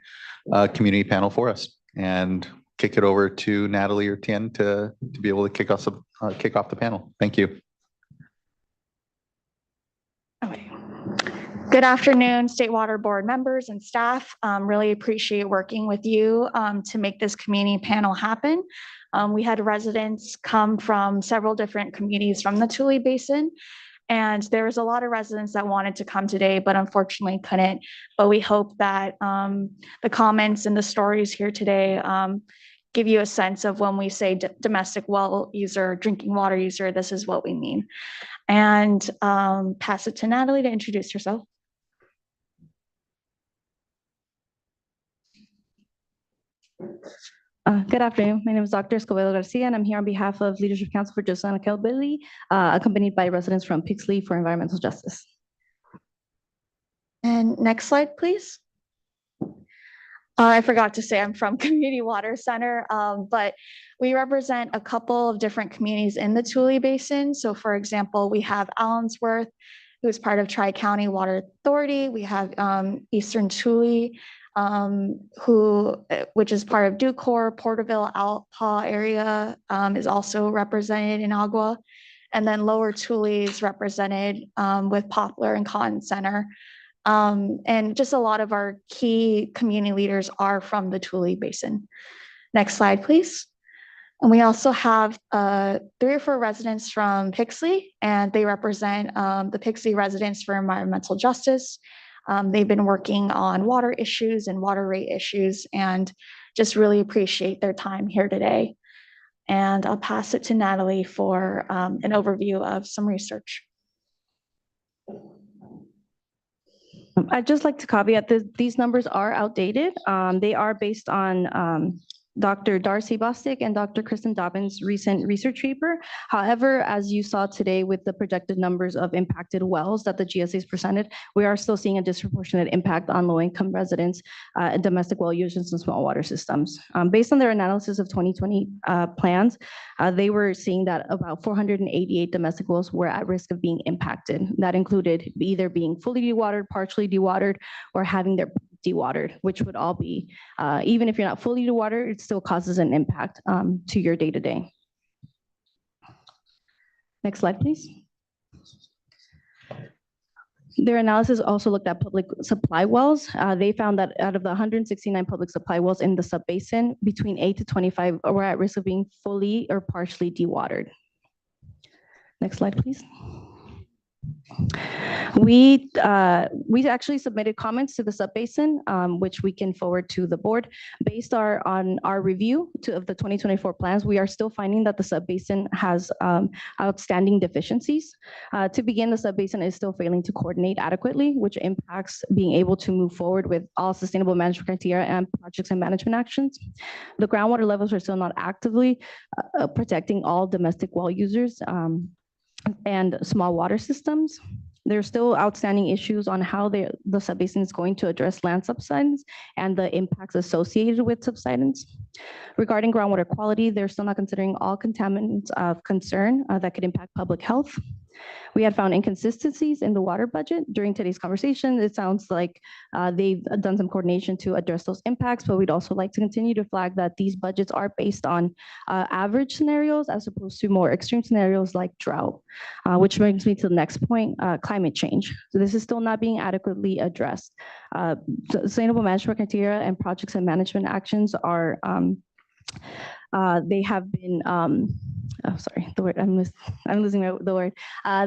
a community panel for us. And kick it over to Natalie or Tien to be able to kick off the panel. Thank you. Good afternoon, State Water Board members and staff. Really appreciate working with you to make this community panel happen. We had residents come from several different communities from the Tule Basin, and there was a lot of residents that wanted to come today, but unfortunately couldn't. But we hope that the comments and the stories here today give you a sense of when we say domestic well user, drinking water user, this is what we mean. And pass it to Natalie to introduce herself. Good afternoon. My name is Dr. Escobedo Garcia, and I'm here on behalf of Leadership Council for Justice and Accountability, accompanied by residents from Pixley for Environmental Justice. And next slide, please. I forgot to say I'm from Community Water Center, but we represent a couple of different communities in the Tule Basin. So for example, we have Allensworth, who is part of Tri-County Water Authority. We have Eastern Tule, which is part of Ducor. Porterville, Alpa area is also represented in Agua. And then Lower Tule is represented with Poplar and Cotton Center. And just a lot of our key community leaders are from the Tule Basin. Next slide, please. And we also have 3 or 4 residents from Pixley, and they represent the Pixley Residents for Environmental Justice. They've been working on water issues and water rate issues, and just really appreciate their time here today. And I'll pass it to Natalie for an overview of some research. I'd just like to caveat that these numbers are outdated. They are based on Dr. Darcy Bostic and Dr. Kristen Dobbins' recent research paper. However, as you saw today with the projected numbers of impacted wells that the GSAs presented, we are still seeing a disproportionate impact on low-income residents, domestic well users, and small water systems. Based on their analysis of 2020 plans, they were seeing that about 488 domestic wells were at risk of being impacted. That included either being fully dewatered, partially dewatered, or having their dewatered, which would all be, even if you're not fully dewatered, it still causes an impact to your day-to-day. Next slide, please. Their analysis also looked at public supply wells. They found that out of the 169 public supply wells in the subbasin, between 8 to 25 were at risk of being fully or partially dewatered. Next slide, please. We actually submitted comments to the subbasin, which we can forward to the board. Based on our review of the 2024 plans, we are still finding that the subbasin has outstanding deficiencies. To begin, the subbasin is still failing to coordinate adequately, which impacts being able to move forward with all sustainable management criteria and projects and management actions. The groundwater levels are still not actively protecting all domestic well users and small water systems. There's still outstanding issues on how the subbasin is going to address land subsidence and the impacts associated with subsidence. Regarding groundwater quality, they're still not considering all contaminants of concern that could impact public health. We had found inconsistencies in the water budget. During today's conversation, it sounds like they've done some coordination to address those impacts, but we'd also like to continue to flag that these budgets are based on average scenarios as opposed to more extreme scenarios like drought, which brings me to the next point, climate change. So this is still not being adequately addressed. Sustainable management criteria and projects and management actions are, they have been, oh, sorry, the word, I'm losing the word.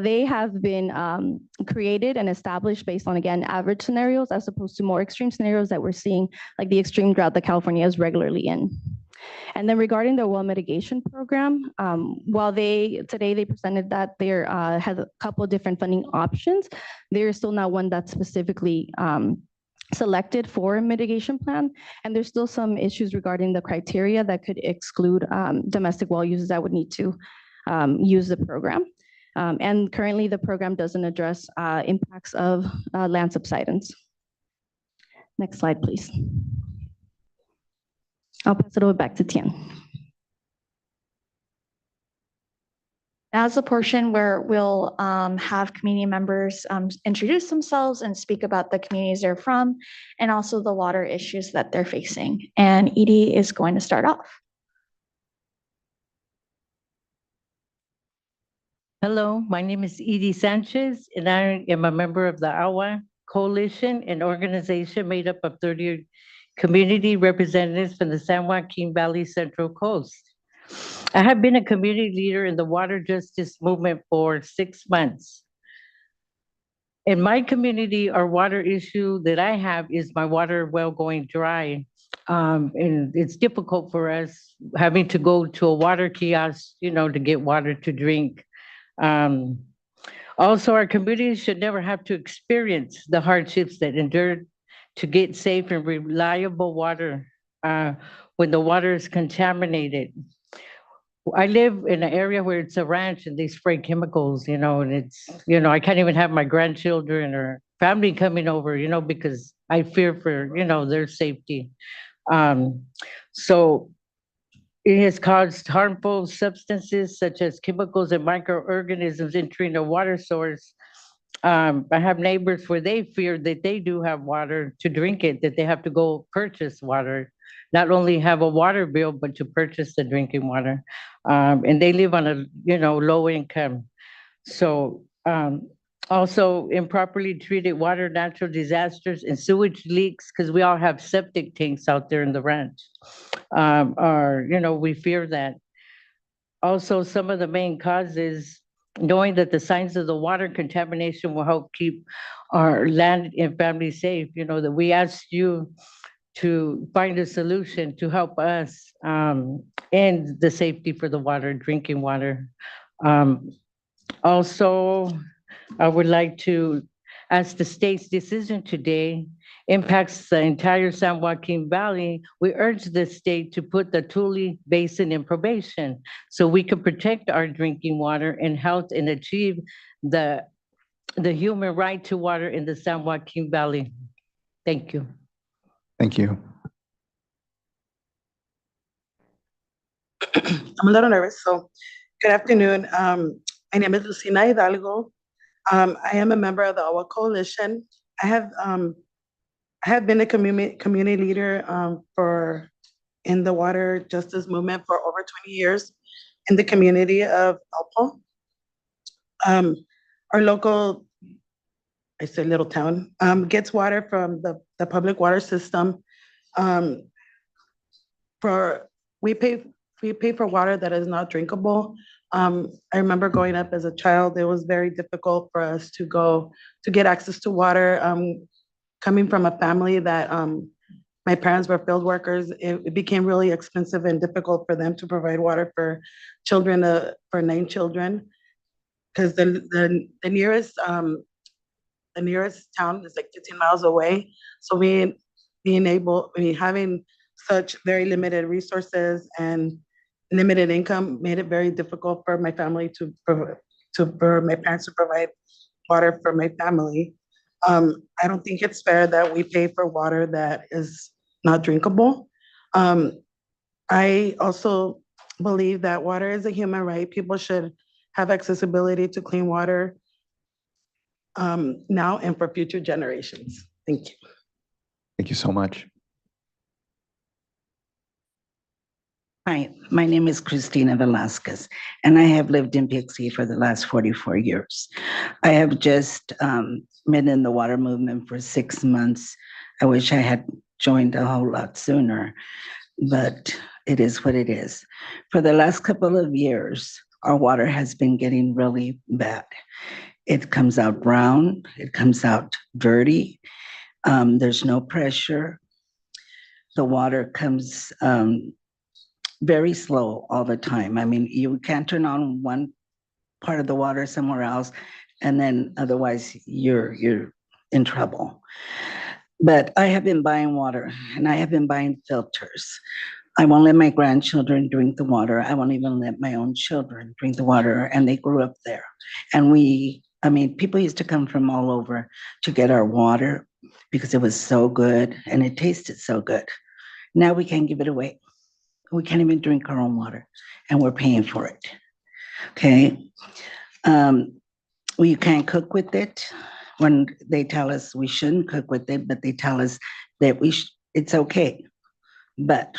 They have been created and established based on, again, average scenarios as opposed to more extreme scenarios that we're seeing, like the extreme drought that California is regularly in. And then regarding the well mitigation program, while today they presented that there has a couple of different funding options, there is still not one that's specifically selected for a mitigation plan. And there's still some issues regarding the criteria that could exclude domestic well users that would need to use the program. And currently the program doesn't address impacts of land subsidence. Next slide, please. I'll pass it over back to Tian. Now's the portion where we'll have community members introduce themselves and speak about the communities they're from and also the water issues that they're facing. And Edie is going to start off. Hello, my name is Edie Sanchez, and I am a member of the AWA Coalition, an organization made up of 30 community representatives from the San Joaquin Valley Central Coast. I have been a community leader in the water justice movement for 6 months. In my community, our water issue that I have is my water well going dry. And it's difficult for us having to go to a water kiosk, to get water to drink. Also, our communities should never have to experience the hardships that endured to get safe and reliable water when the water is contaminated. I live in an area where it's a ranch and they spray chemicals, and it's, I can't even have my grandchildren or family coming over, because I fear for, their safety. So it has caused harmful substances such as chemicals and microorganisms entering the water source. I have neighbors where they fear that they do have water to drink it, that they have to go purchase water, not only have a water bill, but to purchase the drinking water. And they live on a, low income. So also improperly treated water, natural disasters and sewage leaks, because we all have septic tanks out there in the ranch. We fear that. Also, some of the main causes, knowing that the signs of the water contamination will help keep our land and family safe, that we ask you to find a solution to help us end the safety for the water, drinking water. Also, I would like to ask the state's decision today impacts the entire San Joaquin Valley. We urge the state to put the Tule Basin in probation so we can protect our drinking water and health and achieve the human right to water in the San Joaquin Valley. Thank you. Thank you. I'm a little nervous, so good afternoon. My name is Lucina Hidalgo. I am a member of the AWA Coalition. I have been a community leader in the water justice movement for over 20 years in the community of Alpo. Our local, I say little town, gets water from the public water system. We pay for water that is not drinkable. I remember growing up as a child, it was very difficult for us to get access to water. Coming from a family that my parents were field workers, it became really expensive and difficult for them to provide water for children, for 9 children, because the nearest town is like 15 miles away. So having such very limited resources and limited income made it very difficult for my family for my parents to provide water for my family. I don't think it's fair that we pay for water that is not drinkable. I also believe that water is a human right. People should have accessibility to clean water now and for future generations. Thank you. Thank you so much. Hi, my name is Cristina Velasquez, and I have lived in Pixie for the last 44 years. I have just been in the water movement for 6 months. I wish I had joined a whole lot sooner, but it is what it is. For the last couple of years, our water has been getting really bad. It comes out brown, it comes out dirty, there's no pressure. The water comes very slow all the time. I mean, you can't turn on one part of the water somewhere else, and then otherwise you're in trouble. But I have been buying water and I have been buying filters. I won't let my grandchildren drink the water. I won't even let my own children drink the water, and they grew up there. And people used to come from all over to get our water because it was so good and it tasted so good. Now we can't give it away. We can't even drink our own water, and we're paying for it. Okay. You can't cook with it when they tell us we shouldn't cook with it, but they tell us that it's okay. But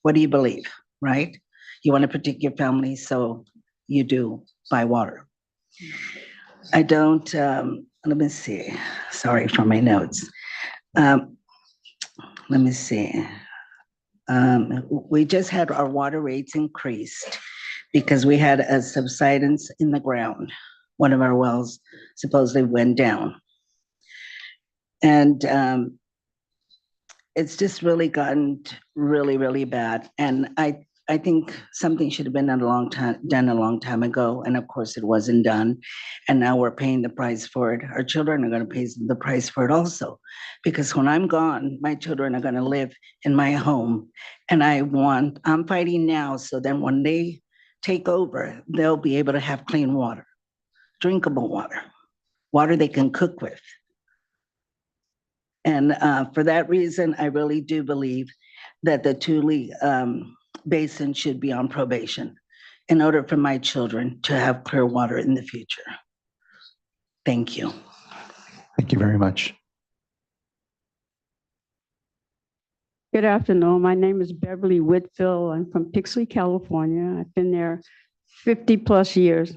what do you believe, right? You want to protect your family, so you do buy water. I don't, let me see. Sorry for my notes. Let me see. We just had our water rates increased because we had a subsidence in the ground. One of our wells supposedly went down. And it's just really gotten really, really bad. And I think something should have been done a long time ago. And of course it wasn't done. And now we're paying the price for it. Our children are going to pay the price for it also. Because when I'm gone, my children are going to live in my home. And I'm fighting now so then when they take over, they'll be able to have clean water, drinkable water, water they can cook with. And for that reason, I really do believe that the Tule Basin should be on probation in order for my children to have clear water in the future. Thank you. Thank you very much. Good afternoon. My name is Beverly Whitfield. I'm from Pixley, California. I've been there 50 plus years.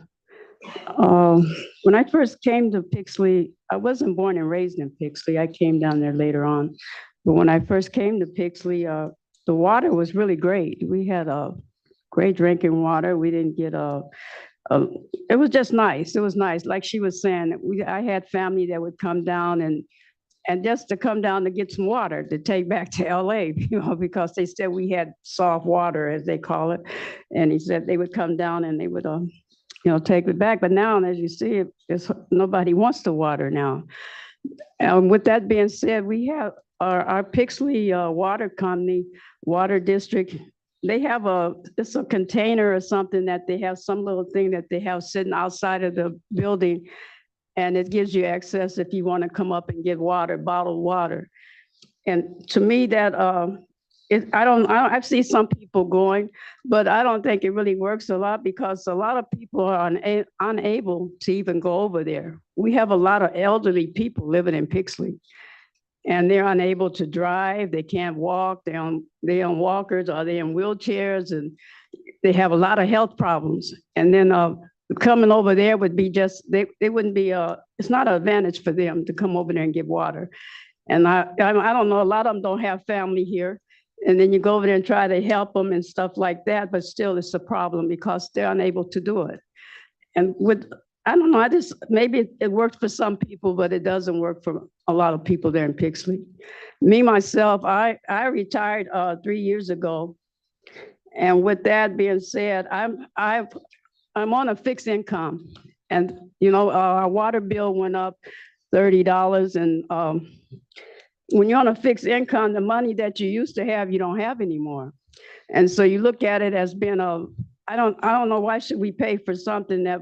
When I first came to Pixley, I wasn't born and raised in Pixley. I came down there later on. But when I first came to Pixley, the water was really great. We had great drinking water. We didn't get it was just nice. It was nice. Like she was saying, I had family that would come down and just to come down to get some water to take back to LA, because they said we had soft water, as they call it. And he said they would come down and they would, take it back. But now, as you see, nobody wants the water now. With that being said, we have our Pixley Water Company, Water District. They have it's a container or something that they have, some little thing that they have sitting outside of the building. And it gives you access if you want to come up and get water, bottled water. And to me, that I've seen some people going, but I don't think it really works a lot because a lot of people are unable to even go over there. We have a lot of elderly people living in Pixley, and they're unable to drive. They can't walk. They're on walkers or they're in wheelchairs, and they have a lot of health problems. And then coming over there would be just, they wouldn't be, it's not an advantage for them to come over there and get water. And I don't know, a lot of them don't have family here. And then you go over there and try to help them and stuff like that, but still it's a problem because they're unable to do it. And I don't know, maybe it works for some people, but it doesn't work for a lot of people there in Pixley. Me, myself, I retired 3 years ago. And with that being said, I'm on a fixed income, and our water bill went up $30. And when you're on a fixed income, the money that you used to have, you don't have anymore. And so you look at it as being I don't know, why should we pay for something that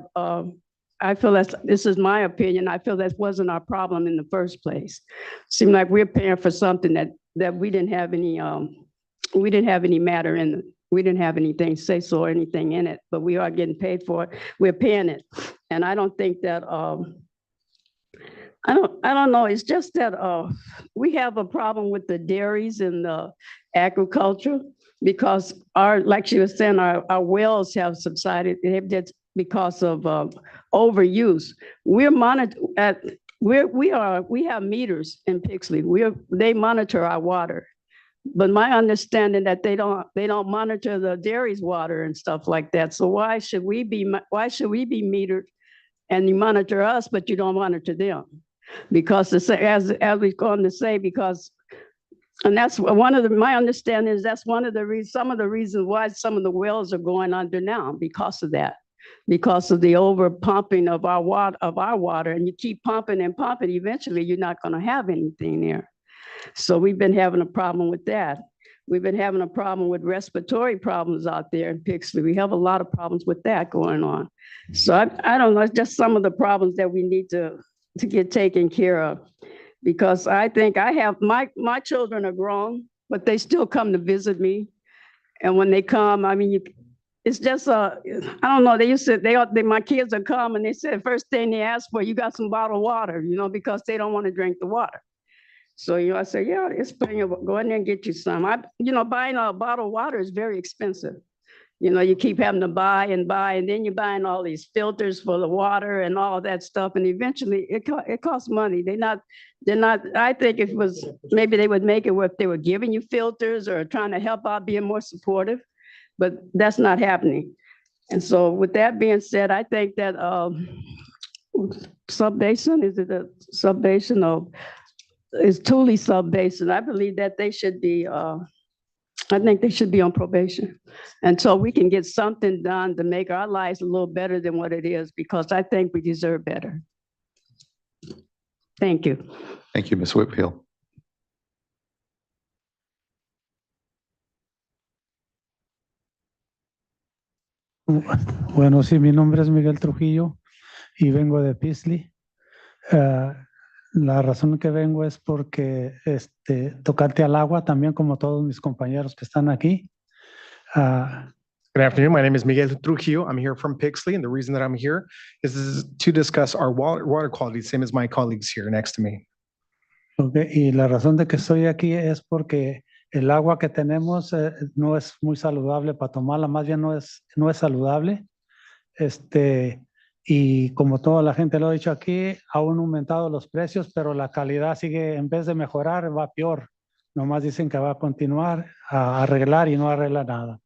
I feel this is my opinion. I feel that wasn't our problem in the first place. Seemed like we're paying for something that we didn't have any matter in it. We didn't have anything say so or anything in it, but we are getting paid for it. We're paying it. And I don't think that, I don't know. It's just that we have a problem with the dairies and the agriculture because like she was saying, our wells have subsided. That's because of overuse. We have meters in Pixley. They monitor our water. But my understanding that they don't monitor the dairy's water and stuff like that. So why should we be metered and you monitor us, but you don't monitor them? Because as we're going to say, and that's my understanding is that's one of the reasons, some of the reasons why some of the wells are going under now because of that, because of the over pumping of our water, and you keep pumping and pumping, eventually you're not going to have anything there. So we've been having a problem with that. We've been having a problem with respiratory problems out there in Pixley. We have a lot of problems with that going on. So I don't know, it's just some of the problems that we need to get taken care of. Because I think I have, my children are grown, but they still come to visit me. And when they come, I mean, it's just, I don't know, they used to, my kids would come and they said, first thing they ask for, you got some bottled water, because they don't want to drink the water. So, I say, yeah, it's plenty of, go in there and get you some. Buying a bottled water is very expensive. You keep having to buy, and then you're buying all these filters for the water and all that stuff. And eventually it costs money. They're not, I think if it was, maybe they would make it where if they were giving you filters or trying to help out, being more supportive, but that's not happening. And so with that being said, I think that Subbasin, is it a Subbasin or is Tule Subbasin? I believe that they should be, I think they should be on probation until we can get something done to make our lives a little better than what it is, because I think we deserve better. Thank you. Thank you, Ms. Whitfield. Bueno, sí, mi nombre es Miguel Trujillo y vengo de Pixley. La razón que vengo es porque tocante al agua, también como todos mis compañeros que están aquí. Good afternoon. My name is Miguel Trujillo. I'm here from Pixley, and the reason that I'm here is to discuss our water quality, same as my colleagues here next to me. Okay. Y la razón de que estoy aquí es porque el agua que tenemos no es muy saludable para tomarla, más bien no es saludable. Y como toda la gente lo ha dicho aquí, han aumentado los precios, pero la calidad sigue, en vez de mejorar, va peor. Nomás dicen que va a continuar a arreglar y no arregla nada.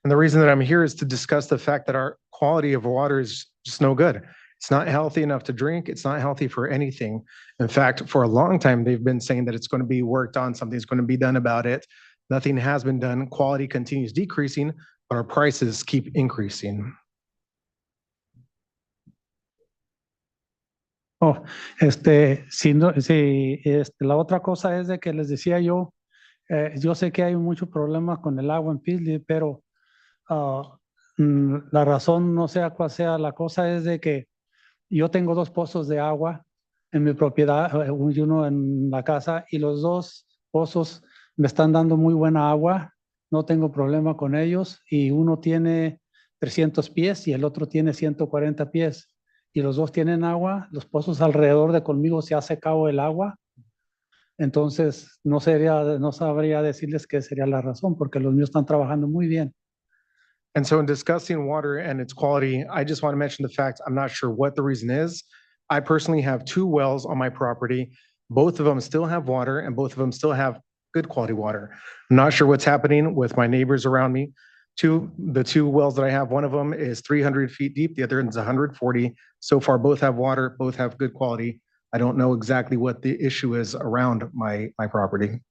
And the reason that I'm here is to discuss the fact that our quality of water is just no good. It's not healthy enough to drink. It's not healthy for anything. In fact, for a long time, they've been saying that it's going to be worked on, something's going to be done about it. Nothing has been done. Quality continues decreasing, but our prices keep increasing. Oh, la otra cosa es de que les decía yo sé que hay mucho problema con el agua en Pixley, pero la razón, no sé cuál sea la cosa, es de que yo tengo 2 pozos de agua en mi propiedad y uno en la casa, y los 2 pozos me están dando muy buena agua, no tengo problema con ellos, y uno tiene 300 pies y el otro tiene 140 pies. Y los 2 tienen agua, los pozos alrededor de conmigo se ha secado el agua. Entonces, no sabría decirles qué sería la razón, porque los míos están trabajando muy bien. And so in discussing water and its quality, I just want to mention the fact, I'm not sure what the reason is. I personally have 2 wells on my property. Both of them still have water, and both of them still have good quality water. I'm not sure what's happening with my neighbors around me. The 2 wells that I have, one of them is 300 feet deep, the other is 140. So far, both have water, both have good quality. I don't know exactly what the issue is around my property.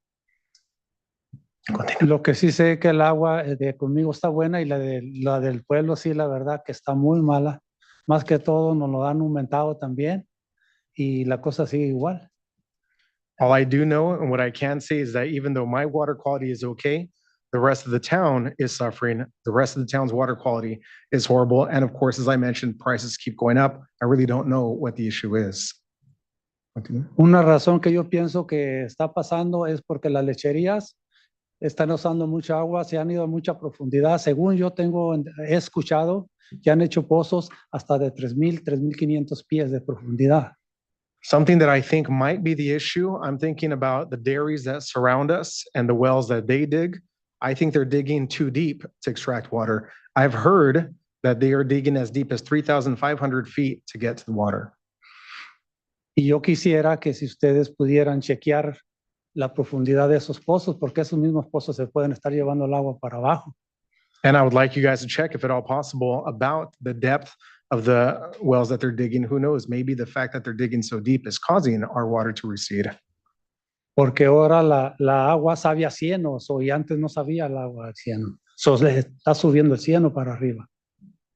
Lo que sí sé que el agua de conmigo está buena, y la del pueblo sí, la verdad que está muy mala. Más que todo nos lo han aumentado también, y la cosa sigue igual. All I do know and what I can say is that even though my water quality is okay, the rest of the town is suffering. The rest of the town's water quality is horrible. And of course, as I mentioned, prices keep going up. I really don't know what the issue is. Una razón que yo pienso que está pasando es porque las lecherías están usando mucha agua, se han ido a mucha profundidad. Según yo he escuchado que han hecho pozos hasta de 3,000, 3,500 pies de profundidad. Something that I think might be the issue, I'm thinking about the dairies that surround us and the wells that they dig. I think they're digging too deep to extract water. I've heard that they are digging as deep as 3,500 feet to get to the water. Y yo quisiera que si ustedes pudieran chequear la profundidad de esos pozos, porque esos mismos pozos se pueden estar llevando el agua para abajo. And I would like you guys to check, if at all possible, about the depth of the wells that they're digging. Who knows, maybe the fact that they're digging so deep is causing our water to recede. Porque ahora la agua sabe a cieno, y antes no sabía el agua a cieno. Le está subiendo el cieno para arriba.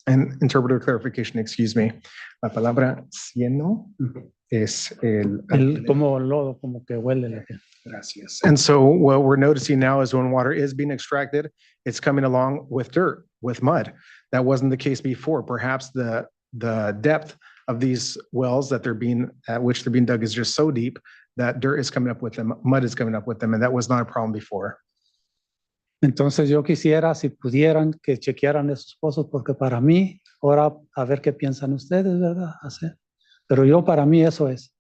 And interpreter clarification, excuse me. La palabra cieno es como lodo, como que huele. Gracias. And so what we're noticing now is when water is being extracted, it's coming along with dirt, with mud. That wasn't the case before. Perhaps the depth of these wells that at which they're being dug is just so deep that dirt is coming up with them, mud is coming up with them, and that was not a problem before. Entonces yo quisiera, si pudieran, que chequearan esos pozos, porque para mí, ahora a ver qué piensan ustedes, ¿verdad? Hacer. Pero yo para mí eso es.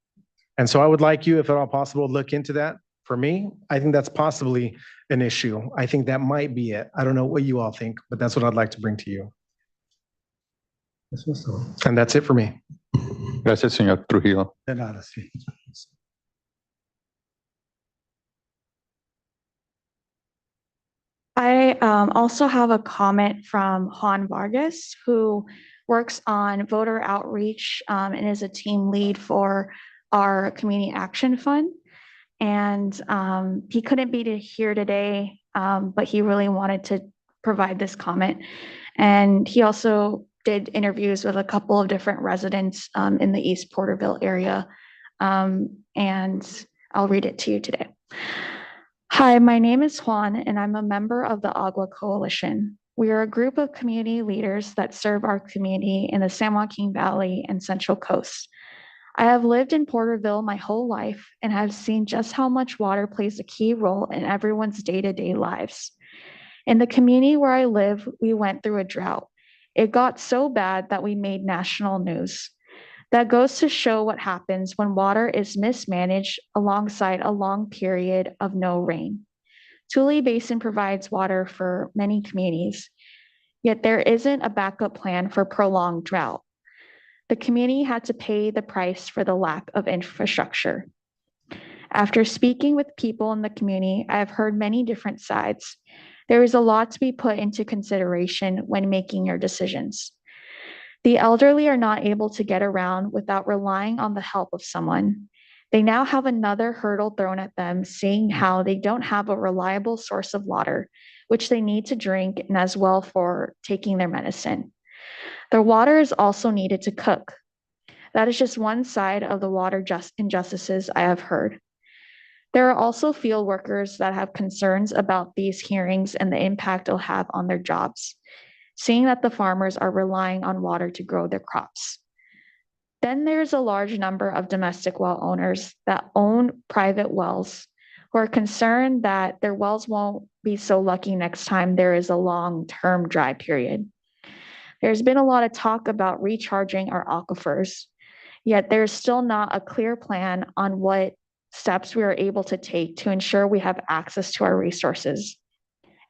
And so I would like you, if at all possible, look into that. For me, I think that's possibly an issue. I think that might be it. I don't know what you all think, but that's what I'd like to bring to you. Eso es todo. And that's it for me. Gracias, señor Trujillo. De nada, sí. I also have a comment from Juan Vargas, who works on voter outreach and is a team lead for our Community Action Fund. And he couldn't be here today, but he really wanted to provide this comment. And he also did interviews with a couple of different residents in the East Porterville area. And I'll read it to you today. Hi, my name is Juan, and I'm a member of the Agua Coalition. We are a group of community leaders that serve our community in the San Joaquin Valley and Central Coast. I have lived in Porterville my whole life and have seen just how much water plays a key role in everyone's day-to-day lives. In the community where I live, we went through a drought. It got so bad that we made national news. That goes to show what happens when water is mismanaged alongside a long period of no rain. Tule Basin provides water for many communities, yet there isn't a backup plan for prolonged drought. The community had to pay the price for the lack of infrastructure. After speaking with people in the community, I have heard many different sides. There is a lot to be put into consideration when making your decisions. The elderly are not able to get around without relying on the help of someone. They now have another hurdle thrown at them, seeing how they don't have a reliable source of water, which they need to drink and as well for taking their medicine. Their water is also needed to cook. That is just one side of the water injustices I have heard. There are also field workers that have concerns about these hearings and the impact it'll have on their jobs, seeing that the farmers are relying on water to grow their crops. Then there's a large number of domestic well owners that own private wells who are concerned that their wells won't be so lucky next time there is a long-term dry period. There's been a lot of talk about recharging our aquifers, yet there's still not a clear plan on what steps we are able to take to ensure we have access to our resources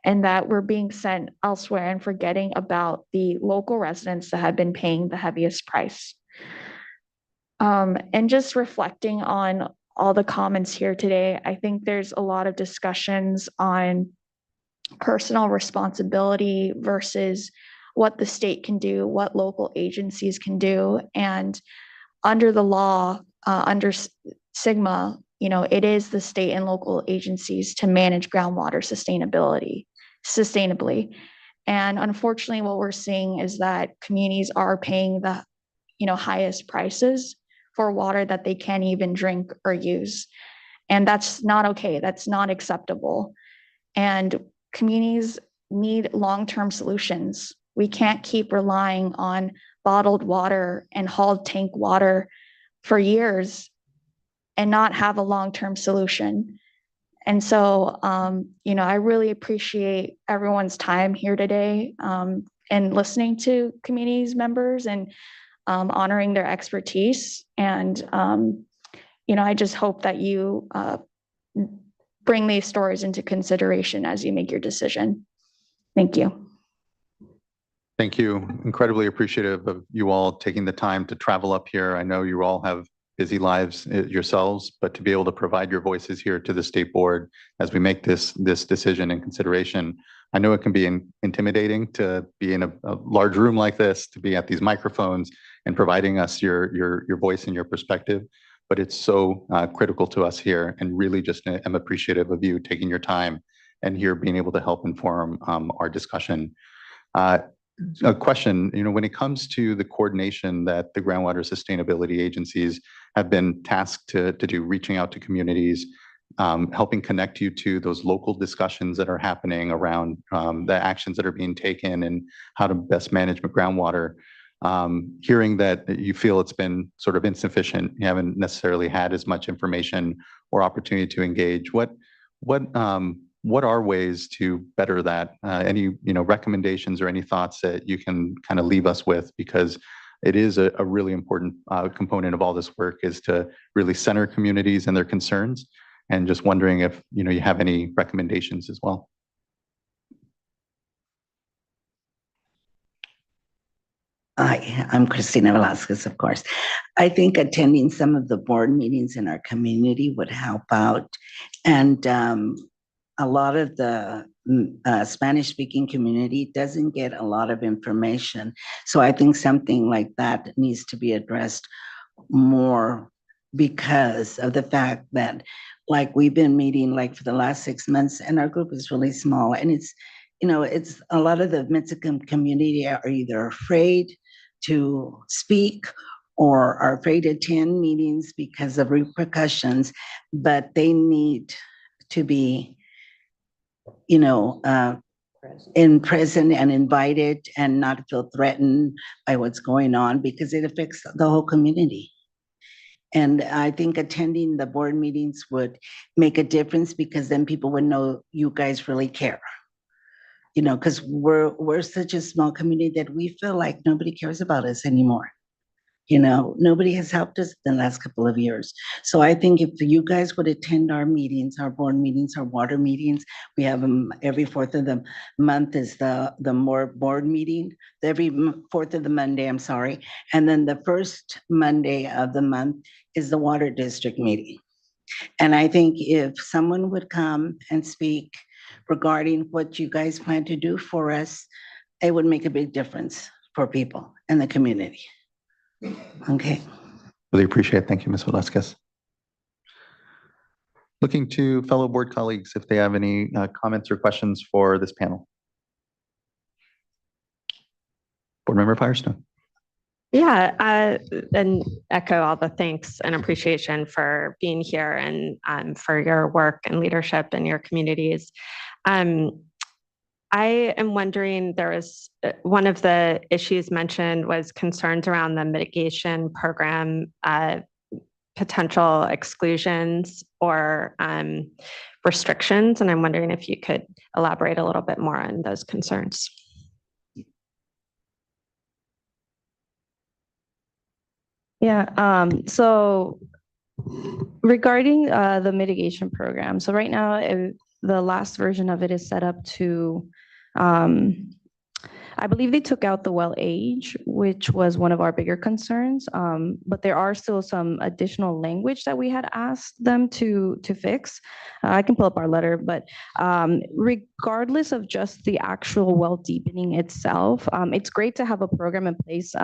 and that we're being sent elsewhere and forgetting about the local residents that have been paying the heaviest price. And just reflecting on all the comments here today, I think there's a lot of discussions on personal responsibility versus what the state can do, what local agencies can do. And under the law, under SGMA, it is the state and local agencies to manage groundwater sustainably. And unfortunately, what we're seeing is that communities are paying the highest prices for water that they can't even drink or use. And that's not okay. That's not acceptable. And communities need long-term solutions. We can't keep relying on bottled water and hauled tank water for years and not have a long-term solution. And so, I really appreciate everyone's time here today and listening to communities members and honoring their expertise. And, I just hope that you bring these stories into consideration as you make your decision. Thank you. Thank you. Incredibly appreciative of you all taking the time to travel up here. I know you all have busy lives yourselves, but to be able to provide your voices here to the state board as we make this decision and consideration. I know it can be intimidating to be in a large room like this, to be at these microphones and providing us your voice and your perspective, but it's so critical to us here, and really just am appreciative of you taking your time and here being able to help inform our discussion. A question, when it comes to the coordination that the groundwater sustainability agencies have been tasked to do, reaching out to communities helping connect you to those local discussions that are happening around the actions that are being taken and how to best manage groundwater. Hearing that you feel it's been sort of insufficient, you haven't necessarily had as much information or opportunity to engage. What are ways to better that? Any recommendations or any thoughts that you can kind of leave us with? Because it is a really important component of all this work, is to really center communities and their concerns. And just wondering if you have any recommendations as well. Hi, I'm Cristina Velasquez, of course. I think attending some of the board meetings in our community would help out. And a lot of the Spanish-speaking community doesn't get a lot of information. So I think something like that needs to be addressed more, because of the fact that, like, we've been meeting like for the last 6 months and our group is really small, and it's a lot of the Mexican community are either afraid to speak or are afraid to attend meetings because of repercussions, but they need to be in present and invited and not feel threatened by what's going on, because it affects the whole community. And I think attending the board meetings would make a difference, because then people would know you guys really care. Because we're such a small community that we feel like nobody cares about us anymore. Nobody has helped us in the last couple of years. So I think if you guys would attend our meetings, our board meetings, our water meetings, we have them every 4th of the month is the more board meeting, every 4th of the Monday, I'm sorry. And then the first Monday of the month is the water district meeting. And I think if someone would come and speak regarding what you guys plan to do for us, it would make a big difference for people in the community. Okay. Really appreciate it. Thank you, Ms. Velasquez. Looking to fellow board colleagues if they have any comments or questions for this panel. Board Member Firestone. Yeah, and echo all the thanks and appreciation for being here and for your work and leadership in your communities. I am wondering, there was one of the issues mentioned was concerns around the mitigation program, potential exclusions or restrictions. And I'm wondering if you could elaborate a little bit more on those concerns. Yeah, so regarding the mitigation program, so right now, the last version of it is set up to, I believe they took out the well age, which was one of our bigger concerns, but there are still some additional language that we had asked them to fix. I can pull up our letter, but regardless of just the actual well deepening itself, it's great to have a program in place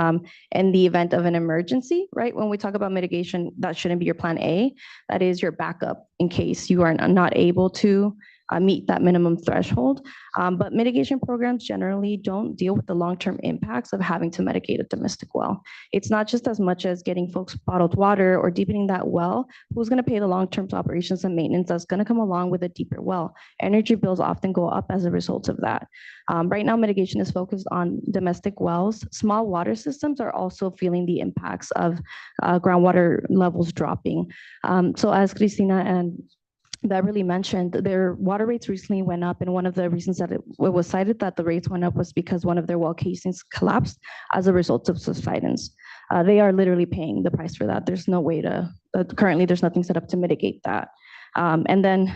in the event of an emergency, right? When we talk about mitigation, that shouldn't be your plan A. That is your backup in case you are not able to meet that minimum threshold. But mitigation programs generally don't deal with the long-term impacts of having to mitigate a domestic well. It's not just as much as getting folks bottled water or deepening that well. Who's going to pay the long-term operations and maintenance that's going to come along with a deeper well? Energy bills often go up as a result of that. Right now, mitigation is focused on domestic wells. Small water systems are also feeling the impacts of groundwater levels dropping. So as Cristina and Beverly mentioned, their water rates recently went up, and one of the reasons that it was cited that the rates went up was because one of their well casings collapsed as a result of subsidence. They are literally paying the price for that. There's no way to, currently there's nothing set up to mitigate that. And then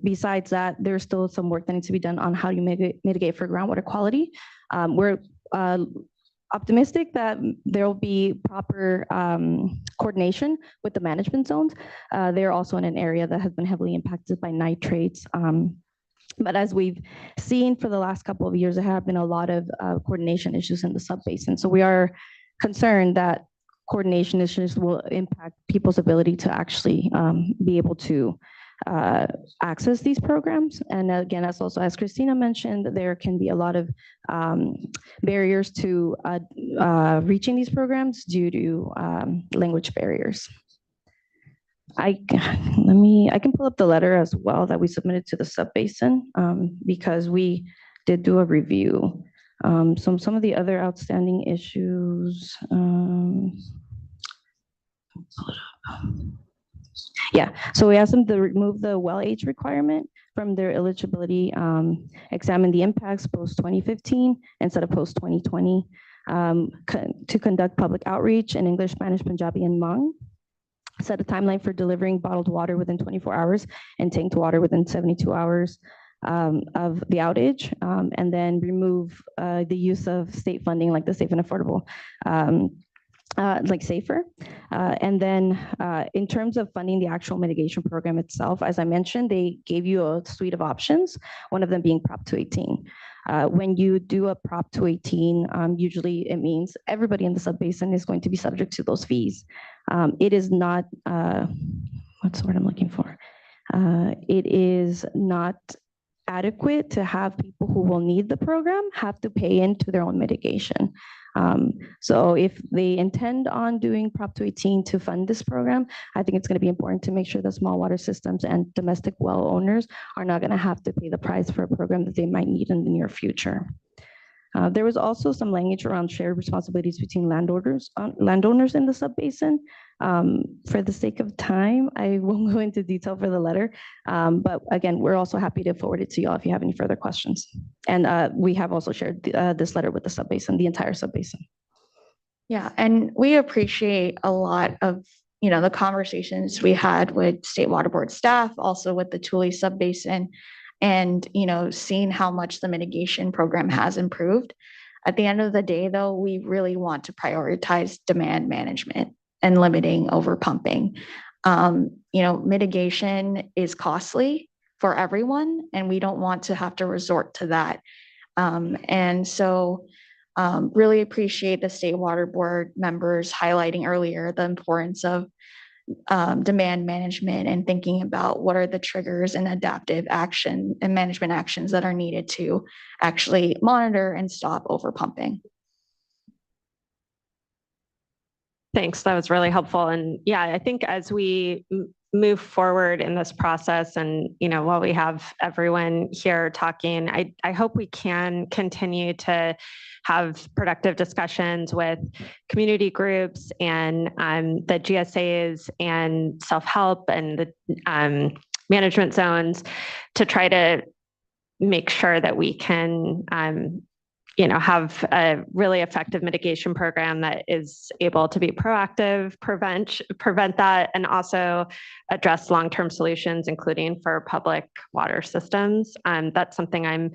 besides that, there's still some work that needs to be done on how you mitigate for groundwater quality. We're optimistic that there will be proper coordination with the management zones. They're also in an area that has been heavily impacted by nitrates. But as we've seen for the last couple of years, there have been a lot of coordination issues in the subbasin. So we are concerned that coordination issues will impact people's ability to actually be able to access these programs. And again, as Cristina mentioned, there can be a lot of barriers to reaching these programs due to language barriers. I can pull up the letter as well that we submitted to the Subbasin, because we did do a review. Some of the other outstanding issues. Yeah, so we asked them to remove the well age requirement from their eligibility, examine the impacts post 2015 instead of post 2020, to conduct public outreach in English, Spanish, Punjabi, and Hmong, set a timeline for delivering bottled water within 24 hours and tanked water within 72 hours of the outage, and then remove the use of state funding like the safe and affordable, like SAFER. And then in terms of funding the actual mitigation program itself, as I mentioned, they gave you a suite of options, one of them being Prop 218. When you do a Prop 218, usually it means everybody in the subbasin is going to be subject to those fees. It is not, what's the word I'm looking for? It is not adequate to have people who will need the program have to pay into their own mitigation. So if they intend on doing Prop 218 to fund this program, I think it's going to be important to make sure that small water systems and domestic well owners are not going to have to pay the price for a program that they might need in the near future. There was also some language around shared responsibilities between landowners in the subbasin. For the sake of time, I won't go into detail for the letter, but again, we're also happy to forward it to y'all if you have any further questions. And we have also shared this letter with the subbasin, the entire subbasin. Yeah, and we appreciate a lot of, the conversations we had with State Water Board staff, also with the Tule Subbasin, and, seeing how much the mitigation program has improved. At the end of the day, though, we really want to prioritize demand management and limiting overpumping. Mitigation is costly for everyone, and we don't want to have to resort to that. And so really appreciate the State Water Board members highlighting earlier the importance of demand management and thinking about what are the triggers and adaptive action and management actions that are needed to actually monitor and stop overpumping. Thanks, that was really helpful. And yeah, I think as we move forward in this process and, while we have everyone here talking, I hope we can continue to have productive discussions with community groups and the GSAs and self-help and the management zones to try to make sure that we can have a really effective mitigation program that is able to be proactive, prevent that, and also address long-term solutions, including for public water systems. That's something I'm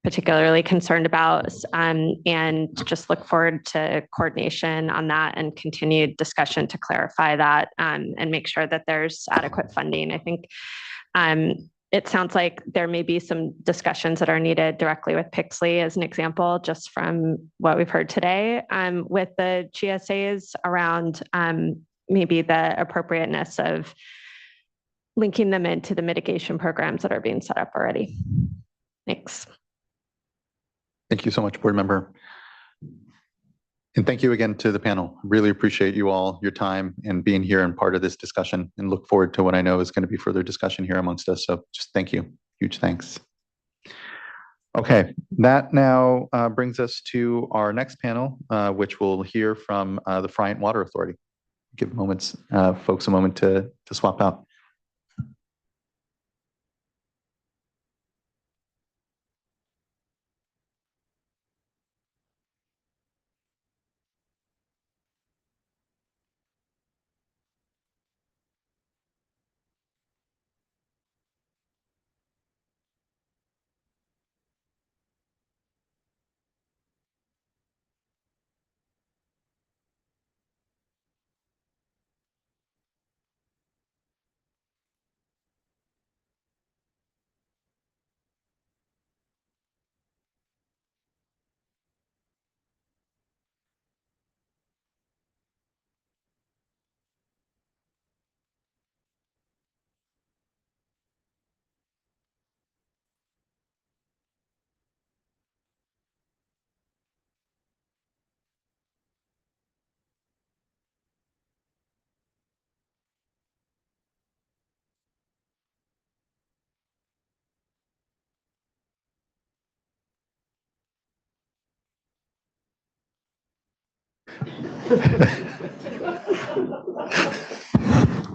particularly concerned about, and just look forward to coordination on that and continued discussion to clarify that, and make sure that there's adequate funding. I think it sounds like there may be some discussions that are needed directly with Pixley as an example, just from what we've heard today, with the GSAs around maybe the appropriateness of linking them into the mitigation programs that are being set up already. Thanks. Thank you so much, board member. And thank you again to the panel. Really appreciate you all, your time and being here and part of this discussion, and look forward to what I know is going to be further discussion here amongst us. So just thank you. Huge thanks. Okay, that now brings us to our next panel, which we'll hear from the Friant Water Authority. Give folks a moment to swap out.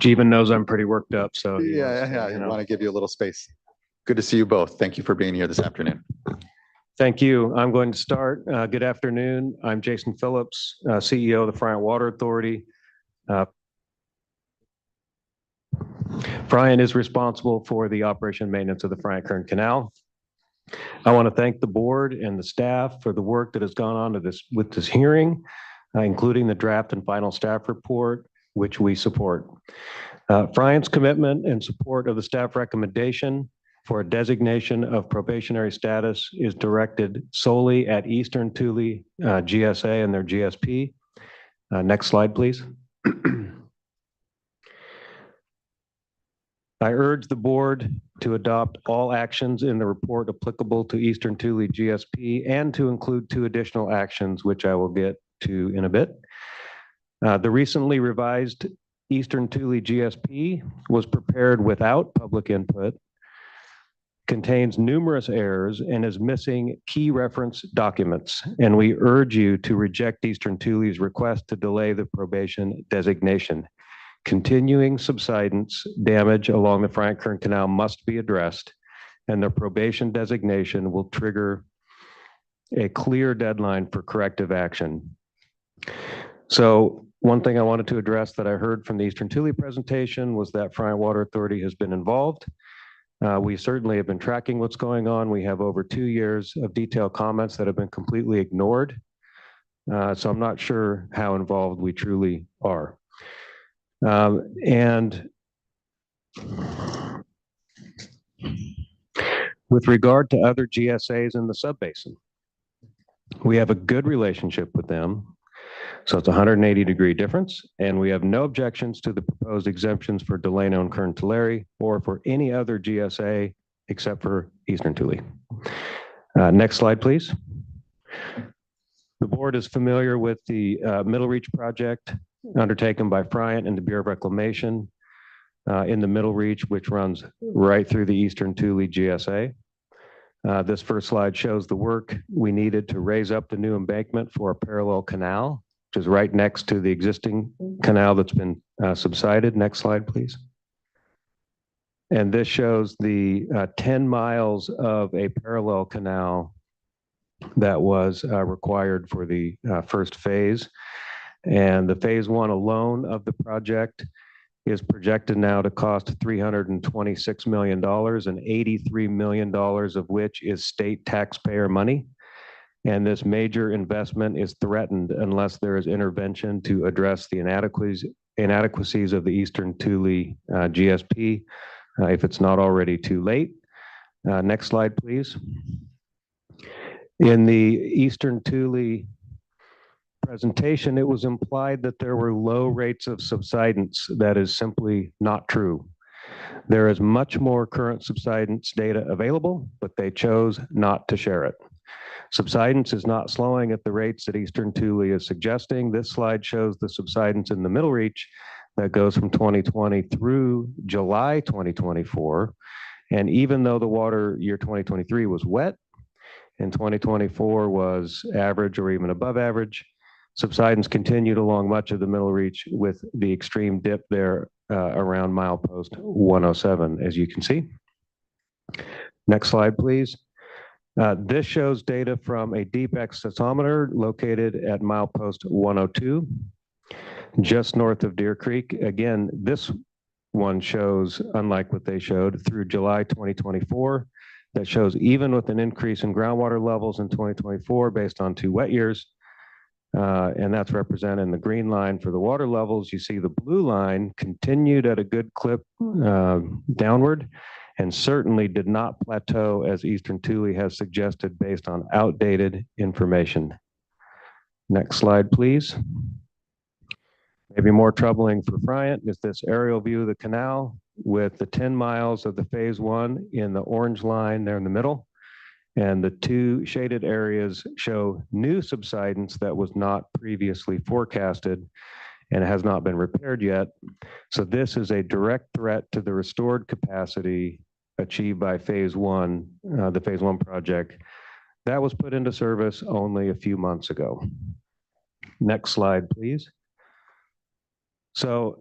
Jeevan knows I'm pretty worked up, so. I want to give you a little space. Good to see you both. Thank you for being here this afternoon. Thank you. I'm going to start. Good afternoon. I'm Jason Phillips, CEO of the Friant Water Authority. Friant is responsible for the operation and maintenance of the Friant-Kern Canal. I want to thank the board and the staff for the work that has gone on to with this hearing, including the draft and final staff report, which we support. Friant's commitment and support of the staff recommendation for a designation of probationary status is directed solely at Eastern Tule GSA and their GSP. Next slide, please. I urge the board to adopt all actions in the report applicable to Eastern Tule GSP and to include 2 additional actions, which I will get to in a bit. The recently revised Eastern Tule GSP was prepared without public input, contains numerous errors, and is missing key reference documents. And we urge you to reject Eastern Tule's request to delay the probation designation. Continuing subsidence damage along the Friant-Kern Canal must be addressed, and the probation designation will trigger a clear deadline for corrective action. So one thing I wanted to address that I heard from the Eastern Tule presentation was that Friant Water Authority has been involved. We certainly have been tracking what's going on. We have over 2 years of detailed comments that have been completely ignored. So I'm not sure how involved we truly are. And with regard to other GSAs in the subbasin, we have a good relationship with them. So it's a 180-degree difference, and we have no objections to the proposed exemptions for Delano and Kern Tulare or for any other GSA except for Eastern Tule. Next slide, please. The board is familiar with the Middle Reach project undertaken by Friant and the Bureau of Reclamation in the Middle Reach, which runs right through the Eastern Tule GSA. This first slide shows the work we needed to raise up the new embankment for a parallel canal, which is right next to the existing canal that's been subsided. Next slide, please. And this shows the 10 miles of a parallel canal that was required for the first phase. And the phase 1 alone of the project is projected now to cost $326 million, and $83 million of which is state taxpayer money. And this major investment is threatened unless there is intervention to address the inadequacies of the Eastern Tule GSP, if it's not already too late. Next slide, please. In the Eastern Tule presentation, it was implied that there were low rates of subsidence. That is simply not true. There is much more current subsidence data available, but they chose not to share it. Subsidence is not slowing at the rates that Eastern Tule is suggesting. This slide shows the subsidence in the Middle Reach that goes from 2020 through July 2024. And even though the water year 2023 was wet and 2024 was average or even above average, subsidence continued along much of the Middle Reach with the extreme dip there around milepost 107, as you can see. Next slide, please. This shows data from a deep extensometer located at milepost 102, just north of Deer Creek. Again, this one shows, unlike what they showed, through July 2024, that shows even with an increase in groundwater levels in 2024 based on 2 wet years, and that's represented in the green line for the water levels. You see the blue line continued at a good clip downward, and certainly did not plateau as Eastern Tule has suggested based on outdated information. Next slide, please. Maybe more troubling for Friant is this aerial view of the canal with the 10 miles of the phase 1 in the orange line there in the middle. And the 2 shaded areas show new subsidence that was not previously forecasted and has not been repaired yet. So this is a direct threat to the restored capacity achieved by phase 1, the phase 1 project that was put into service only a few months ago. Next slide, please. So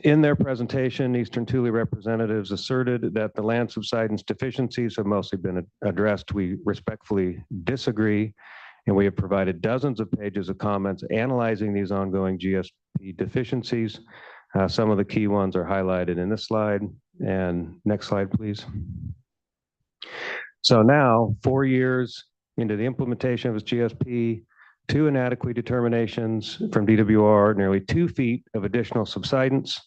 in their presentation, Eastern Tule representatives asserted that the land subsidence deficiencies have mostly been addressed. We respectfully disagree, and we have provided dozens of pages of comments analyzing these ongoing GSP deficiencies. Some of the key ones are highlighted in this slide. And next slide, please. So now, 4 years into the implementation of its GSP, 2 inadequate determinations from DWR, nearly 2 feet of additional subsidence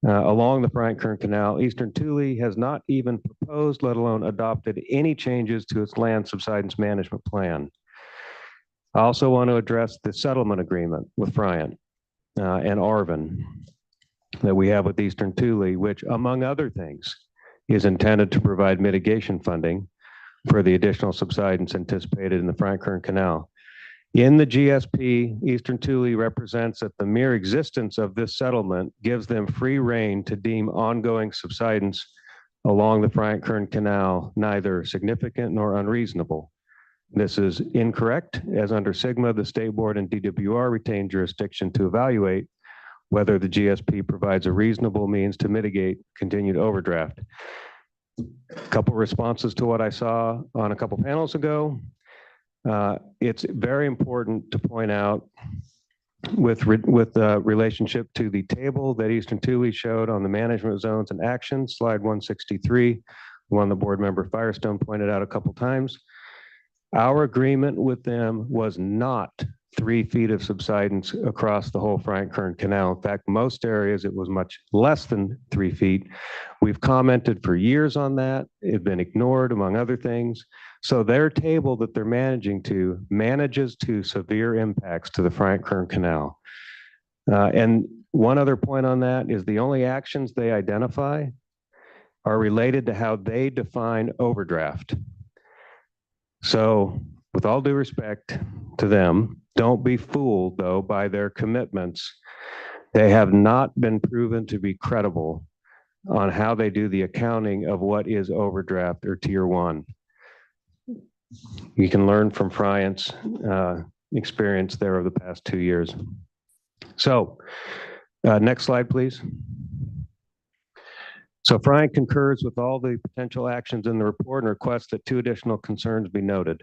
along the Bryant Kern Canal. Eastern Tule has not even proposed, let alone adopted, any changes to its land subsidence management plan. I also want to address the settlement agreement with Bryant and Arvin that we have with Eastern Tule, which, among other things, is intended to provide mitigation funding for the additional subsidence anticipated in the Bryant Kern Canal. In the GSP, Eastern Tule represents that the mere existence of this settlement gives them free rein to deem ongoing subsidence along the Bryant Kern Canal neither significant nor unreasonable. This is incorrect, as under SGMA, the State Board and DWR retain jurisdiction to evaluate whether the GSP provides a reasonable means to mitigate continued overdraft. A couple responses to what I saw on a couple panels ago. It's very important to point out with relationship to the table that Eastern Tule showed on the management zones and actions, slide 163, the one the board member Firestone pointed out a couple times. Our agreement with them was not 3 feet of subsidence across the whole Bryant Kern Canal. In fact, most areas it was much less than 3 feet. We've commented for years on that. It's been ignored, among other things. So their table that they're managing to manages to severe impacts to the Bryant Kern Canal. And one other point on that is the only actions they identify are related to how they define overdraft. So with all due respect to them, don't be fooled, though, by their commitments. They have not been proven to be credible on how they do the accounting of what is overdraft or tier 1. You can learn from Bryant's experience there over the past 2 years. So next slide, please. So Bryant concurs with all the potential actions in the report and requests that 2 additional concerns be noted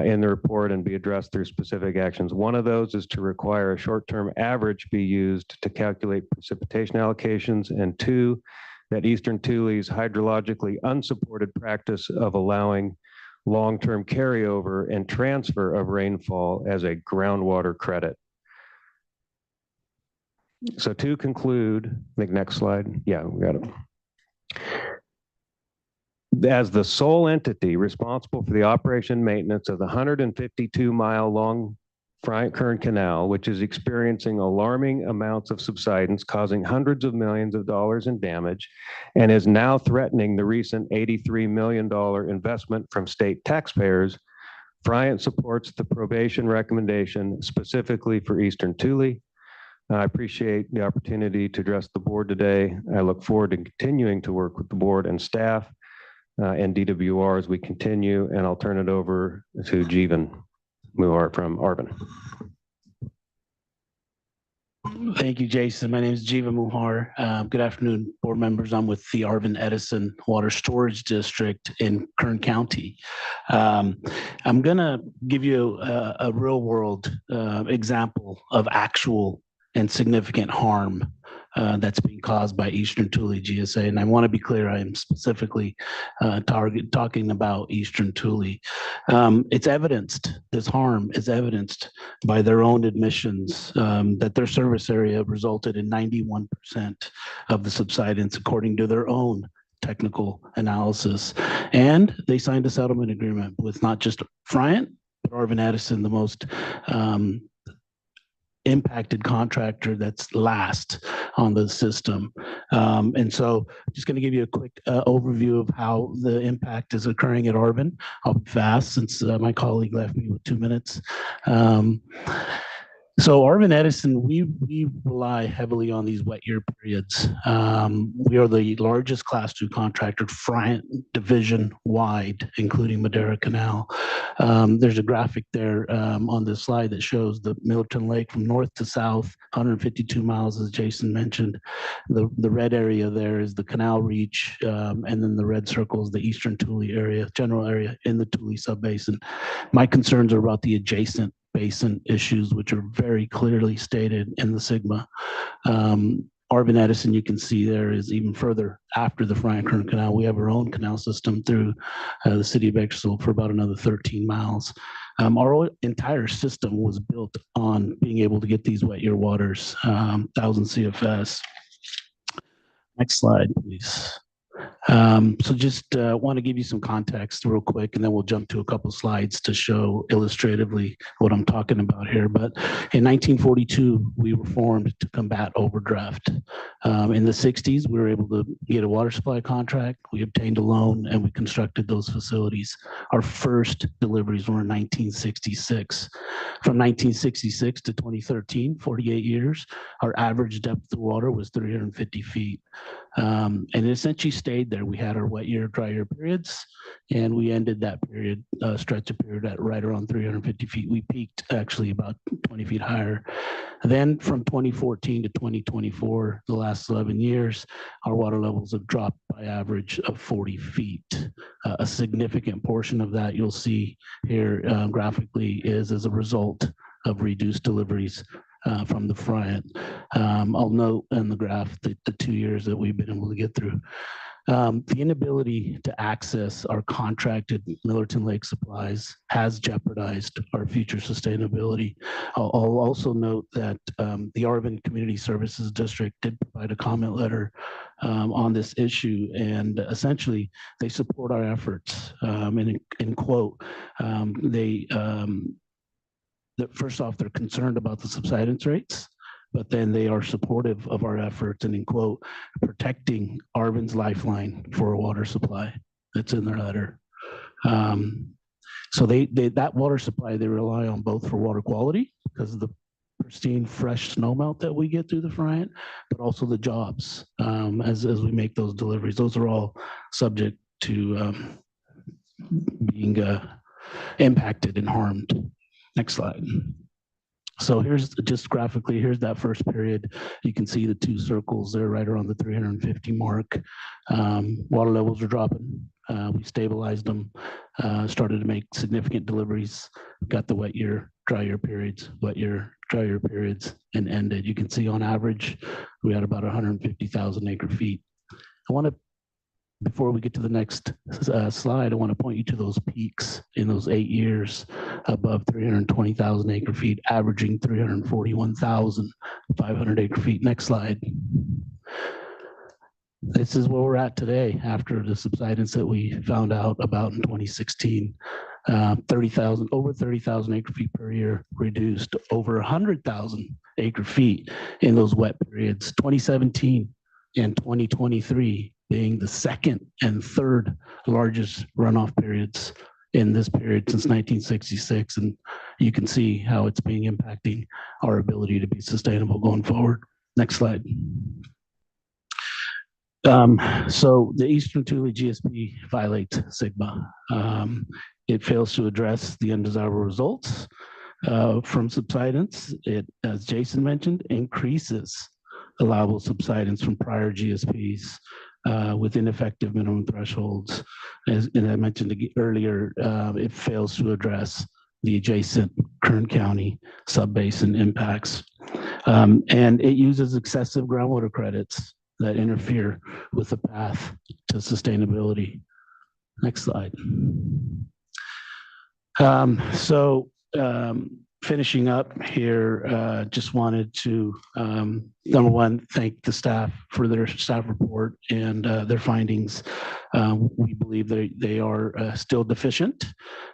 in the report and be addressed through specific actions. One of those is to require a short-term average be used to calculate precipitation allocations, and 2, that Eastern Tule's hydrologically unsupported practice of allowing long-term carryover and transfer of rainfall as a groundwater credit. So to conclude, next slide. Yeah, we got it. As the sole entity responsible for the operation and maintenance of the 152-mile long Bryant Kern Canal, which is experiencing alarming amounts of subsidence, causing hundreds of millions of dollars in damage, and is now threatening the recent $83 million investment from state taxpayers, Bryant supports the probation recommendation specifically for Eastern Tule. I appreciate the opportunity to address the board today. I look forward to continuing to work with the board and staff and DWR as we continue, and I'll turn it over to Jeevan Muhar from Arvin. Thank you, Jason. My name is Jeevan Muhar. Good afternoon, board members. I'm with the Arvin Edison Water Storage District in Kern County. I'm going to give you a real world example of actual and significant harm that's being caused by Eastern Tule GSA. And I want to be clear, I am specifically talking about Eastern Tule. It's evidenced, this harm is evidenced by their own admissions that their service area resulted in 91% of the subsidence according to their own technical analysis. And they signed a settlement agreement with not just Bryant, but Arvin Edison, the most impacted contractor that's last on the system. And so I'm just going to give you a quick overview of how the impact is occurring at Arvin. I'll be fast since my colleague left me with 2 minutes. So Arvin Edison, we rely heavily on these wet year periods. We are the largest Class 2 contractor, Friant division wide, including Madera Canal. There's a graphic there on this slide that shows the Millerton Lake from north to south, 152 miles, as Jason mentioned. The red area there is the canal reach, and then the red circle is the eastern Tule area, general area in the Tule subbasin. My concerns are about the adjacent basin issues, which are very clearly stated in the SGMA. Arvin Edison, you can see there, is even further after the Friant Kern Canal. We have our own canal system through the city of Bakersfield for about another 13 miles. Our entire system was built on being able to get these wet year waters, 1,000 CFS. Next slide, please. So just want to give you some context real quick, and then we'll jump to a couple slides to show illustratively what I'm talking about here. But in 1942, we were formed to combat overdraft. In the 60s, we were able to get a water supply contract, we obtained a loan, and we constructed those facilities. Our first deliveries were in 1966. From 1966 to 2013, 48 years, our average depth of water was 350 feet. And it essentially stayed there. We had our wet year, dry year periods, and we ended that period, stretch of period at right around 350 feet. We peaked actually about 20 feet higher. Then from 2014 to 2024, the last 11 years, our water levels have dropped by average of 40 feet. A significant portion of that you'll see here graphically is as a result of reduced deliveries from the Friant. I'll note in the graph the 2 years that we've been able to get through. The inability to access our contracted Millerton Lake supplies has jeopardized our future sustainability. I'll also note that the Arvin Community Services District did provide a comment letter on this issue, and essentially they support our efforts. And in quote, first off, they're concerned about the subsidence rates, but then they are supportive of our efforts and, in quote, protecting Arvin's lifeline for a water supply. That's in their letter. So that water supply, they rely on both for water quality because of the pristine, fresh snowmelt that we get through the Friant, but also the jobs as we make those deliveries. Those are all subject to being impacted and harmed. Next slide. So here's just graphically, here's that first period. You can see the two circles there right around the 350 mark. Water levels are dropping. We stabilized them, started to make significant deliveries, got the wet year, dry year periods, wet year, dry year periods, and ended. You can see on average, we had about 150,000 acre feet. Before we get to the next slide, I want to point you to those peaks in those 8 years above 320,000 acre feet, averaging 341,500 acre feet. Next slide. This is where we're at today after the subsidence that we found out about in 2016. Over 30,000 acre feet per year reduced, over 100,000 acre feet in those wet periods. 2017 and 2023 being the second and third largest runoff periods in this period since 1966. And you can see how it's being impacting our ability to be sustainable going forward. Next slide. So the Eastern Tule GSP violates SGMA. It fails to address the undesirable results from subsidence. It, as Jason mentioned, increases allowable subsidence from prior GSPs with ineffective minimum thresholds. As and I mentioned earlier, it fails to address the adjacent Kern County subbasin impacts. And it uses excessive groundwater credits that interfere with the path to sustainability. Next slide. Finishing up here, just wanted to, number one, thank the staff for their staff report and their findings. We believe they are still deficient.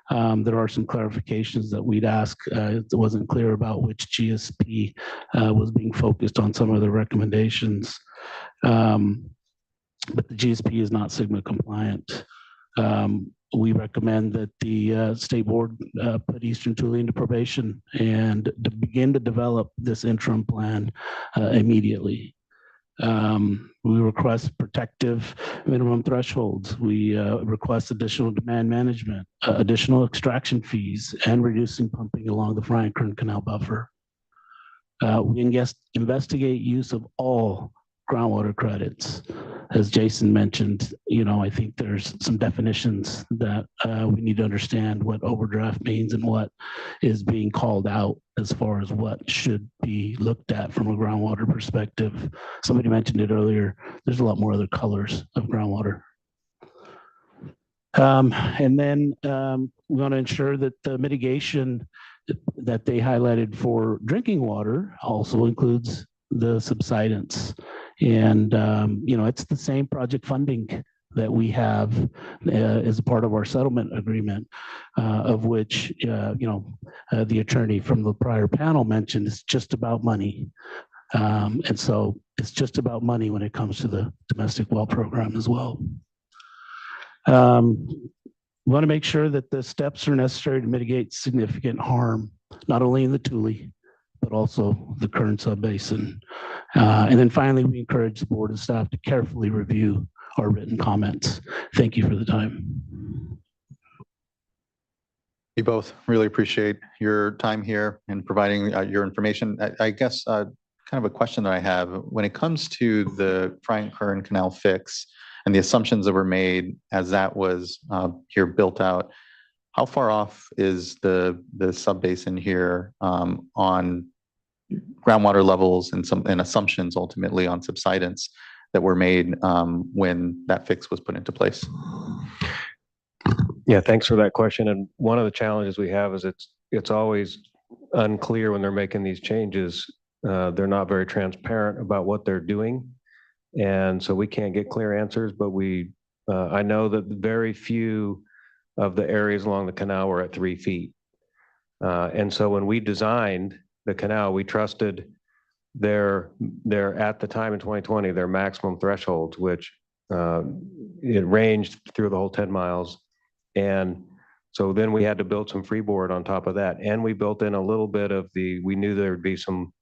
There are some clarifications that we'd ask. It wasn't clear about which GSP was being focused on some of the recommendations. But the GSP is not SGMA compliant. we recommend that the state board put Eastern Tule into probation and to begin to develop this interim plan immediately. We request protective minimum thresholds. We request additional demand management, additional extraction fees, and reducing pumping along the Franklin Canal buffer. We investigate use of all groundwater credits. As Jason mentioned, I think there's some definitions that we need to understand what overdraft means and what is being called out as far as what should be looked at from a groundwater perspective. Somebody mentioned it earlier. There's a lot more other colors of groundwater. And then we want to ensure that the mitigation that they highlighted for drinking water also includes the subsidence. And, it's the same project funding that we have as a part of our settlement agreement, of which, the attorney from the prior panel mentioned it's just about money. And so it's just about money when it comes to the domestic well program as well. We want to make sure that the steps are necessary to mitigate significant harm, not only in the Tule, but also the current subbasin. And then finally, we encourage the board and staff to carefully review our written comments. Thank you for the time. You both really appreciate your time here and providing your information. I guess kind of a question that I have, when it comes to the Frank Kern Canal fix and the assumptions that were made as that was here built out, how far off is the subbasin here on groundwater levels and assumptions ultimately on subsidence that were made when that fix was put into place? Yeah, thanks for that question. And one of the challenges we have is it's always unclear when they're making these changes. They're not very transparent about what they're doing. And so we can't get clear answers, but I know that very few of the areas along the canal were at 3 feet. And so when we designed the canal, we trusted their at the time in 2020, their maximum thresholds, which it ranged through the whole 10 miles. And so then we had to build some freeboard on top of that. And we built in a little bit of we knew there would be some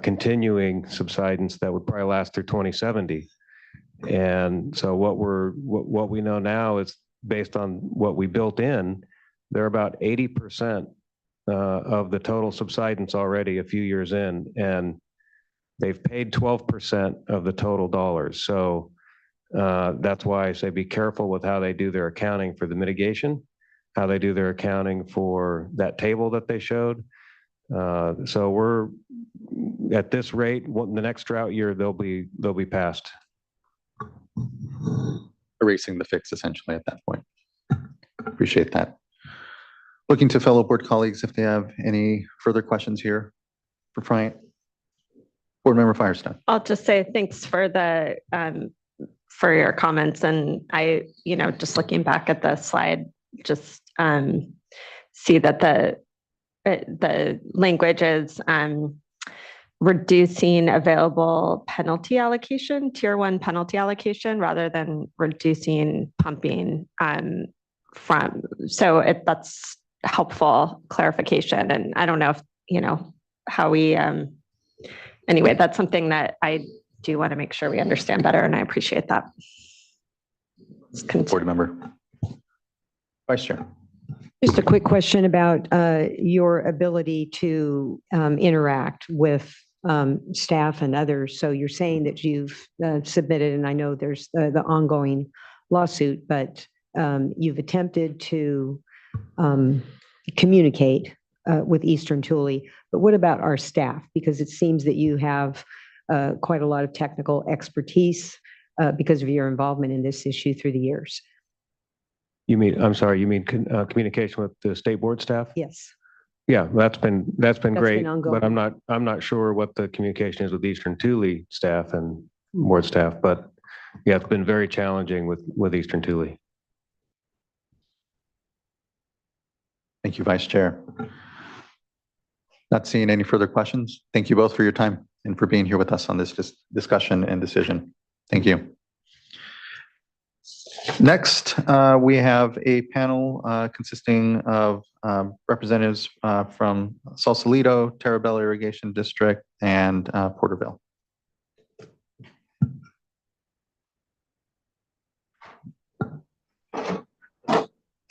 continuing subsidence that would probably last through 2070. And so what we know now is based on what we built in, they're about 80% of the total subsidence already a few years in, and they've paid 12% of the total dollars. So that's why I say be careful with how they do their accounting for the mitigation, how they do their accounting for that table that they showed. So we're at this rate, the next drought year, they'll be past. Erasing the fix essentially at that point. Appreciate that. Looking to fellow board colleagues if they have any further questions here for Bryant. Board Member Firestone. I'll just say thanks for for your comments. And I, just looking back at the slide, just see that the language is reducing available penalty allocation, tier 1 penalty allocation, rather than reducing pumping that's helpful clarification. And I don't know if, how we, anyway, that's something that I do want to make sure we understand better, and I appreciate that. Board Member Vice Chair. Just a quick question about your ability to interact with staff and others. So you're saying that you've submitted, and I know there's the ongoing lawsuit, but you've attempted to communicate with Eastern Tule. But what about our staff? Because it seems that you have quite a lot of technical expertise because of your involvement in this issue through the years. I'm sorry, you mean communication with the state board staff? Yes. Yeah, that's been great, ongoing. but I'm not sure what the communication is with Eastern Tule staff and board staff, but yeah, it's been very challenging with Eastern Tule. Thank you, Vice Chair. Not seeing any further questions. Thank you both for your time and for being here with us on this discussion and decision. Thank you. Next, we have a panel consisting of representatives from Sausalito, Terabella Irrigation District, and Porterville.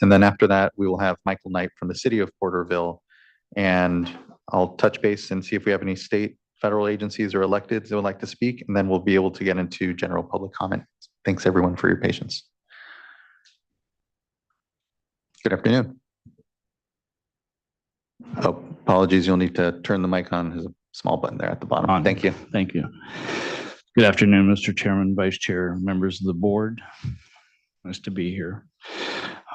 And then after that, we will have Michael Knight from the city of Porterville. And I'll touch base and see if we have any state, federal agencies or electeds that would like to speak, and then we'll be able to get into general public comment. Thanks everyone for your patience. Good afternoon. Oh, apologies, you'll need to turn the mic on. There's a small button there at the bottom. Thank you. Thank you. Good afternoon, Mr. Chairman, Vice Chair, members of the board. Nice to be here.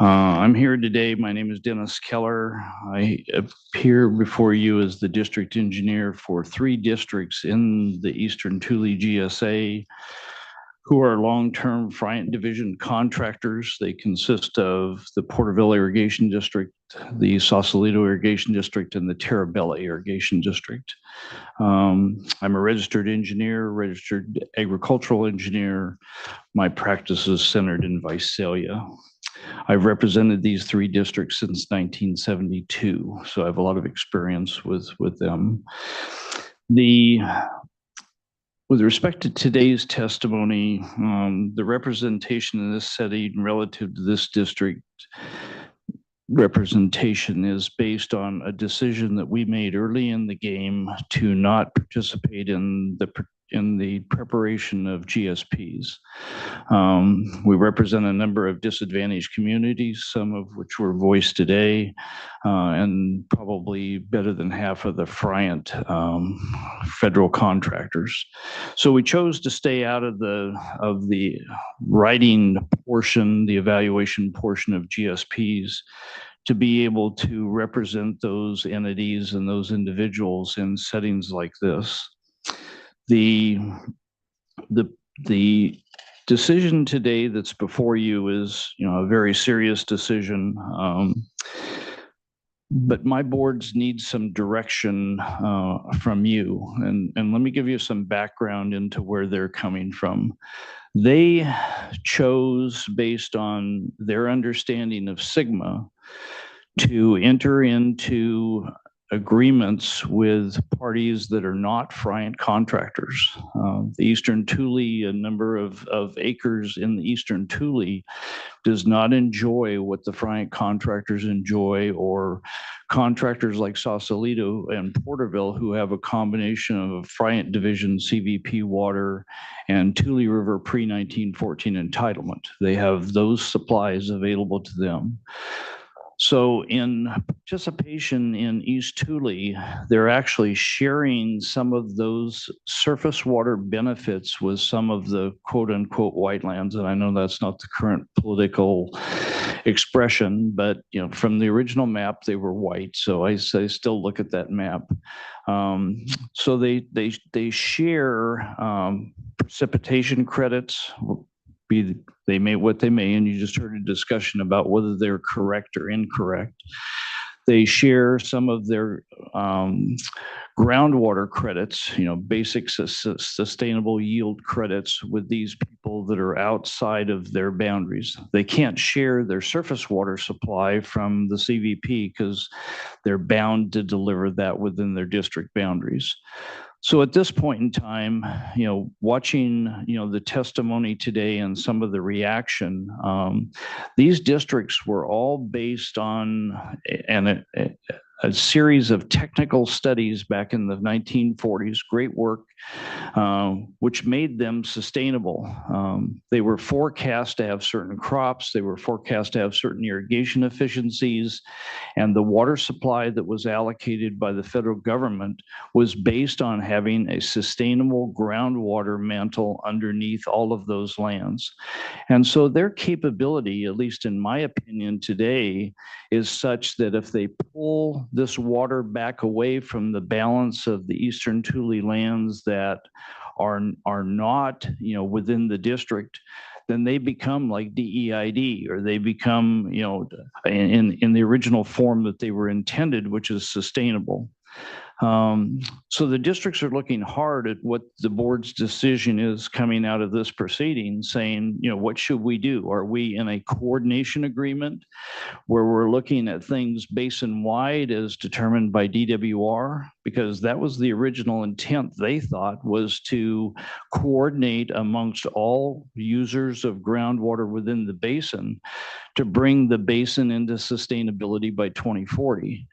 I'm here today. My name is Dennis Keller. I appear before you as the district engineer for 3 districts in the Eastern Tule GSA who are long-term Friant Division contractors. They consist of the Porterville Irrigation District, the Sausalito Irrigation District, and the Terabella Irrigation District. I'm a registered engineer, registered agricultural engineer. My practice is centered in Visalia. I've represented these 3 districts since 1972, so I have a lot of experience with them. With respect to today's testimony, the representation in this setting relative to this district representation is based on a decision that we made early in the game to not participate in the preparation of GSPs. We represent a number of disadvantaged communities, some of which were voiced today, and probably better than half of the Friant federal contractors. So we chose to stay out of the writing portion, the evaluation portion of GSPs, to be able to represent those entities and those individuals in settings like this. The decision today that's before you is, a very serious decision. But my boards need some direction from you. And let me give you some background into where they're coming from. They chose, based on their understanding of SGMA, to enter into agreements with parties that are not Friant contractors. The Eastern Tule, a number of acres in the Eastern Tule, does not enjoy what the Friant contractors enjoy, or contractors like Sausalito and Porterville, who have a combination of Friant Division CVP water and Tule River pre-1914 entitlement. They have those supplies available to them. So in participation in East Tule, they're actually sharing some of those surface water benefits with some of the quote unquote white lands. And I know that's not the current political expression, but from the original map, they were white. So I still look at that map. So they share precipitation credits. They may what they may, and you just heard a discussion about whether they're correct or incorrect. They share some of their groundwater credits, basic sustainable yield credits with these people that are outside of their boundaries. They can't share their surface water supply from the CVP because they're bound to deliver that within their district boundaries. So at this point in time, watching, the testimony today and some of the reaction, these districts were all based on a series of technical studies back in the 1940s, great work, which made them sustainable. They were forecast to have certain crops, they were forecast to have certain irrigation efficiencies, and the water supply that was allocated by the federal government was based on having a sustainable groundwater mantle underneath all of those lands. And so their capability, at least in my opinion today, is such that if they pull this water back away from the balance of the Eastern Tule lands that are not, within the district, then they become like DEID, or they become, in the original form that they were intended, which is sustainable. So the districts are looking hard at what the board's decision is coming out of this proceeding, saying, what should we do? Are we in a coordination agreement where we're looking at things basin-wide as determined by DWR? Because that was the original intent, they thought, was to coordinate amongst all users of groundwater within the basin to bring the basin into sustainability by 2040.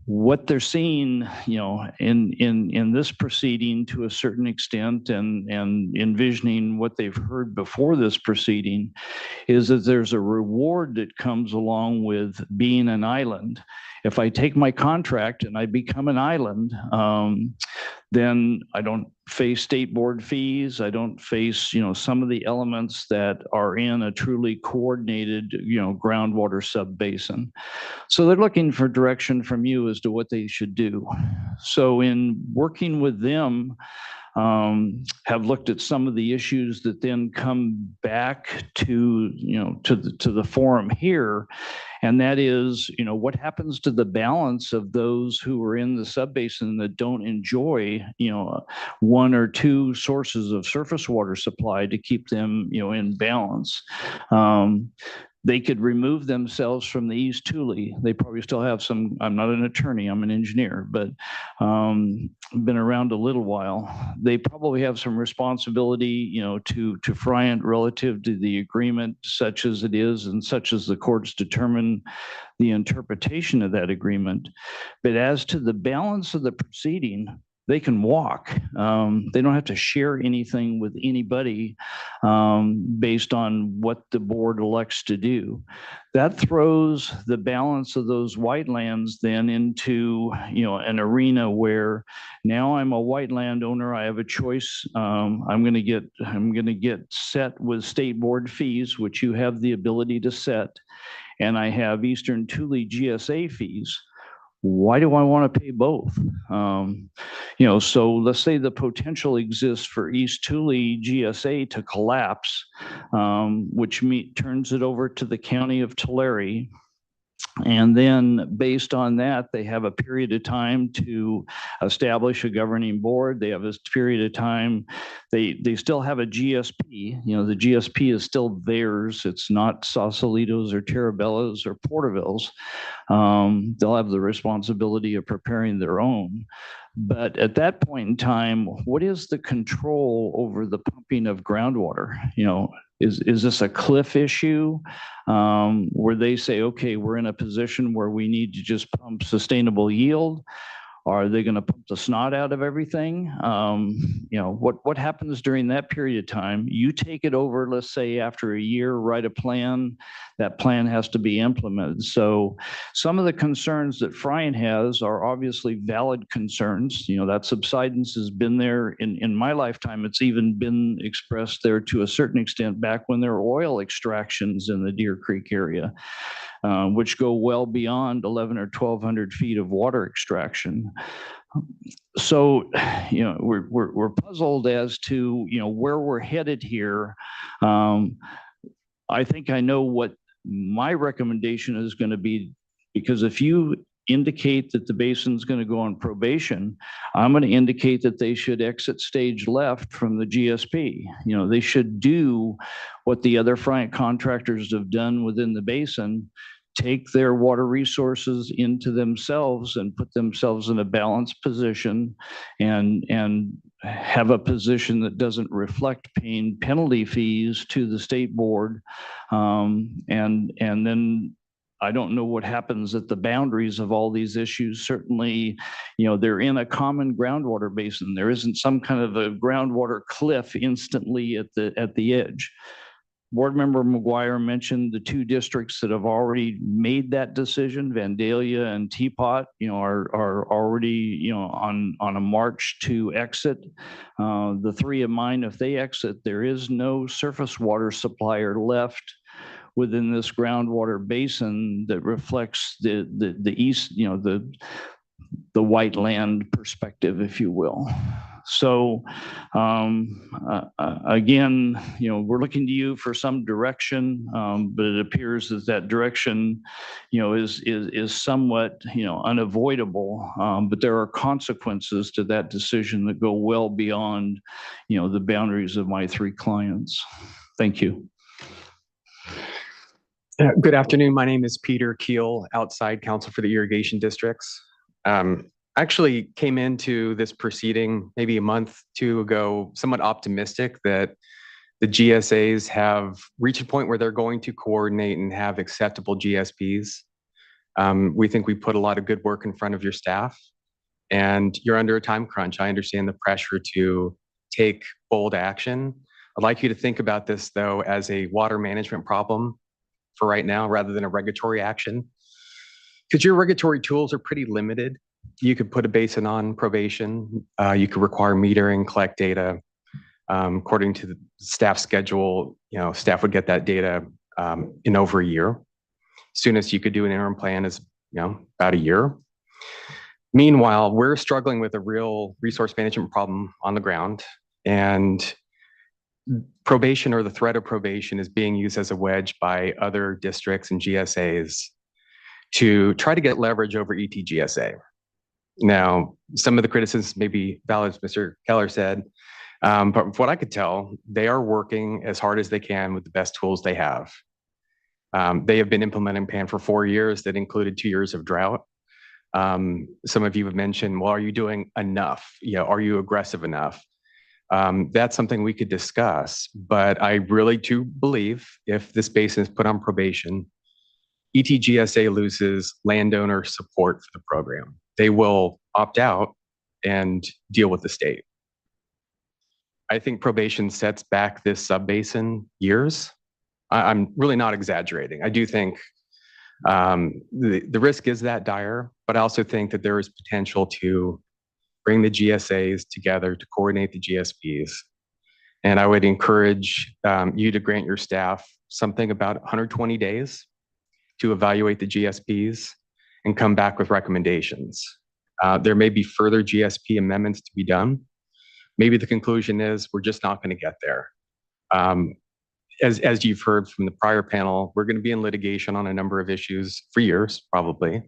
What they're seeing, in this proceeding to a certain extent and envisioning what they've heard before this proceeding is that there's a reward that comes along with being an island. If I take my contract and I become an island, then I don't face state board fees. I don't face, some of the elements that are in a truly coordinated, groundwater sub-basin. So they're looking for direction from you as to what they should do. So in working with them, have looked at some of the issues that then come back to, to the forum here. And that is, what happens to the balance of those who are in the subbasin that don't enjoy, one or two sources of surface water supply to keep them, in balance. They could remove themselves from the East Tule. They probably still have some, I'm not an attorney, I'm an engineer, but been around a little while. They probably have some responsibility, to Friant relative to the agreement such as it is and such as the courts determine the interpretation of that agreement. But as to the balance of the proceeding, they can walk. They don't have to share anything with anybody based on what the board elects to do. That throws the balance of those white lands then into, an arena where now I'm a white landowner. I have a choice. I'm going to get set with state board fees, which you have the ability to set, and I have Eastern Tule GSA fees. Why do I want to pay both? So let's say the potential exists for East Tule GSA to collapse, which turns it over to the county of Tulare. And then based on that, they have a period of time to establish a governing board. They have a period of time. They still have a GSP. The GSP is still theirs. It's not Sausalito's or Terrabella's or Porterville's. They'll have the responsibility of preparing their own. But at that point in time, what is the control over the pumping of groundwater? Is this a cliff issue where they say, okay, we're in a position where we need to just pump sustainable yield? Are they going to pump the snot out of everything? What happens during that period of time? You take it over, let's say after a year, write a plan. That plan has to be implemented. So some of the concerns that Friant has are obviously valid concerns. That subsidence has been there in my lifetime. It's even been expressed there to a certain extent back when there were oil extractions in the Deer Creek area. Which go well beyond 11 or 1,200 feet of water extraction. So, we're puzzled as to, where we're headed here. I think I know what my recommendation is going to be, because if you indicate that the basin's going to go on probation, I'm going to indicate that they should exit stage left from the GSP. They should do what the other Friant contractors have done within the basin, take their water resources into themselves and put themselves in a balanced position and have a position that doesn't reflect paying penalty fees to the state board. And then I don't know what happens at the boundaries of all these issues. Certainly, they're in a common groundwater basin. There isn't some kind of a groundwater cliff instantly at the edge. Board Member McGuire mentioned the two districts that have already made that decision, Vandalia and Teapot, are already, on a march to exit. The three of mine, if they exit, there is no surface water supplier left within this groundwater basin that reflects the east, the white land perspective, if you will. So again, we're looking to you for some direction, but it appears that that direction, is somewhat, unavoidable. But there are consequences to that decision that go well beyond, the boundaries of my three clients. Thank you. Good afternoon. My name is Peter Keel, outside counsel for the irrigation districts. Actually came into this proceeding maybe a month, two ago, somewhat optimistic that the GSAs have reached a point where they're going to coordinate and have acceptable GSPs. We think we put a lot of good work in front of your staff, and you're under a time crunch. I understand the pressure to take bold action. I'd like you to think about this, though, as a water management problem for right now, rather than a regulatory action, because your regulatory tools are pretty limited. You could put a basin on probation. You could require metering, collect data. According to the staff schedule, staff would get that data in over a year. Soonest you could do an interim plan is, about a year. Meanwhile, we're struggling with a real resource management problem on the ground, and probation, or the threat of probation, is being used as a wedge by other districts and GSAs to try to get leverage over ETGSA. Now, some of the criticisms may be valid, as Mr. Keller said, but from what I could tell, they are working as hard as they can with the best tools they have. They have been implementing PAN for 4 years. That included 2 years of drought. Some of you have mentioned, well, are you doing enough? Are you aggressive enough? That's something we could discuss, but I really do believe if this basin is put on probation, ETGSA loses landowner support for the program. They will opt out and deal with the state. I think probation sets back this subbasin years. I'm really not exaggerating. I do think the risk is that dire, but I also think that there is potential to bring the GSAs together to coordinate the GSPs. And I would encourage you to grant your staff something about 120 days to evaluate the GSPs and come back with recommendations. There may be further GSP amendments to be done. Maybe the conclusion is we're just not going to get there. As you've heard from the prior panel, we're going to be in litigation on a number of issues for years, probably.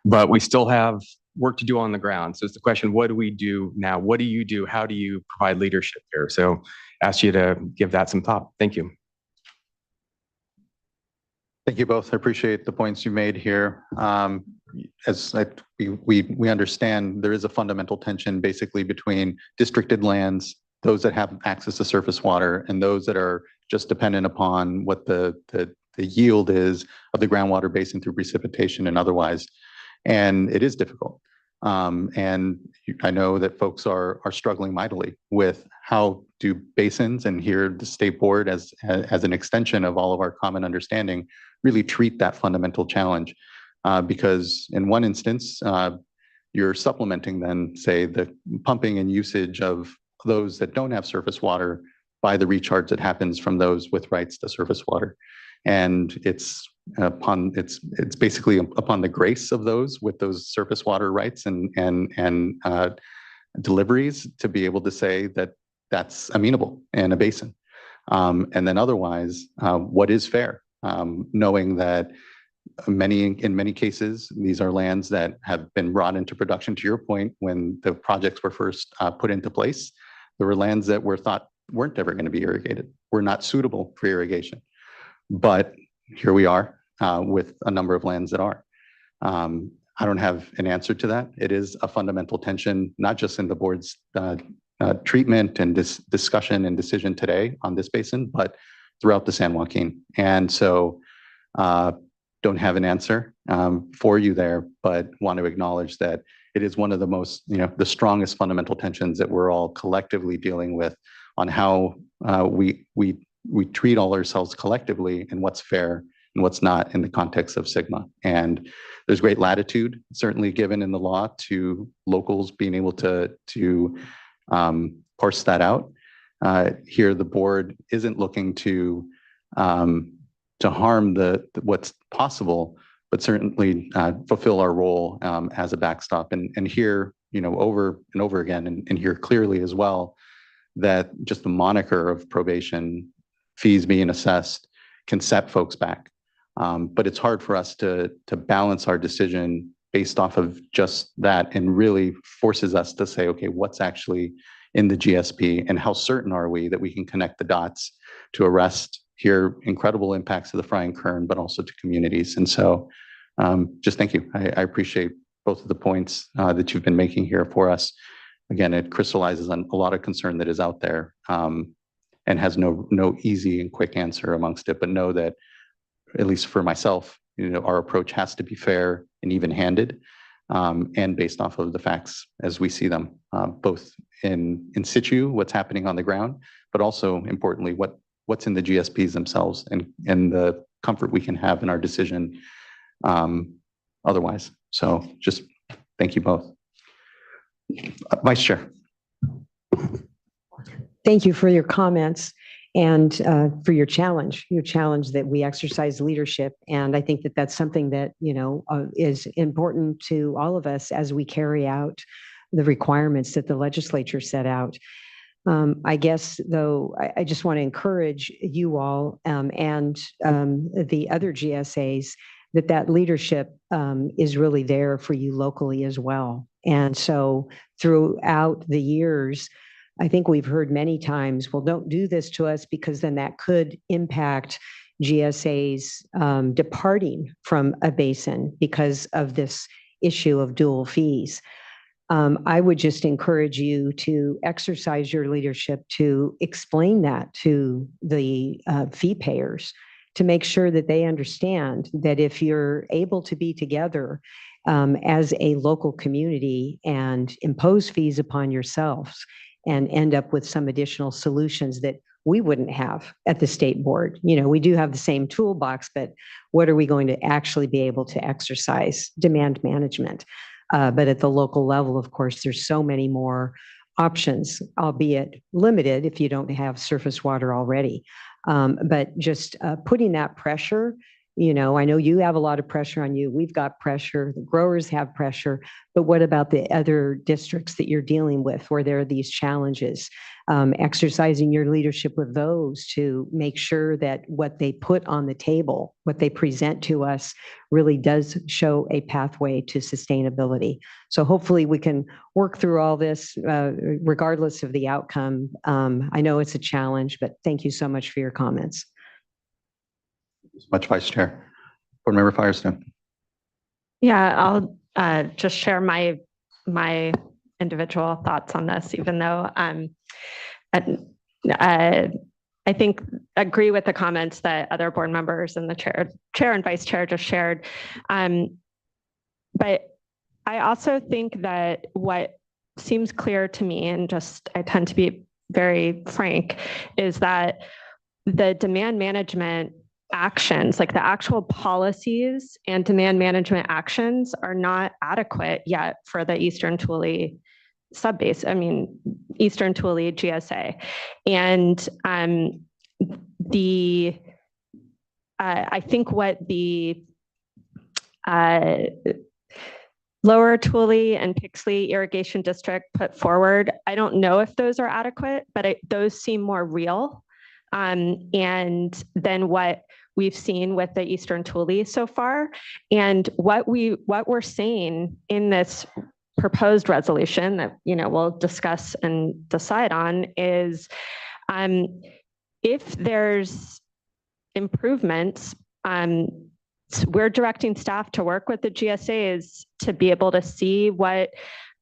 But we still have work to do on the ground. So it's the question, what do we do now? What do you do? How do you provide leadership here? So ask you to give that some thought. Thank you. Thank you both. I appreciate the points you made here. We understand there is a fundamental tension basically between districted lands, those that have access to surface water, and those that are just dependent upon what the yield is of the groundwater basin through precipitation and otherwise. And it is difficult. And I know that folks are struggling mightily with how do basins, and here the state board as an extension of all of our common understanding, really treat that fundamental challenge. Because in one instance, you're supplementing then, say, the pumping and usage of those that don't have surface water by the recharge that happens from those with rights to surface water. And it's basically upon the grace of those with those surface water rights and deliveries to be able to say that that's amenable in a basin. And then otherwise, what is fair? Knowing that in many cases, these are lands that have been brought into production, to your point, when the projects were first put into place. There were lands that were thought weren't ever going to be irrigated, were not suitable for irrigation. But here we are with a number of lands that are. I don't have an answer to that. It is a fundamental tension, not just in the board's treatment and discussion and decision today on this basin, but throughout the San Joaquin. And so don't have an answer for you there, but want to acknowledge that it is one of the most, the strongest fundamental tensions that we're all collectively dealing with on how we treat all ourselves collectively and what's fair and what's not in the context of SGMA. And there's great latitude certainly given in the law to locals being able to parse that out. Here, the board isn't looking to harm what's possible, but certainly fulfill our role as a backstop. And here, over and over again and hear clearly as well that just the moniker of probation fees being assessed can set folks back. But it's hard for us to balance our decision based off of just that, and really forces us to say, okay, what's actually in the GSP and how certain are we that we can connect the dots to arrest here incredible impacts of the frying kern, but also to communities. And so just thank you. I appreciate both of the points that you've been making here for us. Again, it crystallizes on a lot of concern that is out there and has no easy and quick answer amongst it, but know that, at least for myself, our approach has to be fair and even-handed and based off of the facts as we see them, both in situ, what's happening on the ground, but also importantly, what's in the GSPs themselves and the comfort we can have in our decision otherwise. So just thank you both. Vice Chair. Thank you for your comments and for your challenge that we exercise leadership. And I think that that's something that, is important to all of us as we carry out the requirements that the legislature set out. I guess, though, I just want to encourage you all and the other GSAs that leadership is really there for you locally as well. And so throughout the years, I think we've heard many times, well, don't do this to us because then that could impact GSAs departing from a basin because of this issue of dual fees. I would just encourage you to exercise your leadership to explain that to the fee payers, to make sure that they understand that if you're able to be together as a local community and impose fees upon yourselves and end up with some additional solutions that we wouldn't have at the state board. We do have the same toolbox, but what are we going to actually be able to exercise? Demand management. But at the local level, of course, there's so many more options, albeit limited if you don't have surface water already. But just putting that pressure, I know you have a lot of pressure on you. We've got pressure. The growers have pressure. But what about the other districts that you're dealing with where there are these challenges? Exercising your leadership with those to make sure that what they put on the table, what they present to us, really does show a pathway to sustainability. So hopefully we can work through all this regardless of the outcome. I know it's a challenge, but thank you so much for your comments. Much, Vice Chair. Board Member Firestone. Yeah, I'll just share my individual thoughts on this, even though I think agree with the comments that other board members and the chair and vice chair just shared. But I also think that what seems clear to me, and I tend to be very frank, is that the demand management actions, like the actual policies and demand management actions, are not adequate yet for the Eastern Tule Subbasin, Eastern Tule GSA. And I think what the Lower Tule and Pixley Irrigation District put forward, I don't know if those are adequate, but those seem more real and then what we've seen with the Eastern Tule so far. And what we're saying in this proposed resolution that we'll discuss and decide on is if there's improvements, we're directing staff to work with the GSAs to be able to see what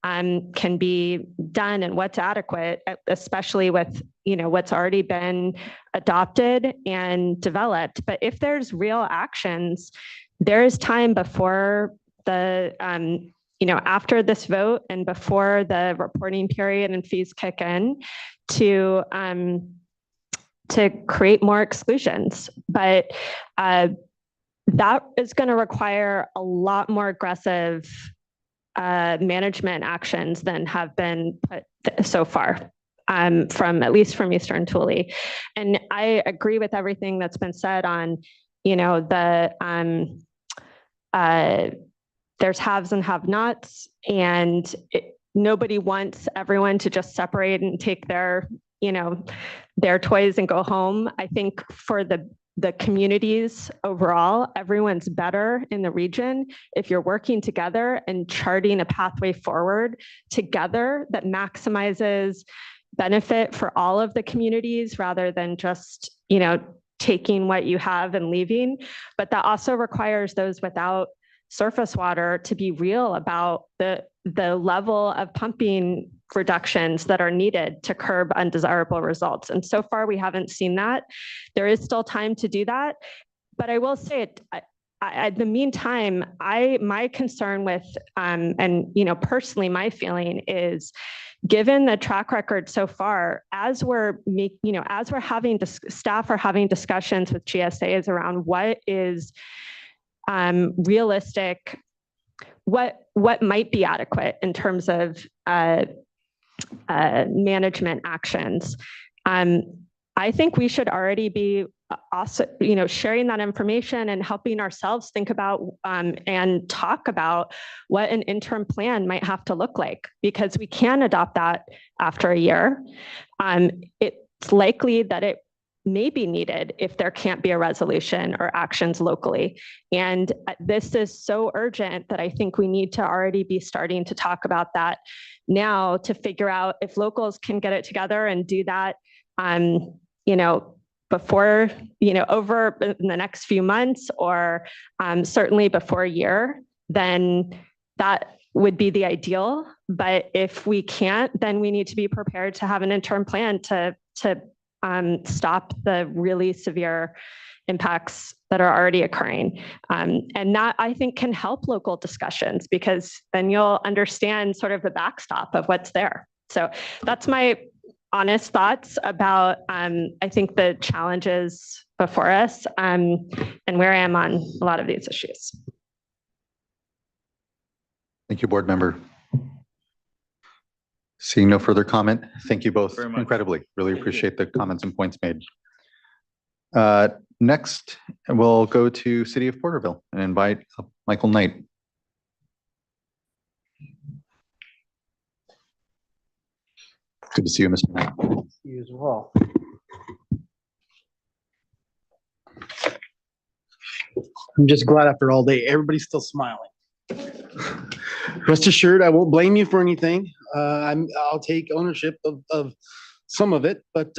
can be done and what's adequate, especially with what's already been adopted and developed. But if there's real actions, there is time before the after this vote and before the reporting period and fees kick in to create more exclusions. But that is going to require a lot more aggressive management actions than have been put so far, at least from Eastern Tule. And I agree with everything that's been said on, there's haves and have-nots, and nobody wants everyone to just separate and take their, their toys and go home. I think for the communities overall, everyone's better in the region if you're working together and charting a pathway forward together that maximizes benefit for all of the communities rather than just, taking what you have and leaving. But that also requires those without surface water to be real about the level of pumping reductions that are needed to curb undesirable results. And so far, we haven't seen that. There is still time to do that. But I will say it, in the meantime, my concern with, personally, my feeling is, given the track record so far, as we're having staff are having discussions with GSAs around what is realistic, what might be adequate in terms of management actions. I think we should already be also, sharing that information and helping ourselves think about and talk about what an interim plan might have to look like, because we can adopt that after a year. It's likely that it may be needed if there can't be a resolution or actions locally. And this is so urgent that I think we need to already be starting to talk about that now to figure out if locals can get it together and do that, before, over the next few months, or certainly before a year, then that would be the ideal. But if we can't, then we need to be prepared to have an interim plan to stop the really severe impacts that are already occurring. And that, I think, can help local discussions, because then you'll understand sort of the backstop of what's there. So that's my honest thoughts about, I think, the challenges before us, and where I am on a lot of these issues. Thank you, board member. Seeing no further comment, thank you both incredibly. Really appreciate the comments and points made. Next, we'll go to City of Porterville and invite Michael Knight. Good to see you, Mr. Knight. You as well. I'm just glad after all day, everybody's still smiling. Rest assured, I won't blame you for anything. I'll take ownership of some of it, but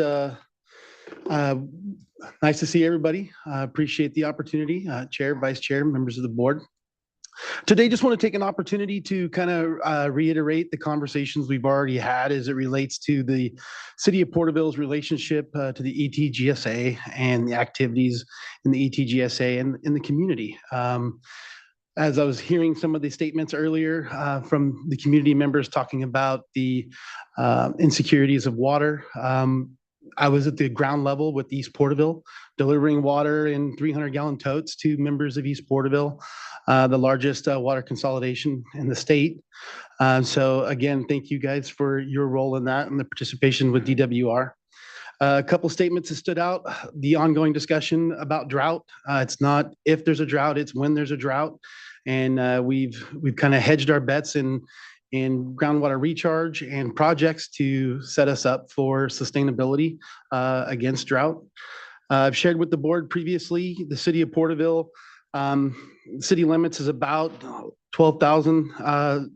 nice to see everybody. Appreciate the opportunity. Chair, Vice Chair, members of the board. Today, just want to take an opportunity to kind of reiterate the conversations we've already had as it relates to the City of Porterville's relationship to the ETGSA and the activities in the ETGSA and in the community. As I was hearing some of the statements earlier from the community members talking about the insecurities of water, I was at the ground level with East Porterville, delivering water in 300-gallon totes to members of East Porterville, the largest water consolidation in the state. So again, thank you guys for your role in that and the participation with DWR. A couple statements that stood out: the ongoing discussion about drought. It's not if there's a drought, it's when there's a drought. And we've kind of hedged our bets in groundwater recharge and projects to set us up for sustainability against drought. I've shared with the board previously, the City of Porterville, city limits is about 12,000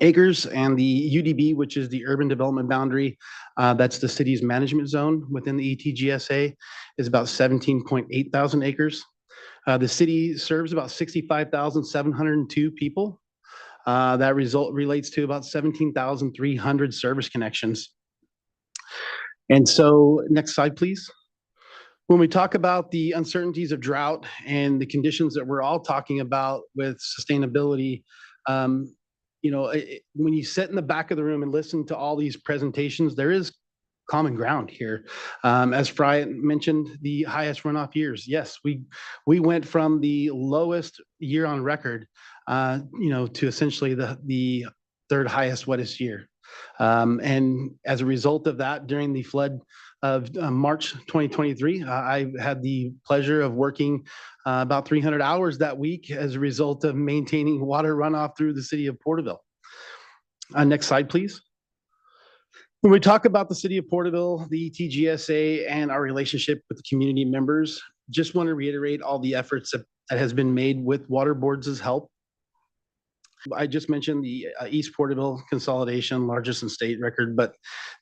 acres, and the UDB, which is the urban development boundary, that's the city's management zone within the ETGSA, is about 17.8 thousand acres. The city serves about 65,702 people. That relates to about 17,300 service connections. And so next slide, please. When we talk about the uncertainties of drought and the conditions that we're all talking about with sustainability, when you sit in the back of the room and listen to all these presentations, there is common ground here. As Fry mentioned, the highest runoff years. Yes, we went from the lowest year on record, to essentially the third highest wettest year. And as a result of that, during the flood of March 2023, I had the pleasure of working about 300 hours that week as a result of maintaining water runoff through the City of Porterville. Next slide, please. When we talk about the city of Porterville, the ETGSA, and our relationship with the community members, just want to reiterate all the efforts that has been made with water boards' help. I just mentioned the East Porterville consolidation, largest in state record, but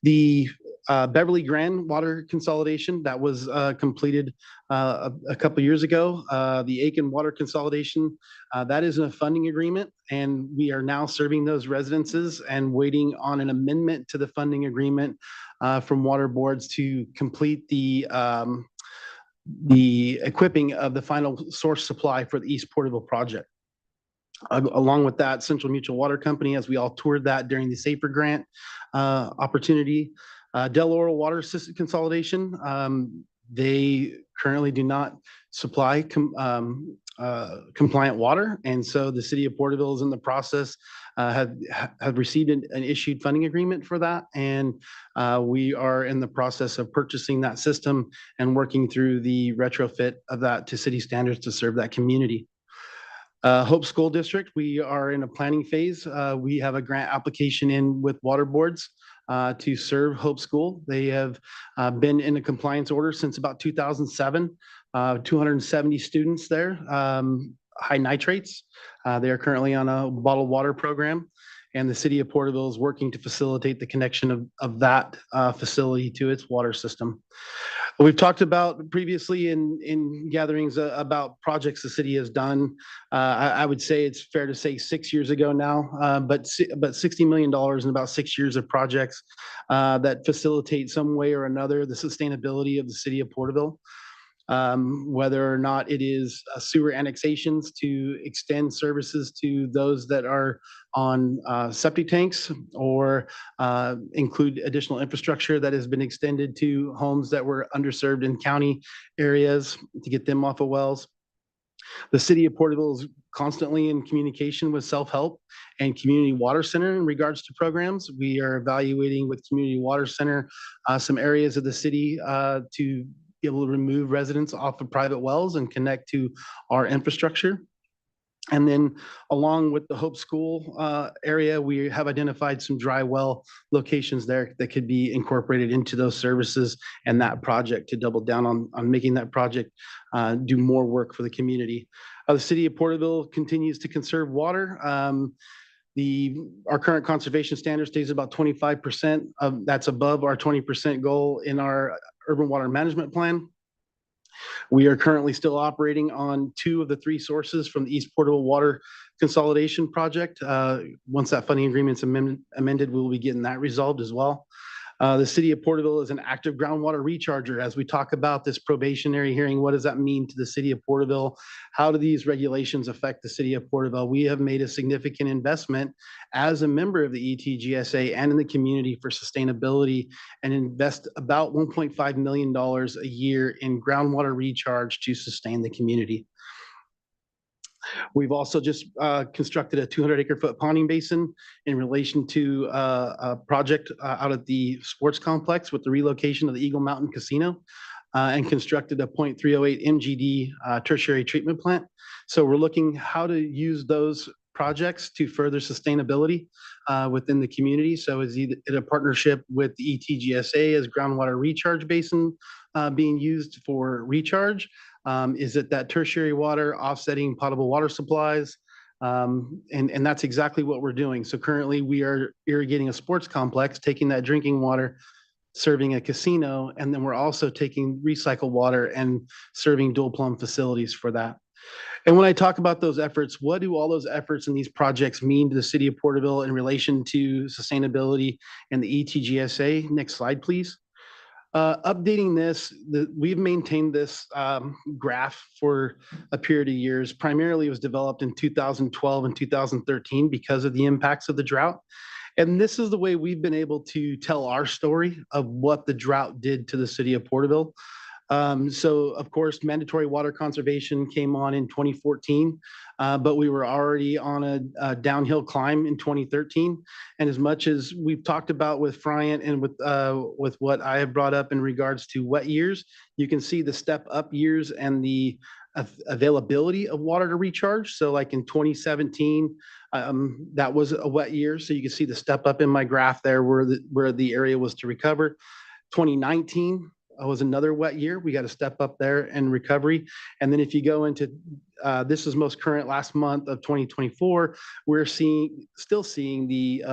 the Beverly Grand water consolidation that was completed a couple years ago, the Aiken water consolidation, that is a funding agreement, and we are now serving those residences and waiting on an amendment to the funding agreement from water boards to complete the equipping of the final source supply for the East Porterville project. Along with that, Central Mutual Water Company, as we all toured that during the SAFER grant opportunity. Del Oro Water System Consolidation, they currently do not supply compliant water. And so the city of Porterville is in the process, have received an issued funding agreement for that. And we are in the process of purchasing that system and working through the retrofit of that to city standards to serve that community. Hope School District, we are in a planning phase. We have a grant application in with water boards to serve Hope School. They have been in a compliance order since about 2007, 270 students there, high nitrates. They are currently on a bottled water program, and the city of Porterville is working to facilitate the connection of that facility to its water system. We've talked about previously in gatherings about projects the city has done. I would say it's fair to say 6 years ago now, but $60 million in about 6 years of projects that facilitate some way or another the sustainability of the city of Porterville. Whether or not it is sewer annexations to extend services to those that are on septic tanks, or include additional infrastructure that has been extended to homes that were underserved in county areas to get them off of wells. The city of Porterville is constantly in communication with Self-Help and Community Water Center in regards to programs. We are evaluating with Community Water Center some areas of the city to be able to remove residents off of private wells and connect to our infrastructure. And then along with the Hope School area, we have identified some dry well locations there that could be incorporated into those services and that project to double down on making that project do more work for the community. The city of Porterville continues to conserve water. Our current conservation standard stays about 25%. That's above our 20% goal in our urban water management plan. We are currently still operating on 2 of the 3 sources from the East Porterville Water Consolidation Project. Once that funding agreement's amended, we'll be getting that resolved as well. The city of Porterville is an active groundwater recharger. As we talk about this probationary hearing, what does that mean to the city of Porterville? How do these regulations affect the city of Porterville? We have made a significant investment as a member of the ETGSA and in the community for sustainability, and invest about $1.5 million a year in groundwater recharge to sustain the community. We've also just constructed a 200-acre-foot ponding basin in relation to a project out at the sports complex with the relocation of the Eagle Mountain Casino, and constructed a 0.308 MGD tertiary treatment plant. So we're looking how to use those projects to further sustainability within the community. So is either in a partnership with the ETGSA as groundwater recharge basin being used for recharge? Is it that tertiary water offsetting potable water supplies? And that's exactly what we're doing. So currently we are irrigating a sports complex, taking that drinking water, serving a casino, and then we're also taking recycled water and serving dual plumb facilities for that. And when I talk about those efforts, what do all those efforts and these projects mean to the city of Porterville in relation to sustainability and the ETGSA? Next slide, please. Updating this, we've maintained this graph for a period of years. Primarily, it was developed in 2012 and 2013 because of the impacts of the drought. And this is the way we've been able to tell our story of what the drought did to the city of Porterville. So of course, mandatory water conservation came on in 2014, but we were already on a downhill climb in 2013. And as much as we've talked about with Friant and with what I have brought up in regards to wet years, you can see the step up years and the availability of water to recharge. So like in 2017, that was a wet year. So you can see the step up in my graph there where the area was to recover. 2019 was another wet year. We got to step up there in recovery. And then if you go into, this is most current last month of 2024, we're still seeing the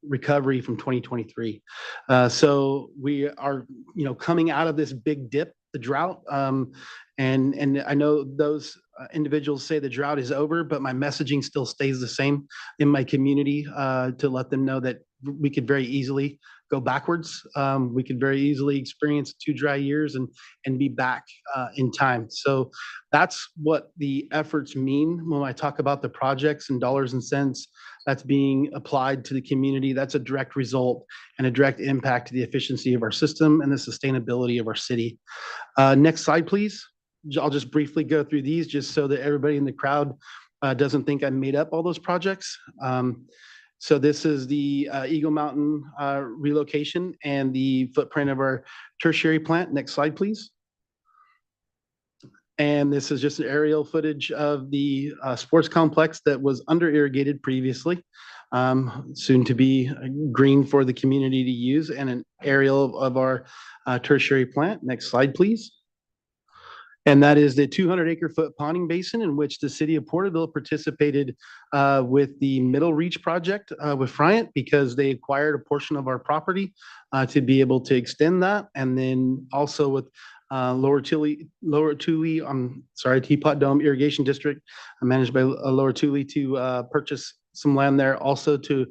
recovery from 2023. So we are, coming out of this big dip, the drought. And I know those individuals say the drought is over, but my messaging still stays the same in my community to let them know that we could very easily go backwards. We could very easily experience 2 dry years and be back in time. So that's what the efforts mean when I talk about the projects and dollars and cents that's being applied to the community. That's a direct result and a direct impact to the efficiency of our system and the sustainability of our city. Next slide, please. I'll just briefly go through these just so that everybody in the crowd doesn't think I made up all those projects. So this is the Eagle Mountain relocation and the footprint of our tertiary plant. Next slide, please. And this is just an aerial footage of the sports complex that was under irrigated previously, soon to be green for the community to use, and an aerial of our tertiary plant. Next slide, please. And that is the 200-acre-foot ponding basin in which the city of Porterville participated with the Middle Reach project with Friant, because they acquired a portion of our property to be able to extend that. And then also with Lower Tule, Teapot Dome Irrigation District, managed by Lower Tule, to purchase some land there also to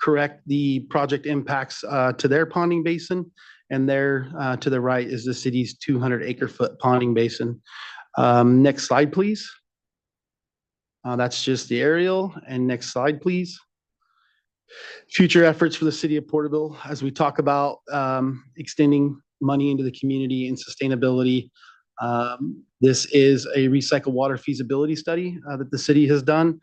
correct the project impacts to their ponding basin. And there to the right is the city's 200-acre-foot ponding basin. Next slide, please. That's just the aerial. And next slide, please. Future efforts for the city of Porterville as we talk about extending money into the community and sustainability. This is a recycled water feasibility study that the city has done.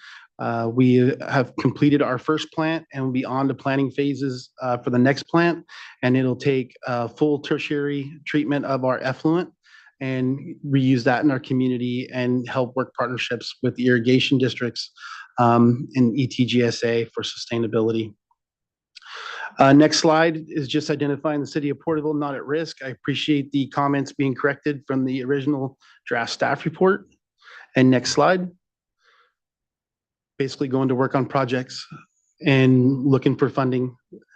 We have completed our first plant and will be on to planning phases for the next plant. And it'll take full tertiary treatment of our effluent and reuse that in our community and help work partnerships with the irrigation districts and ETGSA for sustainability. Next slide is just identifying the city of Porterville not at risk. I appreciate the comments being corrected from the original draft staff report. And next slide. Basically going to work on projects and looking for funding.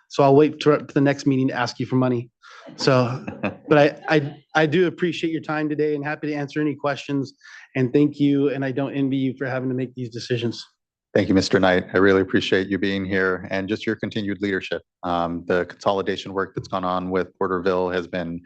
So I'll wait to the next meeting to ask you for money. So, but I do appreciate your time today and happy to answer any questions. And thank you. And I don't envy you for having to make these decisions. Thank you, Mr. Knight. I really appreciate you being here and just your continued leadership. The consolidation work that's gone on with Porterville has been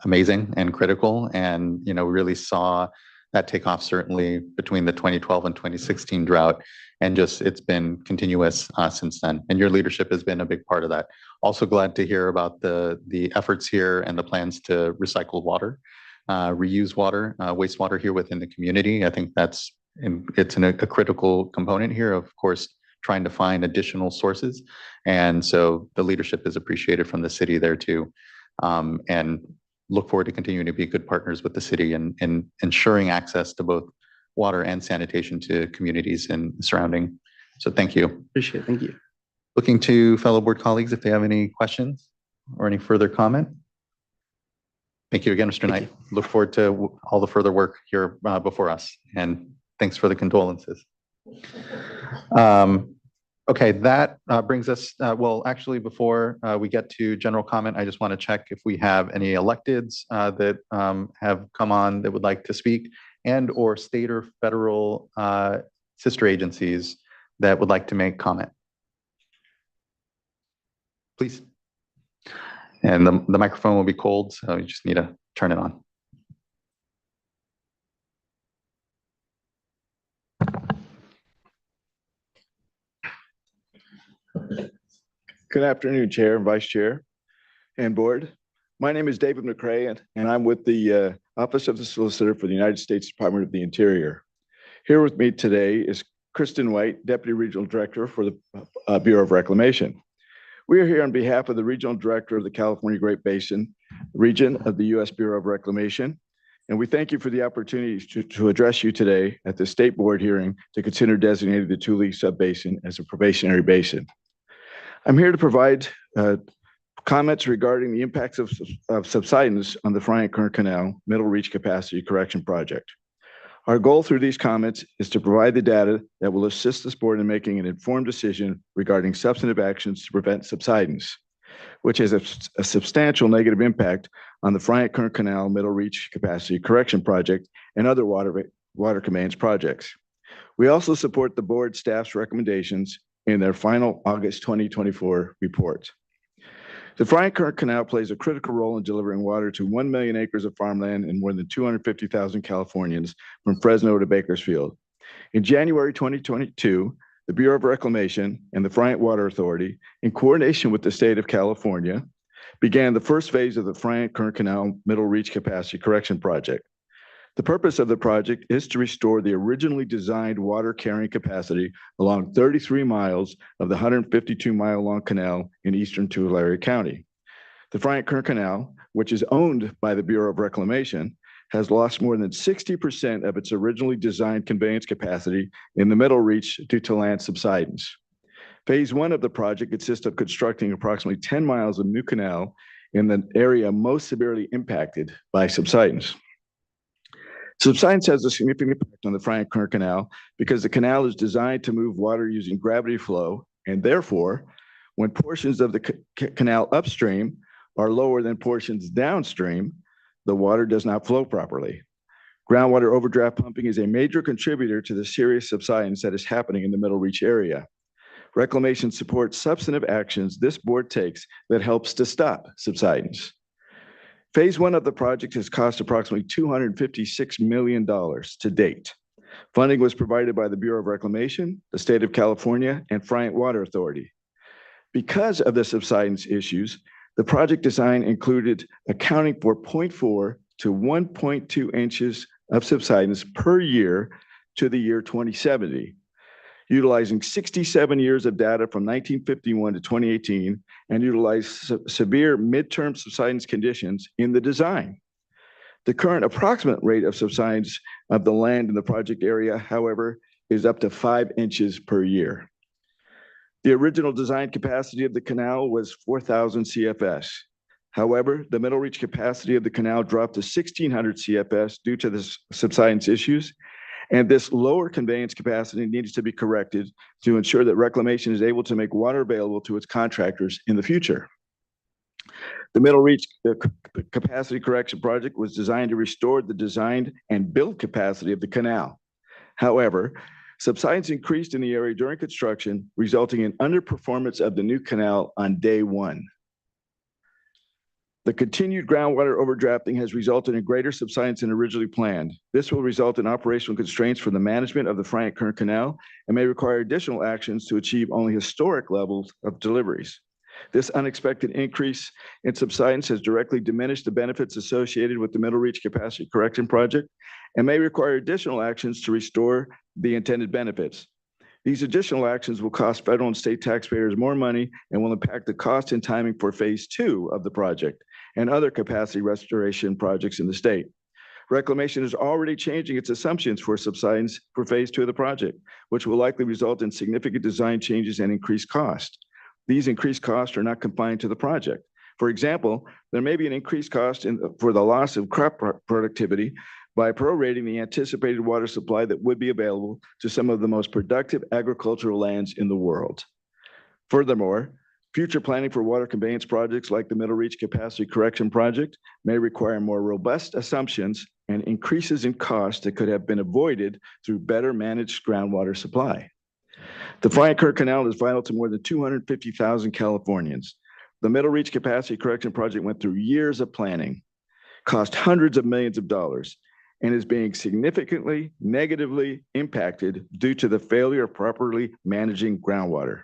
amazing and critical. And, we really saw that take off certainly between the 2012 and 2016 drought. And just it's been continuous since then. And your leadership has been a big part of that. Also glad to hear about the efforts here and the plans to recycle water, reuse water, wastewater here within the community. I think it's a critical component here, of course, trying to find additional sources. And so the leadership is appreciated from the city there too. And look forward to continuing to be good partners with the city and ensuring access to both water and sanitation to communities and surrounding. So thank you. Appreciate it. Thank you. Looking to fellow board colleagues if they have any questions or any further comment. Thank you again, Mr. Knight. Look forward to all the further work here before us. And thanks for the condolences. Okay, that brings us, well, actually, before we get to general comment, I just want to check if we have any electeds that have come on that would like to speak, and or state or federal sister agencies that would like to make comment. Please. And the microphone will be cold, so you just need to turn it on. Good afternoon, Chair and Vice Chair and Board. My name is David McCrae, and I'm with the Office of the Solicitor for the United States Department of the Interior. Here with me today is Kristen White, Deputy Regional Director for the Bureau of Reclamation. We are here on behalf of the Regional Director of the California Great Basin region of the U.S. Bureau of Reclamation and we thank you for the opportunity to address you today at the State Board hearing to consider designating the Tule Subbasin as a probationary basin. I'm here to provide comments regarding the impacts of subsidence on the Bryant-Kern Canal Middle Reach Capacity Correction Project. Our goal through these comments is to provide the data that will assist this board in making an informed decision regarding substantive actions to prevent subsidence, which has a substantial negative impact on the Bryant-Kern Canal Middle Reach Capacity Correction Project and other water conveyance projects. We also support the board staff's recommendations in their final August 2024 report. The Bryant-Kern Canal plays a critical role in delivering water to 1 million acres of farmland and more than 250,000 Californians from Fresno to Bakersfield. In January 2022, the Bureau of Reclamation and the Bryant Water Authority, in coordination with the state of California, began the first phase of the Bryant-Kern Canal Middle Reach Capacity Correction Project. The purpose of the project is to restore the originally designed water carrying capacity along 33 miles of the 152-mile-long canal in eastern Tulare County. The Bryant-Kern Canal, which is owned by the Bureau of Reclamation, has lost more than 60% of its originally designed conveyance capacity in the Middle Reach due to land subsidence. Phase 1 of the project consists of constructing approximately 10 miles of new canal in the area most severely impacted by subsidence. Subsidence has a significant impact on the Bryant-Kern Canal because the canal is designed to move water using gravity flow, and therefore, when portions of the canal upstream are lower than portions downstream, the water does not flow properly. Groundwater overdraft pumping is a major contributor to the serious subsidence that is happening in the Middle Reach area. Reclamation supports substantive actions this board takes that helps to stop subsidence. Phase 1 of the project has cost approximately $256 million to date. Funding was provided by the Bureau of Reclamation, the state of California, and Bryant Water Authority. Because of the subsidence issues, the project design included accounting for 0.4 to 1.2 inches of subsidence per year to the year 2070, utilizing 67 years of data from 1951 to 2018 and utilized severe midterm subsidence conditions in the design. The current approximate rate of subsidence of the land in the project area, however, is up to 5 inches per year. The original design capacity of the canal was 4,000 CFS. However, the Middle Reach capacity of the canal dropped to 1,600 CFS due to the subsidence issues, and this lower conveyance capacity needs to be corrected to ensure that reclamation is able to make water available to its contractors in the future. The Middle Reach Capacity Correction Project was designed to restore the designed and built capacity of the canal. However, subsidence increased in the area during construction, resulting in underperformance of the new canal on day 1. The continued groundwater overdrafting has resulted in greater subsidence than originally planned. This will result in operational constraints for the management of the Bryant-Kern Canal and may require additional actions to achieve only historic levels of deliveries. This unexpected increase in subsidence has directly diminished the benefits associated with the Middle Reach Capacity Correction Project and may require additional actions to restore the intended benefits. These additional actions will cost federal and state taxpayers more money and will impact the cost and timing for phase 2 of the project and other capacity restoration projects in the state. Reclamation is already changing its assumptions for subsidence for phase 2 of the project, which will likely result in significant design changes and increased cost. These increased costs are not confined to the project. For example, there may be an increased cost for the loss of crop productivity by prorating the anticipated water supply that would be available to some of the most productive agricultural lands in the world. Furthermore, future planning for water conveyance projects like the Middle Reach Capacity Correction Project may require more robust assumptions and increases in cost that could have been avoided through better managed groundwater supply. The Bryant-Kern Canal is vital to more than 250,000 Californians. The Middle Reach Capacity Correction Project went through years of planning, cost hundreds of millions of dollars, and is being significantly negatively impacted due to the failure of properly managing groundwater.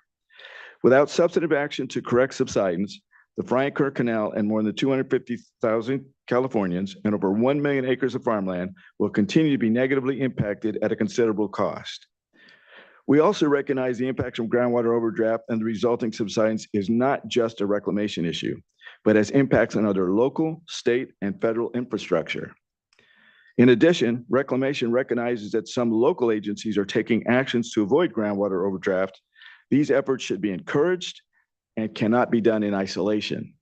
Without substantive action to correct subsidence, the Bryant-Kern Canal and more than 250,000 Californians and over 1 million acres of farmland will continue to be negatively impacted at a considerable cost. We also recognize the impacts from groundwater overdraft and the resulting subsidence is not just a reclamation issue, but has impacts on other local, state, and federal infrastructure. In addition, reclamation recognizes that some local agencies are taking actions to avoid groundwater overdraft. These efforts should be encouraged and cannot be done in isolation.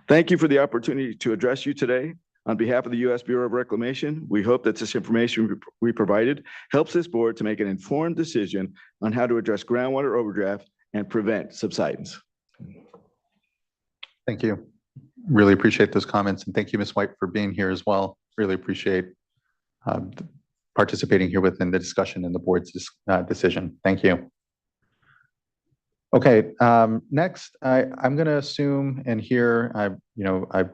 Thank you for the opportunity to address you today. On behalf of the U.S. Bureau of Reclamation, we hope that this information we provided helps this board to make an informed decision on how to address groundwater overdraft and prevent subsidence. Thank you. Really appreciate those comments. And thank you, Ms. White, for being here as well. Really appreciate participating here within the discussion and the board's decision. Thank you. Okay, next, I'm going to assume and here, I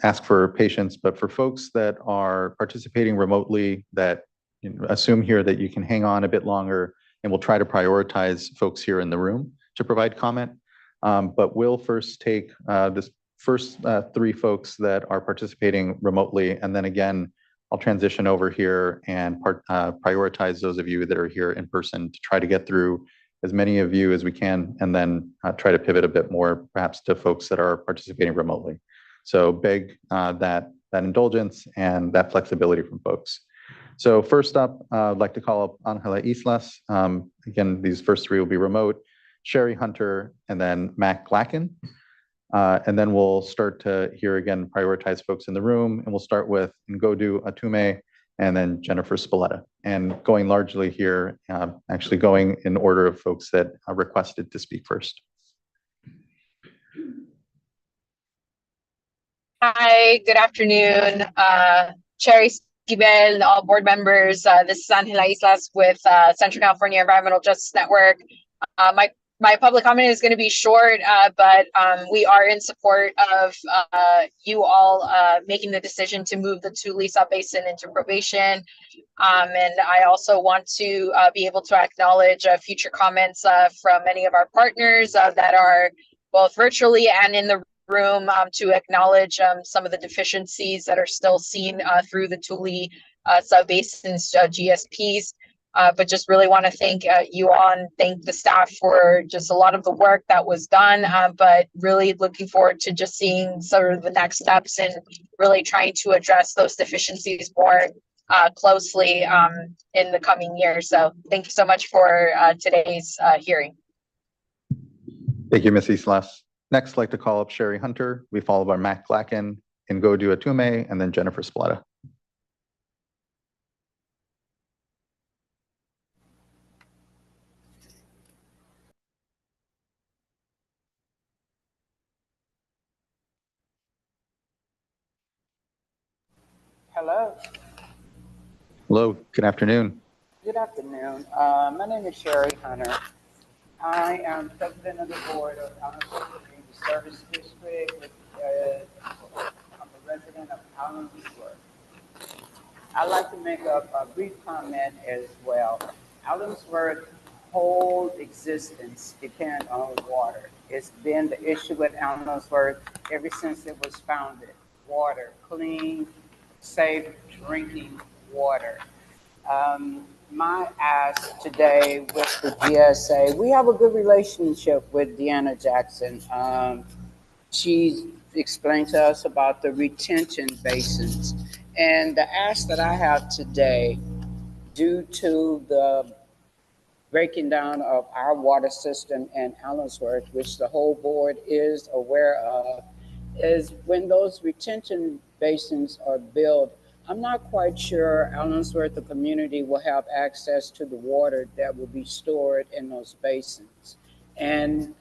ask for patience, but for folks that are participating remotely, that assume here that you can hang on a bit longer, and we'll try to prioritize folks here in the room to provide comment. But we'll first take this first three folks that are participating remotely, and then again, I'll transition over here and prioritize those of you that are here in person to try to get through as many of you as we can, and then try to pivot a bit more perhaps to folks that are participating remotely. So beg that indulgence and that flexibility from folks. So first up, I'd like to call up Angela Islas. Again, these first three will be remote, Sherry Hunter, and then Mac Glacken. And then we'll start to here again, prioritize folks in the room, and we'll start with Ngodu Atume, and then Jennifer Spalletta. And going largely here, actually going in order of folks that requested to speak first. Hi, good afternoon. Cherry Skibel, all board members. This is Angela Islas with Central California Environmental Justice Network. My public comment is going to be short, but we are in support of you all making the decision to move the Tule Subbasin into probation. And I also want to be able to acknowledge future comments from many of our partners that are both virtually and in the room to acknowledge some of the deficiencies that are still seen through the Tule Subbasin's GSPs. But just really want to thank you all and thank the staff for just a lot of the work that was done, but really looking forward to just seeing sort of the next steps and really trying to address those deficiencies more closely in the coming years. So thank you so much for today's hearing. Thank you, Ms. Islas. Next, I'd like to call up Sherry Hunter. We follow by Mac Glacken, Ngodu Atume, and then Jennifer Spalletta. Hello. Hello, good afternoon. Good afternoon. My name is Sherry Hunter. I am president of the board of Allen Community Service District. I'm a resident of Allensworth. I'd like to make a brief comment as well. Allensworth's whole existence depends on water. It's been the issue with Allensworth ever since it was founded. Water, clean, safe drinking water. My ask today with the GSA, we have a good relationship with Deanna Jackson. She explained to us about the retention basins. And the ask that I have today, due to the breaking down of our water system in Allensworth, which the whole board is aware of, is when those retention basins are built, I'm not quite sure Allensworth, the community, will have access to the water that will be stored in those basins. And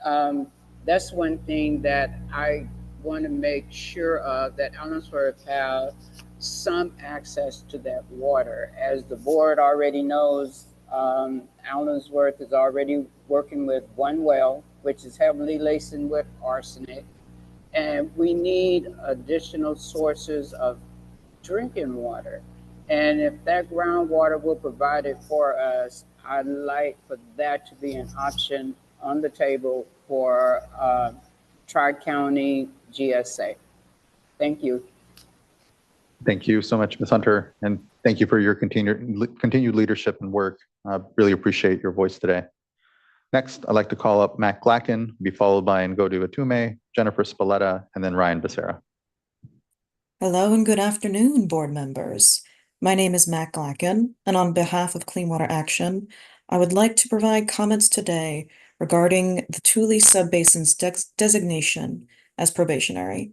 that's one thing that I want to make sure of, that Allensworth have some access to that water. As the board already knows, Allensworth is already working with one well, which is heavily laced with arsenic. And we need additional sources of drinking water. And if that groundwater will provide it for us, I'd like for that to be an option on the table for Tri-County GSA. Thank you. Thank you so much, Ms. Hunter, and thank you for your continued leadership and work. Really appreciate your voice today. Next, I'd like to call up Mac Glacken, be followed by Ngodu Atume, Jennifer Spalletta, and then Ryan Becerra. Hello and good afternoon, board members. My name is Matt Glacken, and on behalf of Clean Water Action, I would like to provide comments today regarding the Tule Subbasin's designation as probationary.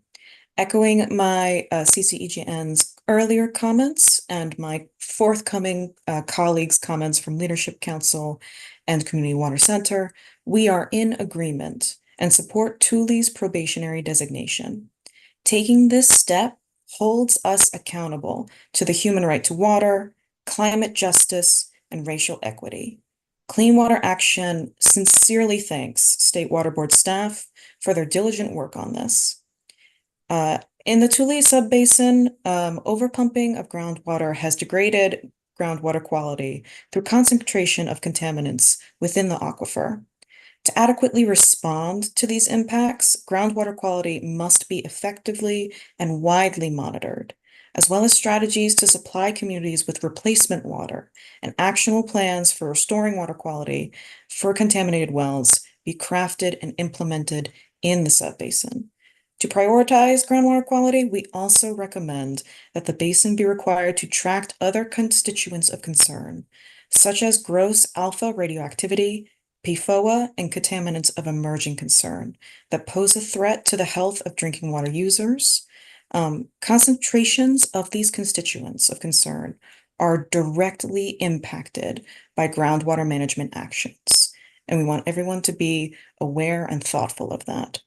Echoing my CCEGN's earlier comments and my forthcoming colleagues' comments from Leadership Council and Community Water Center, we are in agreement and support Tule's probationary designation. Taking this step holds us accountable to the human right to water, climate justice, and racial equity. Clean Water Action sincerely thanks State Water Board staff for their diligent work on this. In the Tule Subbasin, overpumping of groundwater has degraded groundwater quality through concentration of contaminants within the aquifer. To adequately respond to these impacts, groundwater quality must be effectively and widely monitored, as well as strategies to supply communities with replacement water and actionable plans for restoring water quality for contaminated wells be crafted and implemented in the subbasin. To prioritize groundwater quality, we also recommend that the basin be required to track other constituents of concern, such as gross alpha radioactivity, PFOA, and contaminants of emerging concern that pose a threat to the health of drinking water users. Concentrations of these constituents of concern are directly impacted by groundwater management actions, and we want everyone to be aware and thoughtful of that.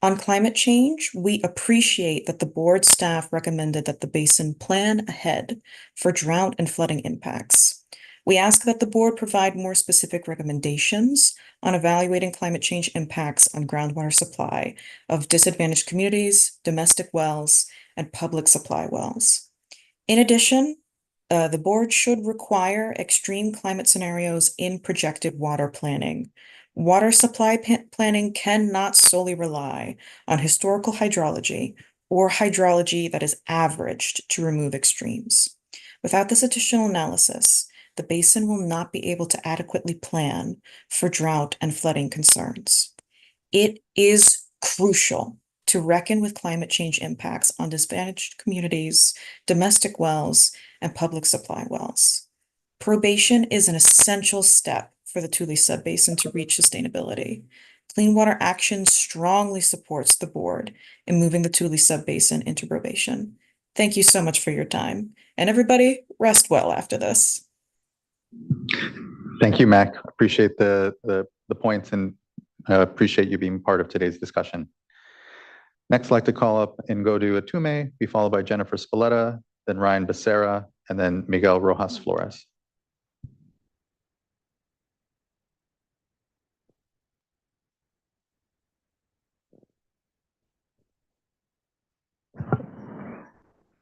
On climate change, we appreciate that the board staff recommended that the basin plan ahead for drought and flooding impacts. We ask that the board provide more specific recommendations on evaluating climate change impacts on groundwater supply of disadvantaged communities, domestic wells, and public supply wells. In addition, the board should require extreme climate scenarios in projected water planning. Water supply planning cannot solely rely on historical hydrology or hydrology that is averaged to remove extremes. Without this additional analysis, the basin will not be able to adequately plan for drought and flooding concerns. It is crucial to reckon with climate change impacts on disadvantaged communities, domestic wells, and public supply wells. Probation is an essential step for the Tule Subbasin to reach sustainability. Clean Water Action strongly supports the board in moving the Tule Subbasin into probation. Thank you so much for your time, and everybody rest well after this. Thank you, Mac. Appreciate the points and appreciate you being part of today's discussion. Next, I'd like to call up and go to Atume, be followed by Jennifer Spalletta, then Ryan Becerra, and then Miguel Rojas Flores.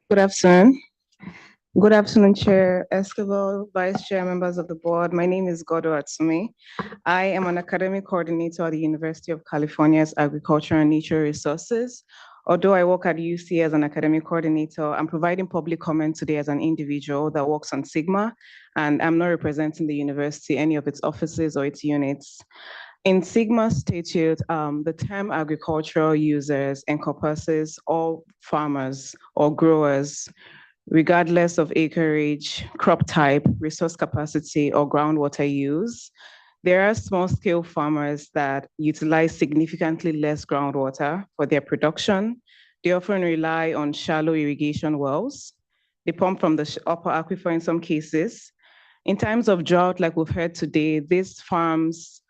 Good afternoon. Good afternoon, Chair Escobar, Vice Chair, members of the board. My name is Godo Atsumi. I am an academic coordinator at the University of California's Agriculture and Natural Resources. Although I work at UC as an academic coordinator, I'm providing public comment today as an individual that works on SGMA, and I'm not representing the university, any of its offices or its units. In SGMA statute, the term agricultural users encompasses all farmers or growers, regardless of acreage, crop type, resource capacity, or groundwater use. There are small-scale farmers that utilize significantly less groundwater for their production. They often rely on shallow irrigation wells. They pump from the upper aquifer in some cases. In times of drought, like we've heard today, these farms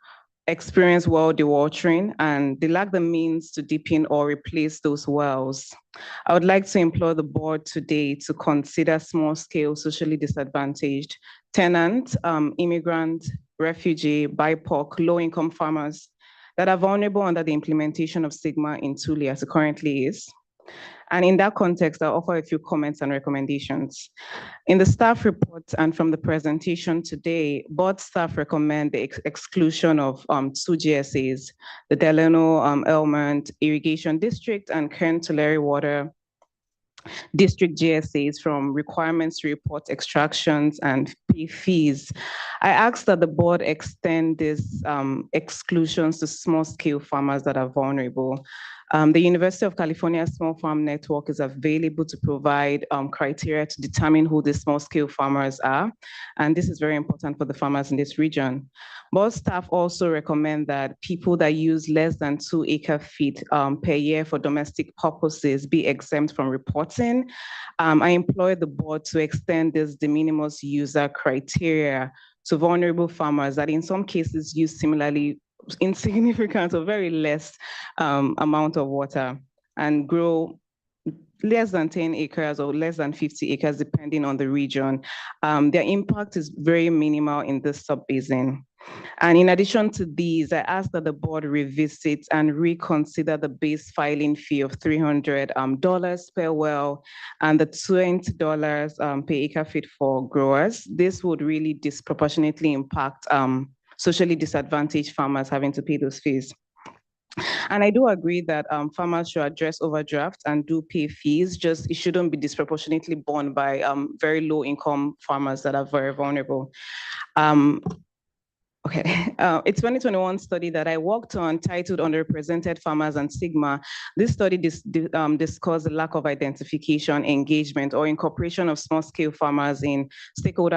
experience well dewatering and they lack the means to deepen or replace those wells. I would like to implore the board today to consider small-scale socially disadvantaged tenant, immigrant, refugee, BIPOC, low-income farmers that are vulnerable under the implementation of SGMA in Tule as it currently is. And in that context, I'll offer a few comments and recommendations. In the staff report and from the presentation today, board staff recommend the exclusion of two GSAs, the Delano Elmont Irrigation District and Kern Tulare Water District GSAs from requirements to report extractions and pay fees. I ask that the board extend these exclusions to small-scale farmers that are vulnerable. The University of California Small Farm Network is available to provide criteria to determine who the small-scale farmers are, and this is very important for the farmers in this region. Board staff also recommend that people that use less than 2 acre-feet per year for domestic purposes be exempt from reporting. I employ the board to extend this de minimis user criteria to vulnerable farmers that in some cases use similarly insignificant or very less amount of water and grow less than 10 acres or less than 50 acres, depending on the region. Their impact is very minimal in this sub-basin. And in addition to these, I ask that the board revisit and reconsider the base filing fee of $300 per well and the $20 per acre feet for growers. This would really disproportionately impact socially disadvantaged farmers having to pay those fees. And I do agree that farmers should address overdrafts and do pay fees, just it shouldn't be disproportionately borne by very low income farmers that are very vulnerable. Okay, a 2021 study that I worked on titled Underrepresented Farmers and Stigma. This study discussed the lack of identification, engagement, or incorporation of small-scale farmers in stakeholder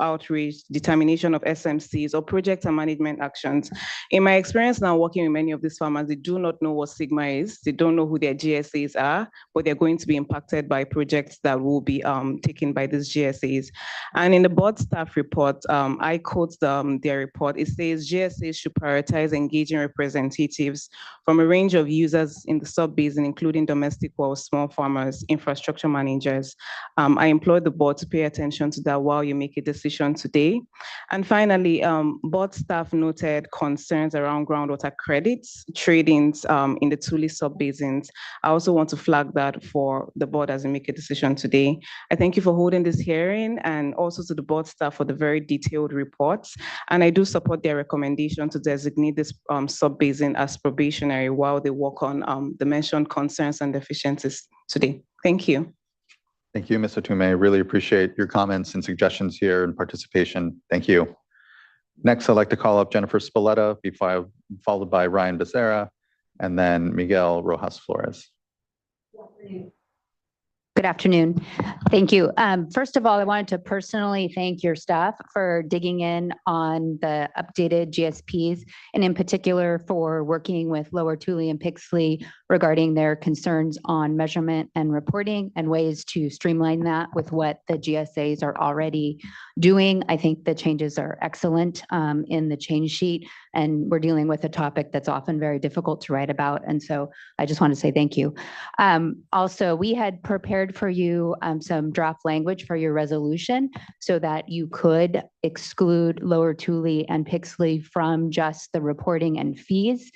outreach, determination of SMCs, or project and management actions. In my experience now working with many of these farmers, they do not know what stigma is. They don't know who their GSAs are, but they're going to be impacted by projects that will be taken by these GSAs. And in the board staff report, I quote their report. It says GSAs should prioritize engaging representatives from a range of users in the sub-basin, including domestic or small farmers, infrastructure managers. I implore the board to pay attention to that while you make a decision today. And finally, board staff noted concerns around groundwater credits, tradings in the Tule sub-basins. I also want to flag that for the board as we make a decision today. I thank you for holding this hearing and also to the board staff for the very detailed reports. And I do support their recommendation to designate this sub-basin as probationary while they work on the mentioned concerns and deficiencies today. Thank you. Thank you, Ms. Otume. Really appreciate your comments and suggestions here and participation. Thank you. Next, I'd like to call up Jennifer Spalletta, followed by Ryan Becerra, and then Miguel Rojas Flores. Good afternoon. Thank you. First of all, I wanted to personally thank your staff for digging in on the updated GSPs, and in particular for working with Lower Tule and Pixley regarding their concerns on measurement and reporting and ways to streamline that with what the GSAs are already doing. I think the changes are excellent in the change sheet, and we're dealing with a topic that's often very difficult to write about. And so I just want to say thank you. Also, we had prepared for you some draft language for your resolution so that you could exclude Lower Tule and Pixley from just the reporting and fees.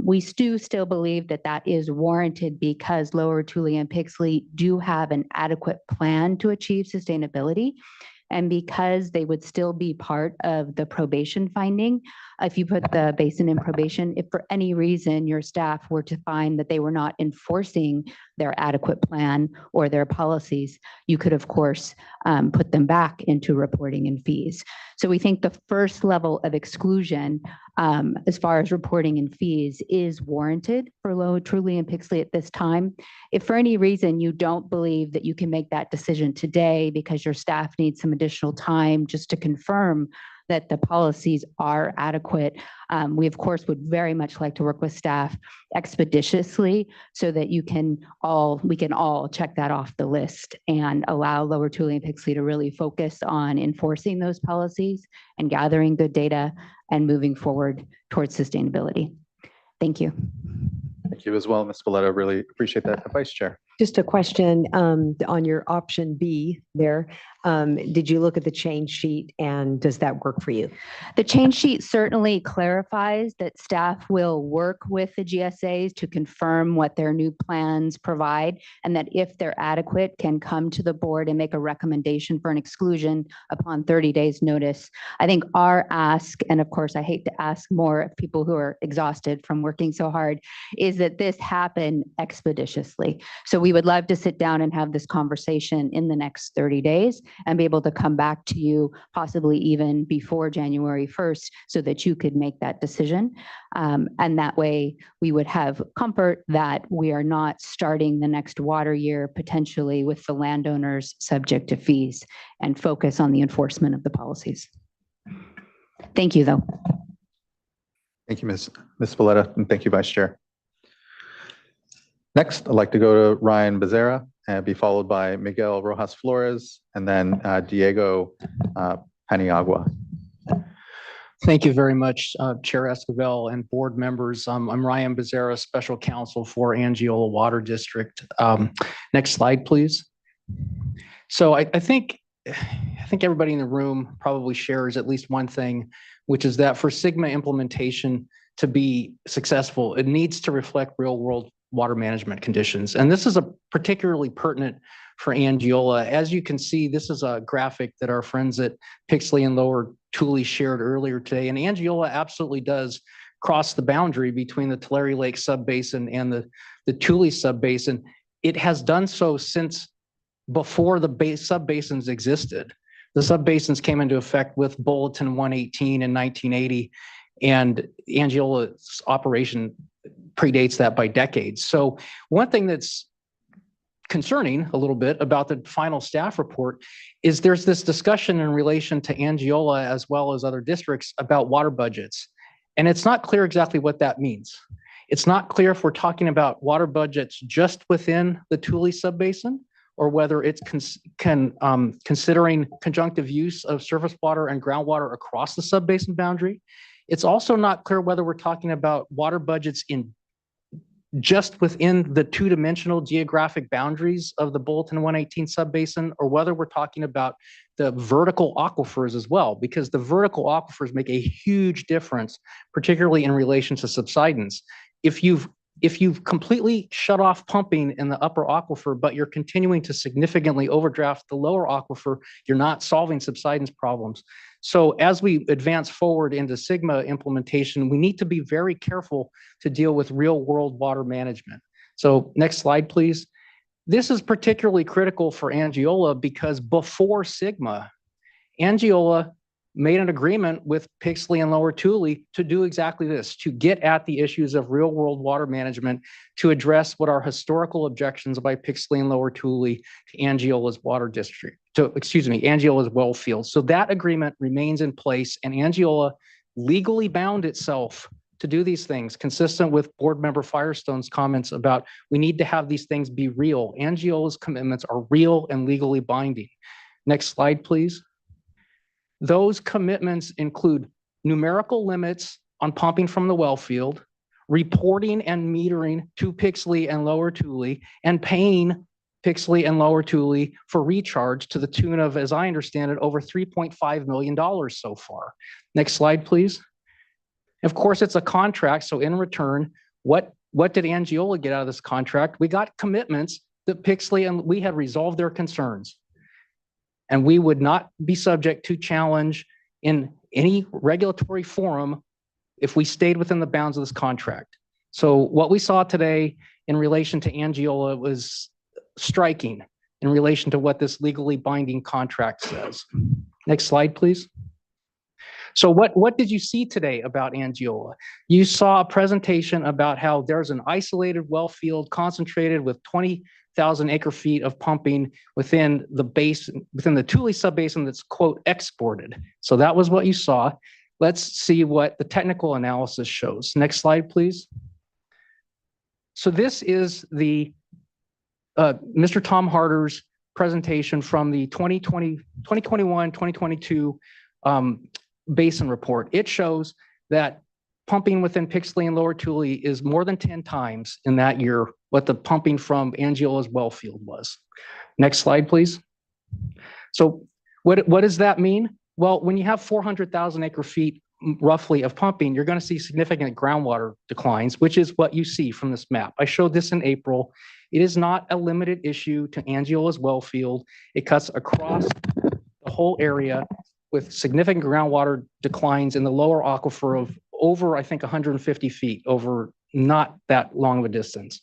We do still believe that that is warranted because Lower Tule and Pixley do have an adequate plan to achieve sustainability. And because they would still be part of the probation finding, if you put the basin in probation, if for any reason your staff were to find that they were not enforcing their adequate plan or their policies, you could, of course, put them back into reporting and fees. So we think the first level of exclusion as far as reporting and fees is warranted for Lower Tule and Pixley at this time. If for any reason you don't believe that you can make that decision today because your staff needs some additional time just to confirm that the policies are adequate, we of course would very much like to work with staff expeditiously so that we can all check that off the list and allow Lower Tule and Pixley to really focus on enforcing those policies and gathering good data and moving forward towards sustainability. Thank you. Thank you as well, Ms. Spalletta. Really appreciate that. Vice Chair. Just a question on your option B there. Did you look at the change sheet and does that work for you? The change sheet certainly clarifies that staff will work with the GSAs to confirm what their new plans provide, and that if they're adequate, can come to the board and make a recommendation for an exclusion upon 30 days notice. I think our ask, and of course I hate to ask more of people who are exhausted from working so hard, is that this happen expeditiously. So we would love to sit down and have this conversation in the next 30 days and be able to come back to you possibly even before January 1st so that you could make that decision. And that way we would have comfort that we are not starting the next water year potentially with the landowners subject to fees, and focus on the enforcement of the policies. Thank you, though. Thank you, Ms. Valletta, and thank you, Vice Chair. Next, I'd like to go to Ryan Becerra and be followed by Miguel Rojas Flores and then Diego Paniagua. Thank you very much, Chair Esquivel and board members. I'm Ryan Becerra, Special Counsel for Angiola Water District. Next slide, please. So I think everybody in the room probably shares at least one thing, which is that for SGMA implementation to be successful, it needs to reflect real world water management conditions. And this is particularly pertinent for Angiola. As you can see, this is a graphic that our friends at Pixley and Lower Tule shared earlier today. And Angiola absolutely does cross the boundary between the Tulare Lake subbasin and the Tule subbasin. It has done so since before the subbasins existed. The subbasins came into effect with Bulletin 118 in 1980, and Angiola's operation predates that by decades. So one thing that's concerning a little bit about the final staff report is there's this discussion in relation to Angiola as well as other districts about water budgets. And it's not clear exactly what that means. It's not clear if we're talking about water budgets just within the Tule subbasin, or whether it's considering conjunctive use of surface water and groundwater across the subbasin boundary. It's also not clear whether we're talking about water budgets in just within the two-dimensional geographic boundaries of the Bulletin 118 subbasin, or whether we're talking about the vertical aquifers as well, because the vertical aquifers make a huge difference, particularly in relation to subsidence. If you've completely shut off pumping in the upper aquifer, but you're continuing to significantly overdraft the lower aquifer, you're not solving subsidence problems. So as we advance forward into SGMA implementation, we need to be very careful to deal with real world water management. So next slide, please. This is particularly critical for Angiola because before SGMA, Angiola made an agreement with Pixley and Lower Tule to do exactly this, to get at the issues of real world water management, to address what are historical objections by Pixley and Lower Tule to Angiola's water district, Angiola's well field. So that agreement remains in place, and Angiola legally bound itself to do these things, consistent with board member Firestone's comments about we need to have these things be real. Angiola's commitments are real and legally binding. Next slide, please. Those commitments include numerical limits on pumping from the well field, reporting and metering to Pixley and Lower Tule, and paying Pixley and Lower Tule for recharge to the tune of, as I understand it, over $3.5 million so far. Next slide, please. Of course, it's a contract, so in return, what did Angiola get out of this contract? We got commitments that Pixley and we had resolved their concerns, and we would not be subject to challenge in any regulatory forum if we stayed within the bounds of this contract. So what we saw today in relation to Angiola was striking in relation to what this legally binding contract says. Next slide, please. So what did you see today about Angiola? You saw a presentation about how there's an isolated well field concentrated with 20,000 acre feet of pumping within the basin, within the Tule subbasin that's, quote, exported. So that was what you saw. Let's see what the technical analysis shows. Next slide, please. So this is the Mr. Tom Harder's presentation from the 2021-2022 Basin report. It shows that pumping within Pixley and Lower Tule is more than 10 times in that year what the pumping from Angiola's well field was. Next slide, please. So what does that mean? Well, when you have 400,000 acre feet roughly of pumping, you're going to see significant groundwater declines, which is what you see from this map. I showed this in April. It is not a limited issue to Angiola's well field. It cuts across the whole area with significant groundwater declines in the lower aquifer of over, I think, 150 feet over not that long of a distance.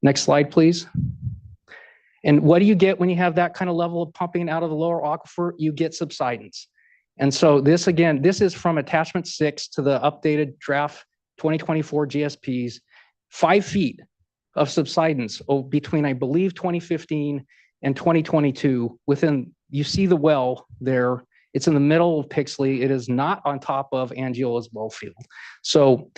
Next slide, please. And what do you get when you have that kind of level of pumping out of the lower aquifer? You get subsidence. And so this, again, this is from attachment 6 to the updated draft 2024 GSPs, 5 feet of subsidence between, I believe, 2015 and 2022 within, you see the well there. It's in the middle of Pixley. It is not on top of Angiola's well field. So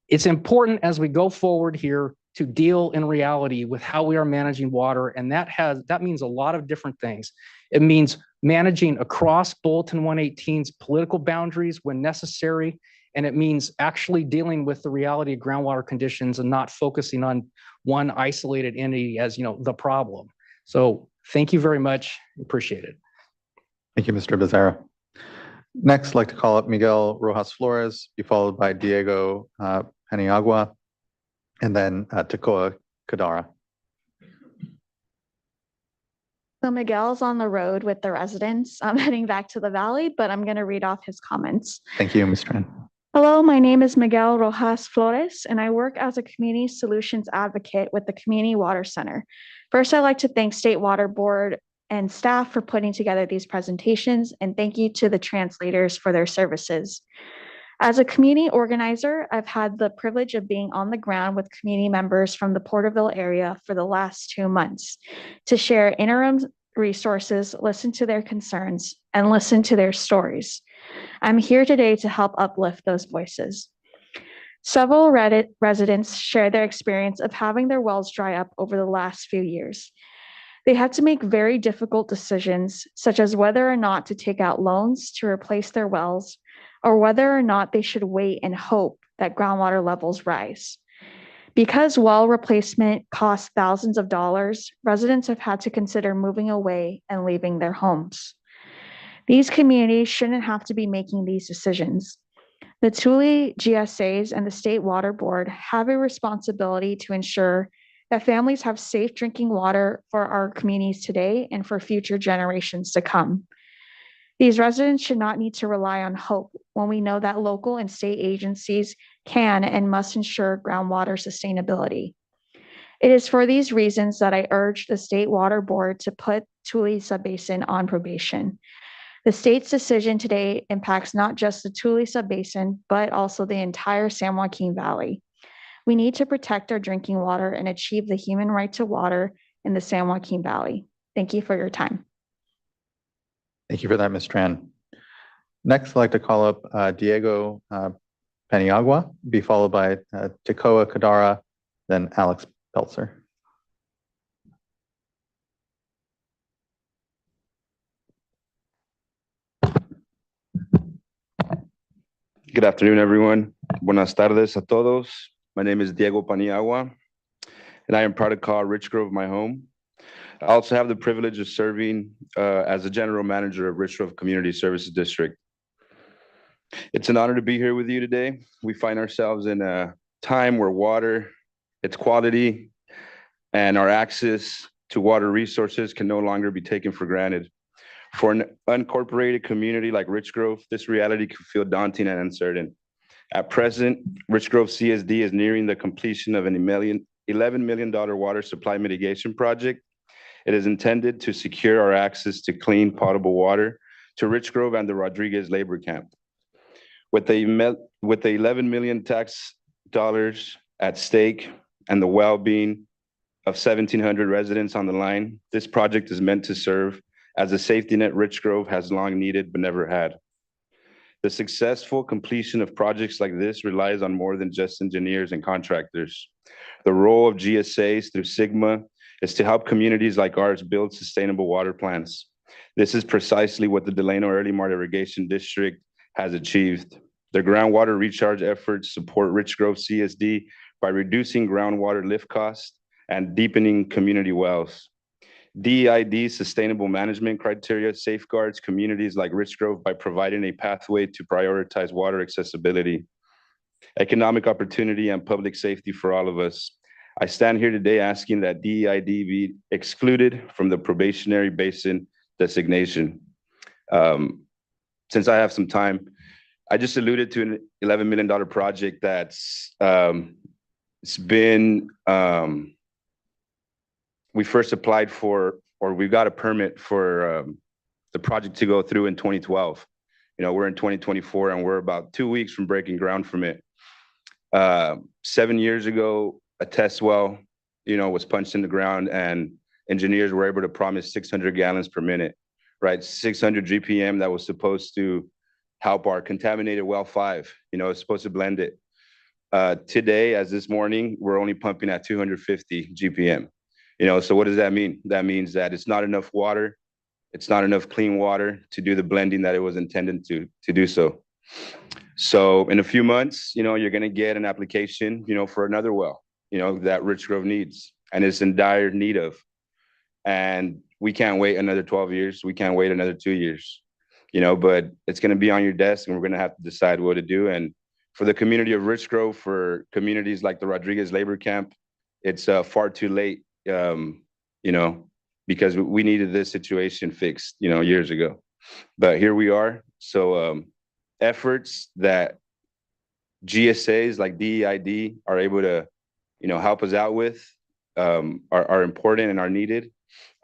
it's important as we go forward here to deal in reality with how we are managing water. And that means a lot of different things. It means managing across Bulletin 118's political boundaries when necessary. And it means actually dealing with the reality of groundwater conditions and not focusing on one isolated entity as, the problem. So thank you very much. Appreciate it. Thank you, Mr. Becerra. Next, I'd like to call up Miguel Rojas Flores, be followed by Diego Paniagua, and then Tekoa Kadara. So Miguel's on the road with the residents. I'm heading back to the valley, but I'm going to read off his comments. Thank you, Ms. Tran. Hello, my name is Miguel Rojas Flores, and I work as a community solutions advocate with the Community Water Center. First, I'd like to thank State Water Board and staff for putting together these presentations, and thank you to the translators for their services. As a community organizer, I've had the privilege of being on the ground with community members from the Porterville area for the last 2 months to share interim resources, listen to their concerns, and listen to their stories. I'm here today to help uplift those voices. Several residents share their experience of having their wells dry up over the last few years. They had to make very difficult decisions, such as whether or not to take out loans to replace their wells, or whether or not they should wait and hope that groundwater levels rise. Because well replacement costs thousands of dollars, residents have had to consider moving away and leaving their homes. These communities shouldn't have to be making these decisions. The Tule GSAs and the State Water Board have a responsibility to ensure that families have safe drinking water for our communities today and for future generations to come. These residents should not need to rely on hope when we know that local and state agencies can and must ensure groundwater sustainability. It is for these reasons that I urge the State Water Board to put Tule Subbasin on probation. The state's decision today impacts not just the Tule Subbasin, but also the entire San Joaquin Valley. We need to protect our drinking water and achieve the human right to water in the San Joaquin Valley. Thank you for your time. Thank you for that, Ms. Tran. Next, I'd like to call up Diego Paniagua, be followed by Tekoa Kadara, then Alex Peltzer. Good afternoon, everyone. Buenas tardes a todos. My name is Diego Paniagua, and I am proud to call Rich Grove my home. I also have the privilege of serving as the general manager of Rich Grove Community Services District. It's an honor to be here with you today. We find ourselves in a time where water, its quality, and our access to water resources can no longer be taken for granted. For an unincorporated community like Rich Grove, this reality can feel daunting and uncertain. At present, Rich Grove CSD is nearing the completion of an $11 million water supply mitigation project. It is intended to secure our access to clean potable water to Rich Grove and the Rodriguez labor camp. With the 11 million tax dollars at stake and the well-being of 1,700 residents on the line, this project is meant to serve as a safety net Rich Grove has long needed but never had. The successful completion of projects like this relies on more than just engineers and contractors. The role of GSAs through SGMA is to help communities like ours build sustainable water plants. This is precisely what the Delano Early Mart Irrigation District has achieved. The groundwater recharge efforts support Rich Grove CSD by reducing groundwater lift costs and deepening community wells. DEID sustainable management criteria safeguards communities like Rich Grove by providing a pathway to prioritize water accessibility, economic opportunity, and public safety for all of us. I stand here today asking that DEID be excluded from the probationary basin designation. Since I have some time, I just alluded to an $11 million project that's it's been we first applied for, or we got a permit for the project to go through in 2012. We're in 2024 and we're about 2 weeks from breaking ground from it. 7 years ago, a test well, was punched in the ground and engineers were able to promise 600 gallons per minute, right? 600 GPM that was supposed to help our contaminated well 5, it's supposed to blend it. Today, as this morning, we're only pumping at 250 GPM. So what does that mean? That means that it's not enough water. It's not enough clean water to do the blending that it was intended to do so. So in a few months, you're going to get an application, for another well, that Rich Grove needs and is in dire need of. And we can't wait another 12 years. We can't wait another 2 years, but it's going to be on your desk and we're going to have to decide what to do. And for the community of Rich Grove, for communities like the Rodriguez Labor Camp, it's far too late, because we needed this situation fixed, years ago. But here we are. So efforts that GSAs like DEID are able to, help us out with are important and are needed.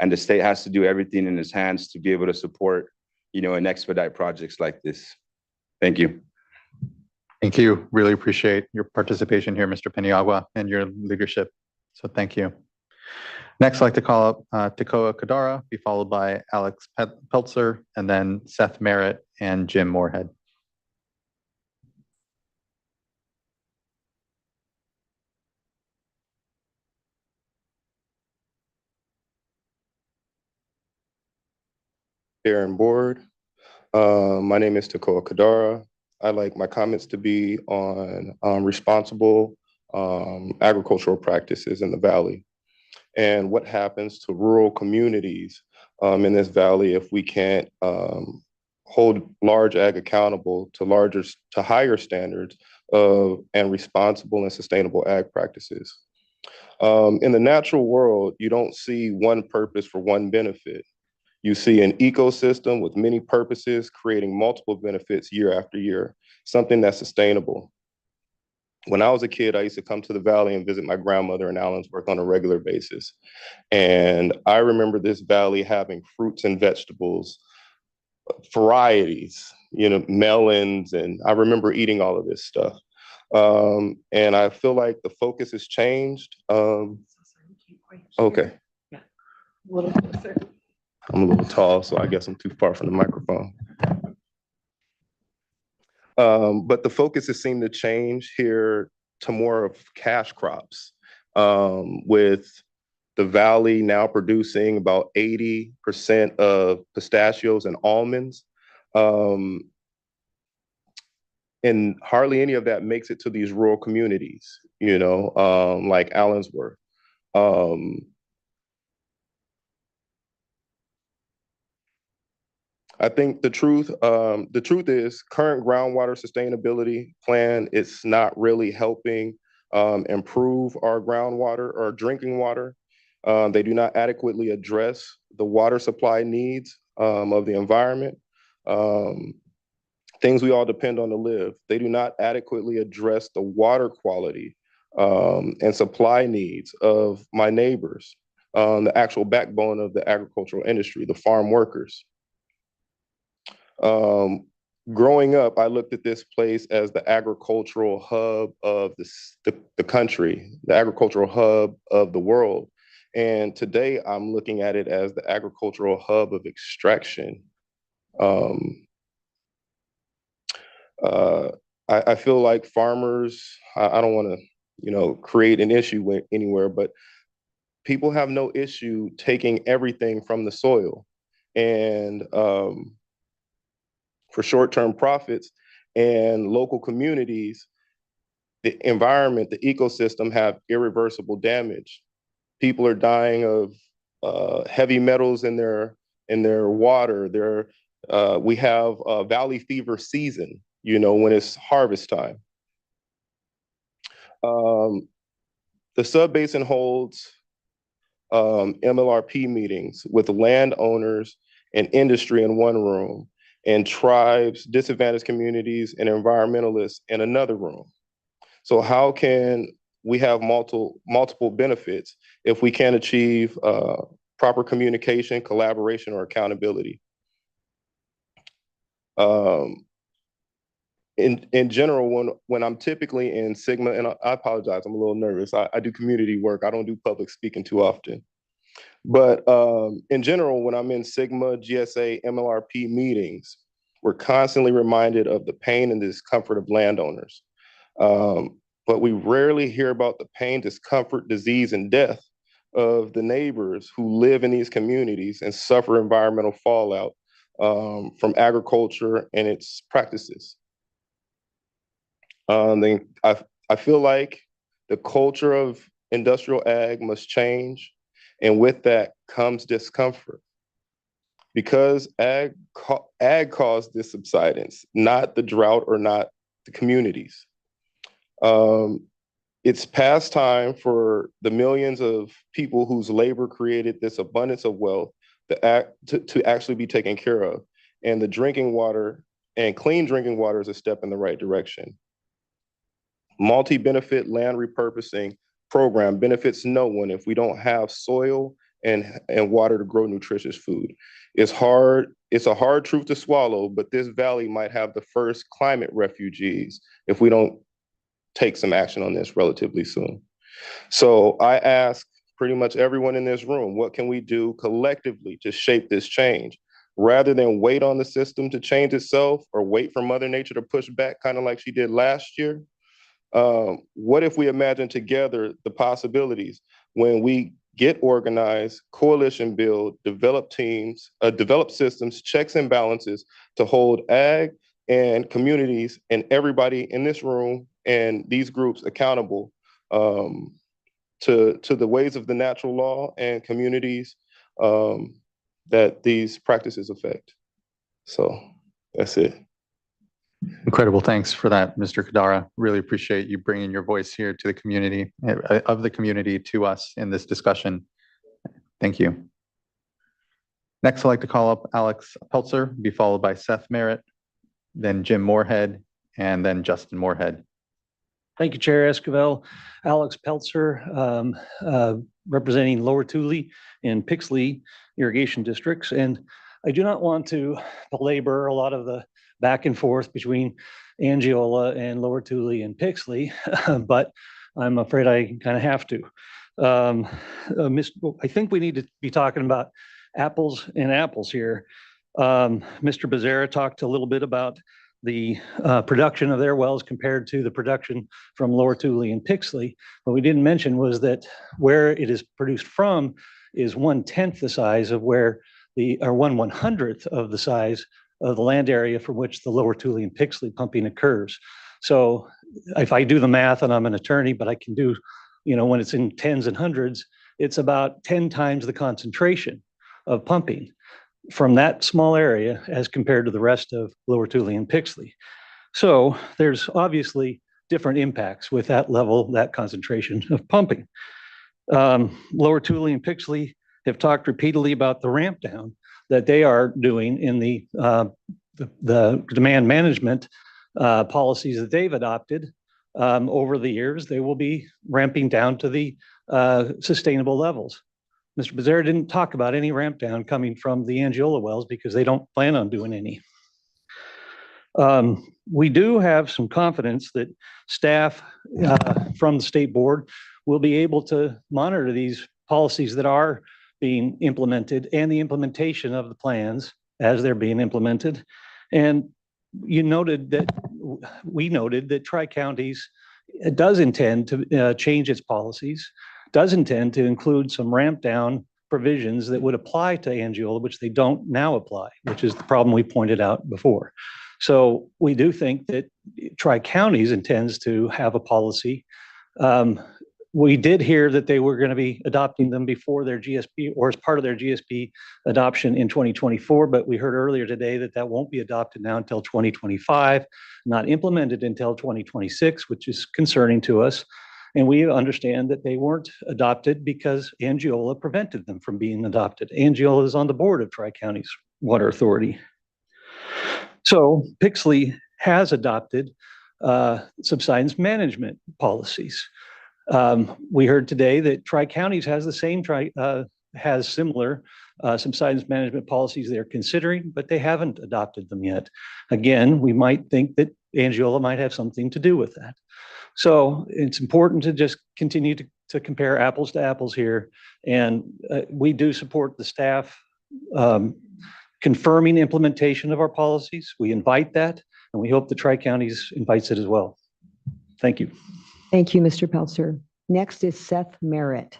And the state has to do everything in its hands to be able to support, and expedite projects like this. Thank you. Thank you. Really appreciate your participation here, Mr. Peniagua, and your leadership. So thank you. Next, I'd like to call up Tekoa Kadara, be followed by Alex Peltzer, and then Seth Merritt and Jim Moorhead. Chair and board. My name is Tekoa Kadara. I'd like my comments to be on responsible agricultural practices in the Valley and what happens to rural communities in this Valley if we can't hold large ag accountable to higher standards of and responsible and sustainable ag practices. In the natural world, you don't see one purpose for one benefit. You see an ecosystem with many purposes creating multiple benefits year after year, something that's sustainable. When I was a kid, I used to come to the Valley and visit my grandmother in Allensworth on a regular basis. And I remember this Valley having fruits and vegetables, varieties, melons, and I remember eating all of this stuff. And I feel like the focus has changed. Okay. Yeah. A little closer. I'm a little tall, so I guess I'm too far from the microphone. But the focus has seemed to change here to more of cash crops, with the Valley now producing about 80% of pistachios and almonds. And hardly any of that makes it to these rural communities, like Allensworth. I think the truth is current groundwater sustainability plan is not really helping improve our groundwater or drinking water. They do not adequately address the water supply needs of the environment, things we all depend on to live. They do not adequately address the water quality and supply needs of my neighbors, the actual backbone of the agricultural industry, the farm workers. Growing up, I looked at this place as the agricultural hub of the country, the agricultural hub of the world. And today I'm looking at it as the agricultural hub of extraction. I feel like farmers, I don't want to, create an issue anywhere, but people have no issue taking everything from the soil. And for short-term profits and local communities, the environment, the ecosystem have irreversible damage. People are dying of heavy metals in their water. We have valley fever season, when it's harvest time. The Subbasin holds MLRP meetings with landowners and industry in one room, and tribes, disadvantaged communities, and environmentalists in another room. So how can we have multiple benefits if we can't achieve proper communication, collaboration, or accountability. In general, when I'm typically in Sigma, and I apologize, I'm a little nervous. I do community work. I don't do public speaking too often. But in general, when I'm in Sigma, GSA, MLRP meetings, we're constantly reminded of the pain and discomfort of landowners. But we rarely hear about the pain, discomfort, disease, and death of the neighbors who live in these communities and suffer environmental fallout from agriculture and its practices. I feel like the culture of industrial ag must change, and with that comes discomfort. Because ag caused this subsidence, not the drought or not the communities. It's past time for the millions of people whose labor created this abundance of wealth to actually be taken care of. And the drinking water and clean drinking water is a step in the right direction. Multi-benefit land repurposing program benefits no one if we don't have soil and water to grow nutritious food. It's a hard truth to swallow, but this valley might have the first climate refugees if we don't take some action on this relatively soon. So I ask pretty much everyone in this room, what can we do collectively to shape this change? Rather than wait on the system to change itself or wait for Mother Nature to push back, kind of like she did last year, what if we imagine together the possibilities when we get organized, coalition build, develop teams, develop systems, checks and balances to hold ag and communities and everybody in this room and these groups accountable to the ways of the natural law and communities that these practices affect. So that's it. Incredible. Thanks for that, Mr. Kadara. Really appreciate you bringing your voice here to the community, of the community to us in this discussion. Thank you. Next, I'd like to call up Alex Peltzer, be followed by Seth Merritt, then Jim Moorhead, and then Justin Moorhead. Thank you, Chair Esquivel. Alex Peltzer, representing Lower Tule and Pixley irrigation districts. And I do not want to belabor a lot of the back and forth between Angiola and Lower Tule and Pixley, but I'm afraid I kind of have to. I think we need to be talking about apples and apples here. Mr. Becerra talked a little bit about the production of their wells compared to the production from Lower Tule and Pixley. What we didn't mention was that where it is produced from is 1/10 the size of where or 1/100th of the size of the land area from which the Lower Tule and Pixley pumping occurs. So if I do the math, and I'm an attorney, but I can do, when it's in tens and hundreds, it's about 10 times the concentration of pumping from that small area as compared to the rest of Lower Tule and Pixley. So there's obviously different impacts with that level, that concentration of pumping. Lower Tule and Pixley have talked repeatedly about the ramp down that they are doing in the demand management policies that they've adopted over the years. They will be ramping down to the sustainable levels. Mr. Becerra didn't talk about any ramp down coming from the Angiola wells because they don't plan on doing any. We do have some confidence that staff from the state board will be able to monitor these policies that are being implemented and the implementation of the plans as they're being implemented. And we noted that Tri-Counties does intend to change its policies, does intend to include some ramp down provisions that would apply to Angiola, which they don't now apply, which is the problem we pointed out before. So we do think that Tri-Counties intends to have a policy. We did hear that they were going to be adopting them before their GSP or as part of their GSP adoption in 2024, but we heard earlier today that that won't be adopted now until 2025, not implemented until 2026, which is concerning to us. And we understand that they weren't adopted because Angiola prevented them from being adopted. Angiola is on the board of Tri-Counties Water Authority. So Pixley has adopted subsidence management policies. We heard today that Tri-Counties has the same has similar subsidence management policies they're considering, but they haven't adopted them yet. Again, we might think that Angela might have something to do with that. So it's important to just continue to compare apples to apples here. And we do support the staff confirming implementation of our policies. We invite that, and we hope the Tri-Counties invites it as well. Thank you. Thank you, Mr. Pelzer. Next is Seth Merritt.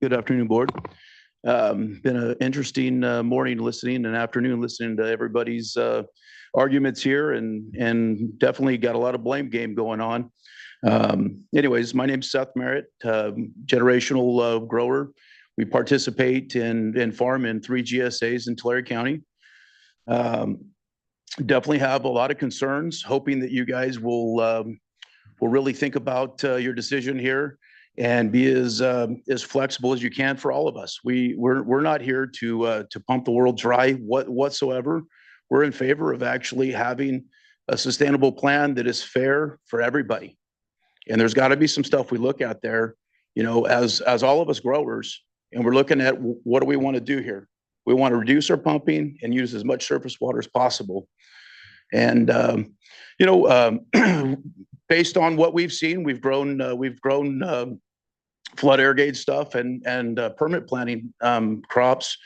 Good afternoon, board. Been an interesting morning listening and afternoon listening to everybody's arguments here, and definitely got a lot of blame game going on. Anyways, my name's Seth Merritt, generational grower. We participate and farm in 3 GSAs in Tulare County. Definitely have a lot of concerns, hoping that you guys will really think about your decision here and be as flexible as you can for all of us. We're not here to pump the world dry whatsoever. We're in favor of actually having a sustainable plan that is fair for everybody. And there's got to be some stuff we look at there, you know, as all of us growers, and we're looking at what do we want to do here. We want to reduce our pumping and use as much surface water as possible. And you know, based on what we've seen, we've grown flood irrigated stuff and permit planting crops.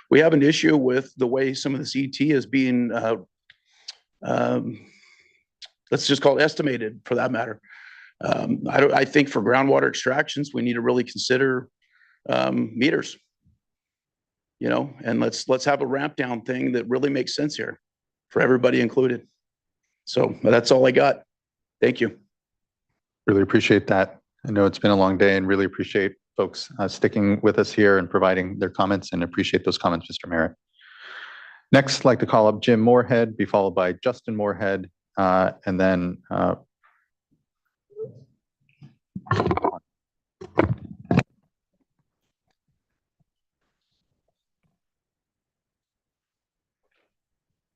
We have an issue with the way some of this ET is being, let's just call it estimated for that matter. I think for groundwater extractions, we need to really consider meters, you know, and let's have a ramp down thing that really makes sense here for everybody included. So that's all I got. Thank you. Really appreciate that. I know it's been a long day and really appreciate folks sticking with us here and providing their comments, and appreciate those comments, Mr. Merritt. Next, I'd like to call up Jim Moorhead, be followed by Justin Moorhead, and then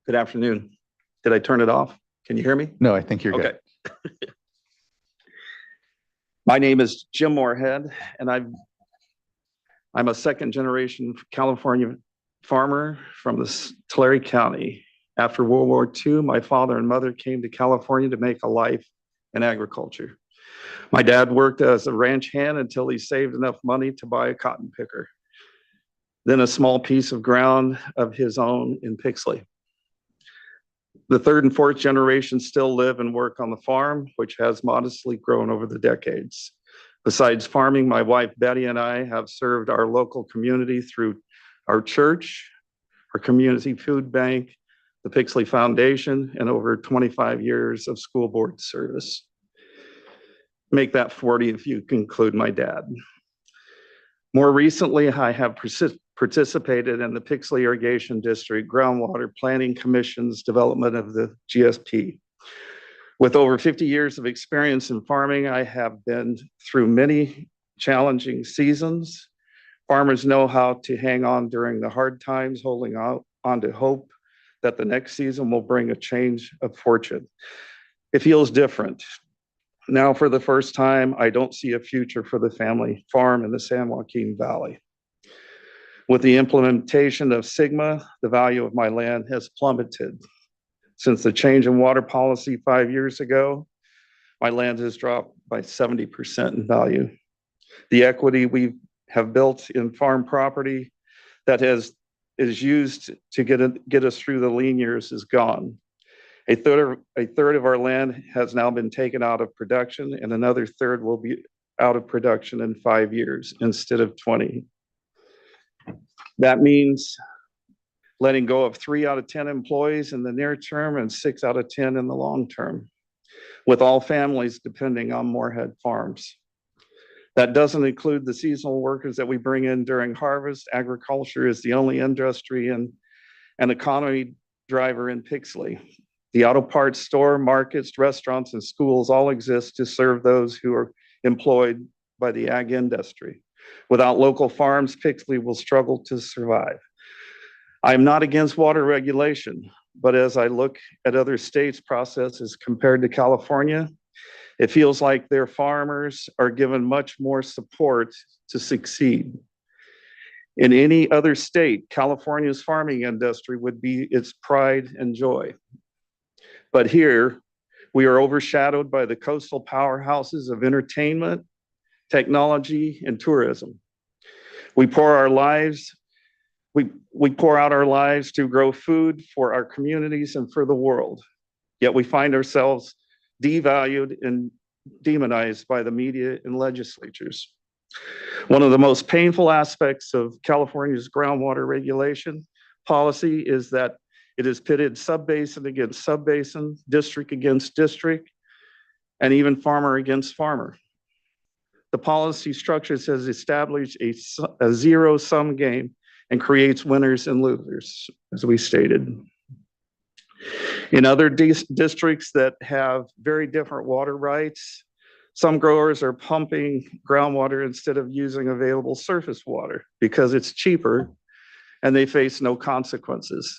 Good afternoon. Did I turn it off? Can you hear me? No, I think you're good. Okay. My name is Jim Moorhead, and I'm a second generation California farmer from Tulare County. After World War II, my father and mother came to California to make a life in agriculture. My dad worked as a ranch hand until he saved enough money to buy a cotton picker, then a small piece of ground of his own in Pixley. The third and fourth generations still live and work on the farm, which has modestly grown over the decades. Besides farming, my wife Betty and I have served our local community through our church, our community food bank, the Pixley Foundation, and over 25 years of school board service. Make that 40 if you include my dad. More recently, I have participated in the Pixley Irrigation District Groundwater Planning Commission's development of the GSP. With over 50 years of experience in farming, I have been through many challenging seasons. Farmers know how to hang on during the hard times, holding on to hope that the next season will bring a change of fortune. It feels different. Now, for the first time, I don't see a future for the family farm in the San Joaquin Valley. With the implementation of SGMA, the value of my land has plummeted. Since the change in water policy 5 years ago, my land has dropped by 70% in value. The equity we have built in farm property that is used to get us through the lean years is gone. A third of our land has now been taken out of production, and another third will be out of production in 5 years instead of 20. That means letting go of 3 out of 10 employees in the near term and 6 out of 10 in the long term, with all families depending on Moorhead Farms. That doesn't include the seasonal workers that we bring in during harvest. Agriculture is the only industry and an economy driver in Pixley. The auto parts store, markets, restaurants, and schools all exist to serve those who are employed by the ag industry. Without local farms, Pixley will struggle to survive. I am not against water regulation, but as I look at other states' processes compared to California, it feels like their farmers are given much more support to succeed. In any other state, California's farming industry would be its pride and joy. But here, we are overshadowed by the coastal powerhouses of entertainment, technology, and tourism. We pour out our lives to grow food for our communities and for the world. Yet we find ourselves devalued and demonized by the media and legislatures. One of the most painful aspects of California's groundwater regulation policy is that it is pitted subbasin against subbasin, district against district, and even farmer against farmer. The policy structure has established a zero-sum game and creates winners and losers, as we stated. In other districts that have very different water rights, some growers are pumping groundwater instead of using available surface water because it's cheaper and they face no consequences.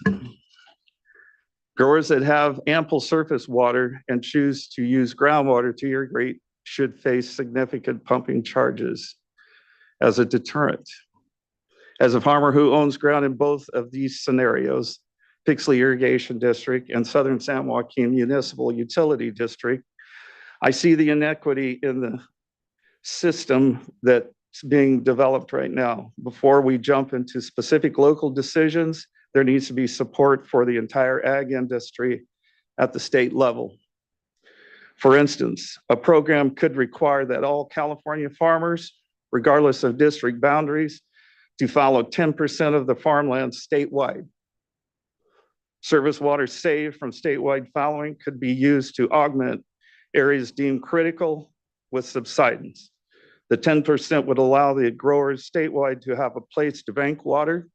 Growers that have ample surface water and choose to use groundwater to irrigate should face significant pumping charges as a deterrent. As a farmer who owns ground in both of these scenarios, Pixley Irrigation District and Southern San Joaquin Municipal Utility District, I see the inequity in the system that's being developed right now. Before we jump into specific local decisions, there needs to be support for the entire ag industry at the state level. For instance, a program could require that all California farmers, regardless of district boundaries, to follow 10% of the farmland statewide. Service water saved from statewide following could be used to augment areas deemed critical with subsidence. The 10% would allow the growers statewide to have a place to bank water,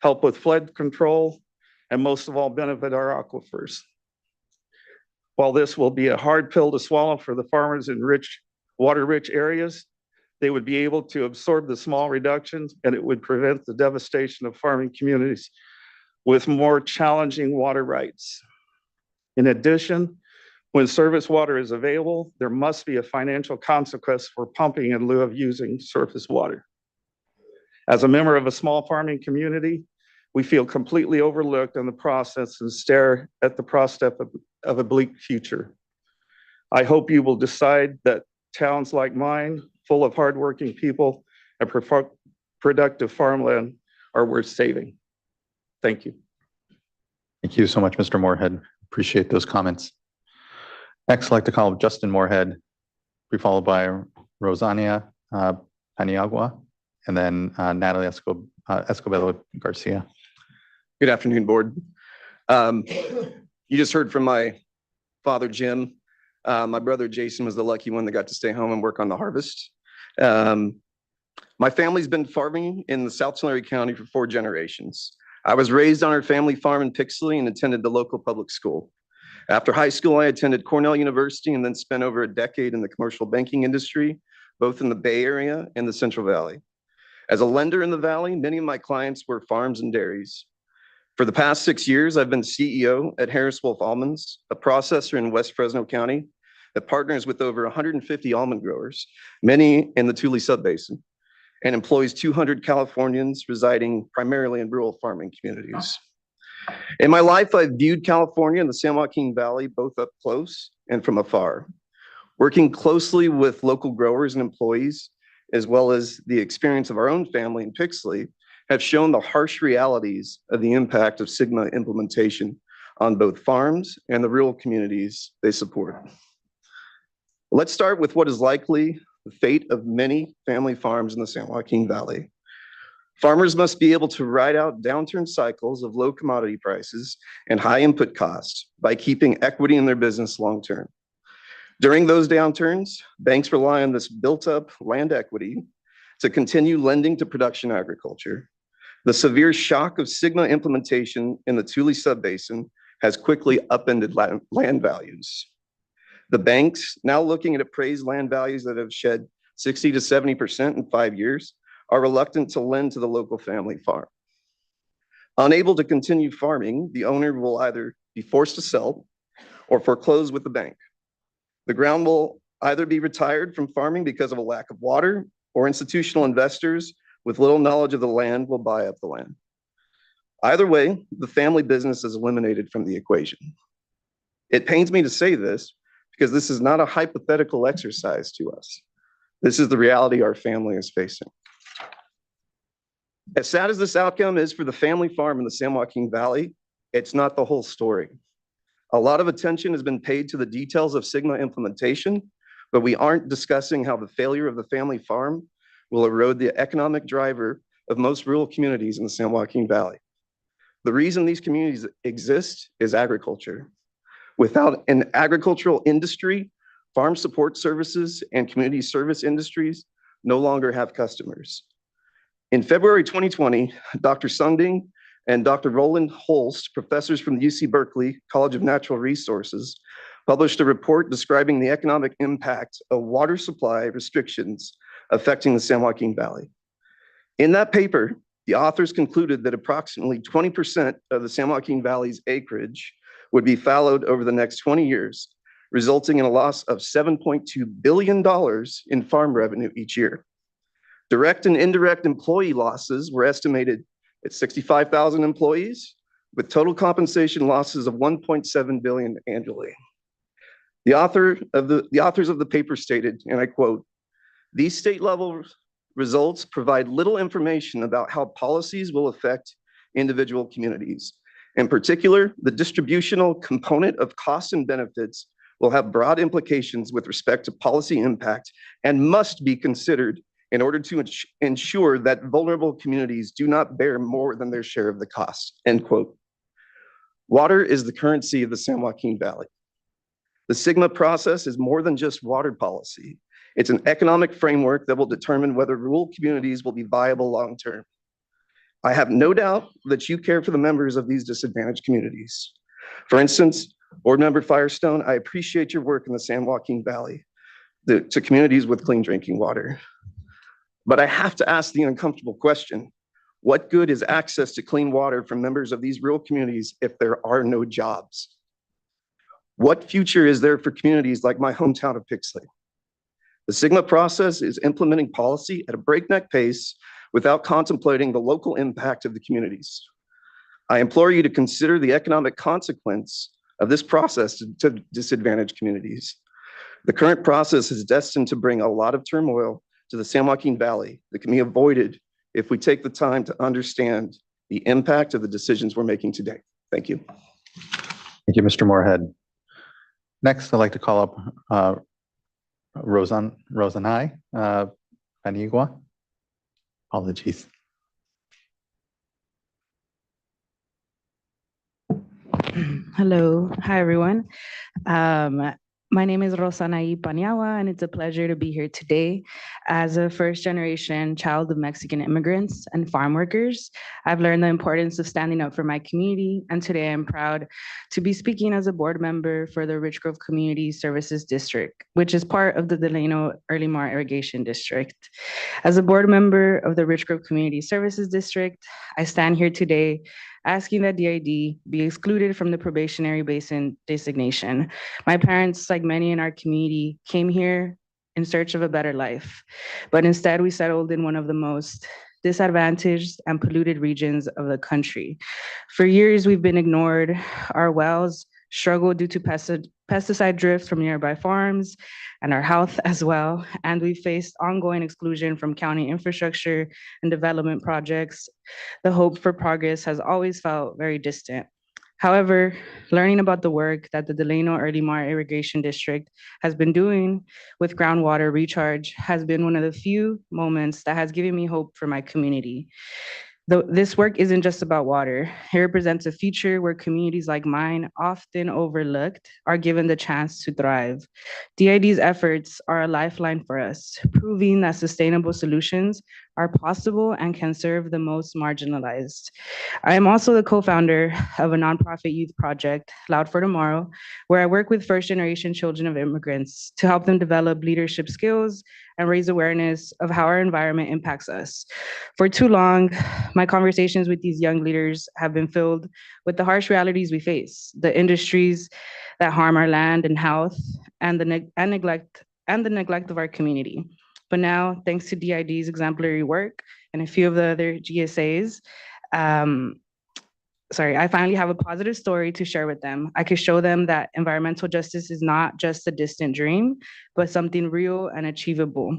help with flood control, and most of all, benefit our aquifers. While this will be a hard pill to swallow for the farmers in water-rich areas, they would be able to absorb the small reductions and it would prevent the devastation of farming communities with more challenging water rights. In addition, when service water is available, there must be a financial consequence for pumping in lieu of using surface water. As a member of a small farming community, we feel completely overlooked in the process and stare at the prospect of a bleak future. I hope you will decide that towns like mine, full of hardworking people and productive farmland, are worth saving. Thank you. Thank you so much, Mr. Moorhead. Appreciate those comments. Next, I'd like to call Justin Moorhead, be followed by Rosania Paniagua, and then Natalie Escobedo Garcia. Good afternoon, board. You just heard from my father, Jim. My brother, Jason, was the lucky one that got to stay home and work on the harvest. My family's been farming in the South Tulare County for 4 generations. I was raised on our family farm in Pixley and attended the local public school. After high school, I attended Cornell University and then spent over a decade in the commercial banking industry, both in the Bay Area and the Central Valley. As a lender in the Valley, many of my clients were farms and dairies. For the past 6 years, I've been CEO at Harris Wolf Almonds, a processor in West Fresno County that partners with over 150 almond growers, many in the Tule Subbasin, and employs 200 Californians residing primarily in rural farming communities. In my life, I've viewed California and the San Joaquin Valley both up close and from afar. Working closely with local growers and employees, as well as the experience of our own family in Pixley, have shown the harsh realities of the impact of SGMA implementation on both farms and the rural communities they support. Let's start with what is likely the fate of many family farms in the San Joaquin Valley. Farmers must be able to ride out downturn cycles of low commodity prices and high input costs by keeping equity in their business long-term. During those downturns, banks rely on this built-up land equity to continue lending to production agriculture. The severe shock of SGMA implementation in the Tule Subbasin has quickly upended land values. The banks, now looking at appraised land values that have shed 60 to 70% in 5 years, are reluctant to lend to the local family farm. Unable to continue farming, the owner will either be forced to sell or foreclose with the bank. The ground will either be retired from farming because of a lack of water, or institutional investors with little knowledge of the land will buy up the land. Either way, the family business is eliminated from the equation. It pains me to say this because this is not a hypothetical exercise to us. This is the reality our family is facing. As sad as this outcome is for the family farm in the San Joaquin Valley, it's not the whole story. A lot of attention has been paid to the details of SGMA implementation, but we aren't discussing how the failure of the family farm will erode the economic driver of most rural communities in the San Joaquin Valley. The reason these communities exist is agriculture. Without an agricultural industry, farm support services and community service industries no longer have customers. In February 2020, Dr. Sunding and Dr. Roland Holst, professors from the UC Berkeley College of Natural Resources, published a report describing the economic impact of water supply restrictions affecting the San Joaquin Valley. In that paper, the authors concluded that approximately 20% of the San Joaquin Valley's acreage would be fallowed over the next 20 years, resulting in a loss of $7.2 billion in farm revenue each year. Direct and indirect employee losses were estimated at 65,000 employees, with total compensation losses of 1.7 billion annually. The authors of the paper stated, and I quote, "These state level results provide little information about how policies will affect individual communities. In particular, the distributional component of costs and benefits will have broad implications with respect to policy impact and must be considered in order to ensure that vulnerable communities do not bear more than their share of the cost," end quote. Water is the currency of the San Joaquin Valley. The SGMA process is more than just water policy. It's an economic framework that will determine whether rural communities will be viable long-term. I have no doubt that you care for the members of these disadvantaged communities. For instance, Board Member Firestone, I appreciate your work in the San Joaquin Valley to communities with clean drinking water. But I have to ask the uncomfortable question: what good is access to clean water for members of these rural communities if there are no jobs? What future is there for communities like my hometown of Pixley? The SGMA process is implementing policy at a breakneck pace without contemplating the local impact of the communities. I implore you to consider the economic consequence of this process to disadvantaged communities. The current process is destined to bring a lot of turmoil to the San Joaquin Valley that can be avoided if we take the time to understand the impact of the decisions we're making today. Thank you. Thank you, Mr. Moorhead. Next, I'd like to call up Rosanai Panigua. Apologies. Hello. Hi, everyone. My name is Rosanai Paniagua, and it's a pleasure to be here today. As a first-generation child of Mexican immigrants and farm workers, I've learned the importance of standing up for my community, and today I'm proud to be speaking as a board member for the Rich Grove Community Services District, which is part of the Delano Early Mar Irrigation District. As a board member of the Rich Grove Community Services District, I stand here today asking that DID be excluded from the probationary basin designation. My parents, like many in our community, came here in search of a better life, but instead we settled in one of the most disadvantaged and polluted regions of the country. For years, we've been ignored. Our wells struggled due to pesticide drift from nearby farms and our health as well. And we faced ongoing exclusion from county infrastructure and development projects. The hope for progress has always felt very distant. However, learning about the work that the Delano Early Mar Irrigation District has been doing with groundwater recharge has been one of the few moments that has given me hope for my community. This work isn't just about water. It represents a future where communities like mine, often overlooked, are given the chance to thrive. DID's efforts are a lifeline for us, proving that sustainable solutions are possible and can serve the most marginalized. I am also the co-founder of a nonprofit youth project, Loud for Tomorrow, where I work with first-generation children of immigrants to help them develop leadership skills and raise awareness of how our environment impacts us. For too long, my conversations with these young leaders have been filled with the harsh realities we face, the industries that harm our land and health, and the neglect of our community. But now, thanks to DID's exemplary work and a few of the other GSAs, I finally have a positive story to share with them. I could show them that environmental justice is not just a distant dream, but something real and achievable.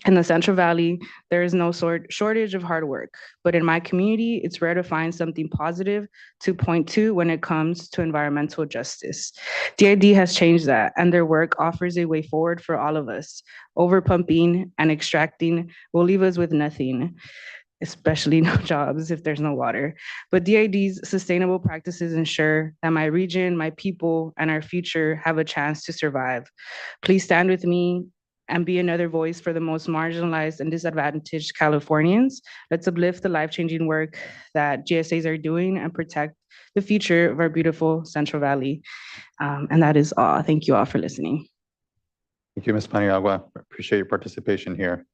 In the Central Valley, there is no shortage of hard work, but in my community, it's rare to find something positive to point to when it comes to environmental justice. DID has changed that, and their work offers a way forward for all of us. Overpumping and extracting will leave us with nothing, especially no jobs if there's no water. But DID's sustainable practices ensure that my region, my people, and our future have a chance to survive. Please stand with me and be another voice for the most marginalized and disadvantaged Californians. Let's uplift the life-changing work that GSAs are doing and protect the future of our beautiful Central Valley. And that is all. Thank you all for listening. Thank you, Ms. Paniagua. Appreciate your participation here.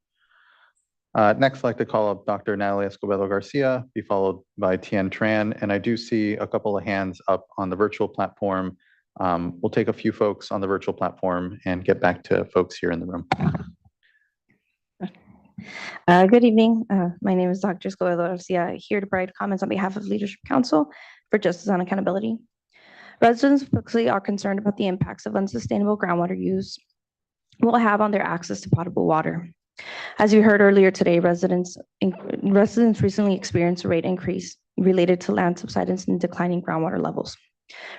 Next, I'd like to call up Dr. Natalie Escobedo Garcia, be followed by Tien Tran. And I do see a couple of hands up on the virtual platform. We'll take a few folks on the virtual platform and get back to folks here in the room. Good evening. My name is Dr. Escobedo Garcia, here to provide comments on behalf of Leadership Council for Justice and Accountability. Residents of Pixley are concerned about the impacts of unsustainable groundwater use will have on their access to potable water. As you heard earlier today, residents recently experienced a rate increase related to land subsidence and declining groundwater levels.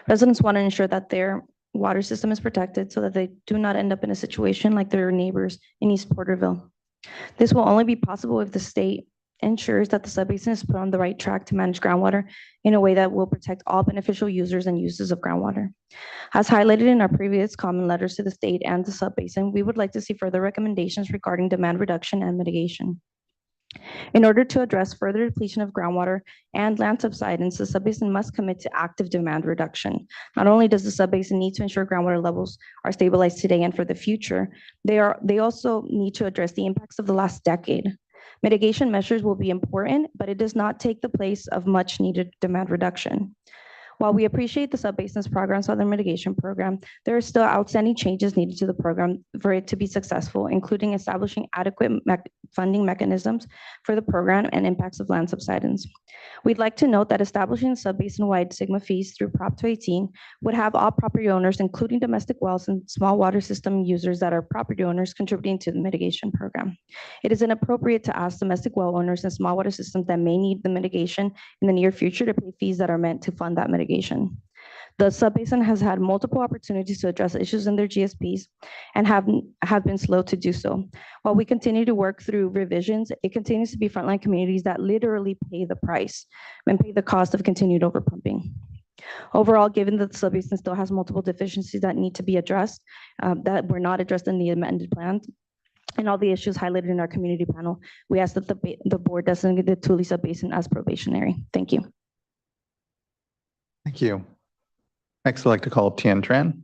Residents want to ensure that their water system is protected so that they do not end up in a situation like their neighbors in East Porterville. This will only be possible if the state ensures that the subbasin is put on the right track to manage groundwater in a way that will protect all beneficial users and uses of groundwater. As highlighted in our previous common letters to the state and the subbasin, we would like to see further recommendations regarding demand reduction and mitigation. In order to address further depletion of groundwater and land subsidence, the subbasin must commit to active demand reduction. Not only does the subbasin need to ensure groundwater levels are stabilized today and for the future, they also need to address the impacts of the last decade. Mitigation measures will be important, but it does not take the place of much needed demand reduction. While we appreciate the subbasin's progress on the mitigation program, there are still outstanding changes needed to the program for it to be successful, including establishing adequate funding mechanisms for the program and impacts of land subsidence. We'd like to note that establishing subbasin-wide SGMA fees through Prop 218 would have all property owners, including domestic wells and small water system users that are property owners, contributing to the mitigation program. It is inappropriate to ask domestic well owners and small water systems that may need the mitigation in the near future to pay fees that are meant to fund that mitigation. The subbasin has had multiple opportunities to address issues in their GSPs and have been slow to do so. While we continue to work through revisions, it continues to be frontline communities that literally pay the price and pay the cost of continued overpumping. Overall, given that the subbasin still has multiple deficiencies that need to be addressed, that were not addressed in the amended plan, and all the issues highlighted in our community panel, we ask that the board designate the Tule subbasin as probationary. Thank you. Thank you. Next, I'd like to call up Tien Tran.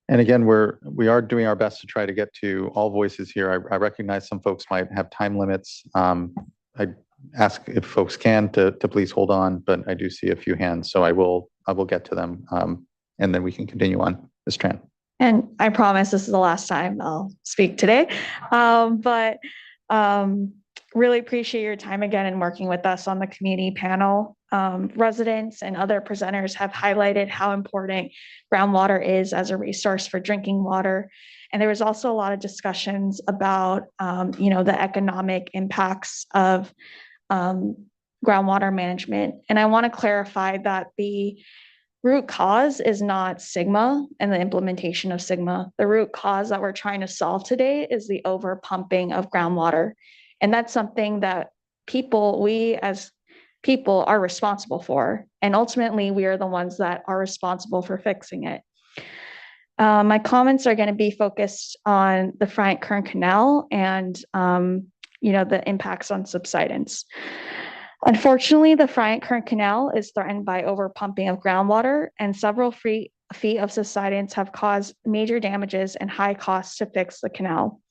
And again, we are doing our best to try to get to all voices here. I recognize some folks might have time limits. I ask if folks can to please hold on, but I do see a few hands, so I will get to them, and then we can continue on. Ms. Tran. And I promise this is the last time I'll speak today, but really appreciate your time again and working with us on the community panel. Residents and other presenters have highlighted how important groundwater is as a resource for drinking water. And there was also a lot of discussions about, the economic impacts of groundwater management. And I want to clarify that the root cause is not SGMA and the implementation of SGMA. The root cause that we're trying to solve today is the overpumping of groundwater. And that's something that we as people are responsible for. And ultimately, we are the ones that are responsible for fixing it. My comments are going to be focused on the Bryant Kern Canal and, the impacts on subsidence. Unfortunately, the Bryant Kern Canal is threatened by overpumping of groundwater, and several feet of subsidence have caused major damages and high costs to fix the canal.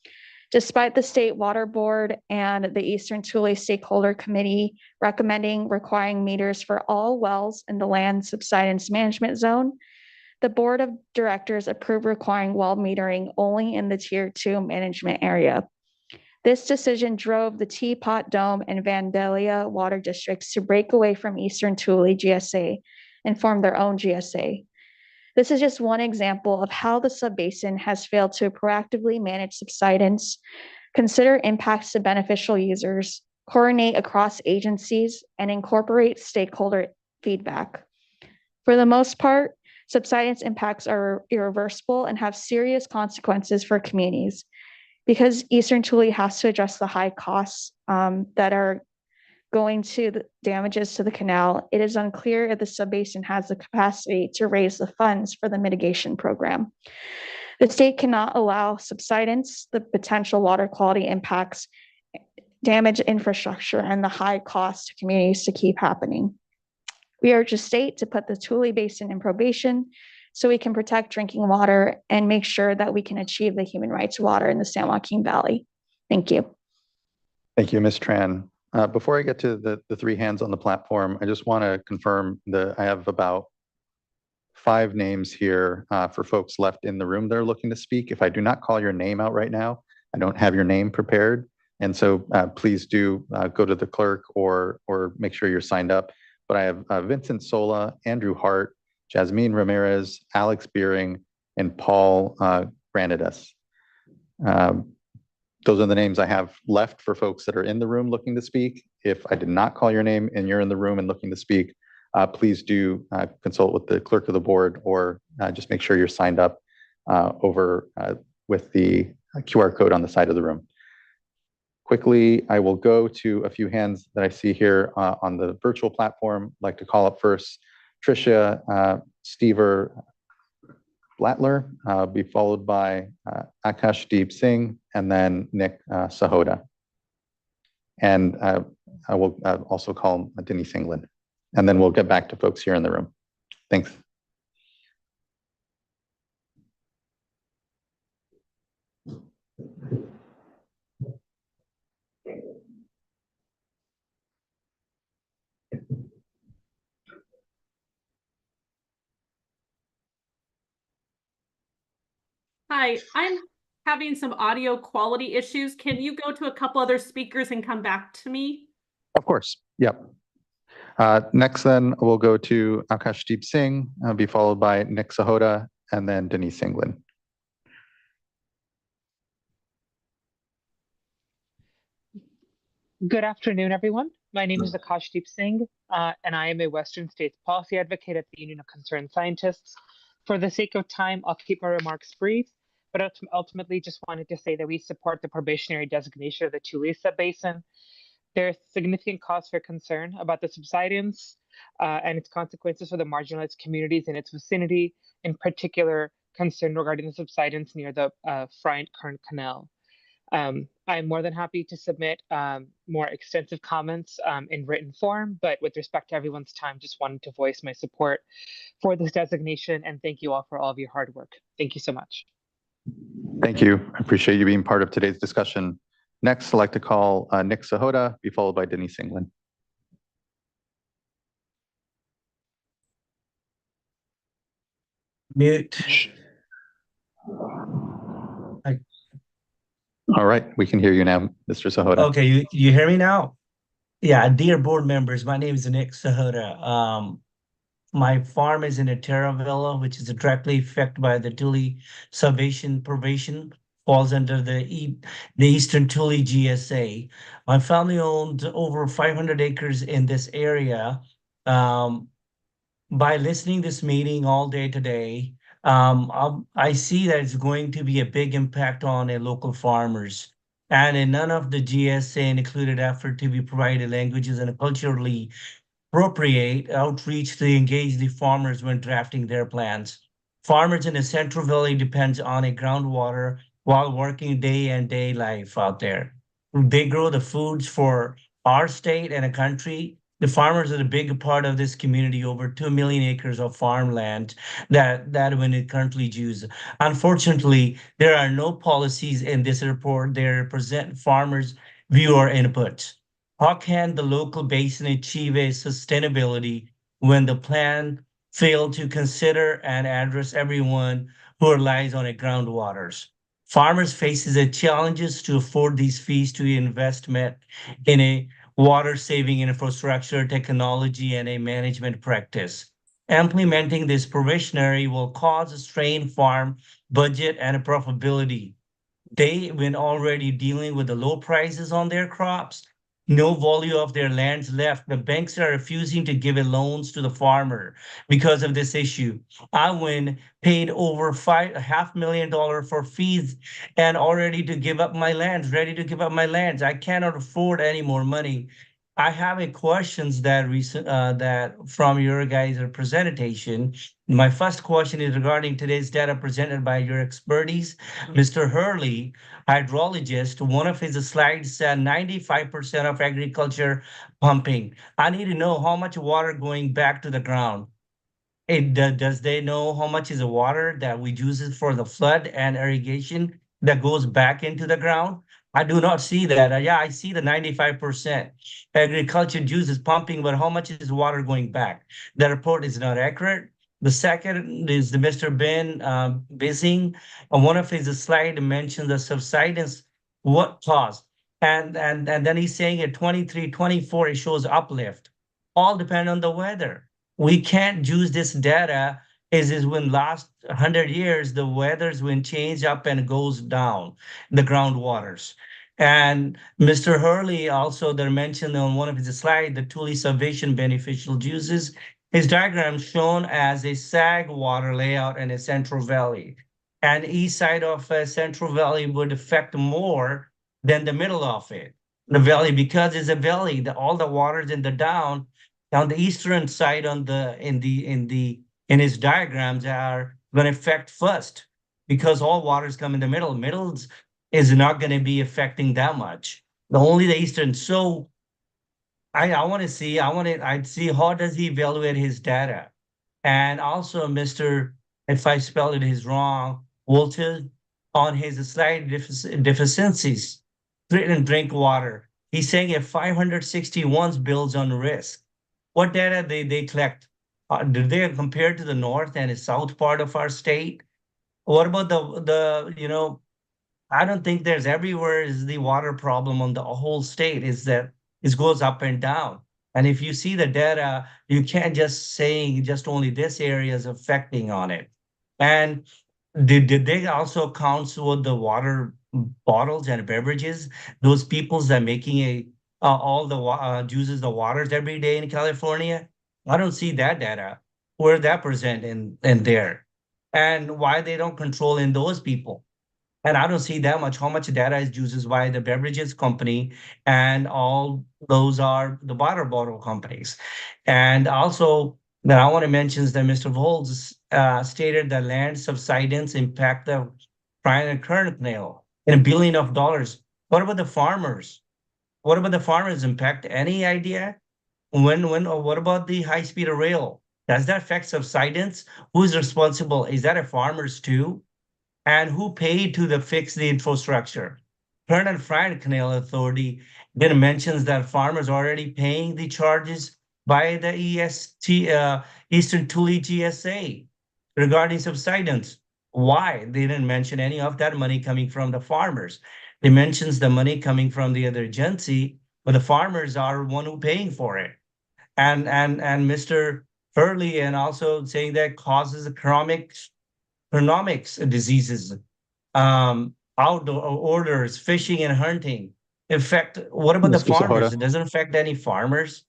Despite the State Water Board and the Eastern Tule Stakeholder Committee recommending requiring meters for all wells in the land subsidence management zone, the Board of Directors approved requiring well metering only in the Tier 2 management area. This decision drove the Teapot Dome and Vandalia water districts to break away from Eastern Tule GSA and form their own GSA. This is just one example of how the subbasin has failed to proactively manage subsidence, consider impacts to beneficial users, coordinate across agencies, and incorporate stakeholder feedback. For the most part, subsidence impacts are irreversible and have serious consequences for communities. Because Eastern Tule has to address the high costs that are going to the damages to the canal, it is unclear if the subbasin has the capacity to raise the funds for the mitigation program. The state cannot allow subsidence, the potential water quality impacts, damage infrastructure, and the high cost to communities to keep happening. We urge the state to put the Tule Basin in probation so we can protect drinking water and make sure that we can achieve the human rights to water in the San Joaquin Valley. Thank you. Thank you, Ms. Tran. Before I get to the three hands on the platform, I just want to confirm that I have about 5 names here for folks left in the room that are looking to speak. If I do not call your name out right now, I don't have your name prepared. And so please do go to the clerk or make sure you're signed up. But I have Vincent Sola, Andrew Hart, Jasmine Ramirez, Alex Beering, and Paul Granadas. Those are the names I have left for folks that are in the room looking to speak. If I did not call your name and you're in the room and looking to speak, please do consult with the clerk of the board or just make sure you're signed up over with the QR code on the side of the room. Quickly, I will go to a few hands that I see here on the virtual platform. I'd like to call up first Tricia Stever Blattler, be followed by Akash Deep Singh, and then Nick Sahoda. And I will also call Denise England. And then we'll get back to folks here in the room. Thanks. Hi, I'm having some audio quality issues. Can you go to a couple other speakers and come back to me? Of course. Yep. Next, then we'll go to Akash Deep Singh, be followed by Nick Sahoda, and then Denise England. Good afternoon, everyone. My name is Akash Deep Singh, and I am a Western States policy advocate at the Union of Concerned Scientists. For the sake of time, I'll keep my remarks brief, but ultimately just wanted to say that we support the probationary designation of the Tule Subbasin. There's significant cause for concern about the subsidence and its consequences for the marginalized communities in its vicinity, in particular concern regarding the subsidence near the Bryant-Kern Canal. I'm more than happy to submit more extensive comments in written form, but with respect to everyone's time, just wanted to voice my support for this designation and thank you all for all of your hard work. Thank you so much. Thank you. I appreciate you being part of today's discussion. Next, I'd like to call Nick Sahoda, be followed by Denise England. Mute. All right, we can hear you now, Mr. Sahoda. Okay, you hear me now? Yeah, dear board members, my name is Nick Sahoda. My farm is in Terravilla, which is directly affected by the Tule Subbasin probation, falls under the Eastern Tule GSA. My family owned over 500 acres in this area. By listening this meeting all day today, I see that it's going to be a big impact on local farmers. And in none of the GSA included effort to be provided languages and culturally appropriate outreach to engage the farmers when drafting their plans. Farmers in the Central Valley depends on a groundwater while working day and day life out there. They grow the foods for our state and a country, The farmers are a big part of this community, over 2 million acres of farmland that when it currently use. Unfortunately, there are no policies in this report that represent farmers' view or input. How can the local basin achieve a sustainability when the plan failed to consider and address everyone who relies on it groundwaters? Farmers faces the challenges to afford these fees to investment in a water-saving infrastructure, technology, and a management practice. Implementing this probationary will cause a strain farm budget and profitability. They, when already dealing with the low prices on their crops, no value of their lands left. The banks are refusing to give loans to the farmer because of this issue. I win paid over $500,000 for fees and already to give up my lands, ready to give up my lands. I cannot afford any more money. I have a questions that from your guys' presentation. My first question is regarding today's data presented by your expertise. Mr. Hurley, hydrologist, one of his slides said 95% of agriculture pumping. I need to know how much water going back to the ground. Does they know how much is the water that we use it for the flood and irrigation that goes back into the ground? I do not see that. Yeah, I see the 95%. Agriculture uses pumping, but how much is water going back? The report is not accurate. The second is the Mr. Ben Basin. On one of his slides mentioned the subsidence, what caused? And then he's saying at 23, 24, it shows uplift. All depend on the weather. We can't use this data is when last 100 years, the weather's when change up and goes down, the groundwaters. And Mr. Hurley also there mentioned on one of his slides, the Tule Subbasin beneficial uses. His diagram shown as a sag water layout in a Central Valley. And east side of Central Valley would affect more than the middle of it. The valley, because it's a valley, all the waters in the down the eastern side in his diagrams are going to affect first because all waters come in the middle. Middles is not going to be affecting that much. Only the eastern. So I'd see how does he evaluate his data. And also, if I spelled it is wrong, Walter, on his slide deficiencies, drink water. He's saying if 561 builds on risk. What data they collect? Do they compare to the north and the south part of our state? What about I don't think there's everywhere is the water problem on the whole state is that it goes up and down. And if you see the data, you can't just say just only this area is affecting on it. And did they also count with the water bottles and beverages? Those peoples that making all the uses the waters every day in California? I don't see that data. Where that present in there? And why they don't control in those people? And I don't see that much, how much data is used by the beverages company and all those are the water bottle companies. And also that I want to mention is that Mr. Volz stated that land subsidence impact the Bryan and Kern Canal in $1 billion. What about the farmers? What about the farmers impact? Any idea? Or what about the high-speed rail? Does that affect subsidence? Who's responsible? Is that a farmers too? And who paid to fix the infrastructure? Kern and Bryan Canal Authority then mentions that farmers are already paying the charges by the Eastern Tule GSA regarding subsidence. Why? They didn't mention any of that money coming from the farmers. They mentions the money coming from the other agency, but the farmers are one who paying for it. And Mr. Hurley and also saying that causes economics diseases, outdoor orders, fishing and hunting. In fact, what about the Mr. farmers? Sahota. It doesn't affect any farmers.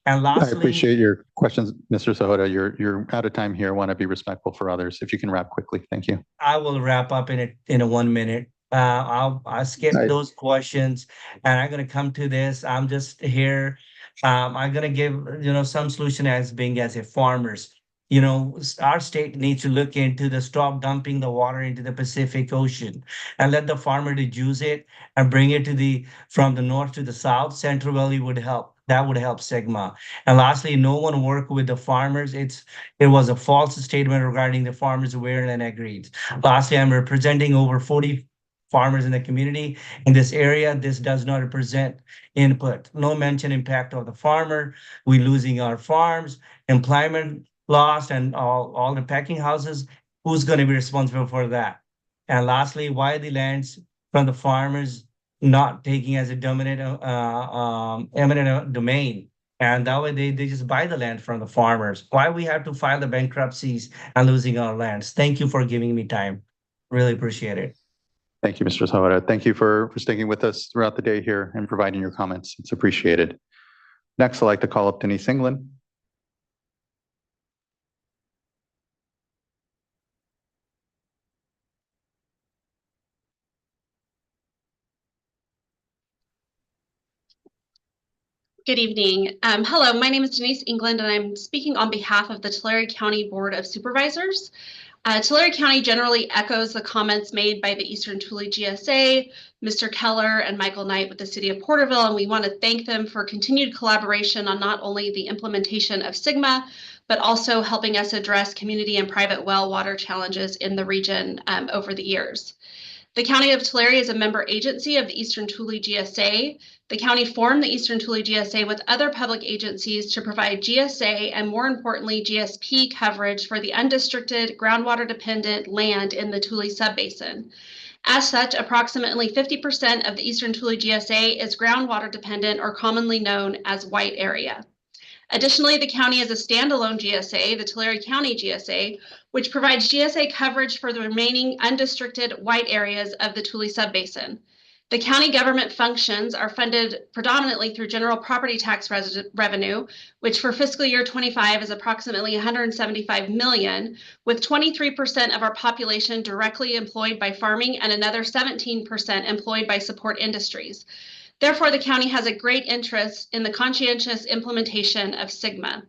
And I lastly, appreciate your questions, Mr. Sahota. You're out of time here. I want to be respectful for others. If you can wrap quickly, thank you. I will wrap up in a 1 minute. I'll skip those questions and I'm going to come to this. I'm just here. I'm going to give, some solution as being as a farmers. Our state needs to look into the stop dumping the water into the Pacific Ocean and let the farmer to use it and bring it from the north to the south. Central Valley would help. that would help Sigma. And lastly, no one worked with the farmers. It was a false statement regarding the farmers aware and agreed. Lastly, I'm representing over 40 farmers in the community in this area. This does not represent input. No mention impact of the farmer. We losing our farms, employment lost, and all the packing houses. Who's going to be responsible for that? And lastly, why the lands from the farmers not taking as a dominant eminent domain? And that way they just buy the land from the farmers. Why we have to file the bankruptcies and losing our lands? Thank you for giving me time. Really appreciate it. Thank you, Mr. Savara. Thank you for sticking with us throughout the day here and providing your comments. It's appreciated. Next, I'd like to call up Denise England. Good evening. Hello, my name is Denise England, and I'm speaking on behalf of the Tulare County Board of Supervisors. Tulare County generally echoes the comments made by the Eastern Tule GSA, Mr. Keller, and Michael Knight with the City of Porterville, and we want to thank them for continued collaboration on not only the implementation of SGMA, but also helping us address community and private well water challenges in the region over the years. The County of Tulare is a member agency of the Eastern Tule GSA. The county formed the Eastern Tule GSA with other public agencies to provide GSA and, more importantly, GSP coverage for the undistricted, groundwater-dependent land in the Tule Subbasin. As such, approximately 50% of the Eastern Tule GSA is groundwater dependent, or commonly known as white area. Additionally, the county is a standalone GSA, the Tulare County GSA, which provides GSA coverage for the remaining undistricted white areas of the Tule Subbasin. The county government functions are funded predominantly through general property tax revenue, which for fiscal year 25 is approximately $175 million, with 23% of our population directly employed by farming and another 17% employed by support industries. Therefore, the county has a great interest in the conscientious implementation of SGMA.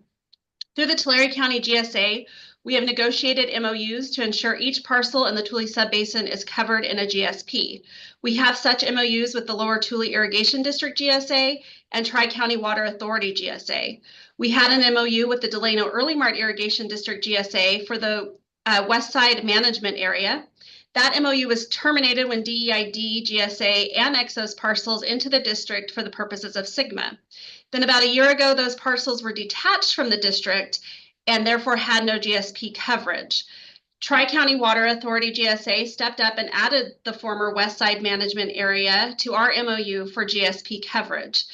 Through the Tulare County GSA, we have negotiated MOUs to ensure each parcel in the Tule Subbasin is covered in a GSP. We have such MOUs with the Lower Tule Irrigation District GSA and Tri-County Water Authority GSA. We had an MOU with the Delano Early Mart Irrigation District GSA for the West Side Management Area. That MOU was terminated when DEID GSA annexed those parcels into the district for the purposes of SGMA. Then about a year ago, those parcels were detached from the district and therefore had no GSP coverage. Tri-County Water Authority GSA stepped up and added the former West Side Management Area to our MOU for GSP coverage.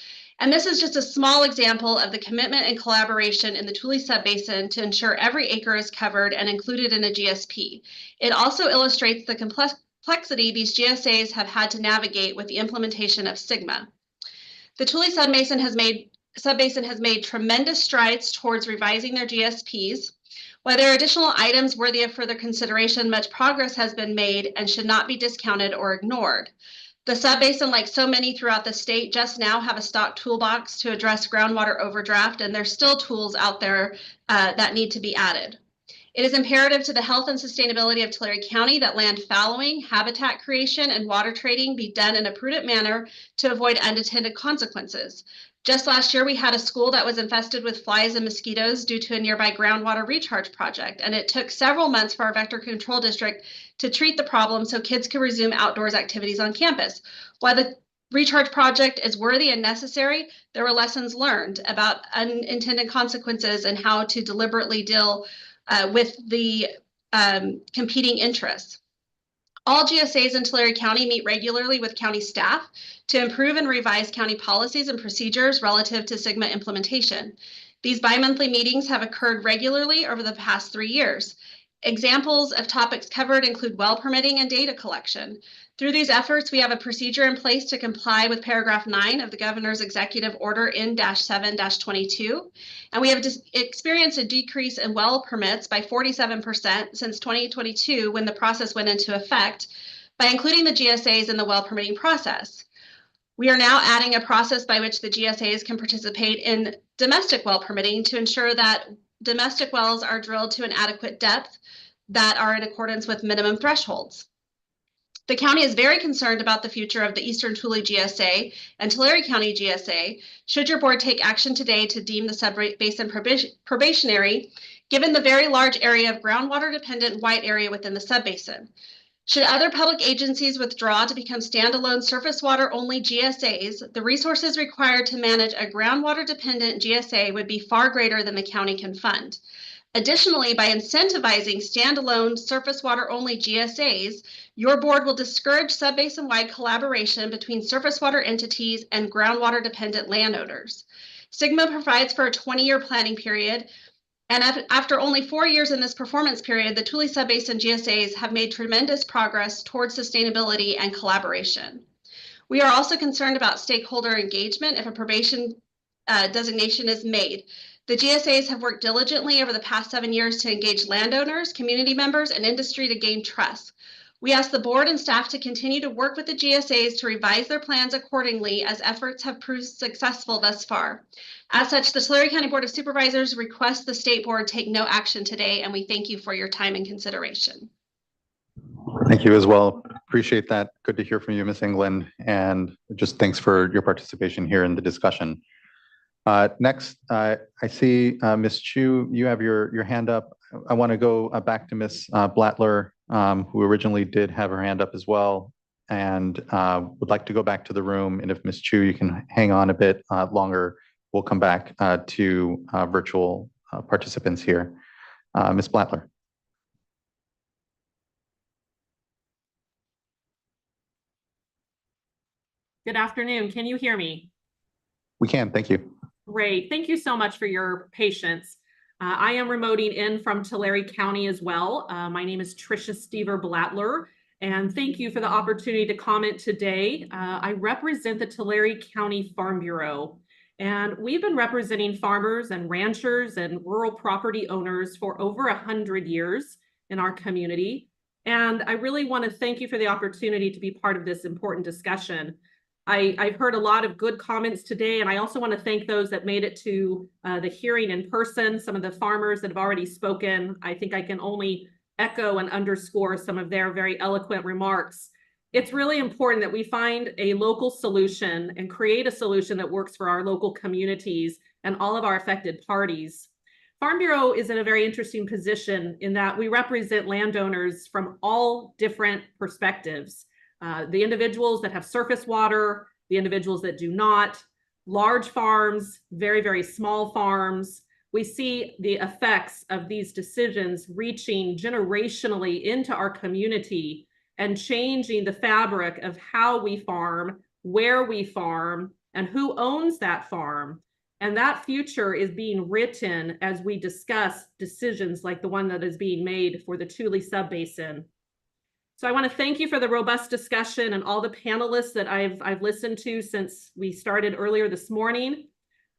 And this is just a small example of the commitment and collaboration in the Tule Subbasin to ensure every acre is covered and included in a GSP. It also illustrates the complexity these GSAs have had to navigate with the implementation of SGMA. The Tule Subbasin has made tremendous strides towards revising their GSPs. While there are additional items worthy of further consideration, much progress has been made and should not be discounted or ignored. The Subbasin, like so many throughout the state, just now have a stock toolbox to address groundwater overdraft, and there's still tools out there that need to be added. It is imperative to the health and sustainability of Tulare County that land fallowing, habitat creation, and water trading be done in a prudent manner to avoid unintended consequences. Just last year, we had a school that was infested with flies and mosquitoes due to a nearby groundwater recharge project, and it took several months for our vector control district to treat the problem so kids could resume outdoors activities on campus. While the recharge project is worthy and necessary, there were lessons learned about unintended consequences and how to deliberately deal with the competing interests. All GSAs in Tulare County meet regularly with county staff to improve and revise county policies and procedures relative to SGMA implementation. These bi-monthly meetings have occurred regularly over the past 3 years. Examples of topics covered include well permitting and data collection. Through these efforts, we have a procedure in place to comply with paragraph 9 of the Governor's Executive Order N-7-22, and we have experienced a decrease in well permits by 47% since 2022 when the process went into effect by including the GSAs in the well permitting process. We are now adding a process by which the GSAs can participate in domestic well permitting to ensure that domestic wells are drilled to an adequate depth that are in accordance with minimum thresholds. The county is very concerned about the future of the Eastern Tule GSA and Tulare County GSA. Should your board take action today to deem the subbasin probationary, given the very large area of groundwater dependent white area within the subbasin? Should other public agencies withdraw to become standalone surface water only GSAs, the resources required to manage a groundwater dependent GSA would be far greater than the county can fund. Additionally, by incentivizing standalone surface water only GSAs, your board will discourage subbasin-wide collaboration between surface water entities and groundwater dependent landowners. SGMA provides for a 20-year planning period, and after only 4 years in this performance period, the Tule Subbasin GSAs have made tremendous progress towards sustainability and collaboration. We are also concerned about stakeholder engagement if a probation designation is made. The GSAs have worked diligently over the past 7 years to engage landowners, community members, and industry to gain trust. We ask the board and staff to continue to work with the GSAs to revise their plans accordingly as efforts have proved successful thus far. As such, the Tulare County Board of Supervisors requests the state board take no action today, and we thank you for your time and consideration. Thank you as well. Appreciate that. Good to hear from you, Ms. England, and just thanks for your participation here in the discussion. Next, I see Ms. Chu, you have your hand up. I want to go back to Ms. Blattler, who originally did have her hand up as well, and would like to go back to the room. And if Ms. Chu, you can hang on a bit longer, we'll come back to virtual participants here. Ms. Blattler. Good afternoon. Can you hear me? We can, thank you. Great. Thank you so much for your patience. I am remoting in from Tulare County as well. My name is Tricia Stever Blattler, and thank you for the opportunity to comment today. I represent the Tulare County Farm Bureau, and we've been representing farmers and ranchers and rural property owners for over 100 years in our community. And I really want to thank you for the opportunity to be part of this important discussion. I've heard a lot of good comments today, and I also want to thank those that made it to the hearing in person, some of the farmers that have already spoken. I think I can only echo and underscore some of their very eloquent remarks. It's really important that we find a local solution and create a solution that works for our local communities and all of our affected parties. Farm Bureau is in a very interesting position in that we represent landowners from all different perspectives. The individuals that have surface water, the individuals that do not, large farms, very, very small farms. We see the effects of these decisions reaching generationally into our community and changing the fabric of how we farm, where we farm, and who owns that farm. And that future is being written as we discuss decisions like the one that is being made for the Tule Subbasin. So I want to thank you for the robust discussion and all the panelists that I've listened to since we started earlier this morning.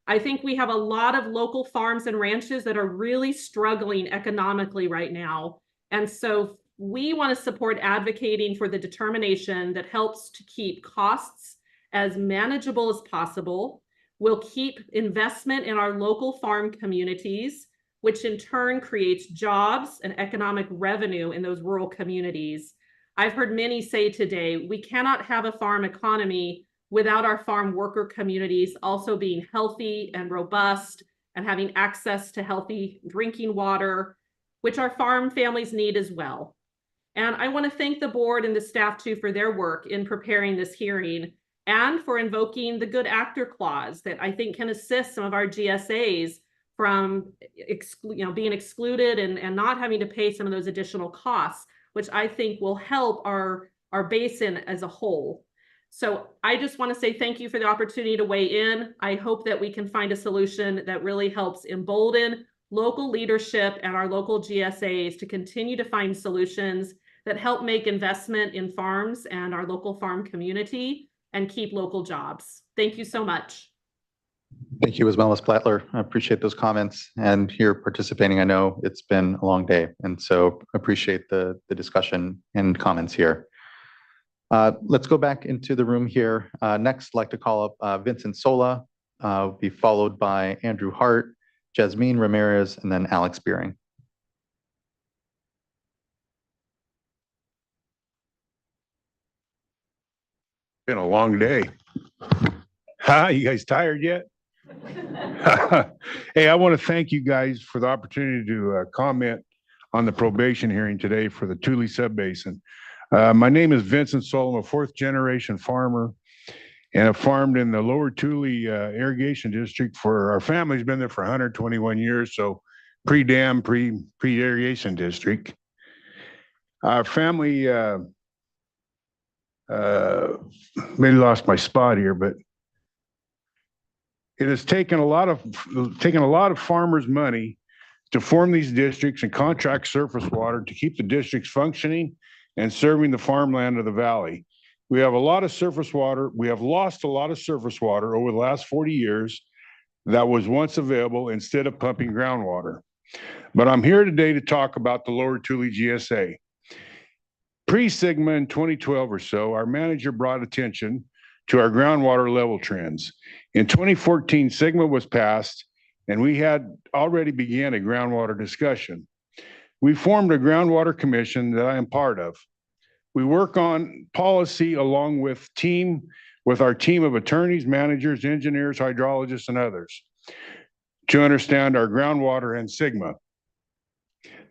I think we have a lot of local farms and ranches that are really struggling economically right now. And so we want to support advocating for the determination that helps to keep costs as manageable as possible. We'll keep investment in our local farm communities, which in turn creates jobs and economic revenue in those rural communities. I've heard many say today, we cannot have a farm economy without our farm worker communities also being healthy and robust and having access to healthy drinking water, which our farm families need as well. And I want to thank the board and the staff too for their work in preparing this hearing and for invoking the good actor clause that I think can assist some of our GSAs from being excluded and not having to pay some of those additional costs, which I think will help our basin as a whole. So I just want to say thank you for the opportunity to weigh in. I hope that we can find a solution that really helps embolden local leadership and our local GSAs to continue to find solutions that help make investment in farms and our local farm community and keep local jobs. Thank you so much. Thank you as well, Ms. Blattler. I appreciate those comments and here participating. I know it's been a long day, and so appreciate the discussion and comments here. Let's go back into the room here. Next, I'd like to call up Vincent Sola, be followed by Andrew Hart, Jasmine Ramirez, and then Alex Beering. Been a long day. Huh? You guys tired yet? Hey, I want to thank you guys for the opportunity to comment on the probation hearing today for the Tule Subbasin. My name is Vincent Solom, a fourth generation farmer, and I've farmed in the lower Tule irrigation district for, our family's been there for 121 years, so pre-dam, pre-irrigation district. Our family, maybe lost my spot here, but it has taken a lot of farmers' money to form these districts and contract surface water to keep the districts functioning and serving the farmland of the valley. We have a lot of surface water. We have lost a lot of surface water over the last 40 years that was once available instead of pumping groundwater. But I'm here today to talk about the lower Tule GSA. Pre-SGMA in 2012 or so, our manager brought attention to our groundwater level trends. In 2014, SGMA was passed, and we had already began a groundwater discussion. We formed a groundwater commission that I am part of. We work on policy along with our team of attorneys, managers, engineers, hydrologists, and others to understand our groundwater and SGMA.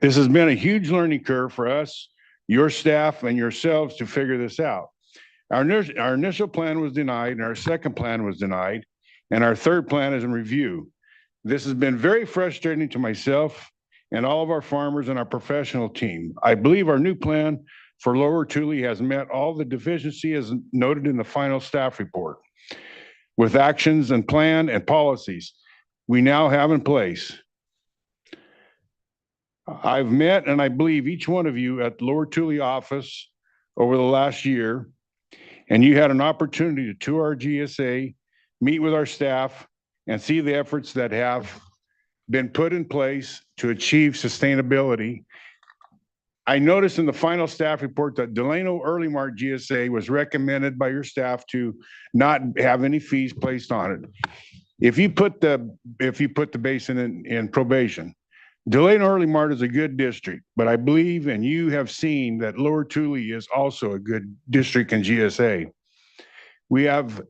This has been a huge learning curve for us, your staff, and yourselves to figure this out. Our initial plan was denied, and our second plan was denied, and our third plan is in review. This has been very frustrating to myself and all of our farmers and our professional team. I believe our new plan for lower Tule has met all the deficiency as noted in the final staff report, with actions and plan and policies we now have in place. I've met, and I believe each one of you at the lower Tule office over the last year, and you had an opportunity to tour our GSA, meet with our staff, and see the efforts that have been put in place to achieve sustainability. I noticed in the final staff report that Delano Early Mart GSA was recommended by your staff to not have any fees placed on it. If you put the basin in probation, Delano Early Mart is a good district, but I believe, and you have seen, that lower Tule is also a good district in GSA. We have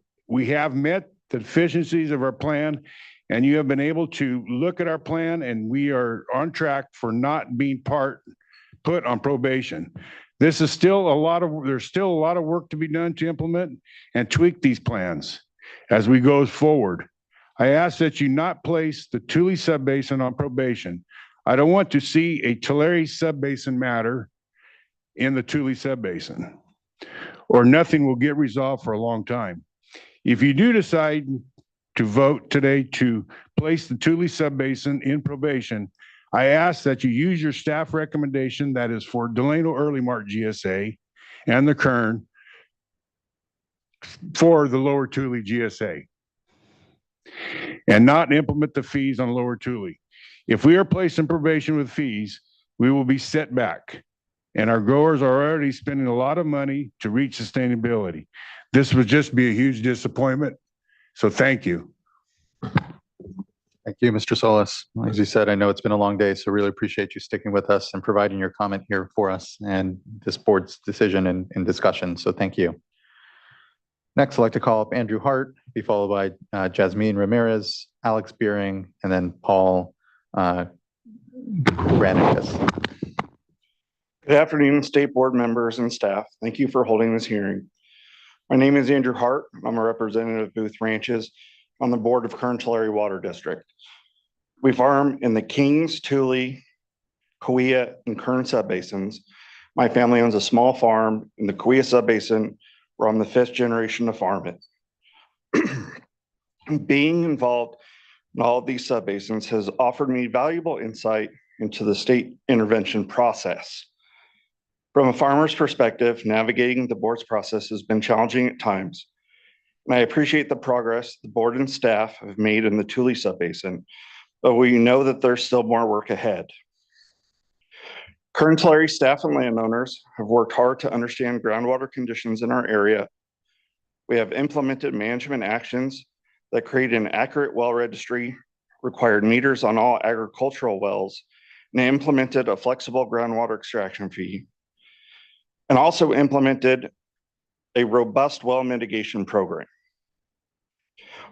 met the deficiencies of our plan, and you have been able to look at our plan, and we are on track for not being put on probation. There's still a lot of work to be done to implement and tweak these plans as we go forward. I ask that you not place the Tule Subbasin on probation. I don't want to see a Tulare Subbasin matter in the Tule Subbasin, or nothing will get resolved for a long time. If you do decide to vote today to place the Tule Subbasin in probation, I ask that you use your staff recommendation that is for Delano Early Mart GSA and the Kern for the lower Tule GSA, and not implement the fees on lower Tule. If we are placed in probation with fees, we will be set back, and our growers are already spending a lot of money to reach sustainability. This would just be a huge disappointment. So thank you. Thank you, Mr. Solis. As you said, I know it's been a long day, so really appreciate you sticking with us and providing your comment here for us and this board's decision and discussion. So thank you. Next, I'd like to call up Andrew Hart, be followed by Jasmine Ramirez, Alex Beering, and then Paul Granicus. Good afternoon, state board members and staff. Thank you for holding this hearing. My name is Andrew Hart. I'm a representative of Booth Ranches on the board of Kern Tulare Water District. We farm in the Kings, Tule, Cahuilla, and Kern subbasins. My family owns a small farm in the Cahuilla subbasin where I'm the fifth generation to farm it. Being involved in all of these subbasins has offered me valuable insight into the state intervention process. From a farmer's perspective, navigating the board's process has been challenging at times, and I appreciate the progress the board and staff have made in the Tule subbasin, but we know that there's still more work ahead. Kern Tulare staff and landowners have worked hard to understand groundwater conditions in our area. We have implemented management actions that create an accurate well registry, required meters on all agricultural wells, and implemented a flexible groundwater extraction fee, and also implemented a robust well mitigation program.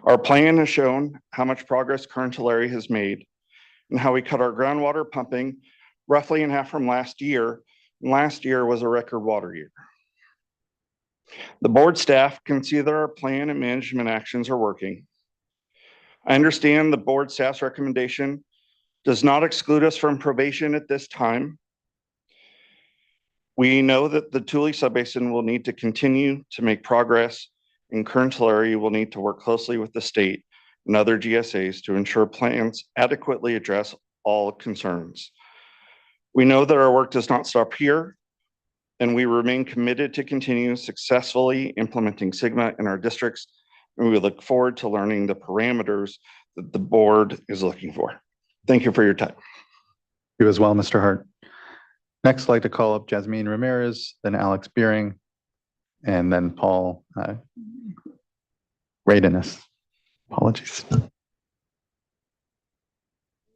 Our plan has shown how much progress Kern Tulare has made and how we cut our groundwater pumping roughly in half from last year. And last year was a record water year. The board staff can see that our plan and management actions are working. I understand the board staff's recommendation does not exclude us from probation at this time. We know that the Tule Subbasin will need to continue to make progress, and Kern Tulare will need to work closely with the state and other GSAs to ensure plans adequately address all concerns. We know that our work does not stop here, and we remain committed to continue successfully implementing SGMA in our districts, and we look forward to learning the parameters that the board is looking for. Thank you for your time. You as well, Mr. Hart. Next, I'd like to call up Jasmine Ramirez, then Alex Beering, and then Paul Radenis. Apologies.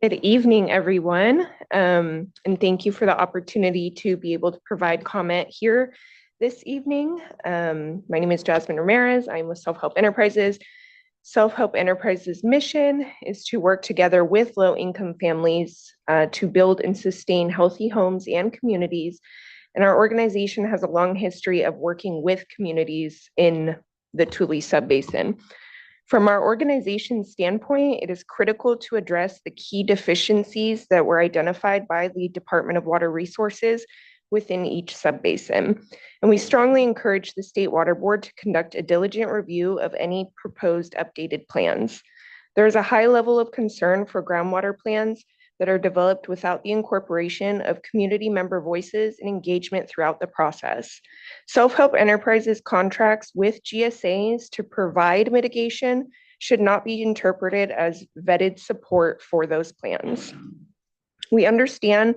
Good evening, everyone, and thank you for the opportunity to be able to provide comment here this evening. My name is Jasmine Ramirez. I'm with Self-Help Enterprises. Self-Help Enterprises' mission is to work together with low-income families to build and sustain healthy homes and communities. And our organization has a long history of working with communities in the Tule Subbasin. From our organization's standpoint, it is critical to address the key deficiencies that were identified by the Department of Water Resources within each subbasin. And we strongly encourage the State Water Board to conduct a diligent review of any proposed updated plans. There is a high level of concern for groundwater plans that are developed without the incorporation of community member voices and engagement throughout the process. Self-Help Enterprises contracts with GSAs to provide mitigation should not be interpreted as vetted support for those plans. We understand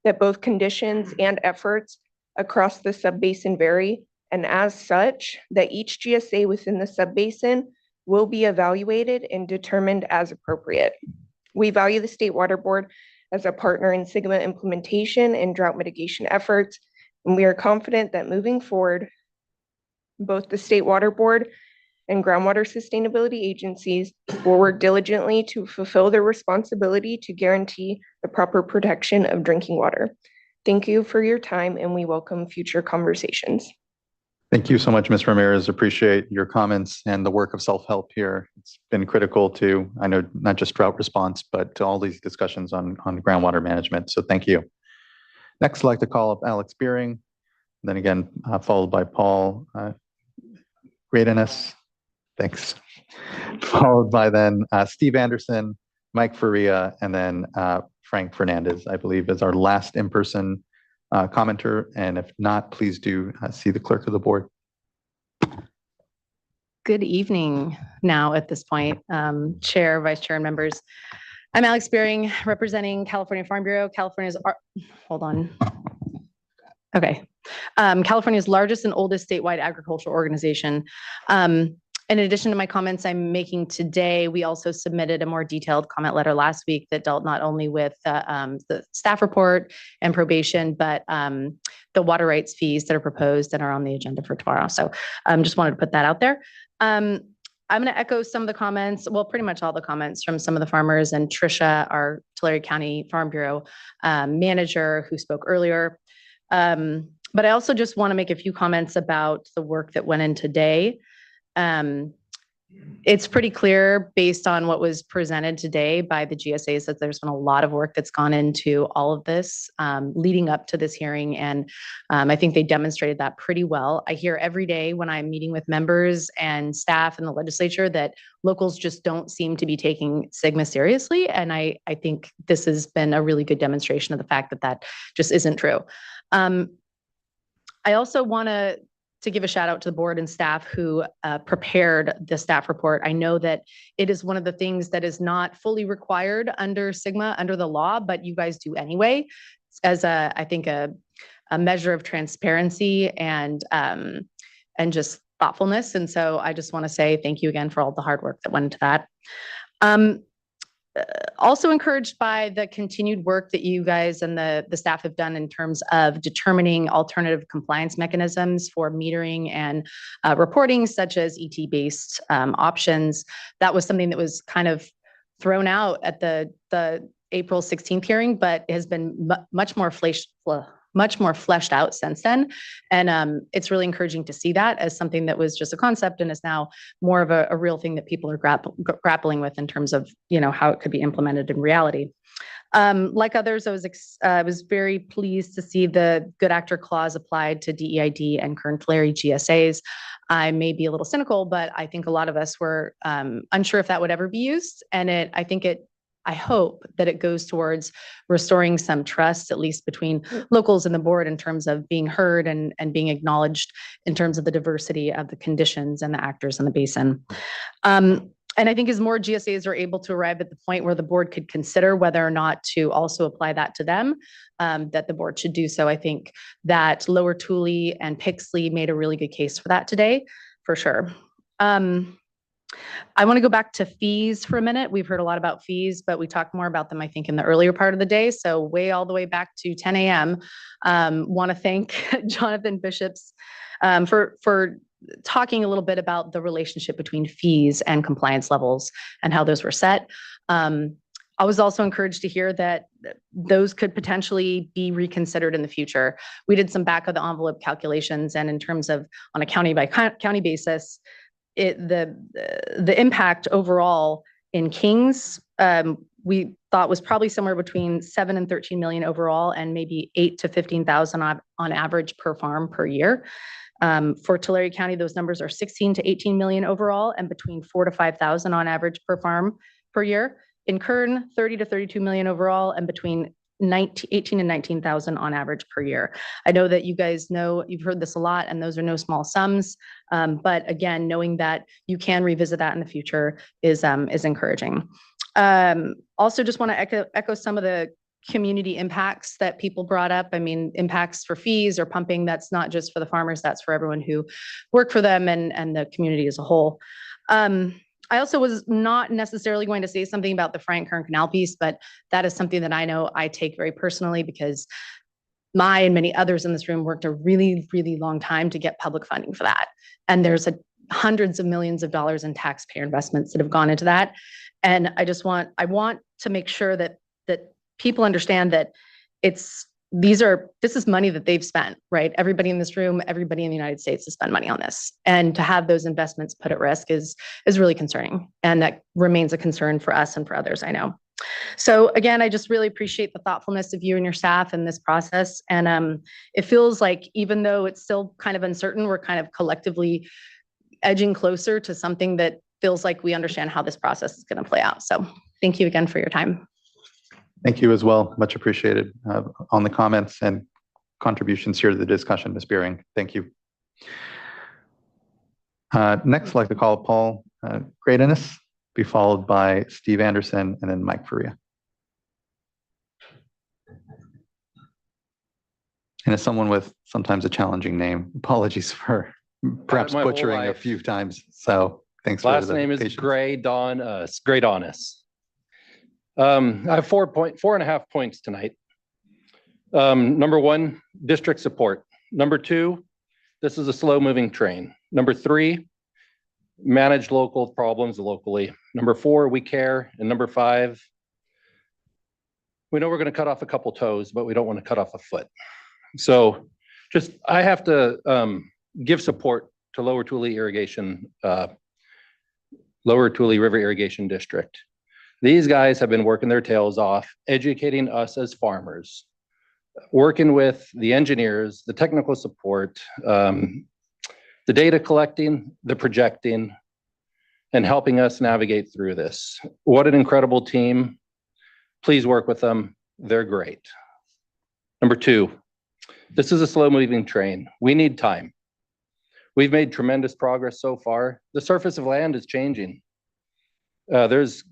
that both conditions and efforts across the subbasin vary, and as such, that each GSA within the subbasin will be evaluated and determined as appropriate. We value the State Water Board as a partner in SGMA implementation and drought mitigation efforts, and we are confident that moving forward, both the State Water Board and groundwater sustainability agencies will work diligently to fulfill their responsibility to guarantee the proper protection of drinking water. Thank you for your time, and we welcome future conversations. Thank you so much, Ms. Ramirez. Appreciate your comments and the work of self-help here. It's been critical to, I know, not just drought response, but to all these discussions on groundwater management. So thank you. Next, I'd like to call up Alex Beering, then again, followed by Paul Radenis. Thanks. Followed by then Steve Anderson, Mike Faria, and then Frank Fernandez, I believe, is our last in-person commenter. And if not, please do see the clerk of the board. Good evening now at this point, Chair, Vice Chair, and members. I'm Alex Beering, representing California Farm Bureau, California's largest and oldest statewide agricultural organization. In addition to my comments I'm making today, we also submitted a more detailed comment letter last week that dealt not only with the staff report and probation, but the water rights fees that are proposed and are on the agenda for tomorrow. So just wanted to put that out there. I'm going to echo some of the comments, well, pretty much all the comments from some of the farmers and Tricia, our Tulare County Farm Bureau manager who spoke earlier. But I also just want to make a few comments about the work that went in today. It's pretty clear based on what was presented today by the GSAs that there's been a lot of work that's gone into all of this leading up to this hearing. And I think they demonstrated that pretty well. I hear every day when I'm meeting with members and staff in the legislature that locals just don't seem to be taking SGMA seriously. And I think this has been a really good demonstration of the fact that that just isn't true. I also want to give a shout out to the board and staff who prepared the staff report. I know that it is one of the things that is not fully required under SGMA, under the law, but you guys do anyway, as I think a measure of transparency and just thoughtfulness. And so I just want to say thank you again for all the hard work that went into that. also encouraged by the continued work that you guys and the staff have done in terms of determining alternative compliance mechanisms for metering and reporting, such as ET-based options. That was something that was kind of thrown out at the April 16th hearing, but has been much more fleshed out since then. And it's really encouraging to see that as something that was just a concept and is now more of a real thing that people are grappling with in terms of, how it could be implemented in reality. Like others, I was very pleased to see the good actor clause applied to DEID and current Tulare GSAs. I may be a little cynical, but I think a lot of us were unsure if that would ever be used. And I hope that it goes towards restoring some trust, at least between locals and the board, in terms of being heard and being acknowledged in terms of the diversity of the conditions and the actors in the basin. And I think as more GSAs are able to arrive at the point where the board could consider whether or not to also apply that to them, that the board should do so. I think that Lower Tule and Pixley made a really good case for that today, for sure. I want to go back to fees for a minute. We've heard a lot about fees, but we talked more about them, I think, in the earlier part of the day. So all the way back to 10 a.m. Want to thank Jonathan Bishops for talking a little bit about the relationship between fees and compliance levels and how those were set. I was also encouraged to hear that those could potentially be reconsidered in the future. We did some back of the envelope calculations, and in terms of on a county by county basis, the impact overall in Kings, we thought was probably somewhere between 7 and 13 million overall, and maybe 8 to 15,000 on average per farm per year. For Tulare County, those numbers are 16 to 18 million overall, and between 4 to 5,000 on average per farm per year. In Kern, 30 to 32 million overall, and between 18 and 19,000 on average per year. I know that you guys you've heard this a lot, and those are no small sums. But again, knowing that you can revisit that in the future is encouraging. Also, just want to echo some of the community impacts that people brought up. I mean, impacts for fees or pumping, that's not just for the farmers, that's for everyone who work for them and the community as a whole. I also was not necessarily going to say something about the Frank-Kern Canal piece, but that is something that I know I take very personally, because I and many others in this room worked a really, really long time to get public funding for that. And there's hundreds of millions of dollars in taxpayer investments that have gone into that. And I want to make sure that people understand that this is money that they've spent, right? Everybody in this room, everybody in the United States has spent money on this. And to have those investments put at risk is really concerning. And that remains a concern for us and for others, I know. So again, I just really appreciate the thoughtfulness of you and your staff in this process. And it feels like, even though it's still kind of uncertain, we're kind of collectively edging closer to something that feels like we understand how this process is going to play out. So thank you again for your time. Thank you as well. Much appreciated on the comments and contributions here to the discussion, Ms. Beering. Thank you. Next, I'd like to call Paul Great-Innes, be followed by Steve Anderson and then Mike Faria. And as someone with sometimes a challenging name, apologies for perhaps butchering a few times. So thanks for the patience. Last name is Great-Innes. I have 4.5 points tonight. Number 1, district support. Number 2, this is a slow moving train. Number 3, manage local problems locally. Number 4, we care. And number 5, we know we're going to cut off a couple toes, but we don't want to cut off a foot. So I have to give support to Lower Tule River Irrigation District. These guys have been working their tails off, educating us as farmers, working with the engineers, the technical support, the data collecting, the projecting, and helping us navigate through this. What an incredible team. Please work with them. They're great. Number 2, this is a slow moving train. We need time. We've made tremendous progress so far. The surface of land is changing. There's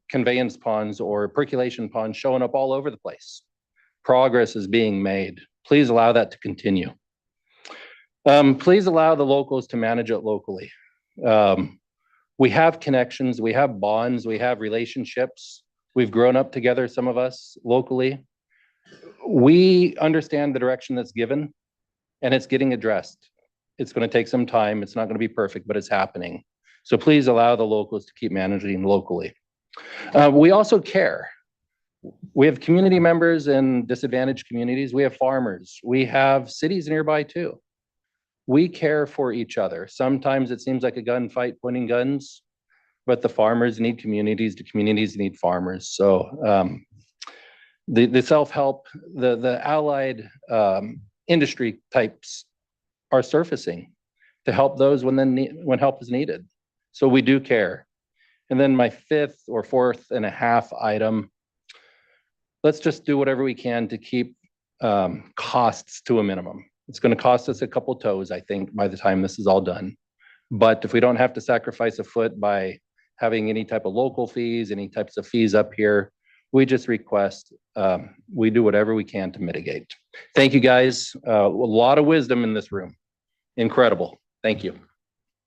conveyance ponds or percolation ponds showing up all over the place. Progress is being made. Please allow that to continue. Please allow the locals to manage it locally. We have connections, we have bonds, we have relationships. We've grown up together, some of us locally. We understand the direction that's given and it's getting addressed. It's going to take some time. It's not going to be perfect, but it's happening. So please allow the locals to keep managing locally. We also care. We have community members in disadvantaged communities. We have farmers. We have cities nearby too. We care for each other. Sometimes it seems like a gunfight pointing guns, but the farmers need communities, the communities need farmers. So the self-help, the allied industry types are surfacing to help those when help is needed. So we do care. And then my fifth or fourth and a half item, let's just do whatever we can to keep costs to a minimum. It's going to cost us a couple toes, I think, by the time this is all done. But if we don't have to sacrifice a foot by having any type of local fees, any types of fees up here, we just request we do whatever we can to mitigate. Thank you, guys. A lot of wisdom in this room. Incredible. Thank you.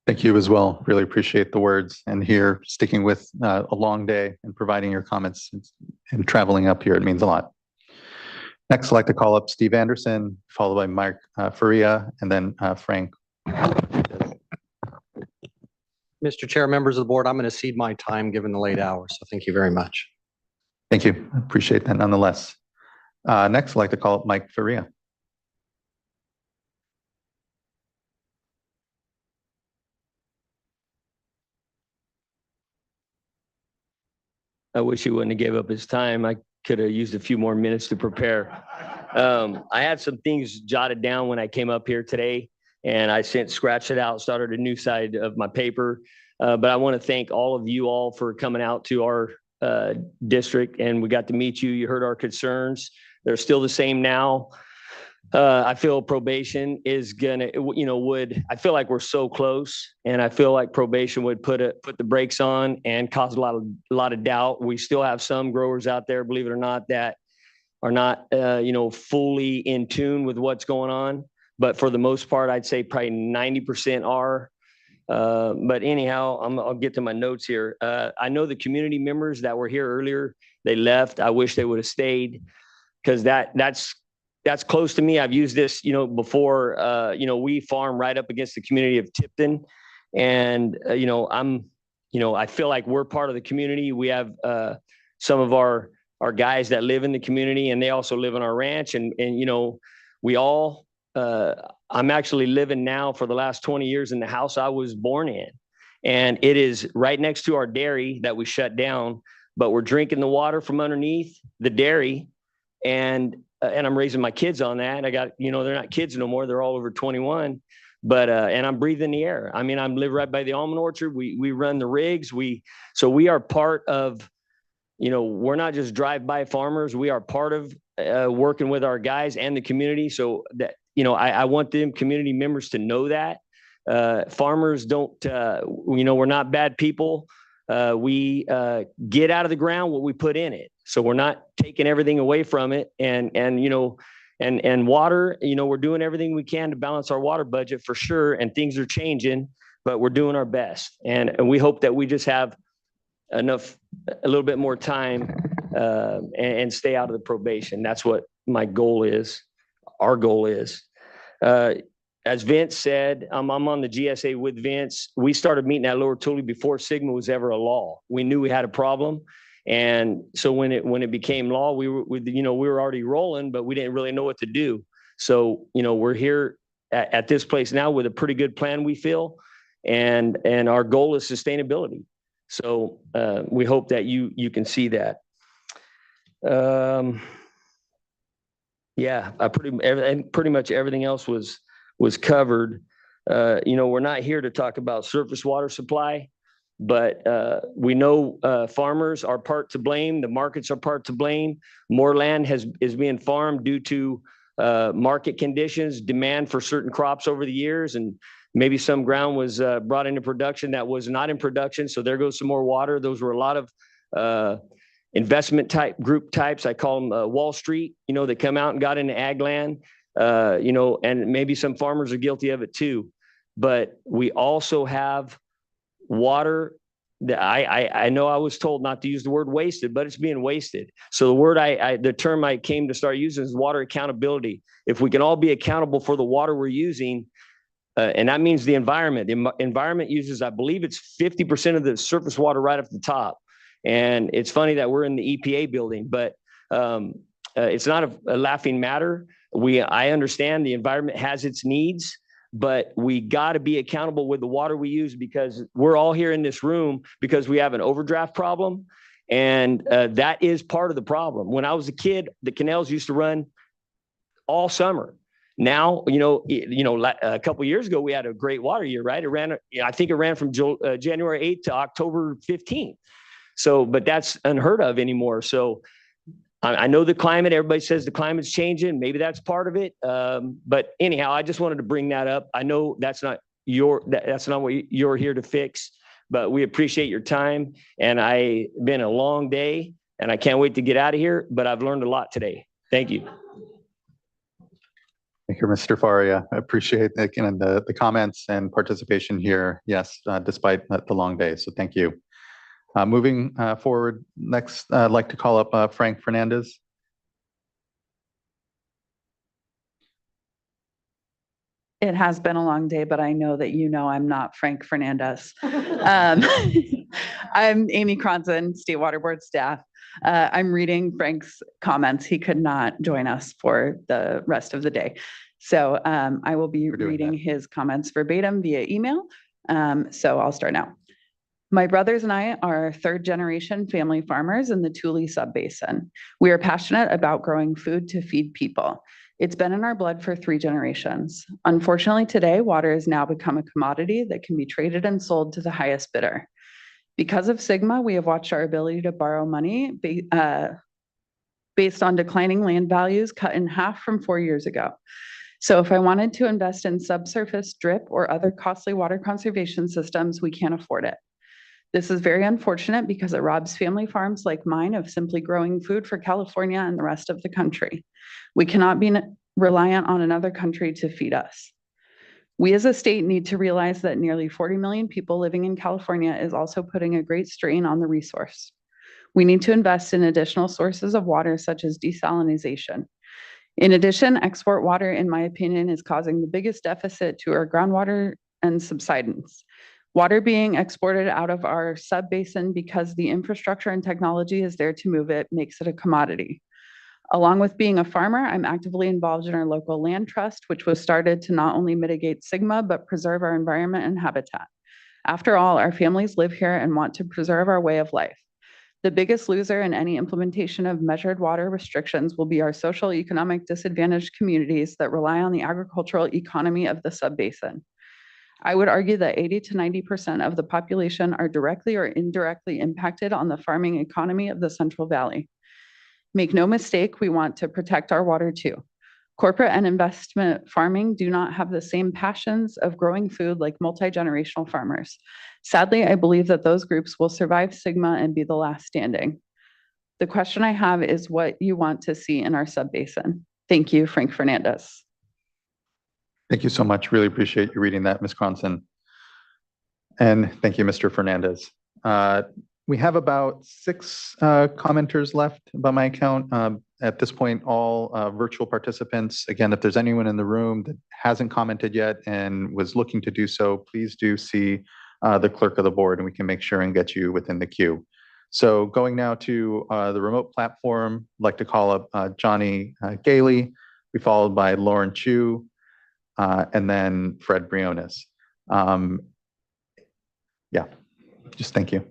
Thank you as well. Really appreciate the words and here sticking with a long day and providing your comments and traveling up here. It means a lot. Next, I'd like to call up Steve Anderson, followed by Mike Faria, and then Frank. Mr. Chair, members of the board, I'm going to cede my time given the late hour. So thank you very much. Thank you. I appreciate that nonetheless. Next, I'd like to call up Mike Faria. I wish he wouldn't have gave up his time. I could have used a few more minutes to prepare. I had some things jotted down when I came up here today, and I scratched it out, started a new side of my paper. But I want to thank all of you all for coming out to our district, and we got to meet you. You heard our concerns. They're still the same now. I feel probation is gonna, I feel like we're so close, and I feel like probation would put the brakes on and cause a lot of doubt. We still have some growers out there, believe it or not, that are not, fully in tune with what's going on. But for the most part, I'd say probably 90% are. But anyhow, I'll get to my notes here. I know the community members that were here earlier, they left. I wish they would have stayed, because that's close to me. I've used this, before. We farm right up against the community of Tipton, and I feel like we're part of the community. We have some of our guys that live in the community, and they also live on our ranch, and we all. I'm actually living now for the last 20 years in the house I was born in, and it is right next to our dairy that we shut down. But we're drinking the water from underneath the dairy, and I'm raising my kids on that. I got, they're not kids no more. They're all over 21, but, and I'm breathing the air. I mean, I live right by the almond orchard. We run the rigs. So we are part of, we're not just drive-by farmers. We are part of working with our guys and the community. So that, I want them community members to know that farmers don't, we're not bad people. We get out of the ground what we put in it. So we're not taking everything away from it. And water, we're doing everything we can to balance our water budget for sure. And things are changing, but we're doing our best. And we hope that we just have a little bit more time and stay out of the probation. That's what my goal is. Our goal is. As Vince said, I'm on the GSA with Vince. We started meeting at Lower Tule before SGMA was ever a law. We knew we had a problem. And so when it became law, we were already rolling, but we didn't really know what to do. So, we're here at this place now with a pretty good plan, we feel, and our goal is sustainability. So we hope that you can see that. Yeah, pretty much everything else was covered. We're not here to talk about surface water supply, but we know farmers are part to blame. The markets are part to blame. More land is being farmed due to market conditions, demand for certain crops over the years, and maybe some ground was brought into production that was not in production. So there goes some more water. Those were a lot of investment group types. I call them Wall Street, that come out and got into ag land, and maybe some farmers are guilty of it too. But we also have water that I know I was told not to use the word wasted, but it's being wasted. So the word the term I came to start using is water accountability. If we can all be accountable for the water we're using, and that means the environment. The environment uses, I believe it's 50% of the surface water right off the top. And it's funny that we're in the EPA building, but it's not a laughing matter. I understand the environment has its needs, but we got to be accountable with the water we use, because we're all here in this room because we have an overdraft problem. And that is part of the problem. When I was a kid, the canals used to run all summer. Now, a couple of years ago, we had a great water year, right? I think it ran from January 8th to October 15th. So, but that's unheard of anymore. So I know the climate, everybody says the climate's changing. Maybe that's part of it. But anyhow, I just wanted to bring that up. I know that's not what you're here to fix, but we appreciate your time. And it's been a long day and I can't wait to get out of here, but I've learned a lot today. Thank you. Thank you, Mr. Faria. I appreciate the comments and participation here. Yes, despite the long day. So thank you. Moving forward, next, I'd like to call up Frank Fernandez. It has been a long day, but I know that I'm not Frank Fernandez. I'm Amy Cronson, State Water Board staff. I'm reading Frank's comments. He could not join us for the rest of the day. So I will be reading his comments verbatim via email. So I'll start now. My brothers and I are third-generation family farmers in the Tule Subbasin. We are passionate about growing food to feed people. It's been in our blood for 3 generations. Unfortunately, today, water has now become a commodity that can be traded and sold to the highest bidder. Because of SGMA, we have watched our ability to borrow money based on declining land values cut in half from 4 years ago. So if I wanted to invest in subsurface drip or other costly water conservation systems, we can't afford it. This is very unfortunate because it robs family farms like mine of simply growing food for California and the rest of the country. We cannot be reliant on another country to feed us. We as a state need to realize that nearly 40 million people living in California is also putting a great strain on the resource. We need to invest in additional sources of water such as desalination. In addition, export water, in my opinion, is causing the biggest deficit to our groundwater and subsidence. Water being exported out of our sub-basin because the infrastructure and technology is there to move it makes it a commodity. Along with being a farmer, I'm actively involved in our local land trust, which was started to not only mitigate SGMA, but preserve our environment and habitat. After all, our families live here and want to preserve our way of life. The biggest loser in any implementation of measured water restrictions will be our social economic disadvantaged communities that rely on the agricultural economy of the sub-basin. I would argue that 80 to 90% of the population are directly or indirectly impacted on the farming economy of the Central Valley. Make no mistake, we want to protect our water too. Corporate and investment farming do not have the same passions of growing food like multi-generational farmers. Sadly, I believe that those groups will survive SGMA and be the last standing. The question I have is what you want to see in our sub-basin. Thank you, Frank Fernandez. Thank you so much. Really appreciate you reading that, Ms. Cronson. And thank you, Mr. Fernandez. We have about 6 commenters left by my count. At this point, all virtual participants, again, if there's anyone in the room that hasn't commented yet and was looking to do so, please do see the clerk of the board and we can make sure and get you within the queue. So going now to the remote platform, I'd like to call up Johnny Gailey, be followed by Lauren Chu, and then Fred Briones. Yeah, just thank you.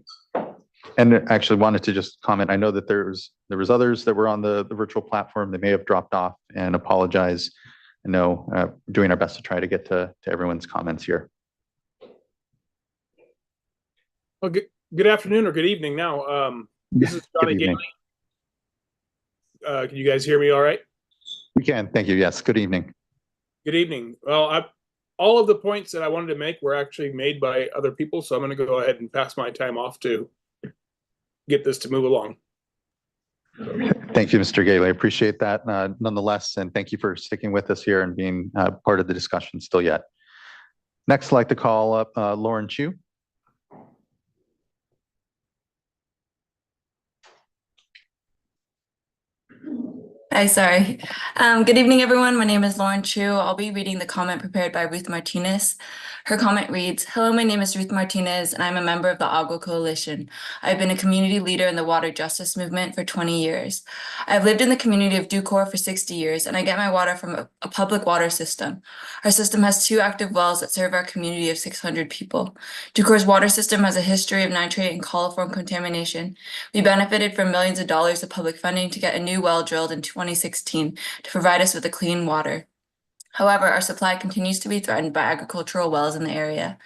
And actually wanted to just comment, I know that there was others that were on the virtual platform. They may have dropped off and apologize. I know doing our best to try to get to everyone's comments here. Well, good afternoon or good evening now. This is Johnny Gailey. Can you guys hear me all right? We can, thank you. Yes, good evening. Good evening. Well, all of the points that I wanted to make were actually made by other people, so I'm going to go ahead and pass my time off to get this to move along. Thank you, Mr. Gailey. I appreciate that nonetheless, and thank you for sticking with us here and being part of the discussion still yet. Next, I'd like to call up Lauren Chu. Hi, sorry. Good evening, everyone. My name is Lauren Chu. I'll be reading the comment prepared by Ruth Martinez. Her comment reads, "Hello, my name is Ruth Martinez, and I'm a member of the Agua Coalition. I've been a community leader in the water justice movement for 20 years. I've lived in the community of Ducor for 60 years, and I get my water from a public water system. Our system has 2 active wells that serve our community of 600 people. Ducor's water system has a history of nitrate and coliform contamination. We benefited from millions of dollars of public funding to get a new well drilled in 2016 to provide us with a clean water. However, our supply continues to be threatened by agricultural wells in the area.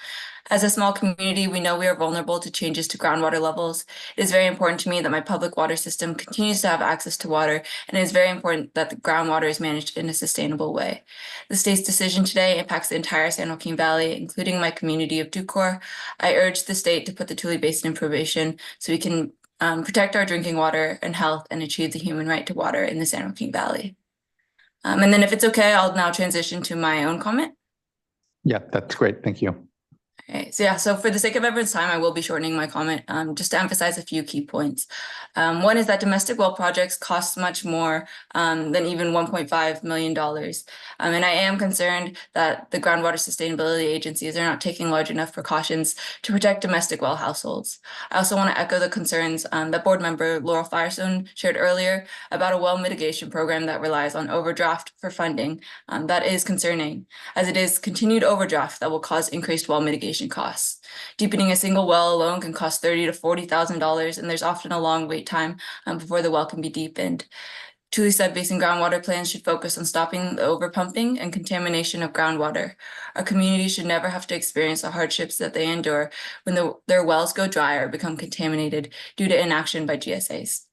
As a small community, we know we are vulnerable to changes to groundwater levels. It is very important to me that my public water system continues to have access to water, and it is very important that the groundwater is managed in a sustainable way. The state's decision today impacts the entire San Joaquin Valley, including my community of Ducor. I urge the state to put the Tule Basin in probation so we can protect our drinking water and health and achieve the human right to water in the San Joaquin Valley." And then if it's okay, I'll now transition to my own comment. Yeah, that's great. Thank you. Okay, so for the sake of everyone's time, I will be shortening my comment just to emphasize a few key points. One is that domestic well projects cost much more than even $1.5 million. And I am concerned that the groundwater sustainability agencies are not taking large enough precautions to protect domestic well households. I also want to echo the concerns that board member Laurel Firestone shared earlier about a well mitigation program that relies on overdraft for funding. That is concerning, as it is continued overdraft that will cause increased well mitigation costs. Deepening a single well alone can cost $30,000 to $40,000, and there's often a long wait time before the well can be deepened. Tule Subbasin groundwater plans should focus on stopping the overpumping and contamination of groundwater. Our community should never have to experience the hardships that they endure when their wells go dry or become contaminated due to inaction by GSAs.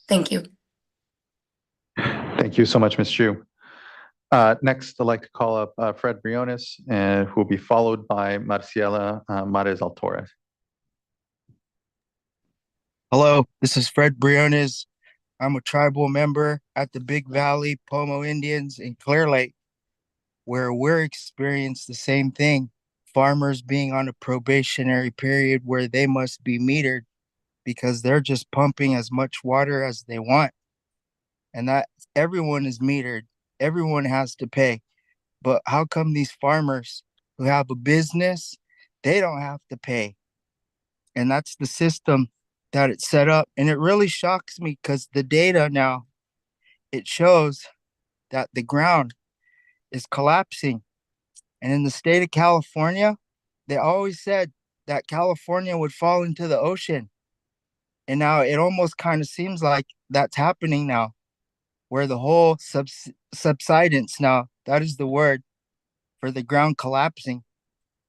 Thank you. Thank you so much, Ms. Chu. Next, I'd like to call up Fred Briones, who will be followed by Marciela Mares-Altorres. Hello, this is Fred Briones. I'm a tribal member at the Big Valley Pomo Indians in Clear Lake, where we're experiencing the same thing. Farmers being on a probationary period where they must be metered because they're just pumping as much water as they want. And that everyone is metered. Everyone has to pay. But how come these farmers who have a business, they don't have to pay? And that's the system that it's set up. And it really shocks me because the data now, it shows that the ground is collapsing. And in the state of California, they always said that California would fall into the ocean. And now it almost kind of seems like that's happening now, where the whole subsidence now, that is the word for the ground collapsing.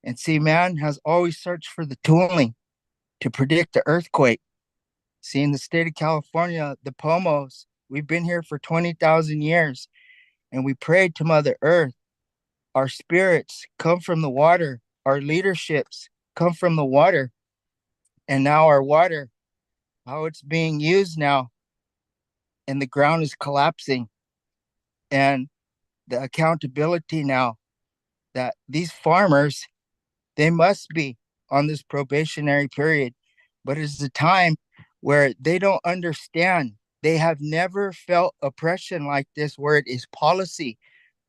And see, man has always searched for the tooling to predict the earthquake. See, in the state of California, the Pomos, we've been here for 20,000 years, and we prayed to Mother Earth. Our spirits come from the water. Our leaderships come from the water. And now our water, how it's being used now, and the ground is collapsing. And the accountability now that these farmers, they must be on this probationary period, but it's a time where they don't understand. They have never felt oppression like this, where it is policy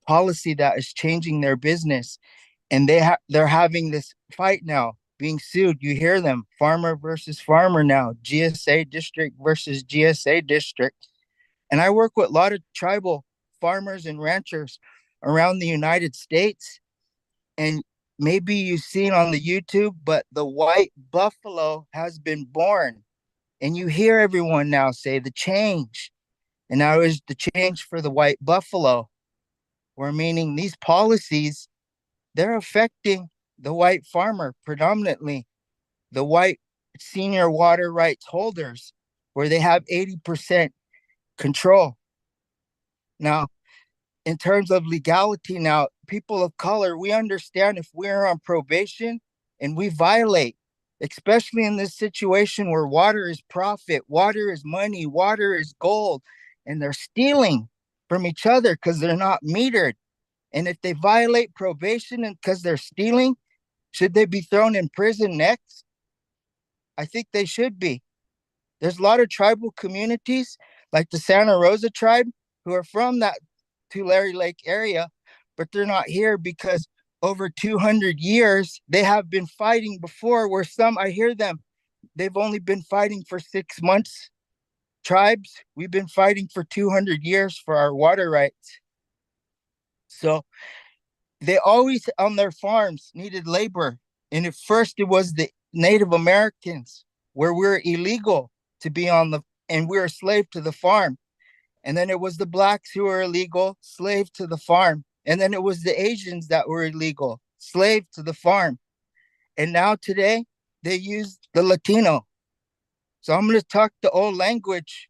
that is changing their business. And they're having this fight now, being sued. You hear them, farmer versus farmer now, GSA district versus GSA district. And I work with a lot of tribal farmers and ranchers around the United States. And maybe you've seen on the YouTube, but the white buffalo has been born. And you hear everyone now say the change. And now is the change for the white buffalo. We're meaning these policies, they're affecting the white farmer predominantly, the white senior water rights holders, where they have 80% control. Now, in terms of legality now, people of color, we understand if we're on probation and we violate, especially in this situation where water is profit, water is money, water is gold, and they're stealing from each other because they're not metered. And if they violate probation and because they're stealing, should they be thrown in prison next? I think they should be. There's a lot of tribal communities like the Santa Rosa tribe who are from that Tulare Lake area, but they're not here because over 200 years, they have been fighting before, where some, I hear them, they've only been fighting for 6 months. Tribes, we've been fighting for 200 years for our water rights. So they always on their farms needed labor. And at first it was the Native Americans where we're illegal to be on the, and we're a slave to the farm. And then it was the blacks who were illegal, slave to the farm. And then it was the Asians that were illegal, slave to the farm. And now today they use the Latino. So I'm going to talk the old language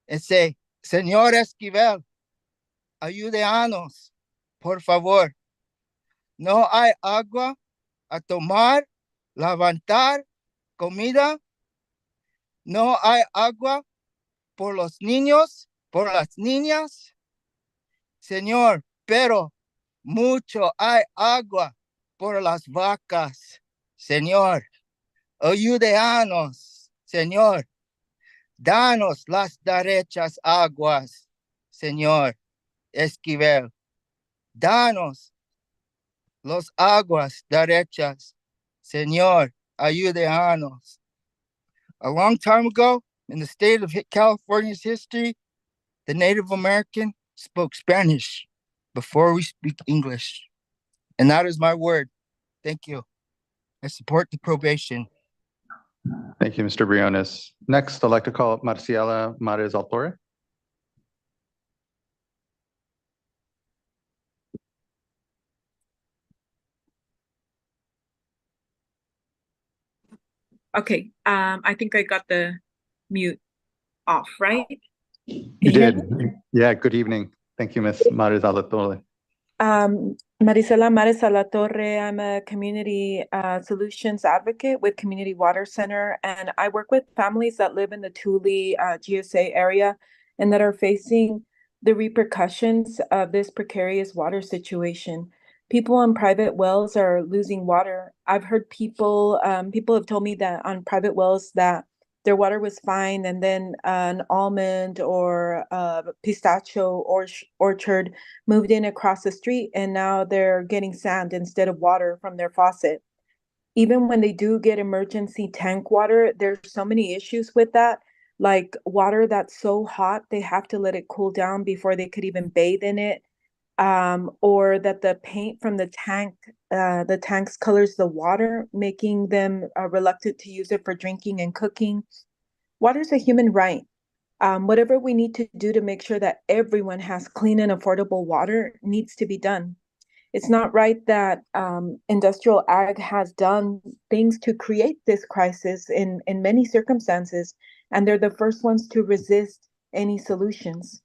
and say, Señor Esquivel, ayúdeanos, por favor. No hay agua a tomar, levantar, comida. No hay agua por los niños, por las niñas. Señor, pero mucho hay agua por las vacas. Señor, ayúdeanos, Señor. Danos las derechas aguas, Señor Esquivel. Danos los aguas derechas, Señor, ayúdeanos. A long time ago, in the state of California's history, the Native American spoke Spanish before we speak English. And that is my word. Thank you. I support the probation. Thank you, Mr. Briones. Next, I'd like to call up Marciela Mares Altorre. Okay, I think I got the mute off, right? You did. Yeah, good evening. Thank you, Ms. Mares Altorre. Marisela Mares Alatorre, I'm a community solutions advocate with Community Water Center, and I work with families that live in the Tule GSA area and that are facing the repercussions of this precarious water situation. People on private wells are losing water. I've heard people have told me that on private wells that their water was fine, and then an almond or a pistachio orchard moved in across the street, and now they're getting sand instead of water from their faucet. Even when they do get emergency tank water, there's so many issues with that, like water that's so hot they have to let it cool down before they could even bathe in it, or that the paint from the tanks colors the water, making them reluctant to use it for drinking and cooking. Water is a human right. Whatever we need to do to make sure that everyone has clean and affordable water needs to be done. It's not right that industrial ag has done things to create this crisis in many circumstances, and they're the first ones to resist any solutions.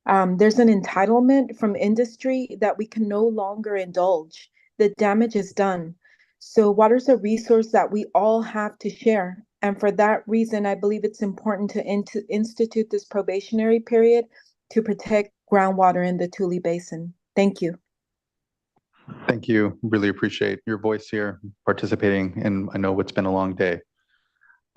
There's an entitlement from industry that we can no longer indulge. The damage is done. So water is a resource that we all have to share. And for that reason, I believe it's important to institute this probationary period to protect groundwater in the Tule Basin. Thank you. Thank you. Really appreciate your voice here, participating in, I know what's been a long day.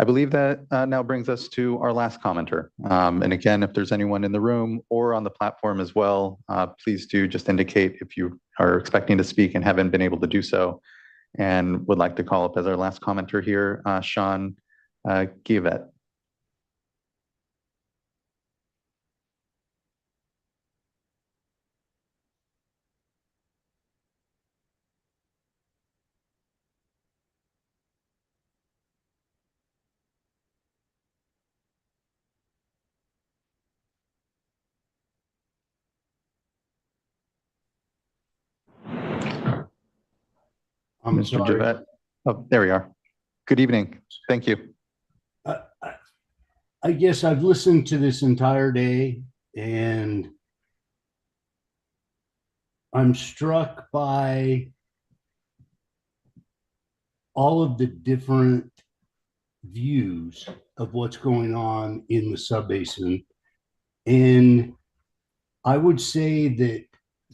I believe that now brings us to our last commenter. And again, if there's anyone in the room or on the platform as well, please do just indicate if you are expecting to speak and haven't been able to do so, and would like to call up as our last commenter here, Sean Givet. Mr. sorry. Givet. Oh, there we are. Good evening. Thank you. I guess I've listened to this entire day, and I'm struck by all of the different views of what's going on in the Subbasin. And I would say that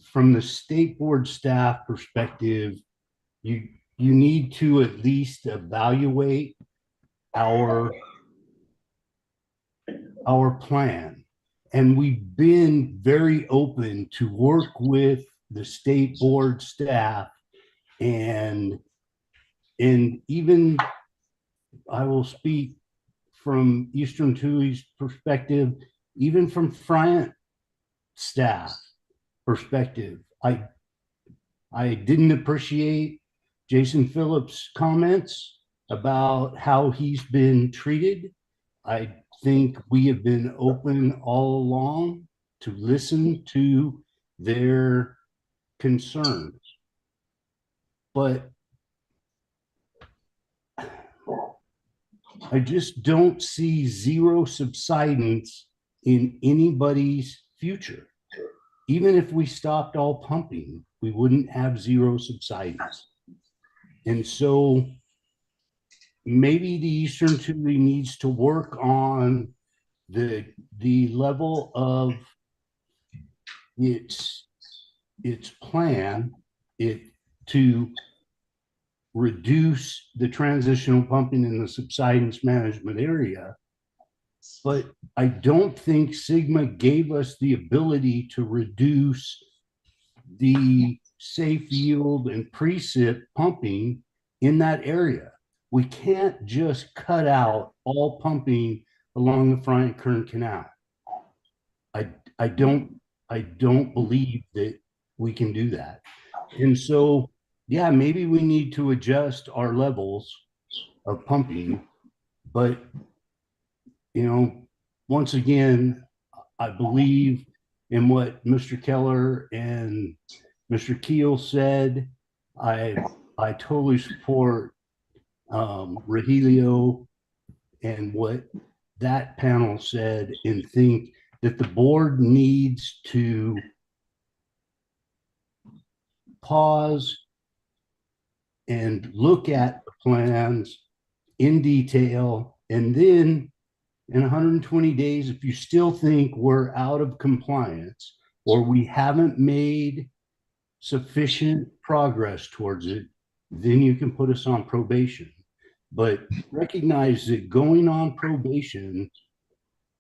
from the state board staff perspective, you need to at least evaluate our plan And we've been very open to work with the state board staff and even I will speak from Eastern Tule's perspective, even from Friant staff perspective. I didn't appreciate Jason Phillips' comments about how he's been treated. I think we have been open all along to listen to their concerns. But I just don't see zero subsidence in anybody's future. Even if we stopped all pumping, we wouldn't have zero subsidence. And so maybe the Eastern Tule needs to work on the level of its plan to reduce the transitional pumping in the subsidence management area. But I don't think Sigma gave us the ability to reduce the safe yield and precip pumping in that area. We can't just cut out all pumping along the Friant Kern Canal. I don't believe that we can do that. And so, yeah, maybe we need to adjust our levels of pumping, but once again, I believe in what Mr. Keller and Mr. Keel said. I totally support Rogelio and what that panel said, and think that the board needs to pause and look at the plans in detail, and then in 120 days, if you still think we're out of compliance or we haven't made sufficient progress towards it, then you can put us on probation. But recognize that going on probation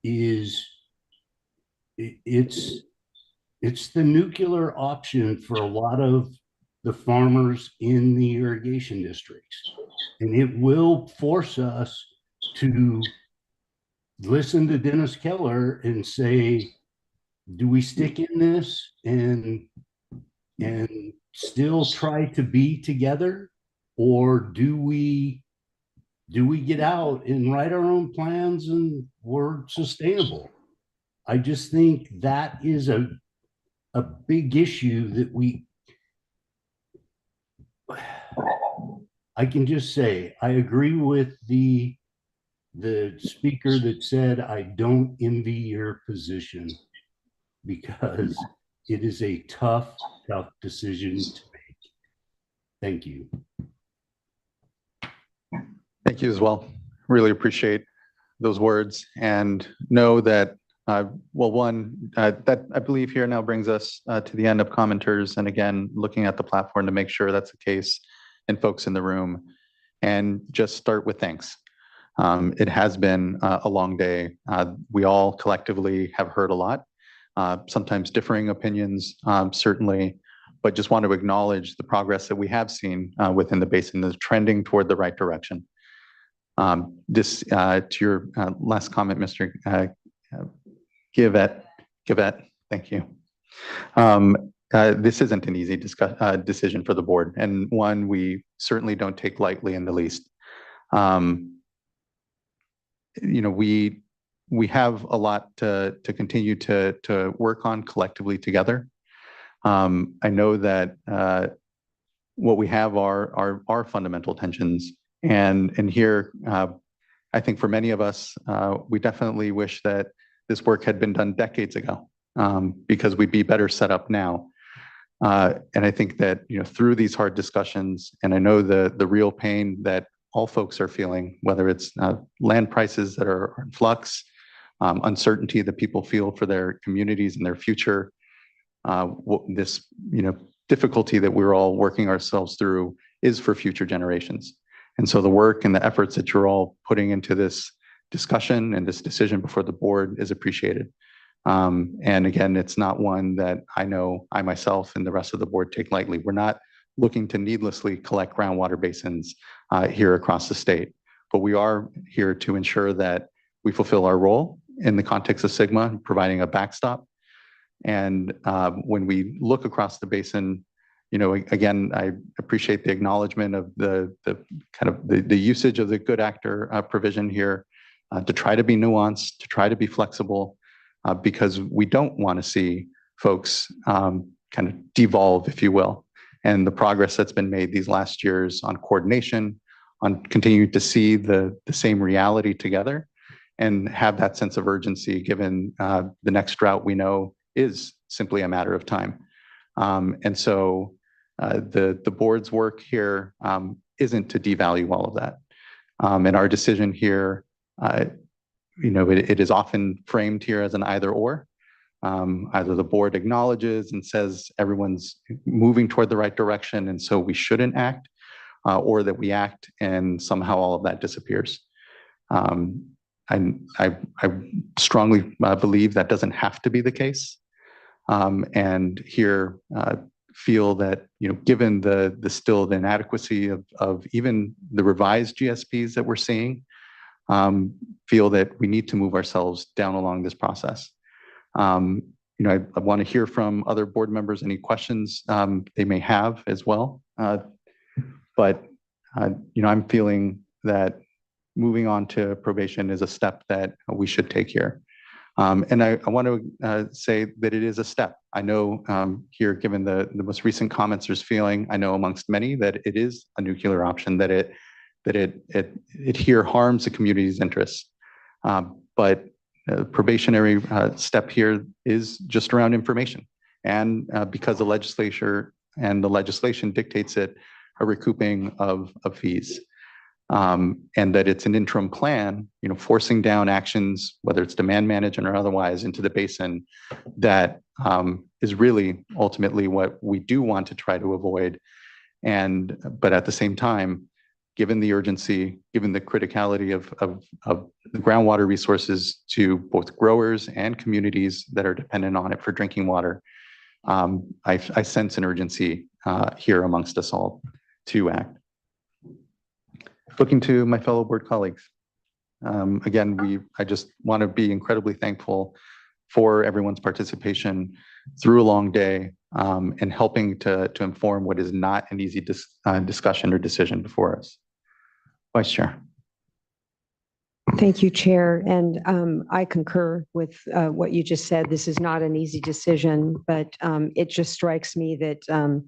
it's the nuclear option for a lot of the farmers in the irrigation districts. And it will force us to listen to Dennis Keller and say, do we stick in this and still try to be together, or do we get out and write our own plans and we're sustainable? I just think that is a big issue that I can just say, I agree with the speaker that said, I don't envy your position, because it is a tough decision to make. Thank you. Thank you as well. Really appreciate those words, and know that, that I believe here now brings us to the end of commenters. And again, looking at the platform to make sure that's the case, and folks in the room, and just start with thanks. It has been a long day. We all collectively have heard a lot, sometimes differing opinions, certainly, but just want to acknowledge the progress that we have seen within the basin is trending toward the right direction. To your last comment, Mr. Givette, thank you. This isn't an easy decision for the board, and one we certainly don't take lightly in the least. We have a lot to continue to work on collectively together. I know that what we have are fundamental tensions, and here, I think for many of us, we definitely wish that this work had been done decades ago, because we'd be better set up now. And I think that through these hard discussions, and I know the real pain that all folks are feeling, whether it's land prices that are in flux, uncertainty that people feel for their communities and their future, this difficulty that we're all working ourselves through is for future generations. And so the work and the efforts that you're all putting into this discussion and this decision before the board is appreciated. And again, it's not one that I know I myself and the rest of the board take lightly. We're not looking to needlessly collect groundwater basins here across the state, but we are here to ensure that we fulfill our role in the context of SGMA, providing a backstop. And when we look across the basin, you know, again, I appreciate the acknowledgement of the kind of the usage of the good actor provision here to try to be nuanced, to try to be flexible, because we don't want to see folks kind of devolve, if you will. And the progress that's been made these last years on coordination, on continuing to see the same reality together and have that sense of urgency given the next drought we know is simply a matter of time. And so the board's work here isn't to devalue all of that. And our decision here, you know, it is often framed here as an either or. Either the board acknowledges and says everyone's moving toward the right direction and so we shouldn't act, or that we act and somehow all of that disappears. I strongly believe that doesn't have to be the case. And here feel that, you know, given the still the inadequacy of even the revised GSPs that we're seeing, feel that we need to move ourselves down along this process. You know, I want to hear from other board members any questions they may have as well. But you know, I'm feeling that moving on to probation is a step that we should take here. And I want to say that it is a step. I know here, given the most recent comments, there's feeling, I know amongst many, that it is a nuclear option, that it here harms the community's interests. But probationary step here is just around information. And because the legislature and the legislation dictates it, a recouping of fees. And that it's an interim plan, you know, forcing down actions, whether it's demand management or otherwise, into the basin, that is really ultimately what we do want to try to avoid. But at the same time, given the urgency, given the criticality of the groundwater resources to both growers and communities that are dependent on it for drinking water, I sense an urgency here amongst us all to act. Looking to my fellow board colleagues. Again, I just want to be incredibly thankful for everyone's participation through a long day and helping to inform what is not an easy discussion or decision before us. Vice Chair. Thank you, Chair. And I concur with what you just said. This is not an easy decision, but it just strikes me that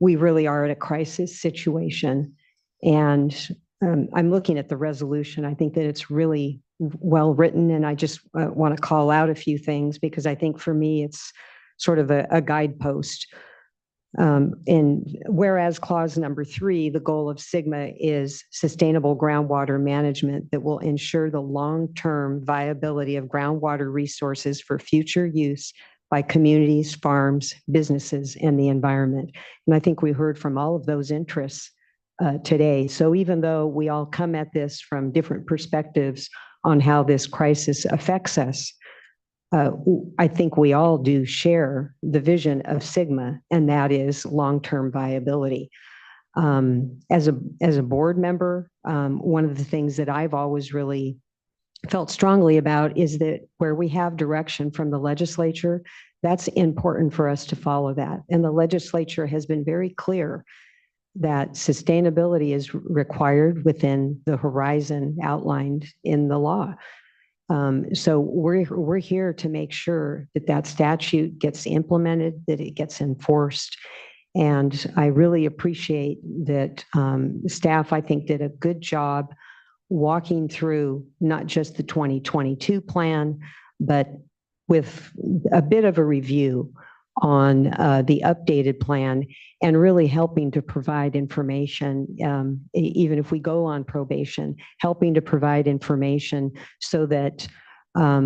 we really are at a crisis situation. And I'm looking at the resolution. I think that it's really well written, and I just want to call out a few things because I think for me it's sort of a guidepost. And whereas clause number 3, the goal of SGMA is sustainable groundwater management that will ensure the long-term viability of groundwater resources for future use by communities, farms, businesses, and the environment. And I think we heard from all of those interests today. So even though we all come at this from different perspectives on how this crisis affects us, I think we all do share the vision of SGMA, and that is long-term viability. As a board member, one of the things that I've always really felt strongly about is that where we have direction from the legislature, that's important for us to follow that. And the legislature has been very clear that sustainability is required within the horizon outlined in the law. So we're here to make sure that that statute gets implemented, that it gets enforced. And I really appreciate that staff, I think, did a good job walking through not just the 2022 plan, but with a bit of a review on the updated plan and really helping to provide information, even if we go on probation, helping to provide information so that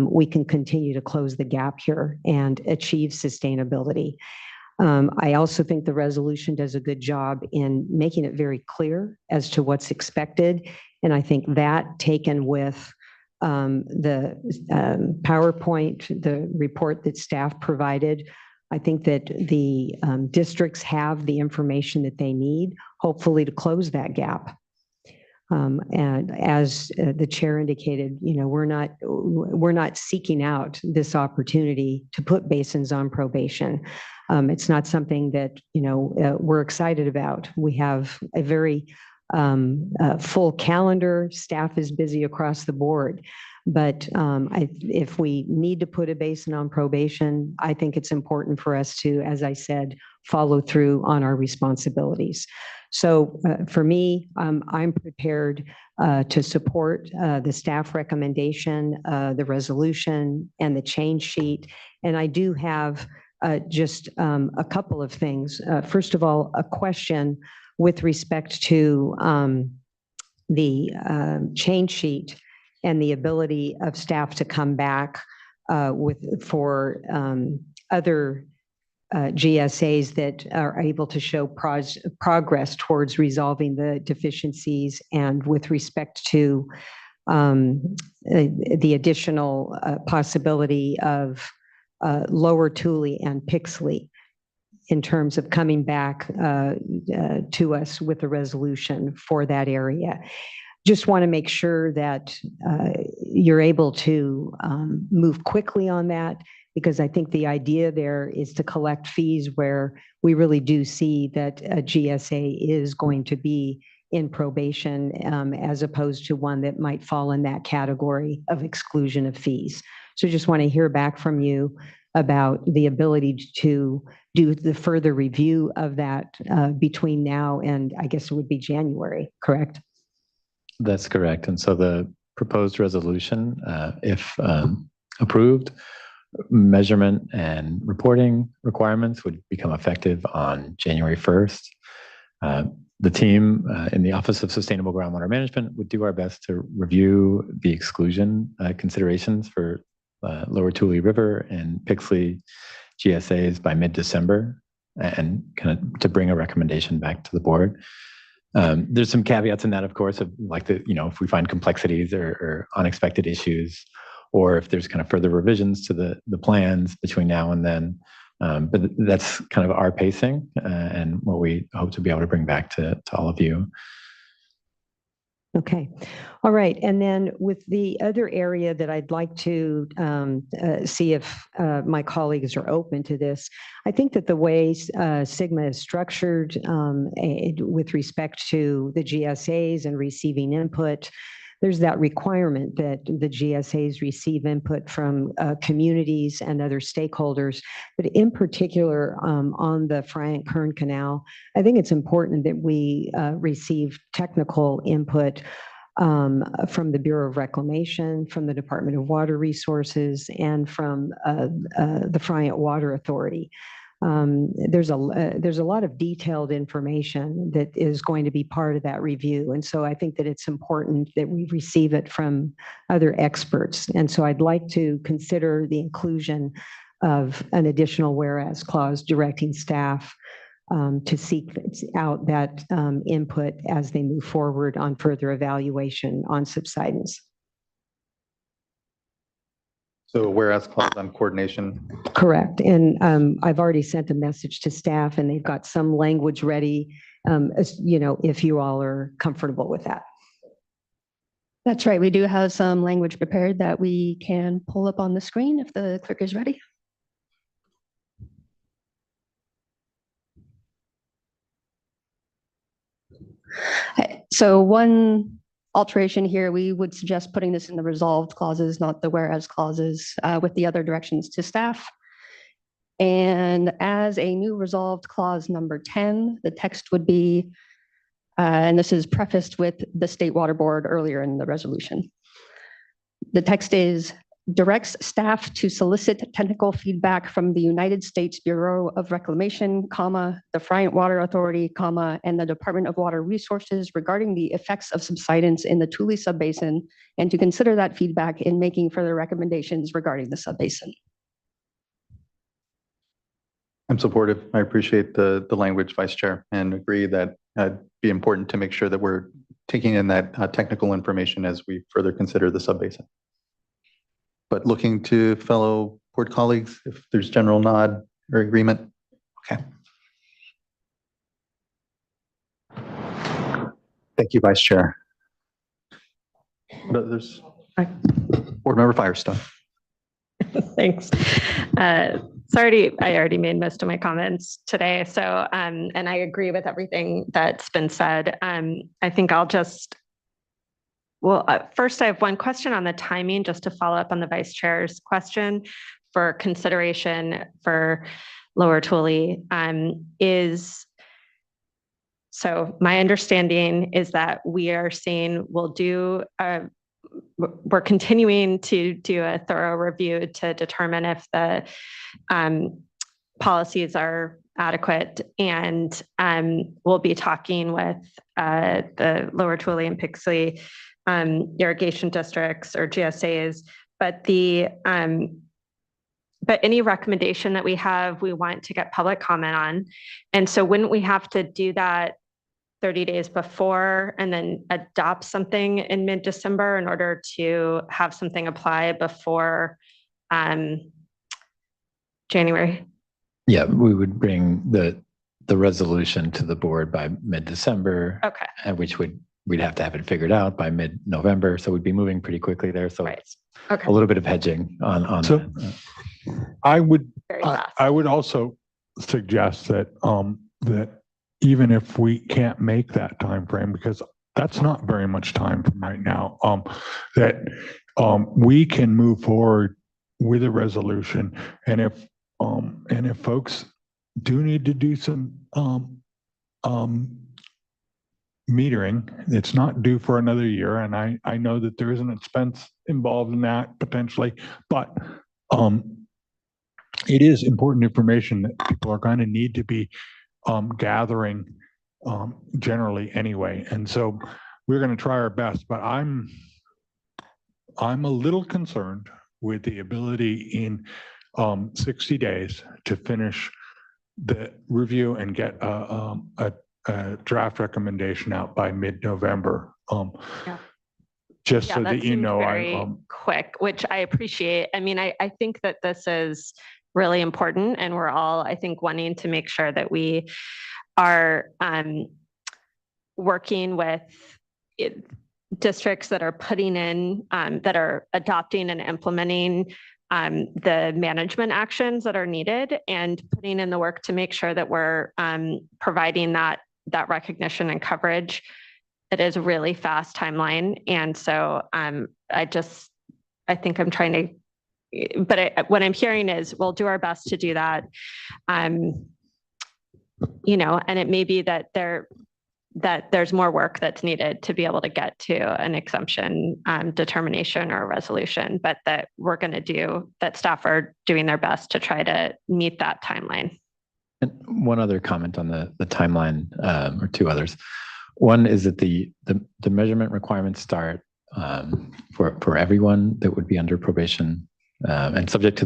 we can continue to close the gap here and achieve sustainability. I also think the resolution does a good job in making it very clear as to what's expected. And I think that taken with the PowerPoint, the report that staff provided. I think that the districts have the information that they need, hopefully to close that gap. And as the chair indicated, we're not seeking out this opportunity to put basins on probation. It's not something that we're excited about. We have a very full calendar. Staff is busy across the board. But if we need to put a basin on probation, I think it's important for us to, as I said, follow through on our responsibilities. So for me, I'm prepared to support the staff recommendation, the resolution, and the change sheet. And I do have just a couple of things. First of all, a question with respect to the change sheet and the ability of staff to come back for other GSAs that are able to show progress towards resolving the deficiencies, and with respect to the additional possibility of Lower Tule and Pixley in terms of coming back to us with a resolution for that area. Just want to make sure that you're able to move quickly on that, because I think the idea there is to collect fees where we really do see that a GSA is going to be in probation, as opposed to one that might fall in that category of exclusion of fees. So just want to hear back from you about the ability to do the further review of that between now and I guess it would be January, correct? That's correct. And so the proposed resolution, if approved, measurement and reporting requirements would become effective on January 1st. The team in the Office of Sustainable Groundwater Management would do our best to review the exclusion considerations for Lower Tule River and Pixley GSAs by mid-December, and kind of to bring a recommendation back to the board. There's some caveats in that, of course, of like if we find complexities or unexpected issues, or if there's kind of further revisions to the plans between now and then. But that's kind of our pacing and what we hope to be able to bring back to all of you. Okay. All right. And then with the other area that I'd like to see if my colleagues are open to this, I think that the way SGMA is structured with respect to the GSAs and receiving input, there's that requirement that the GSAs receive input from communities and other stakeholders, but in particular on the Friant-Kern Canal, I think it's important that we receive technical input from the Bureau of Reclamation, from the Department of Water Resources, and from the Friant Water Authority. There's a lot of detailed information that is going to be part of that review. And so I think that it's important that we receive it from other experts. And so I'd like to consider the inclusion of an additional whereas clause directing staff to seek out that input as they move forward on further evaluation on subsidence. So whereas clause on coordination. Correct. And I've already sent a message to staff and they've got some language ready, if you all are comfortable with that. That's right. We do have some language prepared that we can pull up on the screen if the clerk is ready. So one alteration here, we would suggest putting this in the resolved clauses, not the whereas clauses, with the other directions to staff. And as a new resolved clause number 10, the text would be, and this is prefaced with the State Water Board earlier in the resolution. The text is, directs staff to solicit technical feedback from the United States Bureau of Reclamation, the Friant Water Authority, and the Department of Water Resources regarding the effects of subsidence in the Tule Subbasin, and to consider that feedback in making further recommendations regarding the subbasin. I'm supportive. I appreciate the language, Vice Chair, and agree that it'd be important to make sure that we're taking in that technical information as we further consider the subbasin. but looking to fellow board colleagues if there's general nod or agreement. Okay. Thank you, Vice Chair. But there's Board Member Firestone. Thanks. I already made most of my comments today. So, and I agree with everything that's been said. I think I'll just, first I have one question on the timing, just to follow up on the Vice Chair's question for consideration for Lower Tule so my understanding is that we are saying we're continuing to do a thorough review to determine if the policies are adequate, and we'll be talking with the Lower Tule and Pixley irrigation districts or GSAs, but any recommendation that we have, we want to get public comment on. And so wouldn't we have to do that 30 days before and then adopt something in mid-December in order to have something apply before January? Yeah, we would bring the resolution to the board by mid-December. Okay. And we'd have to have it figured out by mid-November. So we'd be moving pretty quickly there. So it's a little bit of hedging on so that. I would also suggest that that even if we can't make that time frame, because that's not very much time from right now, that we can move forward with a resolution, and if folks do need to do some metering, it's not due for another year, and I know that there is an expense involved in that potentially, but it is important information that people are going to need to be gathering generally anyway. And so we're going to try our best, but I'm a little concerned with the ability in 60 days to finish the review and get a draft recommendation out by mid-November. Just so that you know, very quick, which I appreciate. I mean, I think that this is really important, and we're all, I think, wanting to make sure that we are working with districts that are putting in, that are adopting and implementing the management actions that are needed, and putting in the work to make sure that we're providing that recognition and coverage. It is a really fast timeline. And so I think I'm trying to, but what I'm hearing is we'll do our best to do that. And it may be that there's more work that's needed to be able to get to an exemption determination or resolution, but that staff are doing their best to try to meet that timeline. And one other comment on the timeline, or two others. One is that the measurement requirements start for everyone that would be under probation, and subject to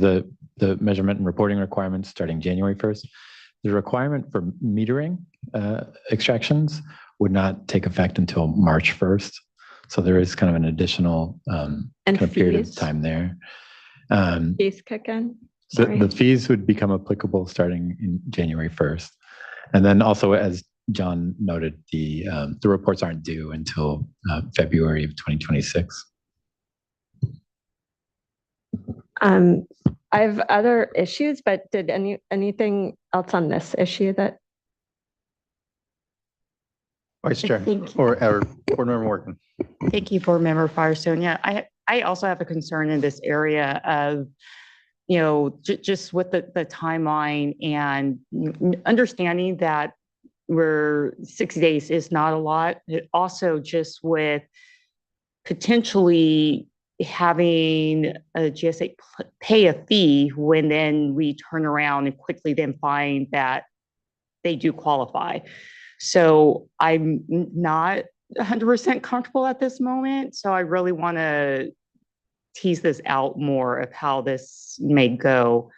the measurement and reporting requirements starting January 1st. The requirement for metering extractions would not take effect until March 1st. So there is kind of an additional kind of period of time there. Fees kick in? The fees would become applicable starting in January 1st. And then also, as John noted, the reports aren't due until February of 2026. I have other issues, but did anything else on this issue that? Vice Chair or Board Member Morgan. Thank you, Board Member Firestone. Yeah, I also have a concern in this area of, just with the timeline and understanding that 60 days is not a lot. It also just with potentially having a GSA pay a fee when then we turn around and quickly then find that they do qualify. So I'm not 100% comfortable at this moment. So I really want to tease this out more of how this may go.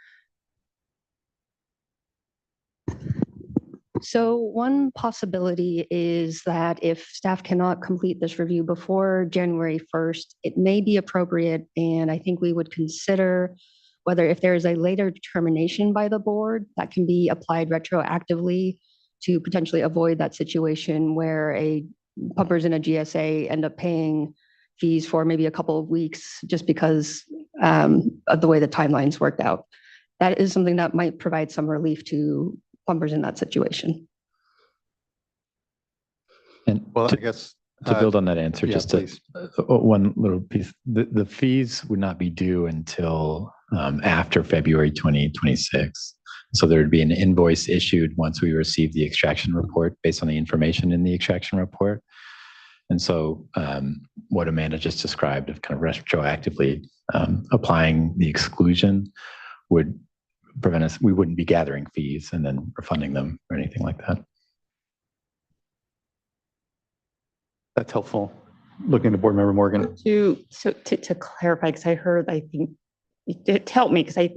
So one possibility is that if staff cannot complete this review before January 1st, it may be appropriate, and I think we would consider whether if there is a later determination by the board that can be applied retroactively to potentially avoid that situation where pumpers in a GSA end up paying fees for maybe a couple of weeks just because of the way the timelines worked out. That is something that might provide some relief to pumpers in that situation. And well, I guess to build on that answer, yeah, just please. One little piece, the fees would not be due until after February 2026. So there would be an invoice issued once we receive the extraction report based on the information in the extraction report. And so what Amanda just described of kind of retroactively applying the exclusion would prevent us, we wouldn't be gathering fees and then refunding them or anything like that. That's helpful. Looking to Board Member Morgan. To clarify, because I heard, I think it helped me because I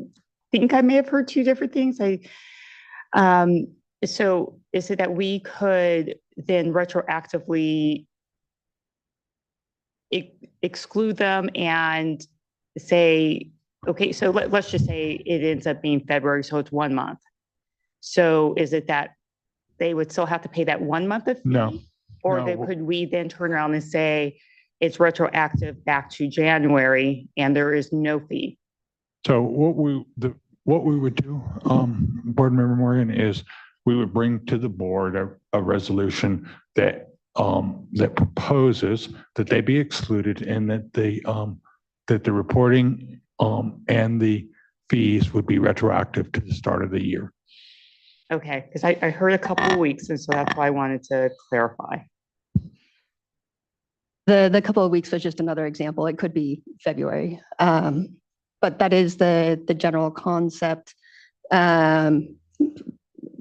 think I may have heard two different things. So is it that we could then retroactively exclude them and say, okay, so let's just say it ends up being February, so it's 1 month. So is it that they would still have to pay that 1 month of fee? No. Or No. could we then turn around and say it's retroactive back to January and there is no fee? So what we would do, Board Member Morgan, is we would bring to the board a resolution that that proposes that they be excluded and that the reporting and the fees would be retroactive to the start of the year. Okay, because I heard a couple of weeks, and so that's why I wanted to clarify. The couple of weeks was just another example. It could be February, but that is the general concept. I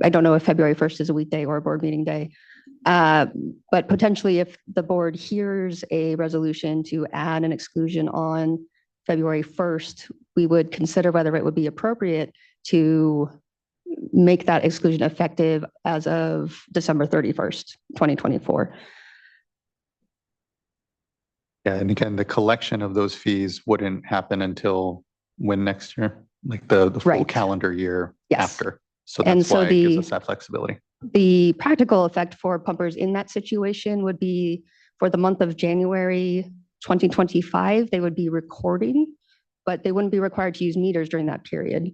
don't know if February 1st is a weekday or a board meeting day, but potentially if the board hears a resolution to add an exclusion on February 1st, we would consider whether it would be appropriate to make that exclusion effective as of December 31st, 2024. Yeah, and again, the collection of those fees wouldn't happen until when next year? Like the full Right. calendar year Yes. after. So And that's so why it gives us that flexibility. The practical effect for pumpers in that situation would be for the month of January 2025, they would be recording, but they wouldn't be required to use meters during that period.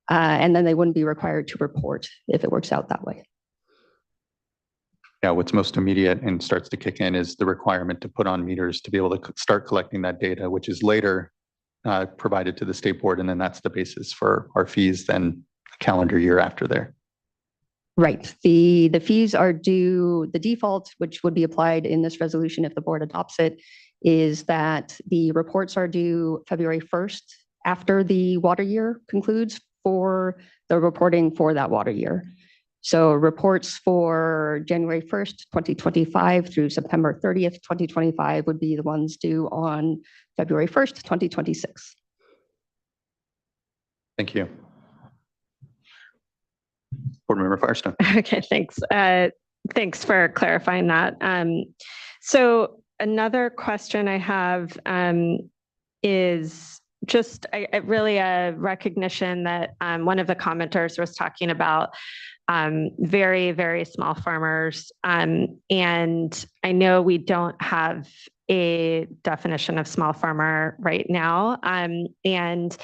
And then they wouldn't be required to report if it works out that way. Yeah, what's most immediate and starts to kick in is the requirement to put on meters to be able to start collecting that data, which is later provided to the state board. And then that's the basis for our fees then a calendar year after there. Right. The fees are due, the default, which would be applied in this resolution if the board adopts it, is that the reports are due February 1st after the water year concludes for the reporting for that water year. So reports for January 1st, 2025 through September 30th, 2025 would be the ones due on February 1st, 2026. Thank you. Board Member Firestone. Okay, thanks. Thanks for clarifying that. So another question I have is just really a recognition that one of the commenters was talking about very, very small farmers. And I know we don't have a definition of small farmer right now. And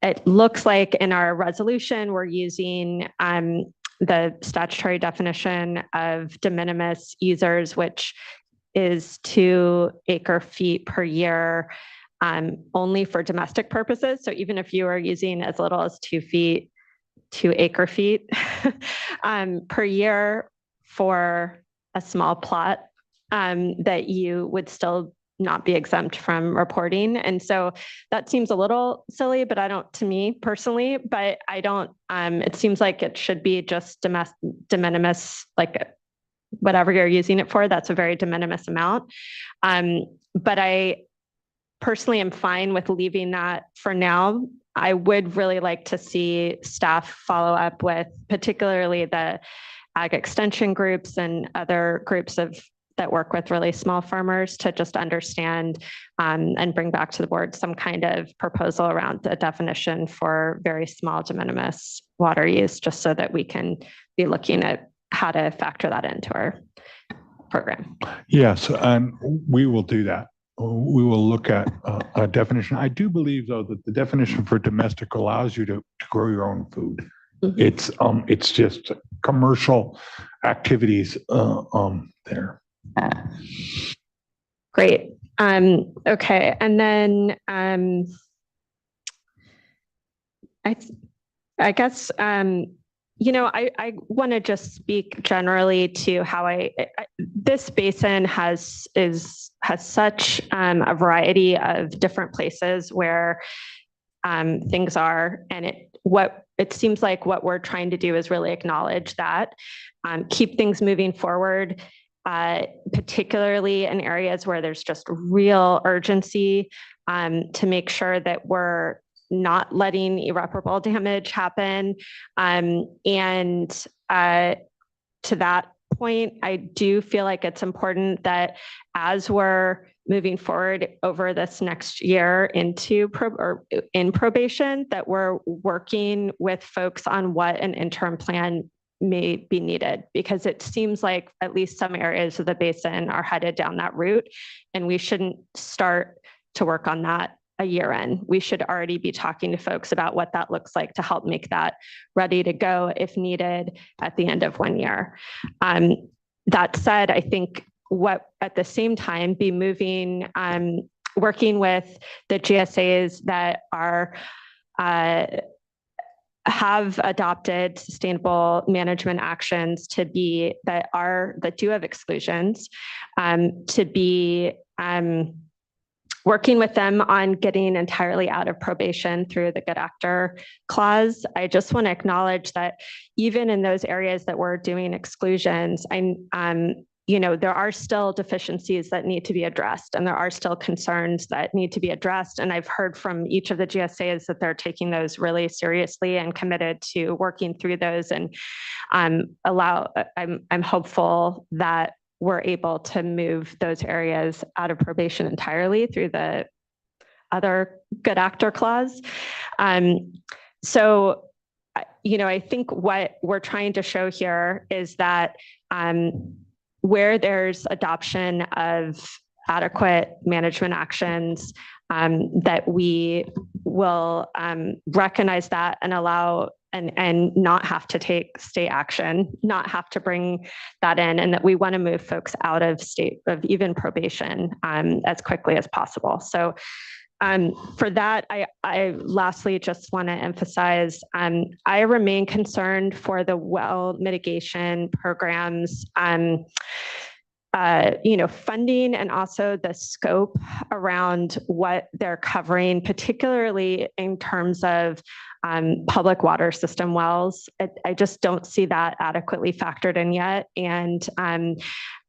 it looks like in our resolution, we're using the statutory definition of de minimis users, which is 2 acre-feet per year, only for domestic purposes. So even if you are using as little as 2 acre-feet per year for a small plot, that you would still not be exempt from reporting. And so that seems a little silly, but to me personally, but I don't, it seems like it should be just de minimis, like whatever you're using it for, that's a very de minimis amount. But I personally am fine with leaving that for now I would really like to see staff follow up with particularly the ag extension groups and other groups that work with really small farmers to just understand and bring back to the board some kind of proposal around a definition for very small de minimis water use, just so that we can be looking at how to factor that into our program. Yes, and we will do that. We will look at a definition. I do believe, though, that the definition for domestic allows you to grow your own food. It's just commercial activities there. Great. Okay, and then I guess I want to just speak generally to how this basin has such a variety of different places where things are, and it seems like what we're trying to do is really acknowledge that, keep things moving forward, particularly in areas where there's just real urgency, to make sure that we're not letting irreparable damage happen. And to that point, I do feel like it's important that as we're moving forward over this next year into in probation, that we're working with folks on what an interim plan may be needed, because it seems like at least some areas of the basin are headed down that route, and we shouldn't start to work on that a year in. We should already be talking to folks about what that looks like to help make that ready to go if needed at the end of 1 year. That said, I think at the same time be moving, working with the GSAs that have adopted sustainable management actions that do have exclusions, to be working with them on getting entirely out of probation through the good actor clause. I just want to acknowledge that even in those areas that we're doing exclusions, there are still deficiencies that need to be addressed, and there are still concerns that need to be addressed. And I've heard from each of the GSAs that they're taking those really seriously and committed to working through those. And I'm hopeful that we're able to move those areas out of probation entirely through the other good actor clause. So, I think what we're trying to show here is that where there's adoption of adequate management actions, that we will recognize that and allow and not have to take state action, not have to bring that in, and that we want to move folks out of state of even probation as quickly as possible. So for that, I lastly just want to emphasize, I remain concerned for the well mitigation programs, funding, and also the scope around what they're covering, particularly in terms of public water system wells. I just don't see that adequately factored in yet. And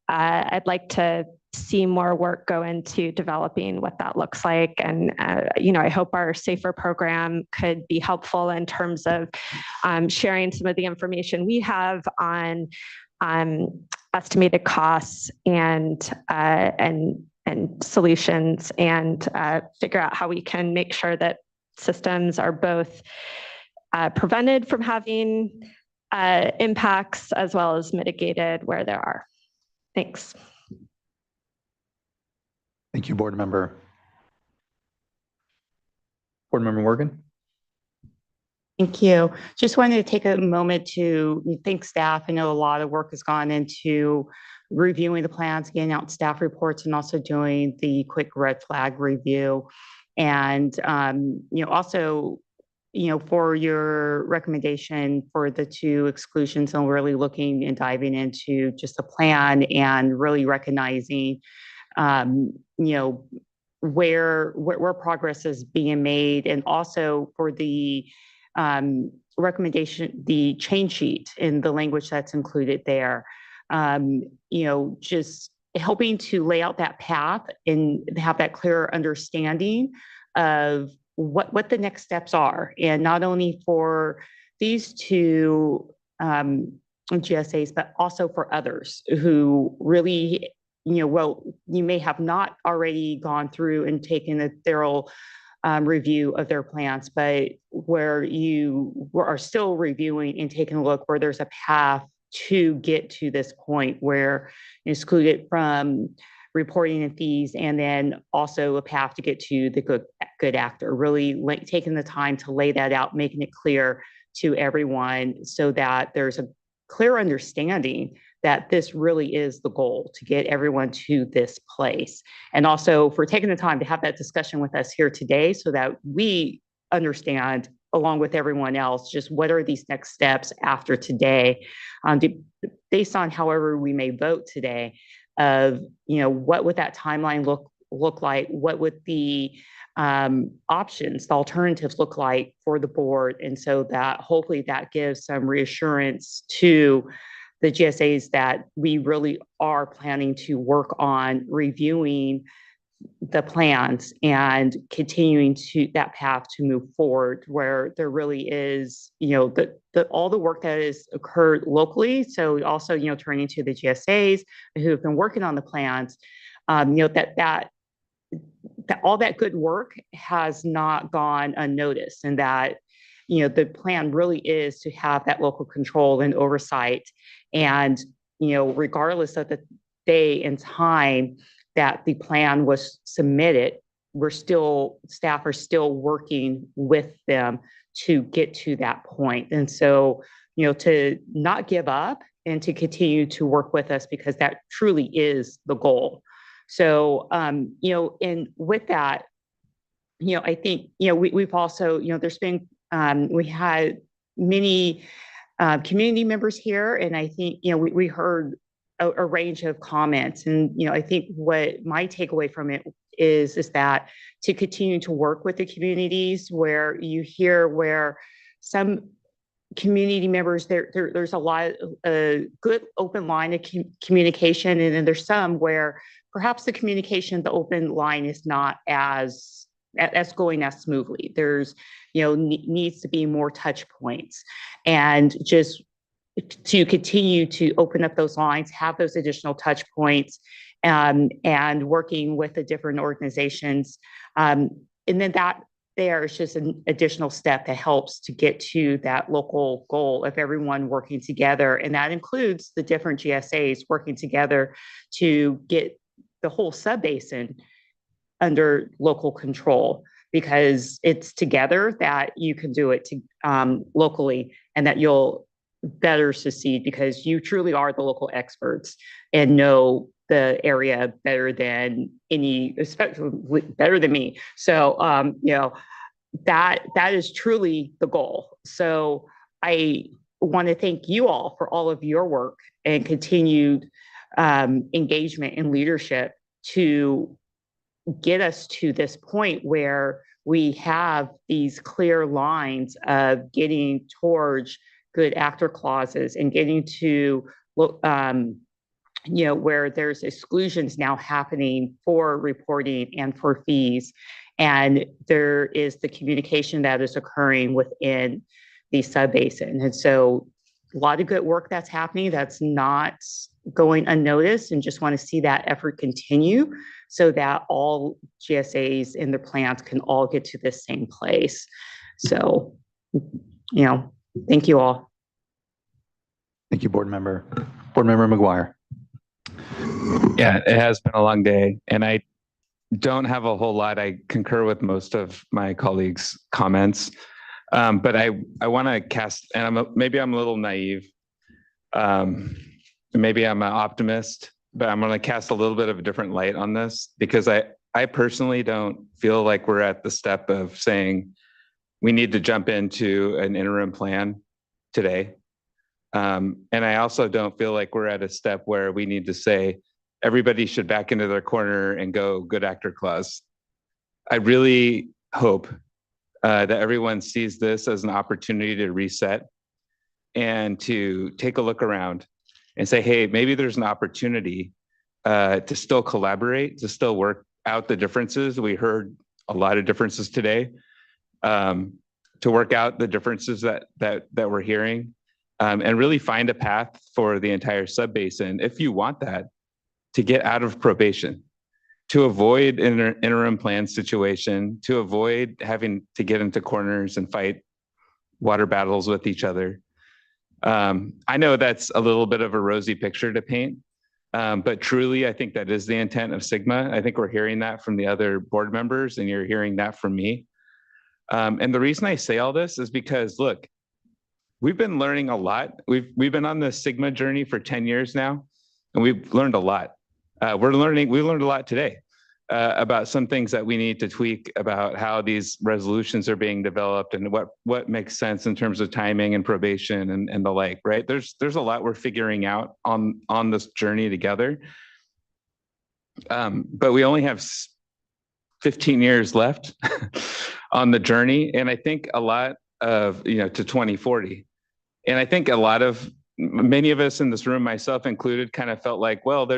I'd like to see more work go into developing what that looks like. And, I hope our SAFER program could be helpful in terms of sharing some of the information we have on estimated costs and solutions, and figure out how we can make sure that systems are both prevented from having impacts as well as mitigated where there are. Thanks. Thank you, Board Member. Board Member Morgan. Thank you. Just wanted to take a moment to thank staff. I know a lot of work has gone into reviewing the plans, getting out staff reports, and also doing the quick red flag review. And, also, for your recommendation for the 2 exclusions, and really looking and diving into just the plan and really recognizing, where progress is being made, and also for the recommendation, the change sheet in the language that's included there, just helping to lay out that path and have that clear understanding of what the next steps are, and not only for these two GSAs, but also for others who really, well, you may have not already gone through and taken a thorough review of their plans, but where you are still reviewing and taking a look where there's a path to get to this point where excluded from reporting and fees, and then also a path to get to the good actor, really taking the time to lay that out, making it clear to everyone so that there's a clear understanding that this really is the goal, to get everyone to this place. And also for taking the time to have that discussion with us here today so that we understand, along with everyone else, just what are these next steps after today, based on however we may vote today, of what would that timeline look like, what would the options, the alternatives look like for the board, and so that hopefully that gives some reassurance to the GSAs that we really are planning to work on reviewing the plans and continuing to that path to move forward, where there really is, all the work that has occurred locally. So also, turning to the GSAs who have been working on the plans, that all that good work has not gone unnoticed, and that the plan really is to have that local control and oversight, and regardless of the day and time that the plan was submitted, staff are still working with them to get to that point. And so, to not give up and to continue to work with us, because that truly is the goal. So, and with that, I think, we've also, there's been, we had many community members here, and I think, we heard a range of comments. And, I think what my takeaway from it is that to continue to work with the communities, where you hear where some community members, there's a lot of good open line of communication, and then there's some where perhaps the communication, the open line is not as going as smoothly. There's, needs to be more touch points, and just to continue to open up those lines, have those additional touch points, and working with the different organizations. And then that there is just an additional step that helps to get to that local goal of everyone working together. And that includes the different GSAs working together to get the whole subbasin under local control, because it's together that you can do it locally, and that you'll better succeed, because you truly are the local experts and know the area better than any, especially better than me. So, that is truly the goal. So I want to thank you all for all of your work and continued engagement and leadership to get us to this point where we have these clear lines of getting towards good actor clauses and getting to, where there's exclusions now happening for reporting and for fees. And there is the communication that is occurring within the subbasin. And so a lot of good work that's happening that's not going unnoticed, and just want to see that effort continue so that all GSAs in their plans can all get to the same place. So, thank you all. Thank you, Board Member McGuire. Yeah, it has been a long day, and I don't have a whole lot. I concur with most of my colleagues' comments, but I want to cast, and maybe I'm a little naive, maybe I'm an optimist, but I'm going to cast a little bit of a different light on this, because I personally don't feel like we're at the step of saying we need to jump into an interim plan today. And I also don't feel like we're at a step where we need to say everybody should back into their corner and go good actor clause. I really hope that everyone sees this as an opportunity to reset and to take a look around and say, hey, maybe there's an opportunity to still collaborate, to still work out the differences. We heard a lot of differences today, to work out the differences that we're hearing, and really find a path for the entire subbasin, if you want that, to get out of probation, to avoid interim plan situation, to avoid having to get into corners and fight water battles with each other. I know that's a little bit of a rosy picture to paint, but truly, I think that is the intent of SGMA. I think we're hearing that from the other board members, and you're hearing that from me. And the reason I say all this is because, look, we've been learning a lot. We've been on the SGMA journey for 10 years now, and we've learned a lot. We learned a lot today about some things that we need to tweak about how these resolutions are being developed and what makes sense in terms of timing and probation and the like, right? There's a lot we're figuring out on this journey together. But we only have 15 years left on the journey. And I think a lot of, to 2040. And I think many of us in this room, myself included, kind of felt like, well,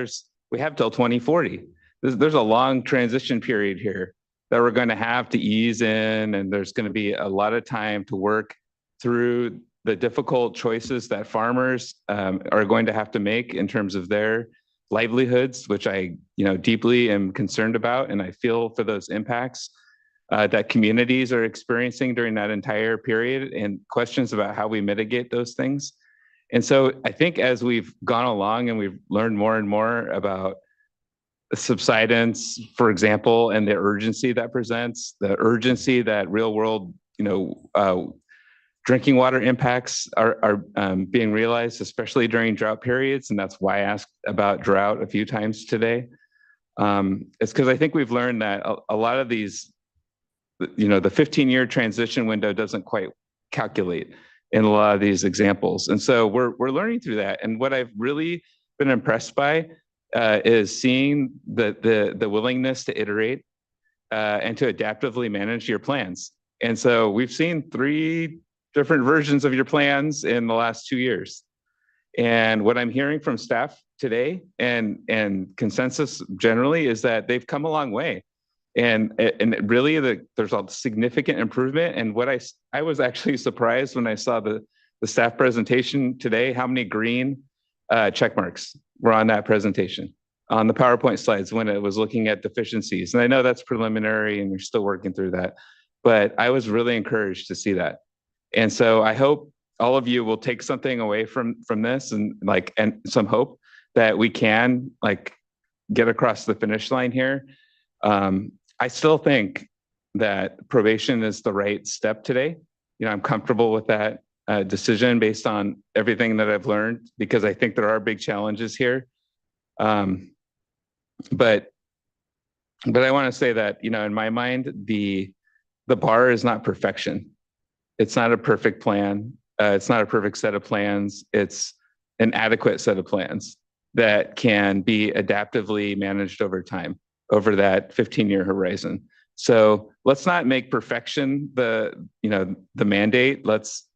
we have till 2040. There's a long transition period here that we're going to have to ease in, and there's going to be a lot of time to work through the difficult choices that farmers are going to have to make in terms of their livelihoods, which I deeply am concerned about, and I feel for those impacts that communities are experiencing during that entire period, and questions about how we mitigate those things. And so I think as we've gone along and we've learned more and more about subsidence, for example, and the urgency that presents, the urgency that real world, drinking water impacts are being realized, especially during drought periods. And that's why I asked about drought a few times today. It's because I think we've learned that a lot of these, the 15-year transition window doesn't quite calculate in a lot of these examples. And so we're learning through that. And what I've really been impressed by is seeing the willingness to iterate and to adaptively manage your plans. And so we've seen 3 different versions of your plans in the last 2 years. And what I'm hearing from staff today and consensus generally is that they've come a long way. And really there's a significant improvement. And what I was actually surprised when I saw the staff presentation today, how many green check marks were on that presentation, on the PowerPoint slides when it was looking at deficiencies. And I know that's preliminary and you're still working through that, but I was really encouraged to see that. And so I hope all of you will take something away from this and some hope that we can get across the finish line here. I still think that probation is the right step today. I'm comfortable with that decision based on everything that I've learned, because I think there are big challenges here. But I want to say that, in my mind, the bar is not perfection. It's not a perfect plan. It's not a perfect set of plans. It's an adequate set of plans that can be adaptively managed over time, over that 15-year horizon. So let's not make perfection the mandate. Let's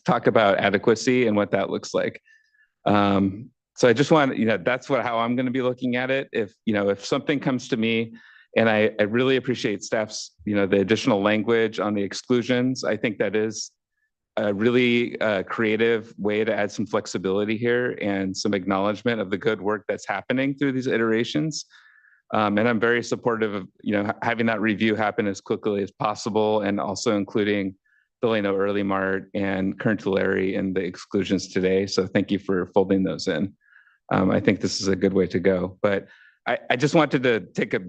talk about adequacy and what that looks like. So I just want, that's how I'm going to be looking at it. If something comes to me, and I really appreciate staff's, the additional language on the exclusions. I think that is a really creative way to add some flexibility here and some acknowledgement of the good work that's happening through these iterations. And I'm very supportive of, having that review happen as quickly as possible, and also including Delano Early Mart and Kern Tulare in the exclusions today. So thank you for folding those in. I think this is a good way to go. But I just wanted to take a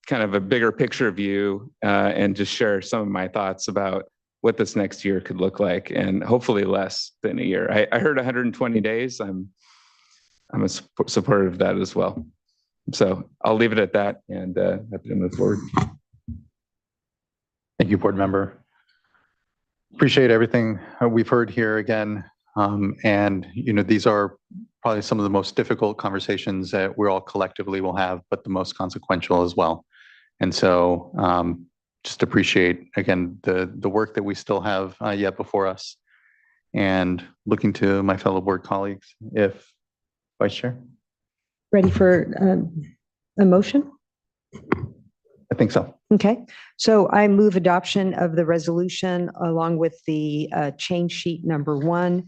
kind of a bigger picture view and just share some of my thoughts about what this next year could look like, and hopefully less than a year. I heard 120 days. I'm a supporter of that as well. So I'll leave it at that and happy to move forward. Thank you, board member. Appreciate everything we've heard here again. And these are probably some of the most difficult conversations that we're all collectively will have, but the most consequential as well. And so just appreciate, again, the work that we still have yet before us, and looking to my fellow board colleagues. If Vice Chair. Ready for a motion? I think so. Okay, so I move adoption of the resolution along with the change sheet number 1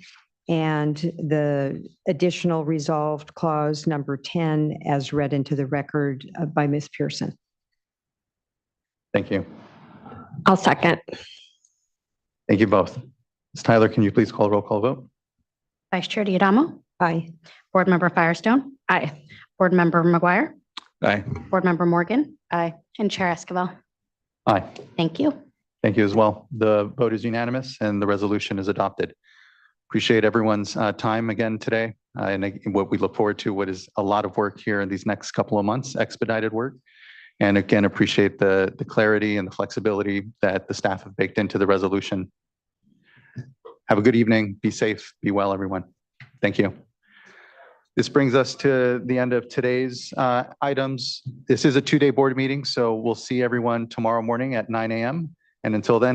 and the additional resolved clause number 10 as read into the record by Ms. Pearson. Thank you. I'll second. Thank you both. Ms. Tyler, can you please call roll call vote? Vice Chair Diadamo? Aye. Board Member Firestone? Aye. Board Member McGuire? Aye. Board Member Morgan? Aye. And Chair Esquivel? Aye. Thank you. Thank you as well. The vote is unanimous and the resolution is adopted. Appreciate everyone's time again today. And what we look forward to, what is a lot of work here in these next couple of months, expedited work. And again, appreciate the clarity and the flexibility that the staff have baked into the resolution. Have a good evening. Be safe. Be well, everyone. Thank you. This brings us to the end of today's items. This is a 2-day board meeting, so we'll see everyone tomorrow morning at 9 a.m. And until then,